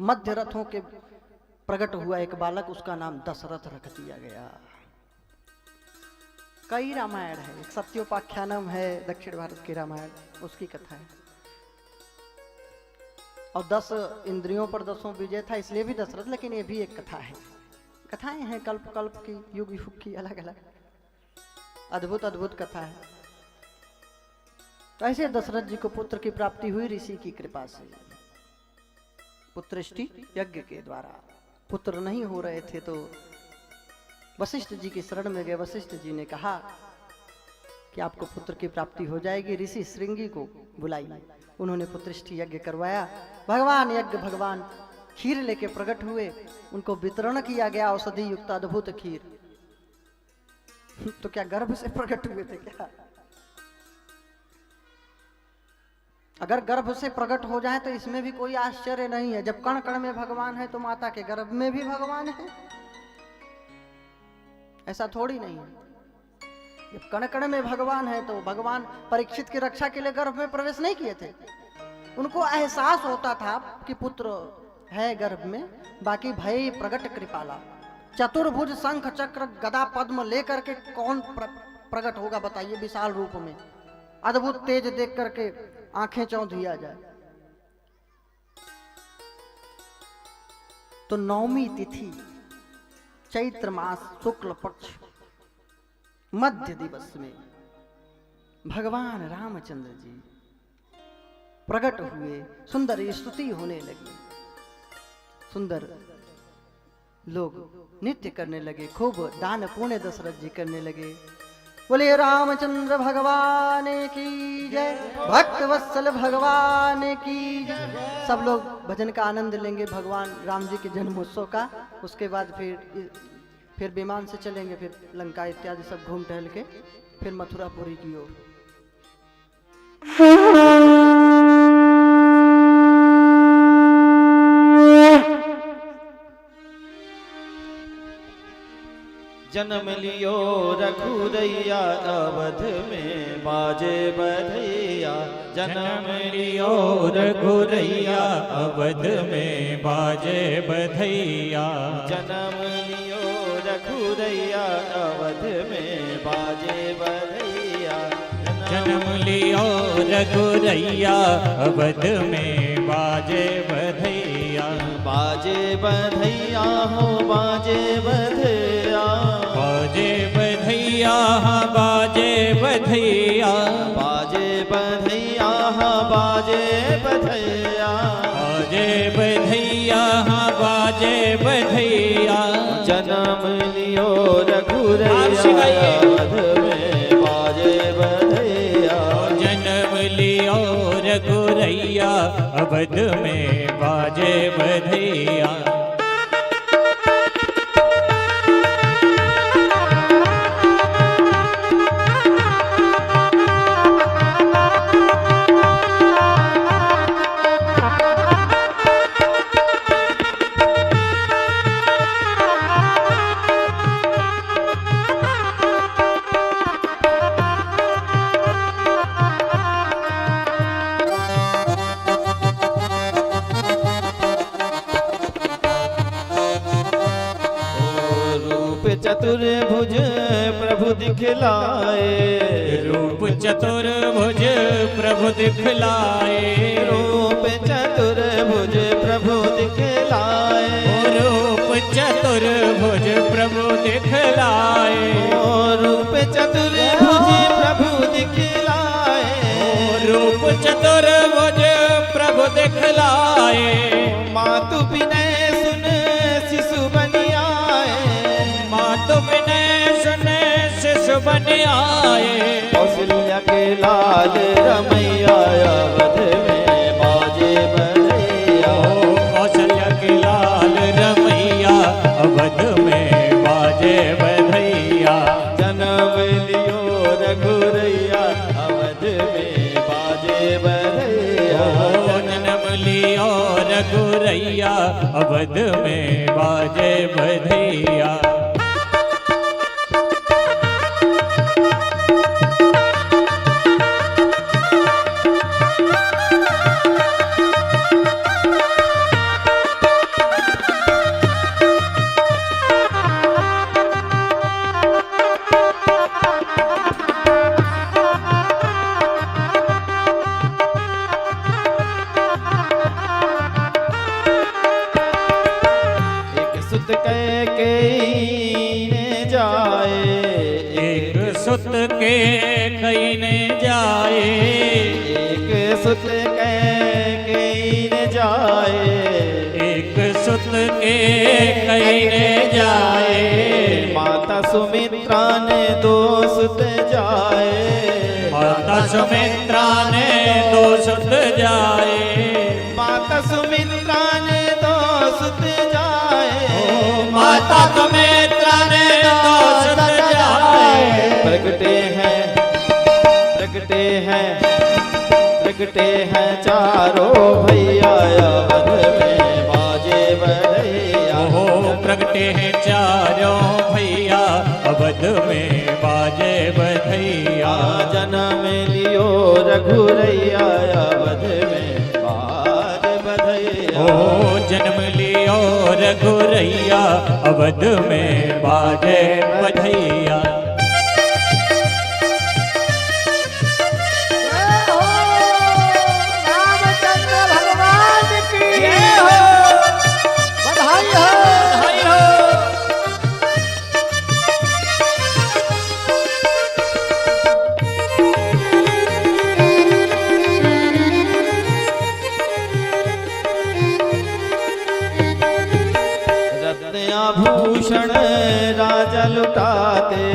मध्य रथों के प्रकट हुआ एक बालक, उसका नाम दशरथ रख दिया गया। कई रामायण है, एक सत्योपाख्यानम है दक्षिण भारत की रामायण, उसकी कथा है। और 10 इंद्रियों पर 10 विजय था, इसलिए भी दशरथ, लेकिन ये भी एक कथा है। कथाएं हैं कल्प कल्प की, युग युग की, अलग अलग अद्भुत अद्भुत कथा है। तो ऐसे दशरथ जी को पुत्र की प्राप्ति हुई ऋषि की कृपा से, पुत्रेष्टि यज्ञ के द्वारा। पुत्र नहीं हो रहे थे तो वशिष्ठ जी की शरण में गए। वशिष्ठ जी ने कहा कि आपको पुत्र की प्राप्ति हो जाएगी, ऋषि श्रृंगी को बुलाइए। उन्होंने पुत्रेष्टि यज्ञ करवाया। भगवान खीर लेके प्रकट हुए, उनको वितरण किया गया, औषधि युक्त अद्भुत खीर। तो क्या गर्भ से प्रकट हुए थे क्या? अगर गर्भ से प्रकट हो जाए तो इसमें भी कोई आश्चर्य नहीं है। जब कण कण में भगवान है तो माता के गर्भ में भी भगवान है, ऐसा थोड़ी नहीं है। जब कण कण में भगवान है तो भगवान परीक्षित की रक्षा के लिए गर्भ में प्रवेश नहीं किए थे। उनको एहसास होता था कि पुत्र है गर्भ में, बाकी भय प्रगट कृपाला। चतुर्भुज शंख चक्र गदा पद्म लेकर के कौन प्रकट होगा बताइए विशाल रूप में? अद्भुत तेज देख करके आंखें चौंधिया जाए। तो नवमी तिथि चैत्र मास शुक्ल पक्ष मध्य दिवस में भगवान रामचंद्र जी प्रकट हुए। सुंदर स्तुति होने लगी, सुंदर लोग नृत्य करने लगे, खूब दान पुण्य दशरथ जी करने लगे। बोले रामचंद्र भगवान की जय, भक्त वत्सल भगवान की जय। सब लोग भजन का आनंद लेंगे भगवान राम जी के जन्मोत्सव का। उसके बाद फिर विमान से चलेंगे, फिर लंका इत्यादि सब घूम टहल के फिर मथुरापुरी की ओर। जन्म लियो रघुरैया अवध में बाजे बधैया। जन्म लियो रघुरैया अवध में बाजे बधैया। जन्म लियो रघुरैया अवध में बाजे बधैया। जन्म लियो रघुरैया अवध में बाजे बधैया। बाजे बधैया हो बाजे बधैया। बाजे बधैया बाजे बधैया। बाजे बधैया बाजे बधैया। बाजे बधैया बाजे बधैया। जन्म लियो रघुरैया अवध में बाजे बधैया। जन्म लियो रघुरैया अवध में बाजे बधैया। चतुर्भुज प्रभु दिखलाए। रूप चतुर्भुज प्रभु दिखलाए। रूप चतुर्भुज प्रभु दिखलाए। रूप चतुर्भुज प्रभु दिखलाए। रूप चतुर्भुज प्रभु दिखलाए। रूप चतुर्भुज प्रभु दिखलाए। मातु विनय सुन शिशु बनि आए। मातु विनय सुन शिशु बन आए। कौशल्या के लाल रमैया अवध में बाजे बधैया। कौशल्या के लाल रमैया अवध में बाजे बधैया। जन्म लियो रघुरैया अवध में बाजे बधैया। जन्म लियो रघुरैया अवध में बाजे बधैया। सुत के कहीं न जाए। एक सुत के कहीं न जाए। एक सुत के कहीं न जाए। माता सुमित्रा ने दो सुत जाए। माता सुमित्रा ने दो सुत जाए। माता सुमित्रा ने दो सुत जाए। माता सुमित्रा ने दो सुत जाए। प्रगटे हैं चारों भैया अवध में बाजे बधैया। प्रगटे हैं चारों भैया अवध में बाजे बधैया। जन्म लियो रघुरैया अवध में बाजे बधैया। जन्म लियो रघुरैया अवध में बाजे बधैया। रामचंद्र भगवान की जय हो। बधाई हो। आभूषण राजा लुटाते,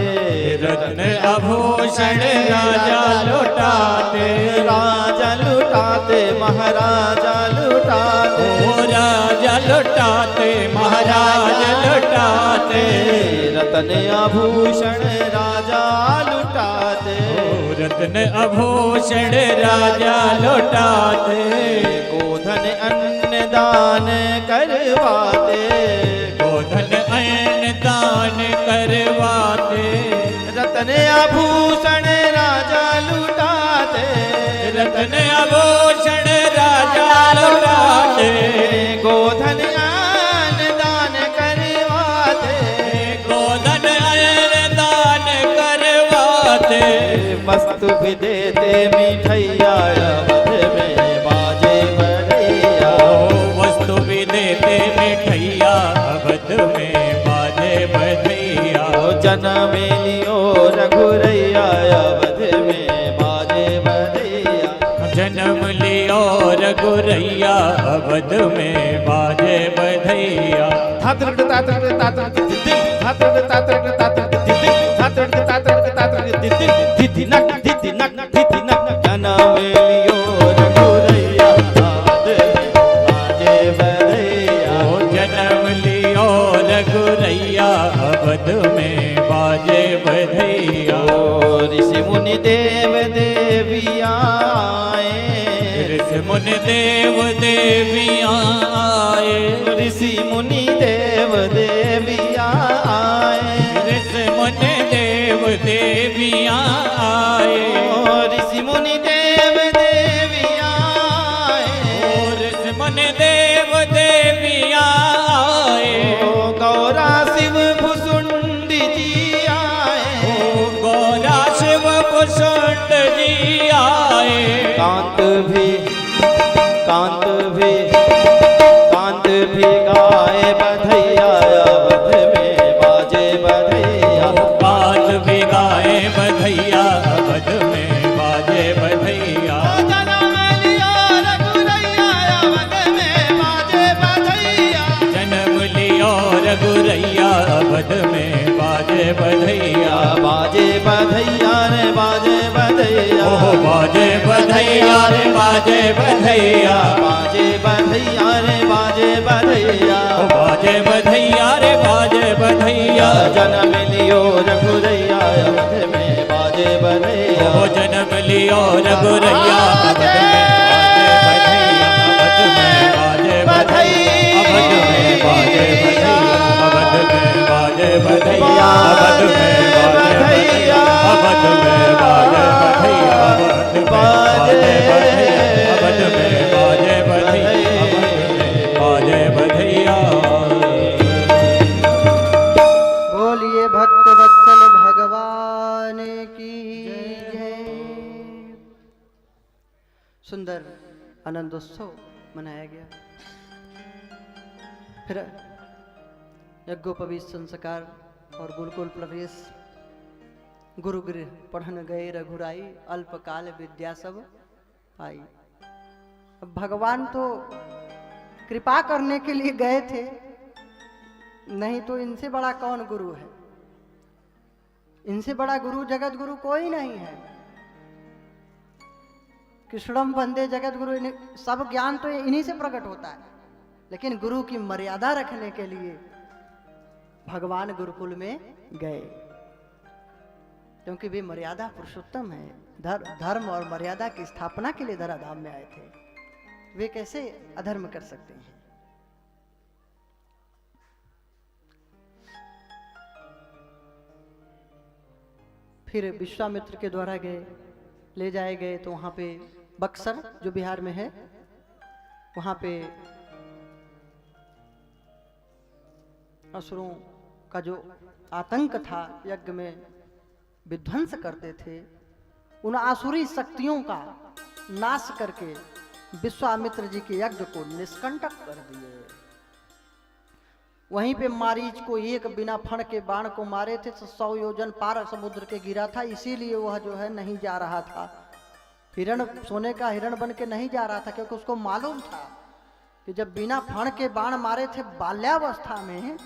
रत्न आभूषण राजा लुटाते, राजा लुटाते महाराजा लुटाते, ओ राजा लुटाते महाराज लुटाते, रत्न आभूषण राजा लुटाते, रत्न आभूषण राजा लुटाते, गोधन अन्न दान करवाते, गोधन अन्न दान करवाते, रत्न आभूषण राजा लुटाते, रत्न आभूषण राजा लुटाते, गोधन अन्न दान करवाते, गोधन अन्न दान करवाते, वस्तु भी देते मिठैया अवध में बाजे बधैया, वस्तु भी देते मिठैया अवध में बाजे बधैया, जन्म लियो रघुरैया अवध में बाजे बधैया, जन्म लियो रघुरैया अवध में बाजे बधैया, धातृक तातृक तातृक दिदिक, धातृक तातृक तातृक दिदिक, धातृक तातृक तातृक दिदिक, दिदिनक दिदिनक दिदिनक, जन्म लियो रघुरैया अवध में बाजे बधैया, ओ जन्म लियो रघुरैया अवध में बाजे बधैया, ऋषि मुनि देव देविया आए, ऋषि मुनि देव देवियाँ आए, ऋषि मुनि देव देविया आए, ऋषि मुनि देव देवियाँ आए, ऋषि मुनि देव देविया आए, ऋषि मुनि देव देवियाँ आए, गौरा शिव भुसुंडी जी आए, गौरा शिव कुसुंड जी आए, कांत भी कांत भी गाए बधैया अवध में बाजे बधैया, कांत भी गाए बधैया अवध में बाजे बधैया, जन्म लियो रघुरैया अवध में बाजे बधैया, जन्म लियो रघुरैया अवध में बाजे बधैया, बाजे बधैया रे बाजे बधैया, ओ बाजे बधैया रे बाजे बधैया, बाजे बधैया रे बाजे बधैया, ओ बाजे बधैया रे बाजे बधैया, जन्म लियो रघुरैया अवध में बाजे बधैया, ओ जन्म लियो रघुरैया अवध में बाजे बधैया, अवध में बाजे बधैया, अवध में बाजे बधैया, अवध में बाजे बधैया, अवध में बाजे बधैया, अवध में बाजे बधैया, अवध में बाजे बधैया, अवध में बाजे बधैया। बोलिए भक्त वत्सल भगवान की जय। सुंदर आनंदोत्सव मनाया गया। फिर यज्ञोपवीत संस्कार और गुरुकुल प्रवेश, गुरुगृह पढ़न गए रघुराई, अल्पकाल विद्या सब पाई। अब भगवान तो कृपा करने के लिए गए थे, नहीं तो इनसे बड़ा कौन गुरु है? इनसे बड़ा गुरु जगत गुरु कोई नहीं है। कृष्णम वंदे जगत गुरु, सब ज्ञान तो इन्हीं से प्रकट होता है, लेकिन गुरु की मर्यादा रखने के लिए भगवान गुरुकुल में गए, क्योंकि वे मर्यादा पुरुषोत्तम है। धर्म और मर्यादा की स्थापना के लिए धराधाम में आए थे, वे कैसे अधर्म कर सकते हैं? फिर विश्वामित्र के द्वारा गए, ले जाए गए तो वहां पे बक्सर जो बिहार में है, वहां पे असुरों का जो आतंक था, यज्ञ में विध्वंस करते थे, उन आसुरी शक्तियों का नाश करके विश्वामित्र जी के यज्ञ को निष्कंटक कर दिए। वहीं पे मारीच को एक बिना फण के बाण को मारे थे तो 100 योजन पार समुद्र के गिरा था, इसीलिए वह जो है नहीं जा रहा था। हिरण, सोने का हिरण बन के नहीं जा रहा था, क्योंकि उसको मालूम था कि जब बिना फण के बाण मारे थे बाल्यावस्था में,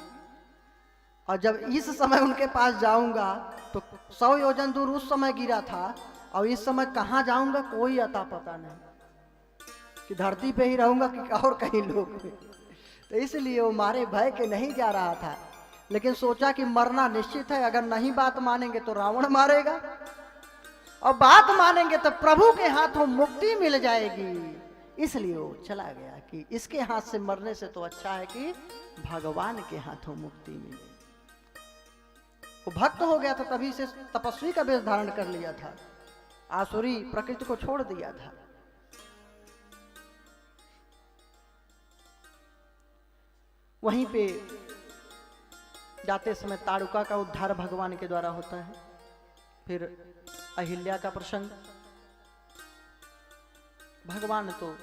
और जब इस समय उनके पास जाऊंगा तो 100 योजन दूर उस समय गिरा था, और इस समय कहाँ जाऊंगा कोई अता पता नहीं, कि धरती पे ही रहूंगा कि और कहीं लोग में। तो इसलिए वो मारे भय के नहीं जा रहा था, लेकिन सोचा कि मरना निश्चित है, अगर नहीं बात मानेंगे तो रावण मारेगा, और बात मानेंगे तो प्रभु के हाथों मुक्ति मिल जाएगी। इसलिए वो चला गया कि इसके हाथ से मरने से तो अच्छा है कि भगवान के हाथों मुक्ति मिले। वो भक्त हो गया था, तभी से तपस्वी का वेश धारण कर लिया था, आसुरी प्रकृति को छोड़ दिया था। वहीं पे जाते समय ताड़ुका का उद्धार भगवान के द्वारा होता है। फिर अहिल्या का प्रसंग, भगवान तो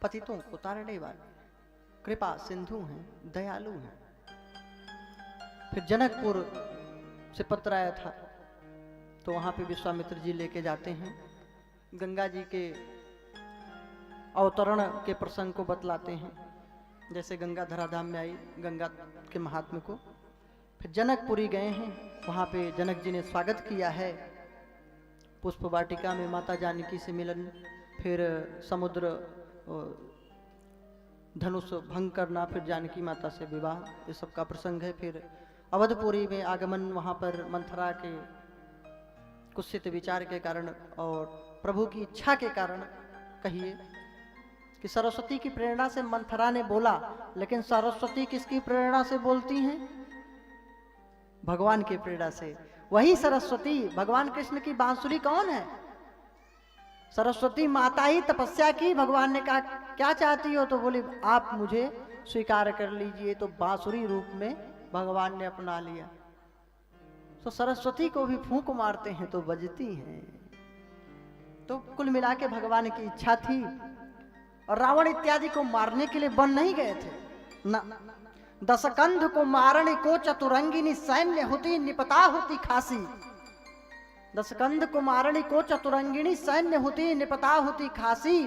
पतितों को तारने वाले कृपा सिंधु हैं, दयालु हैं। फिर जनकपुर से पत्र आया था, तो वहां पे विश्वामित्र जी लेके जाते हैं, गंगा जी के अवतरण के प्रसंग को बतलाते हैं, जैसे गंगा धराधाम में आई, गंगा के महात्म्य को। फिर जनकपुरी गए हैं, वहाँ पे जनक जी ने स्वागत किया है, पुष्प वाटिका में माता जानकी से मिलन, फिर समुद्र धनुष भंग करना, फिर जानकी माता से विवाह, ये सब का प्रसंग है। फिर अवधपुरी में आगमन, वहाँ पर मंथरा के कुत्सित विचार के कारण और प्रभु की इच्छा के कारण, कहिए कि सरस्वती की प्रेरणा से मंथरा ने बोला, लेकिन सरस्वती किसकी प्रेरणा से बोलती हैं? भगवान की प्रेरणा से। वही सरस्वती, भगवान कृष्ण की बांसुरी कौन है? सरस्वती माता ही तपस्या की। भगवान ने कहा क्या चाहती हो? तो बोली आप मुझे स्वीकार कर लीजिए। तो बांसुरी रूप में भगवान ने अपना लिया। तो सरस्वती को भी फूंक मारते हैं तो बजती हैं। तो कुल मिला के भगवान की इच्छा थी, और रावण इत्यादि को मारने के लिए वन नहीं गए थे ना। दशकंध को मारने को चतुरंगिनी सैन्य होती, निपता होती खासी। दशकंध को मारने को चतुरंगिनी सैन्य होती, निपता होती खासी।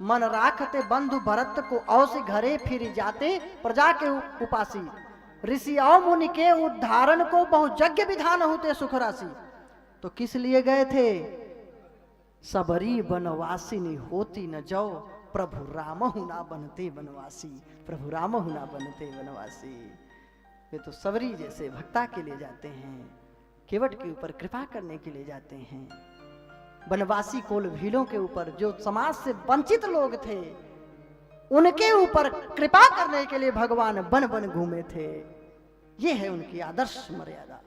मन राखते बंधु भरत को औसे घरे फिर जाते, प्रजा के उपासी। ऋषि और मुनि के उद्धारण को बहुयज्ञ विधान होते सुख राशि। तो किस लिए गए थे? सबरी वनवासिनी होती न जो, प्रभु राम हुना बनते वनवासी। प्रभु राम हुना बनते वनवासी। वे तो सबरी जैसे भक्ता के लिए जाते हैं, केवट के ऊपर कृपा करने के लिए जाते हैं। वनवासी कोल भीलों के ऊपर, जो समाज से वंचित लोग थे, उनके ऊपर कृपा करने के लिए भगवान वन वन घूमे थे। ये है उनकी आदर्श मर्यादा।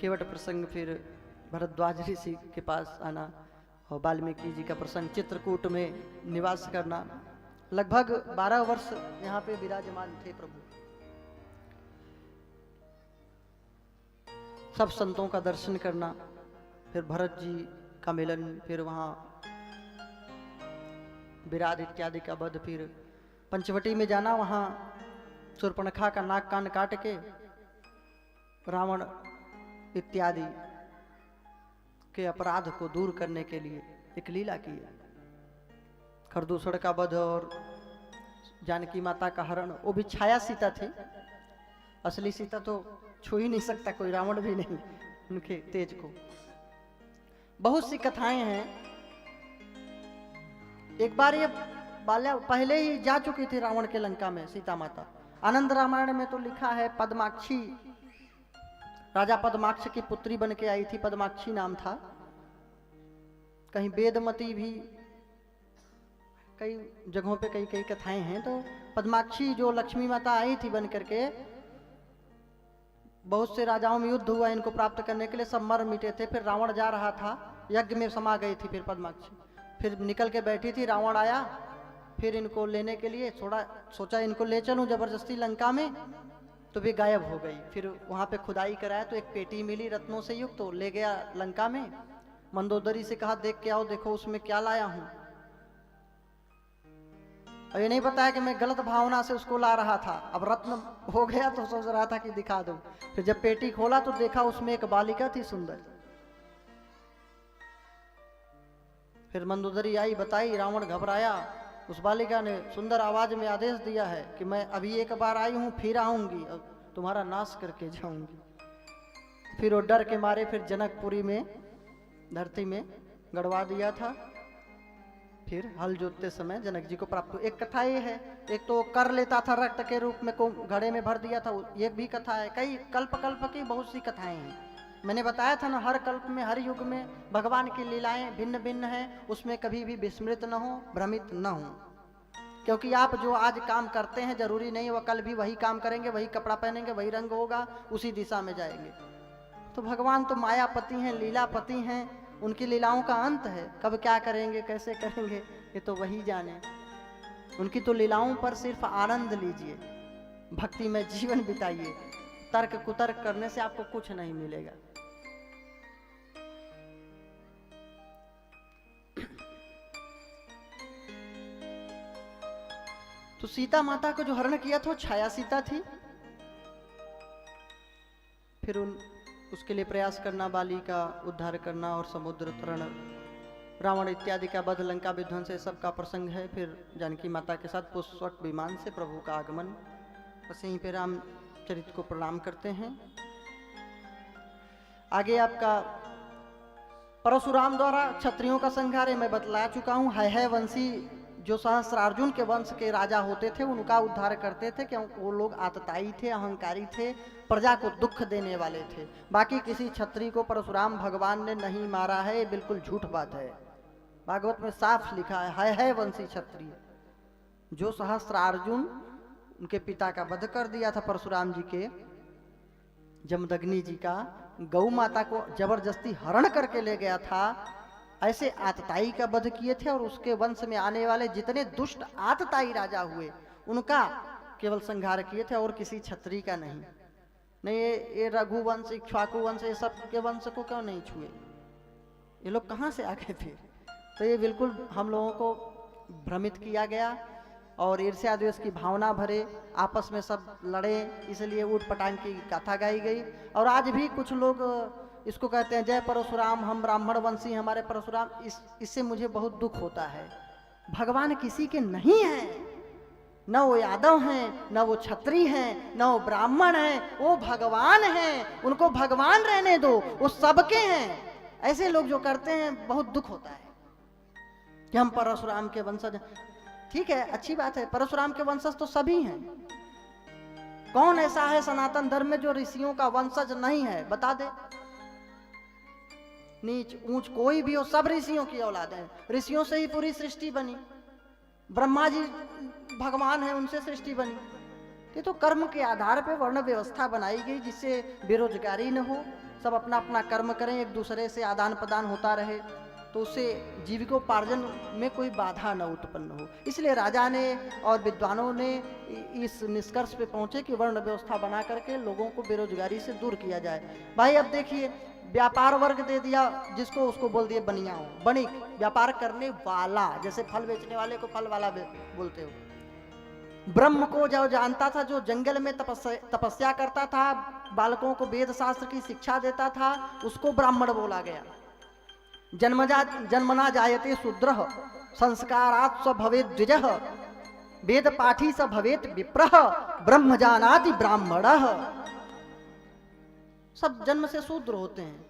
केवट प्रसंग, फिर भरद्वाज ऋषि के पास आना, और वाल्मीकि जी का प्रसंग, चित्रकूट में निवास करना। लगभग 12 वर्ष यहाँ पे विराजमान थे प्रभु। सब संतों का दर्शन करना, फिर भरत जी का मिलन, फिर वहाँ विराट इत्यादि का वध, फिर पंचवटी में जाना, वहाँ शूर्पणखा का नाक कान काट के रावण इत्यादि के अपराध को दूर करने के लिए एक लीला की। खरदूषण का वध और जानकी माता का हरण। वो भी छाया सीता थी, असली सीता तो छू ही नहीं सकता कोई, रावण भी नहीं उनके तेज को। बहुत सी कथाएं हैं। एक बार ये बाल्या पहले ही जा चुकी थी रावण के लंका में सीता माता। आनंद रामायण में तो लिखा है पद्माक्षी, राजा पद्माक्ष की पुत्री बन के आई थी, पद्माक्षी नाम था। कहीं वेदमती भी, कई जगहों पे कई कई कथाएं हैं। तो पद्माक्षी जो लक्ष्मी माता आई थी बन करके, बहुत से राजाओं में युद्ध हुआ इनको प्राप्त करने के लिए, सब मर मिटे थे। फिर रावण जा रहा था, यज्ञ में समा गई थी फिर पद्माक्षी, फिर निकल के बैठी थी। रावण आया फिर इनको लेने के लिए, थोड़ा सोचा इनको ले चलूं जबरदस्ती लंका में, तो भी गायब हो गई। फिर वहां पे खुदाई कराया तो एक पेटी मिली रत्नों से युक्त, तो ले गया लंका में। मंदोदरी से कहा देख के आओ, देखो उसमें क्या लाया हूं। और ये नहीं बताया कि मैं गलत भावना से उसको ला रहा था, अब रत्न हो गया तो सोच रहा था कि दिखा दूं। फिर जब पेटी खोला तो देखा उसमें एक बालिका थी सुंदर। फिर मंदोदरी आई, बताई, रावण घबराया, उस बालिका ने सुंदर आवाज में आदेश दिया है कि मैं अभी एक बार आई हूं, फिर आऊंगी, अब तुम्हारा नाश करके जाऊंगी। फिर वो डर के मारे फिर जनकपुरी में धरती में गड़वा दिया था। फिर हल जोतते समय जनक जी को प्राप्त हुआ। एक कथा ये है, एक तो कर लेता था रक्त के रूप में को घड़े में भर दिया था, ये भी कथा है। कई कल्प की बहुत सी कथाएं हैं। मैंने बताया था ना, हर कल्प में हर युग में भगवान की लीलाएं भिन्न भिन्न हैं, उसमें कभी भी विस्मृत न हो, भ्रमित न हो। क्योंकि आप जो आज काम करते हैं जरूरी नहीं वह कल भी वही काम करेंगे, वही कपड़ा पहनेंगे, वही रंग होगा, उसी दिशा में जाएंगे। तो भगवान तो मायापति हैं, लीलापति हैं, उनकी लीलाओं का अंत है। कब क्या करेंगे, कैसे करेंगे, ये तो वही जाने। उनकी तो लीलाओं पर सिर्फ आनंद लीजिए, भक्ति में जीवन बिताइए। तर्क कुतर्क करने से आपको कुछ नहीं मिलेगा। तो सीता माता को जो हरण किया था वो छाया सीता थी। फिर उसके लिए प्रयास करना, बाली का उद्धार करना और समुद्र तरण, रावण इत्यादि का वध, लंका विध्वंस, सबका प्रसंग है। फिर जानकी माता के साथ पुष्पक विमान से प्रभु का आगमन। बस यहीं पे रामचरित को प्रणाम करते हैं। आगे आपका परशुराम द्वारा क्षत्रियों का संहार मैं बतला चुका हूँ। है वंशी जो सहस्त्रार्जुन के वंश के राजा होते थे उनका उद्धार करते थे, क्योंकि वो लोग आतताई थे, अहंकारी थे, प्रजा को दुख देने वाले थे। बाकी किसी क्षत्रिय को परशुराम भगवान ने नहीं मारा है, ये बिल्कुल झूठ बात है। भागवत में साफ लिखा है वंशी क्षत्रिय जो सहस्त्रार्जुन उनके पिता का वध कर दिया था, परशुराम जी के जमदग्नि जी का, गौ माता को जबरदस्ती हरण करके ले गया था, ऐसे आतताई का वध किए थे। और उसके वंश में आने वाले जितने दुष्ट आतताई राजा हुए उनका केवल संहार किए थे, और किसी क्षत्रिय का नहीं। नहीं ये रघुवंश, इक्ष्वाकु वंश, ये सब के वंश को क्यों नहीं छुए? ये लोग कहाँ से आ गए थे? तो ये बिल्कुल हम लोगों को भ्रमित किया गया और ईर्ष्या द्वेष की भावना भरे, आपस में सब लड़े, इसलिए ऊट पटांग की कथा गाई गई। और आज भी कुछ लोग इसको कहते हैं जय परशुराम, हम ब्राह्मण वंशी, हमारे परशुराम। इससे मुझे बहुत दुख होता है। भगवान किसी के नहीं हैं, न वो यादव हैं, न वो क्षत्रिय हैं, न वो ब्राह्मण हैं, वो भगवान हैं। उनको भगवान रहने दो, वो सबके हैं। ऐसे लोग जो करते हैं बहुत दुख होता है कि हम परशुराम के वंशज। ठीक है, अच्छी बात है, परशुराम के वंशज तो सभी हैं। कौन ऐसा है सनातन धर्म में जो ऋषियों का वंशज नहीं है? बता दे। नीच ऊंच कोई भी हो, सब ऋषियों की औलाद है। ऋषियों से ही पूरी सृष्टि बनी। ब्रह्मा जी भगवान है, उनसे सृष्टि बनी। ये तो कर्म के आधार पे वर्ण व्यवस्था बनाई गई जिससे बेरोजगारी न हो, सब अपना अपना कर्म करें, एक दूसरे से आदान प्रदान होता रहे, तो उससे जीविकोपार्जन में कोई बाधा न उत्पन्न हो। इसलिए राजा ने और विद्वानों ने इस निष्कर्ष पे पहुंचे कि वर्ण व्यवस्था बना करके लोगों को बेरोजगारी से दूर किया जाए। भाई अब देखिए, व्यापार वर्ग दे दिया जिसको, उसको बोल दिए बनिया, बणिक, व्यापार करने वाला। जैसे फल बेचने वाले को फल वाला बोलते हो। ब्रह्म को जो जानता था, जो जंगल में तपस्या करता था, बालकों को वेद शास्त्र की शिक्षा देता था, उसको ब्राह्मण बोला गया। जन्मना जायते शूद्रः संस्कारात् स भवेत् द्विजः वेद पाठी स भवेत् विप्रः ब्रह्म जानाति ब्राह्मणः। सब जन्म से शूद्र होते हैं।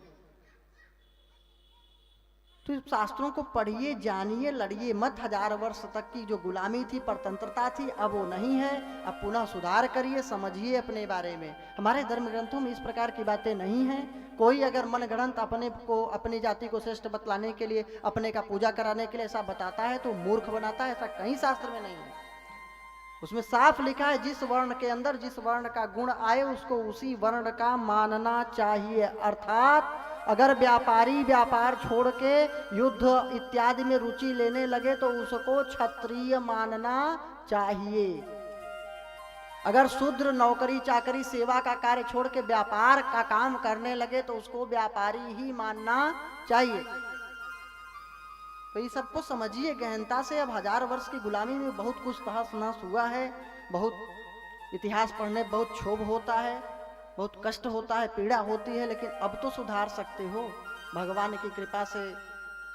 तो शास्त्रों को पढ़िए, जानिए, लड़िए मत। 1000 वर्ष तक की जो गुलामी थी, परतंत्रता थी, अब वो नहीं है। अब पुनः सुधार करिए, समझिए अपने बारे में। हमारे धर्म ग्रंथों में इस प्रकार की बातें नहीं हैं। कोई अगर मनगढ़ंत अपने को, अपनी जाति को श्रेष्ठ बतलाने के लिए, अपने का पूजा कराने के लिए ऐसा बताता है तो मूर्ख बनाता है। ऐसा कहीं शास्त्र में नहीं है। उसमें साफ लिखा है जिस वर्ण के अंदर जिस वर्ण का गुण आए उसको उसी वर्ण का मानना चाहिए। अर्थात अगर व्यापारी व्यापार छोड़ के युद्ध इत्यादि में रुचि लेने लगे तो उसको क्षत्रिय मानना चाहिए। अगर शूद्र नौकरी चाकरी सेवा का कार्य छोड़ के व्यापार का काम करने लगे तो उसको व्यापारी ही मानना चाहिए। तो ये सबको समझिए गहनता से। अब 1000 वर्ष की गुलामी में बहुत कुछ तहस नहस हुआ है। बहुत इतिहास पढ़ने बहुत क्षोभ होता है, बहुत कष्ट होता है, पीड़ा होती है, लेकिन अब तो सुधार सकते हो। भगवान की कृपा से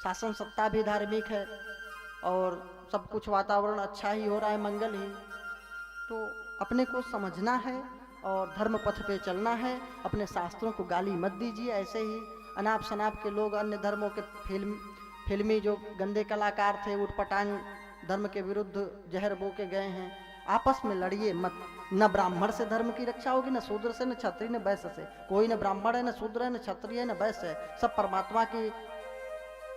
शासन सत्ता भी धार्मिक है, और सब कुछ वातावरण अच्छा ही हो रहा है, मंगल ही, तो अपने को समझना है और धर्म पथ पे चलना है। अपने शास्त्रों को गाली मत दीजिए। ऐसे ही अनाप शनाप के लोग, अन्य धर्मों के फिल्मी जो गंदे कलाकार थे, उटपटांग धर्म के विरुद्ध जहर बो के गए हैं, आपस में लड़िए मत। न ब्राह्मण से धर्म की रक्षा होगी, न शूद्र से, न क्षत्रिय, न वैश्य से। कोई न ब्राह्मण है, न शूद्र है, न क्षत्रिय है, न वैश्य है। सब परमात्मा के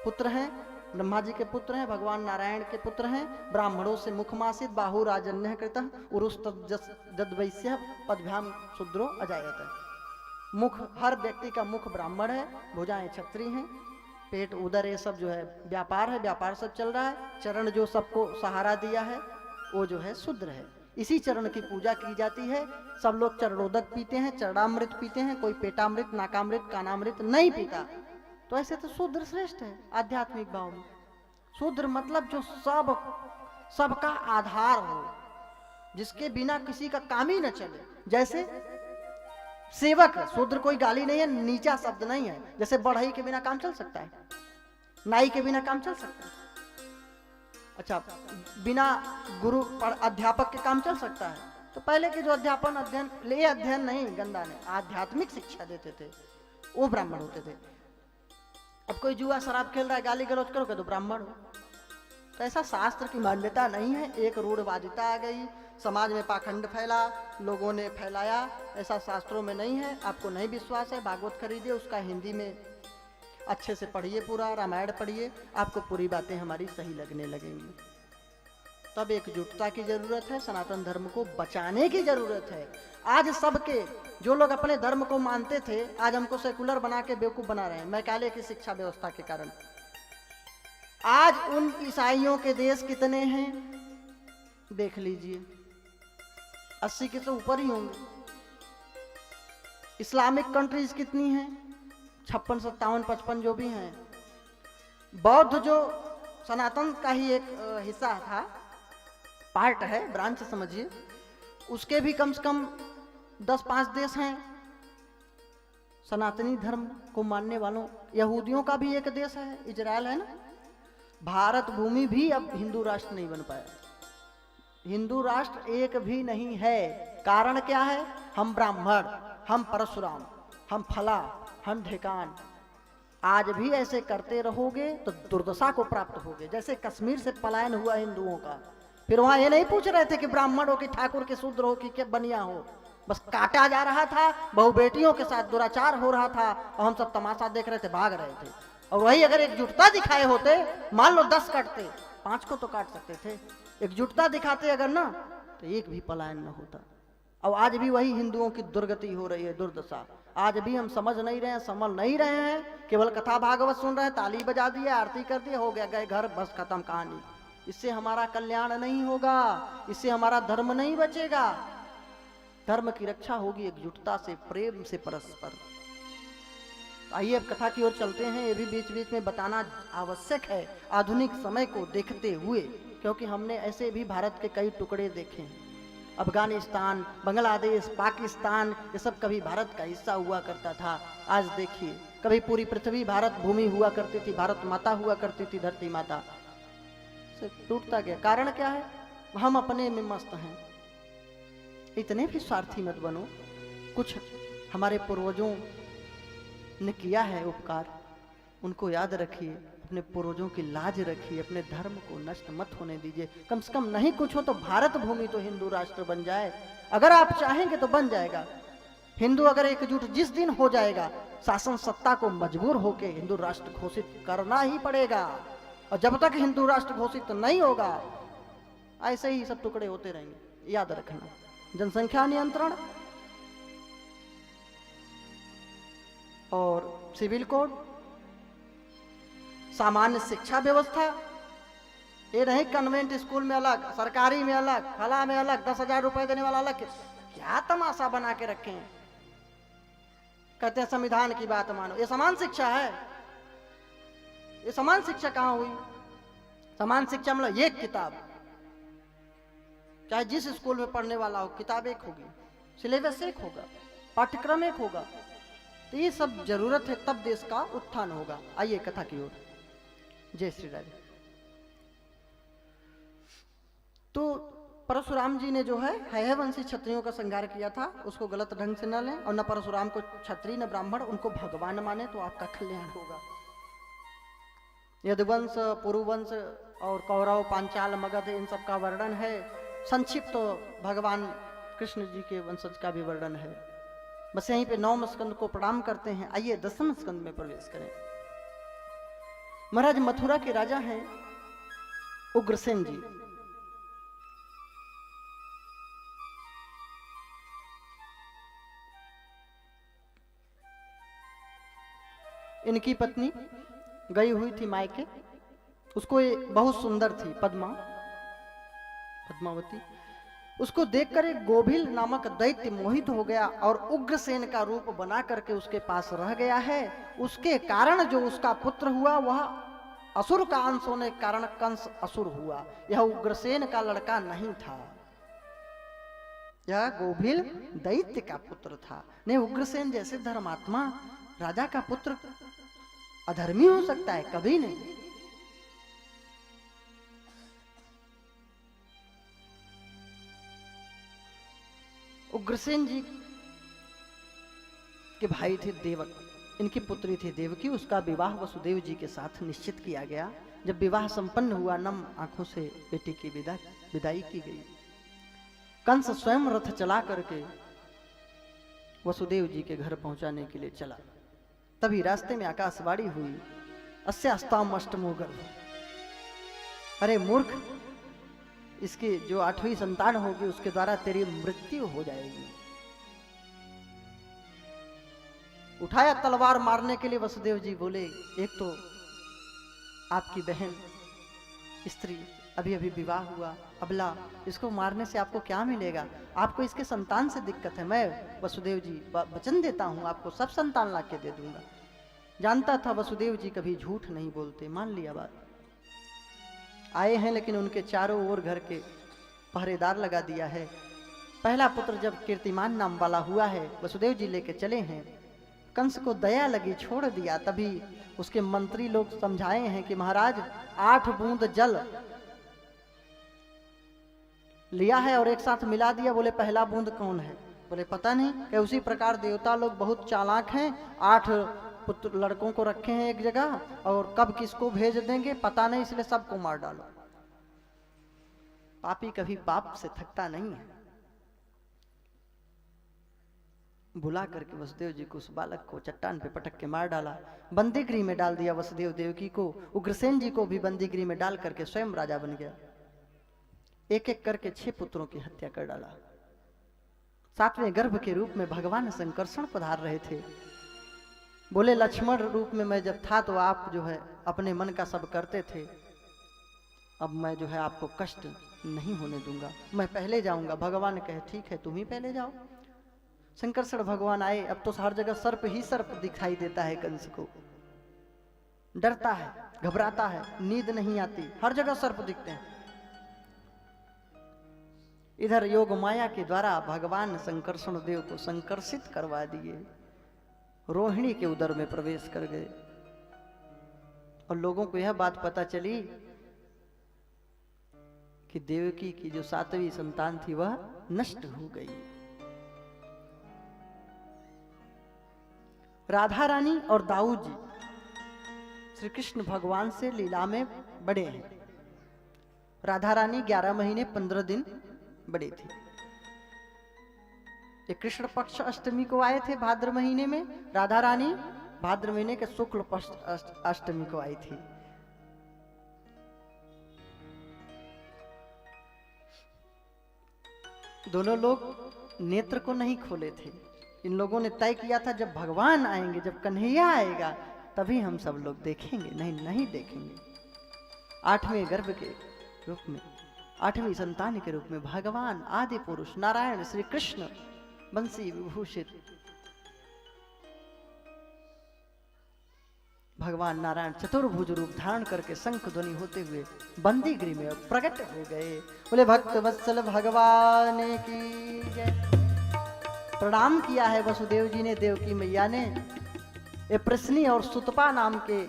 पुत्र हैं, ब्रह्मा जी के पुत्र हैं, भगवान नारायण के पुत्र हैं। ब्राह्मणों से मुखमासित बाहु राजन्य कृतः उरुस्तद्वैश्य पदभ्याम शूद्रो अजायत। मुख, हर व्यक्ति का मुख ब्राह्मण है, भुजाएं क्षत्रिय हैं, पेट उदर ये सब जो है व्यापार है, व्यापार सब चल रहा है। चरण जो सबको सहारा दिया है वो जो है शूद्र है। इसी चरण की पूजा की जाती है। सब लोग चरणोदक पीते हैं, चरणामृत पीते हैं, कोई पेटामृत, नाकामृत, कानामृत नहीं पीता। तो ऐसे तो शूद्र श्रेष्ठ है आध्यात्मिक भाव में। शूद्र मतलब जो सबका आधार हो, जिसके बिना किसी का काम ही न चले। जैसे सेवक है, शूद्र कोई गाली नहीं है, नीचा शब्द नहीं है। जैसे बढ़ई के बिना काम चल सकता है, नाई के बिना काम चल सकता है, अच्छा बिना गुरु अध्यापक के काम चल सकता है। तो पहले के जो अध्ययन नहीं, गंदा नहीं, आध्यात्मिक शिक्षा देते थे, वो ब्राह्मण होते थे। अब कोई जुआ शराब खेल रहा है, गाली गलौज करोगे तो ब्राह्मण हो। तो ऐसा शास्त्र की मान्यता नहीं है। एक रूढ़वादिता आ गई, समाज में पाखंड फैला, लोगों ने फैलाया। ऐसा शास्त्रों में नहीं है। आपको नहीं विश्वास है, भागवत खरीदिए, उसका हिंदी में अच्छे से पढ़िए, पूरा रामायण पढ़िए, आपको पूरी बातें हमारी सही लगने लगेंगी। तब एकजुटता की जरूरत है, सनातन धर्म को बचाने की जरूरत है। आज सबके जो लोग अपने धर्म को मानते थे, आज हमको सेकुलर बना के बेवकूफ बना रहे हैं, मैकाले की शिक्षा व्यवस्था के कारण। आज उन ईसाइयों के देश कितने हैं देख लीजिए, 80 के तो ऊपर ही होंगे। इस्लामिक कंट्रीज कितनी हैं, 56, 57, 55 जो भी हैं। बौद्ध जो सनातन का ही एक हिस्सा था, पार्ट है, ब्रांच समझिए, उसके भी कम से कम 10-5 देश हैं सनातनी धर्म को मानने वालों। यहूदियों का भी एक देश है, इजराइल है ना। भारत भूमि भी अब हिंदू राष्ट्र नहीं बन पाया। हिंदू राष्ट्र एक भी नहीं है। कारण क्या है? हम ब्राह्मण, हम परशुराम, हम फला, हम ढेकान। आज भी ऐसे करते रहोगे तो दुर्दशा को प्राप्त होगे। जैसे कश्मीर से पलायन हुआ हिंदुओं का, फिर वहां ये नहीं पूछ रहे थे कि ब्राह्मण हो कि ठाकुर के शूद्र हो कि क्या बनिया हो, बस काटा जा रहा था, बहु बेटियों के साथ दुराचार हो रहा था और हम सब तमाशा देख रहे थे, भाग रहे थे। और वही अगर एकजुटता दिखाए होते, मान लो 10 कटते, 5 को तो काट सकते थे। एकजुटता दिखाते अगर ना, तो एक भी पलायन न होता। और आज भी वही हिंदुओं की दुर्गति हो रही है, दुर्दशा। आज भी हम समझ नहीं रहे हैं, समझ नहीं रहे हैं, केवल कथा भागवत सुन रहे हैं, ताली बजा दिया, आरती कर दिया, हो गया, गए घर, बस खत्म कहानी। इससे हमारा कल्याण नहीं होगा, इससे हमारा धर्म नहीं बचेगा। धर्म की रक्षा होगी एकजुटता से, प्रेम से, परस्पर। आइए अब कथा की ओर चलते हैं। ये भी बीच बीच में बताना आवश्यक है आधुनिक समय को देखते हुए, क्योंकि हमने ऐसे भी भारत के कई टुकड़े देखे हैं। अफगानिस्तान, बांग्लादेश, पाकिस्तान, ये सब कभी भारत का हिस्सा हुआ करता था। आज देखिए, कभी पूरी पृथ्वी भारत भूमि हुआ करती थी, भारत माता हुआ करती थी, धरती माता से टूटता गया। कारण क्या है? हम अपने में मस्त हैं। इतने भी स्वार्थी मत बनो। कुछ हमारे पूर्वजों ने किया है उपकार, उनको याद रखिए, अपने पूर्वजों की लाज रखिए, अपने धर्म को नष्ट मत होने दीजिए। कम से कम नहीं कुछ हो तो भारत भूमि तो हिंदू राष्ट्र बन जाए। अगर आप चाहेंगे तो बन जाएगा। हिंदू अगर एकजुट जिस दिन हो जाएगा, शासन सत्ता को मजबूर होकर हिंदू राष्ट्र घोषित करना ही पड़ेगा। और जब तक हिंदू राष्ट्र घोषित नहीं होगा, ऐसे ही सब टुकड़े होते रहेंगे। याद रखना, जनसंख्या नियंत्रण और सिविल कोड, सामान्य शिक्षा व्यवस्था, ये नहीं कन्वेंट स्कूल में अलग, सरकारी में अलग, फला में अलग, 10,000 रुपए देने वाला अलग। क्या तमाशा बना के रखे हैं। कहते हैं संविधान की बात मानो। ये समान शिक्षा है? ये समान शिक्षा कहाँ हुई? समान शिक्षा मतलब एक किताब, चाहे जिस स्कूल में पढ़ने वाला हो, किताब एक होगी, सिलेबस एक होगा, पाठ्यक्रम एक होगा। तो ये सब जरूरत है, तब देश का उत्थान होगा। आइए कथा की ओर। जय श्री राम। परशुराम जी ने जो है हैहवंशी क्षत्रियों का संहार किया था, उसको गलत ढंग से न लें और न परशुराम को क्षत्रिय न ब्राह्मण, उनको भगवान माने तो आपका कल्याण होगा। यदुवंश, पुरुवंश और कौरव, पांचाल, मगध, इन सब का वर्णन है। संक्षिप्त तो भगवान कृष्ण जी के वंशज का भी वर्णन है। बस यहीं पे 9वें स्कंद को प्रणाम करते हैं। आइए 10वें स्कंद में प्रवेश करें। महाराज मथुरा के राजा हैं उग्रसेन जी। इनकी पत्नी गई हुई थी मायके, उसको बहुत सुंदर थी पद्मावती। उसको देखकर एक गोभिल नामक दैत्य मोहित हो गया और उग्रसेन का रूप बना करके उसके पास रह गया है। उसके कारण जो उसका पुत्र हुआ वह असुर का अंश होने के कारण कंस असुर हुआ। यह उग्रसेन का लड़का नहीं था, यह गोभिल दैत्य का पुत्र था। नहीं, उग्रसेन जैसे धर्मात्मा राजा का पुत्र अधर्मी हो सकता है? कभी नहीं। उग्रसेन जी के भाई थे देवक, इनकी पुत्री थी देवकी। उसका विवाह वसुदेव जी के साथ निश्चित किया गया। जब विवाह संपन्न हुआ, नम आंखों से बेटी की विदाई की गई। कंस स्वयं रथ चला करके वसुदेव जी के घर पहुंचाने के लिए चला। तभी रास्ते में आकाशवाणी हुई, अस्यास्ताम अष्टमो गर्भ। अरे मूर्ख, इसकी जो 8वीं संतान होगी उसके द्वारा तेरी मृत्यु हो जाएगी। उठाया तलवार मारने के लिए। वसुदेव जी बोले, एक तो आपकी बहन स्त्री, अभी अभी विवाह हुआ, अबला, इसको मारने से आपको क्या मिलेगा? आपको इसके संतान से दिक्कत है। मैं वसुदेव जी वचन देता हूं, आपको सब संतान ला के दे दूंगा। जानता था वसुदेव जी कभी झूठ नहीं बोलते, मान लिया बात। आए हैं, लेकिन उनके चारों ओर घर के पहरेदार लगा दिया है। पहला पुत्र जब कीर्तिमान नाम वाला हुआ है, वसुदेव जी लेके चले हैं। कंस को दया लगी, छोड़ दिया। तभी उसके मंत्री लोग समझाए हैं कि महाराज 8 बूंद जल लिया है और एक साथ मिला दिया। बोले पहला बूंद कौन है? बोले पता नहीं। कि उसी प्रकार देवता लोग बहुत चालाक हैं, 8 पुत्र लड़कों को रखे हैं एक जगह और कब किसको भेज देंगे पता नहीं, इसलिए सबको मार डालो। पापी कभी पाप से थकता नहीं है। बुला करके वसुदेव जी को, उस बालक को चट्टान पे पटक के मार डाला। बंदीगृह में डाल दिया वसुदेव देवकी को। उग्रसेन जी को भी बंदीगृह में डाल करके स्वयं राजा बन गया। एक एक करके 6 पुत्रों की हत्या कर डाला। 7वें गर्भ के रूप में भगवान संकर्षण पधार रहे थे। बोले लक्ष्मण रूप में मैं जब था तो आप जो है अपने मन का सब करते थे, अब मैं जो है आपको कष्ट नहीं होने दूंगा, मैं पहले जाऊंगा। भगवान कहे ठीक है, तुम ही पहले जाओ। संकर्षण भगवान आए। अब तो हर जगह सर्प ही सर्प दिखाई देता है। कंस को डरता है, घबराता है, नींद नहीं आती, हर जगह सर्प दिखते हैं। इधर योग माया के द्वारा भगवान संकर्षण देव को संकर्षित करवा दिए, रोहिणी के उदर में प्रवेश कर गए। और लोगों को यह बात पता चली कि देवकी की जो 7वीं संतान थी वह नष्ट हो गई। राधा रानी और दाऊद जी श्री कृष्ण भगवान से लीला में बड़े हैं। राधा रानी 11 महीने 15 दिन बड़ी थी। ये कृष्ण पक्ष अष्टमी को आए थे भाद्र महीने में, राधा रानी भाद्र महीने के शुक्ल पक्ष अष्टमी को आई थी। दोनों लोग नेत्र को नहीं खोले थे। इन लोगों ने तय किया था जब भगवान आएंगे, जब कन्हैया आएगा तभी हम सब लोग देखेंगे, नहीं देखेंगे। 8वें गर्भ के रूप में, 8वीं संतान के रूप में भगवान आदि पुरुष नारायण श्री कृष्ण बंसी विभूषित भगवान नारायण चतुर्भुज रूप धारण करके शंख ध्वनि होते हुए बंदी गृह में प्रकट हो गए। बोले भक्त वत्सल भगवान की जय। प्रणाम किया है वसुदेव जी ने, देवकी मैया ने। ये प्रश्नी और सुतपा नाम के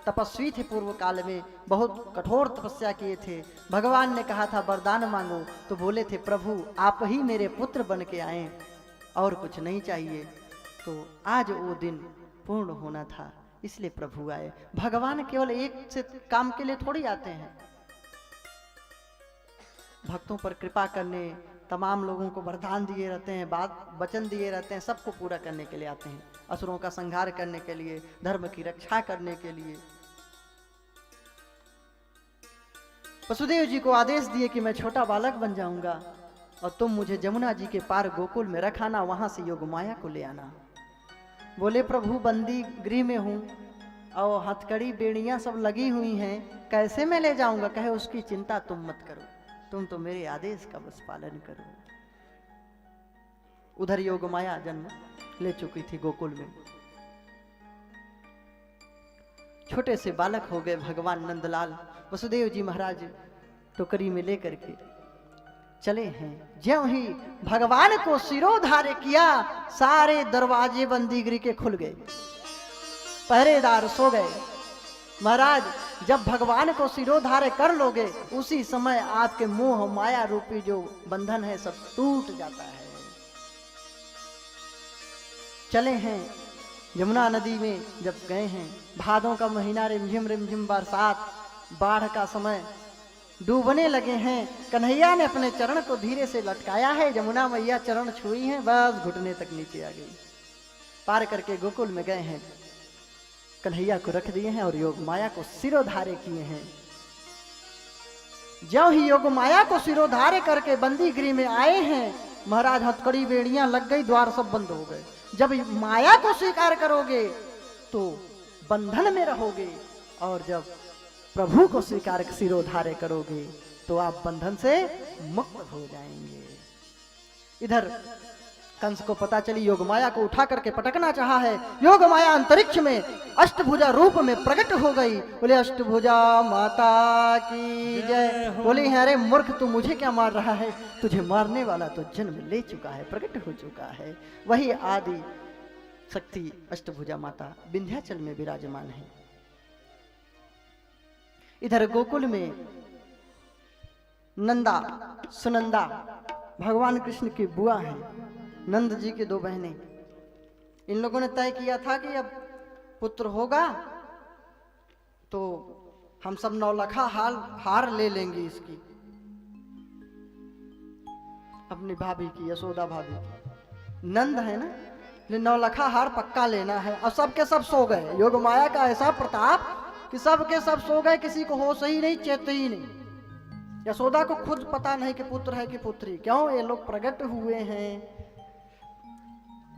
तपस्वी थे, पूर्व काल में बहुत कठोर तपस्या किए थे। भगवान ने कहा था वरदान मांगो, तो बोले थे प्रभु आप ही मेरे पुत्र बन के आए और कुछ नहीं चाहिए। तो आज वो दिन पूर्ण होना था, इसलिए प्रभु आए। भगवान केवल एक से काम के लिए थोड़ी आते हैं, भक्तों पर कृपा करने, तमाम लोगों को वरदान दिए रहते हैं, बात वचन दिए रहते हैं, सबको पूरा करने के लिए आते हैं। असुरों का संहार करने के लिए, धर्म की रक्षा करने के लिए। वसुदेव जी को आदेश दिए कि मैं छोटा बालक बन जाऊंगा और तुम मुझे जमुना जी के पार गोकुल में रखाना, वहां से योग माया को ले आना। बोले प्रभु बंदी गृह में हूं और हथकड़ी बेड़ियां सब लगी हुई हैं, कैसे मैं ले जाऊंगा? कहे उसकी चिंता तुम मत करो, तुम तो मेरे आदेश का बस पालन करो। उधर योग माया जन्म ले चुकी थी गोकुल में। छोटे से बालक हो गए भगवान नंदलाल। वसुदेव जी महाराज टोकरी में लेकर के चले हैं। ज्यों ही भगवान को सिरोधार्य किया, सारे दरवाजे बंदीगिरी के खुल गए, पहरेदार सो गए। महाराज जब भगवान को सिरोधार्य कर लोगे, उसी समय आपके मोह माया रूपी जो बंधन है सब टूट जाता है। चले हैं यमुना नदी में, जब गए हैं, भादों का महीना, रिमझिम बरसात, बाढ़ का समय, डूबने लगे हैं। कन्हैया ने अपने चरण को धीरे से लटकाया है, यमुना मैया चरण छुई हैं, बस घुटने तक नीचे आ गई। पार करके गोकुल में गए हैं, कन्हैया को रख दिए हैं और योग माया को सिरोधार्य किए हैं। ज्यों ही योग माया को सिरोधार्य करके बंदी गृह में आए हैं, महाराज हथकड़ी बेड़ियां लग गई, द्वार सब बंद हो गए। जब माया को स्वीकार करोगे तो बंधन में रहोगे, और जब प्रभु को स्वीकार सिरोधार्य करोगे तो आप बंधन से मुक्त हो जाएंगे। इधर कंस को पता चली योग माया को उठा करके पटकना चाहा है। योग माया अंतरिक्ष में अष्टभुजा रूप में प्रकट हो गई। बोले अष्टभुजा माता की जय। बोली है अरे मूर्ख, तू मुझे क्या मार रहा है? तुझे मारने वाला तो जन्म ले चुका है, प्रकट हो चुका है। वही आदि शक्ति अष्टभुजा माता विंध्याचल में विराजमान है। इधर गोकुल में नंदा सुनंदा भगवान कृष्ण की बुआ है, नंद जी की दो बहनें। इन लोगों ने तय किया था कि अब पुत्र होगा तो हम सब 9 लाखा हार ले लेंगे इसकी, अपनी भाभी की, यशोदा भाभी की। नंद है ना, 9 लाखा हार पक्का लेना है। और सबके सब सो गए। योग माया का ऐसा प्रताप कि सबके सब सो गए, किसी को होश ही नहीं, चेत ही नहीं। यशोदा को खुद पता नहीं कि पुत्र है कि पुत्री। क्यों? ये लोग प्रकट हुए हैं।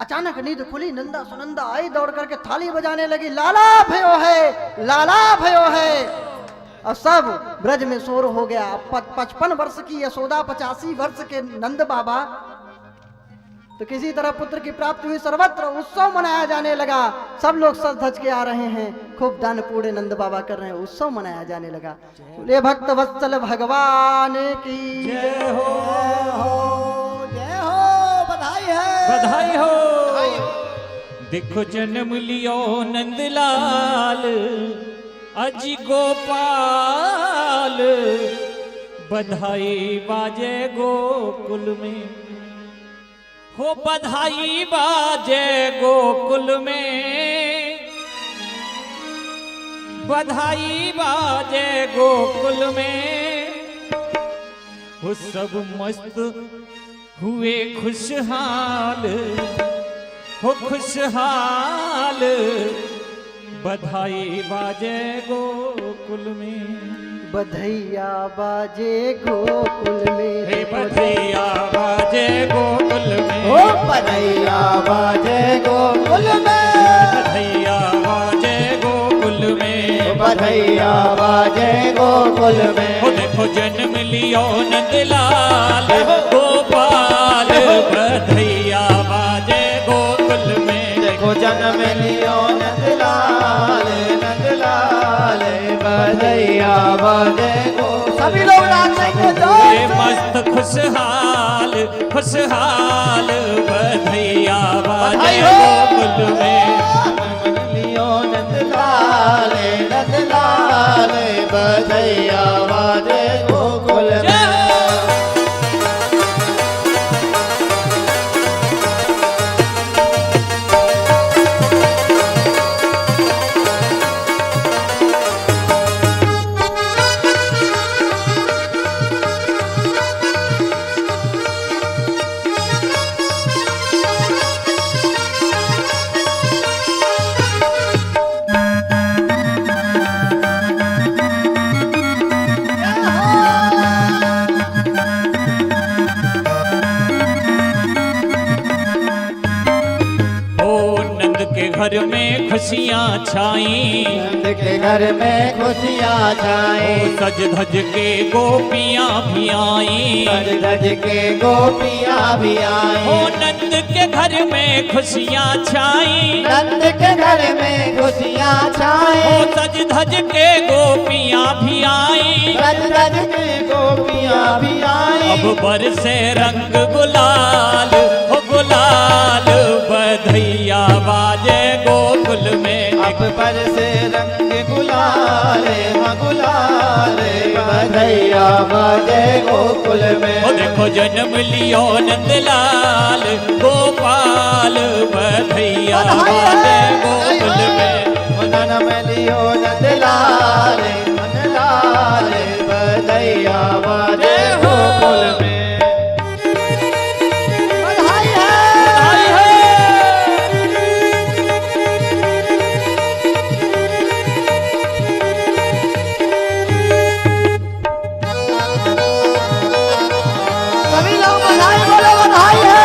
अचानक नींद खुली, नंदा सुनंदा आई, दौड़ करके थाली बजाने लगी, लाला भयो है, लाला भयो है। और सब ब्रज में शोर हो गया। 55 वर्ष की यशोदा, 85 वर्ष के नंद बाबा, तो किसी तरह पुत्र की प्राप्ति हुई। सर्वत्र उत्सव मनाया जाने लगा। सब लोग सज धज के आ रहे हैं, खूब दान पूरे नंद बाबा कर रहे हैं, उत्सव मनाया जाने लगा। बोले भक्त वत्सल भगवान की जय हो, जय हो, बधाई है, बधाई हो। देखो जन्म लियो नंदलाल, अजी गोपाल, बधाई बाजे गोकुल में हो, बधाई बाजे गोकुल में, बधाई बाजे गोकुल में। वो सब मस्त हुए खुशहाल, हो खुशहाल, बधाई बाजे गोकुल में। बधैया बाजे गोकुल में, हे बधैया बाजे गोकुल में, ओ बधैया बाजे गोकुल में, बधैया बाजे गोकुल में, बधैया बाजे गोकुल में। हो देखो जन्म लियो नंदलाल गोपाल, बधैया बाजे गोकुल में। देखो जन्म लियो नंदलाल, नंदलाल, बधैया बाजे गो। सभी लोग नाचेंगे ये मस्त खुशहाल, खुशहाल, बधैया बाजे गोकुल में। जन्म लियो नंदलाल, लाल नंद लाल बधैया बाजे गोकुल में। घर में खुशियाँ छाई, नंद के घर में खुशियाँ छाई, सज धज के गोपियाँ भी आई, सज धज के गोपियाँ भी आई। ओ नंद के घर में खुशियाँ छाई, नंद के घर में खुशियाँ ओ छाई, सज धज के गोपियाँ भी आई, सज धज के गोपियाँ भी आई। अब बरसे रंग गुलाल, हो गुलाल बधैया बाजे गोकुल में। अब बरसे रंग गुलाले हाँ गुलाले बधैया बाजे गोकुल में। ओ देखो जन्म लियो नंदलाल गोपाल बधैया बाजे गोकुल में। मनन में लियो नंद लाल मन लाल बधैया बाजे गोकुल में। बधाई है। सभी लोग बधाई बोलो, बधाई है।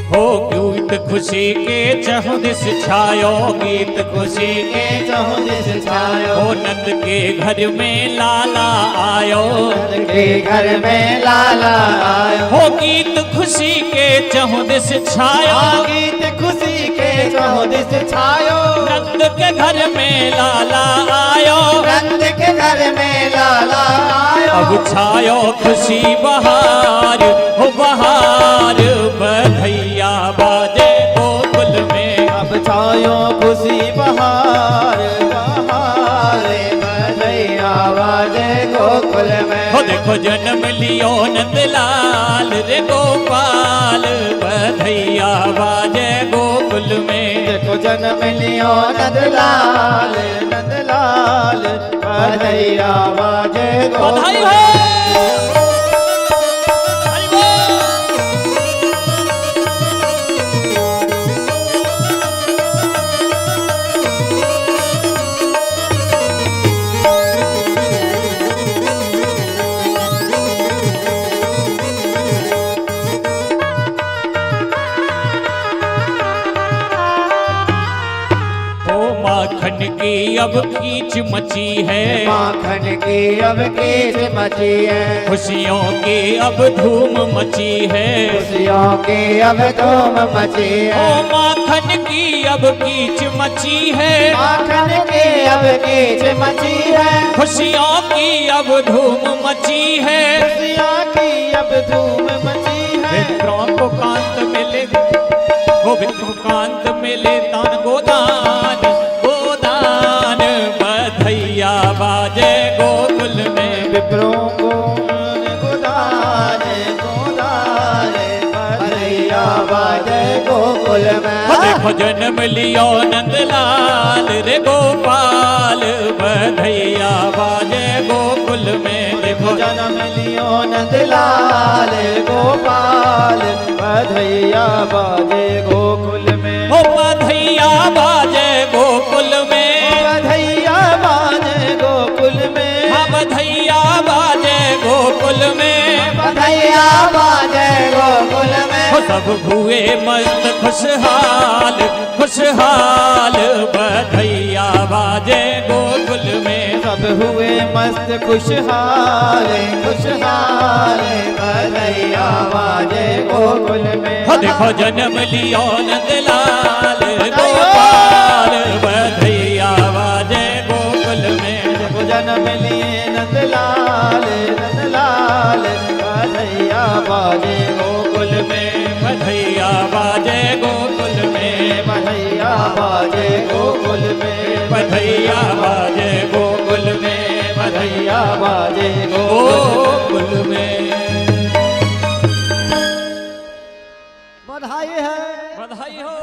हो गीत खुशी के चहुदिस छायो, गीत खुशी के चहुदिस छायो, ओ नंद के घर में लाला आयो, नंद के घर में लाला आयो। हो गीत खुशी के चहुदिस छायो, गीत खुशी के चहुदिस छायो, नंद के घर में लाला आयो, नंद के घर में लाला आयो। अब छायो खुशी बहार, हो बहार बधैया बाजे गोकुल में। अब छायो खुशी बहार बहार बधैया बाजे गोकुल में। हो देखो जन्म लियो नंदलाल रे गोपाल बधैया बाजे गोकुल में। देखो जन्म लियो नंदलाल नंदलाल बधैया बाजे बधाई गोकुल हो। में। हरि बोल। माखन की अब कीच मची है, माखन की अब कीच मची है, खुशियों की अब धूम मची है, खुशियों की अब धूम मची ओ है। माखन की अब कीच मची है, माखन की अब कीच मची है, खुशियों की अब धूम मची है, खुशियों की अब धूम मची है। विप्रों को कांत मिले, गोविंद को कांत मिले दान गोदान, गोदान बधैया बाजे गोकुल में। विप्रों को गोदान गोदान बधैया बाजे गोकुल में। देखो जन्म लियो नंदलाल रे गोपाल बधैया बाजे गोकुल में। देखो जन्म लियो नंदलाल गोपाल बधैया बाजे गोकुल में। ओ बधैया बाजे गोकुल में, बधैया बाजे गोकुल में। हाँ बधैया बाजे गोकुल में, बधैया बाजे गोकुल में। हो सब हुए मस्त खुशहाल, खुशहाल बधैया बाजे गोकुल में। सब हुए मस्त खुशहाल खुशहाल बधैया बाजे गोकुल में। हो देखो जन्म लियो नंदलाल गोपाल बधैया बाजे गोकुल में। देखो जन्म लिए नंदलाल नंदलाल बधैया बाजे गोकुल में। बधैया बाजे गोकुल में। बधैया बाजे गोकुल में। बधैया बाजे गोकुल में। बधैया बाजे गोकुल गोकुल में। बधाई है। बधाई हो।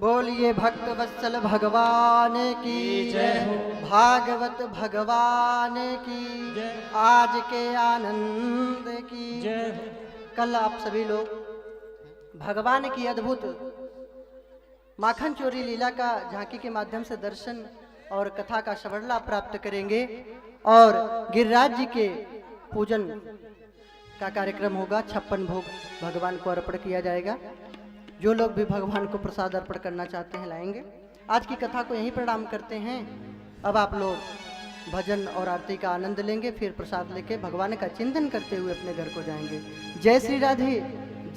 बोलिए भक्त वत्सल भगवान की जय हो। भागवत भगवान की जय। आज के आनंद की जय। कल आप सभी लोग भगवान की अद्भुत माखन चोरी लीला का झांकी के माध्यम से दर्शन और कथा का श्रवण लाभ प्राप्त करेंगे और गिरिराज जी के पूजन का कार्यक्रम होगा। 56 भोग भगवान को अर्पण किया जाएगा। जो लोग भी भगवान को प्रसाद अर्पण करना चाहते हैं लाएंगे। आज की कथा को यहीं प्रणाम करते हैं। अब आप लोग भजन और आरती का आनंद लेंगे, फिर प्रसाद लेके भगवान का चिंतन करते हुए अपने घर को जाएंगे। जय श्री राधे,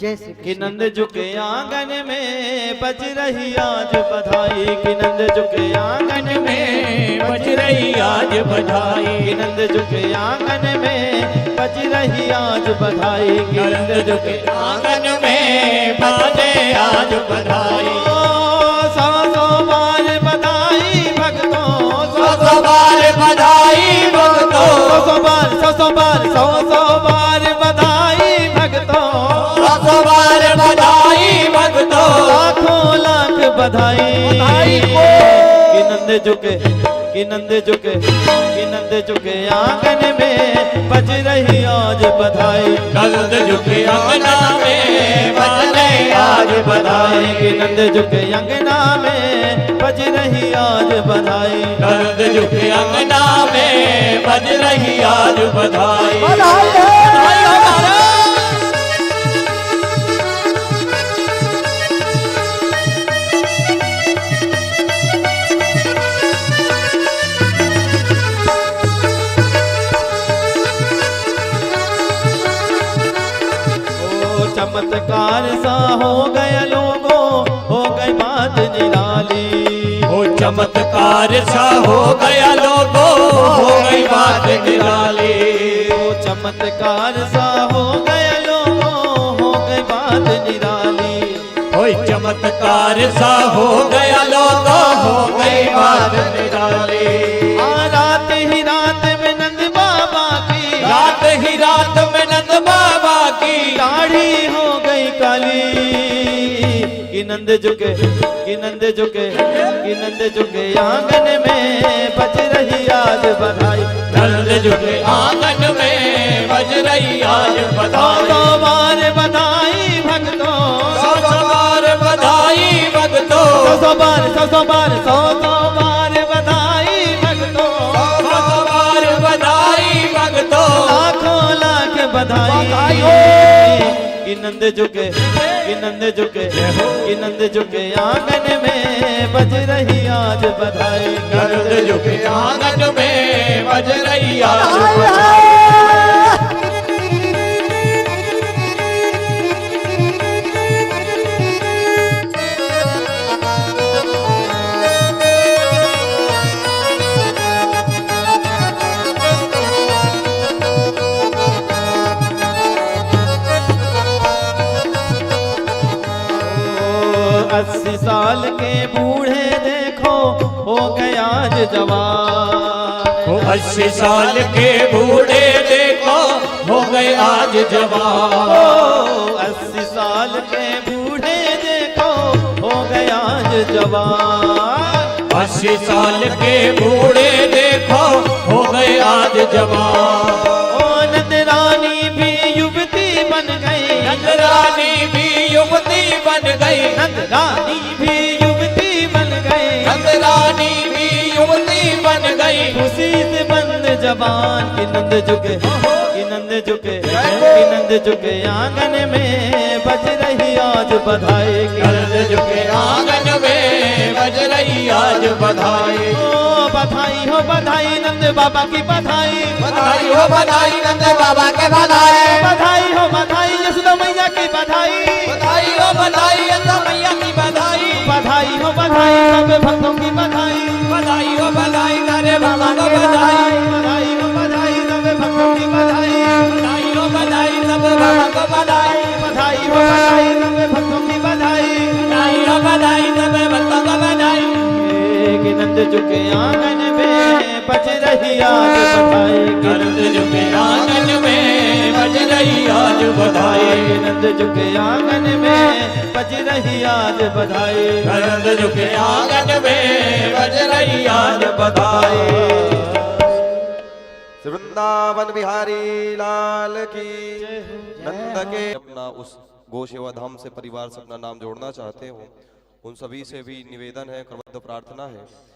जय श्री कि कृष्ण। नंद झुके आंगन में बज रही आज बधाई। कि नंद झुके आंगन में बज रही आज बधाई। कि नंद झुके आंगन में बज रही आज बधाई। कि नंद झुके आंगन में बाजे आज बधाई। सौ सौ बार बधाई भक्तों। सौ सौ बार बधाई भक्तों। सौ सौ बार सौ सौ बार सौ सौ बार बधाई भक्तों। सौ सौ बार बधाई भक्तों। लाखों लाख बधाई। कि नंद झुके कि नंद झुके कि नंद झुके आंगन में बज रही आज बधाई। नंद झुके अंगना में बज रही आज बधाई। कि नंद झुके अंगना में बज रही आज बधाई। नंद झुके अंगना में बज रही आज बधाई। बधाई है। बधाई हो महाराज। चमत्कार सा हो गया लोगों हो गई बात निराली। ओ चमत्कार सा हो गया लोगों हो गई बात निराली। ओ चमत्कार सा हो गया लोगों हो गई बात निराली। ओ चमत्कार सा हो गया लोगों हो गई बात निराली। रात ही रात में नंद बाबा की रात ही रात में नंद बाबा की दाढ़ी हो गई काली। कि नंद झुके कि नंद झुके कि नंद झुके आंगन में बज रही आज बधाई। नंद झुके आंगन में बज रही आज बधाई। सौ बार बधाई भक्तों। सौ सौ बार बधाई भक्तों। सौ बार सौ सौ बार सौ सौ बार बधाई भक्तों। सौ सौ बार बधाई भक्तों। लाखों लाख बधाई। कि नंद झुके कि नंद झुके कि नंद झुके आंगन में बज रही आज बधाई। नंद झुके आंगन में बज रही आज बधाई बधाई। है। ओ 80 साल के बूढ़े देखो हो गया आज जवान। वो 80 साल के बूढ़े देखो हो गए आज जवान। 80 साल के बूढ़े देखो हो गया आज जवान। 80 साल के बूढ़े देखो हो गए आज जवान। ओ नंदरानी भी युवती बन गई। नंदरानी भी युवती बन गई। नंदरानी भी युवती बन गई। नंदरानी भी युवती बन गई। खुशी से बंद जबान। कि नंद झुके कि नंद झुके कि नंद झुके आंगन में बज रही आज बधाई। कि नंद झुके आंगन में बज रही आज बधाई। ओ बधाई हो बधाई नंद बाबा की बधाई, बधाई हो बधाई नंद बाबा के बधाई, बधाई हो बधाई यशोदा मैया की बधाई, बधाई हो बधाई यशोदा मैया की बधाई, बधाई हो बधाई सब भक्तों की बधाई, बधाई हो बधाई सारे भक्तों को बधाई, बधाई हो बधाई सब भक्तों की बधाई, बधाई हो बधाई सब भक्तों को बधाई, बधाई हो बधाई सब भक्तों की बधाई, बधाई हो बधाई सब भक्तों को बधाई। कि नंद झुके आंगन में बज रही आज बधाई, नंद झुके आंगन में बज रही आज बधाई, नंद झुके आंगन में बज रही आज बधाई, नंद झुके आंगन में बज रही आज बधाई। श्री वृंदावन बिहारी लाल की नंद के अपना उस गो सेवा धाम से परिवार से अपना नाम जोड़ना चाहते हो, उन सभी से भी निवेदन है, करबद्ध प्रार्थना है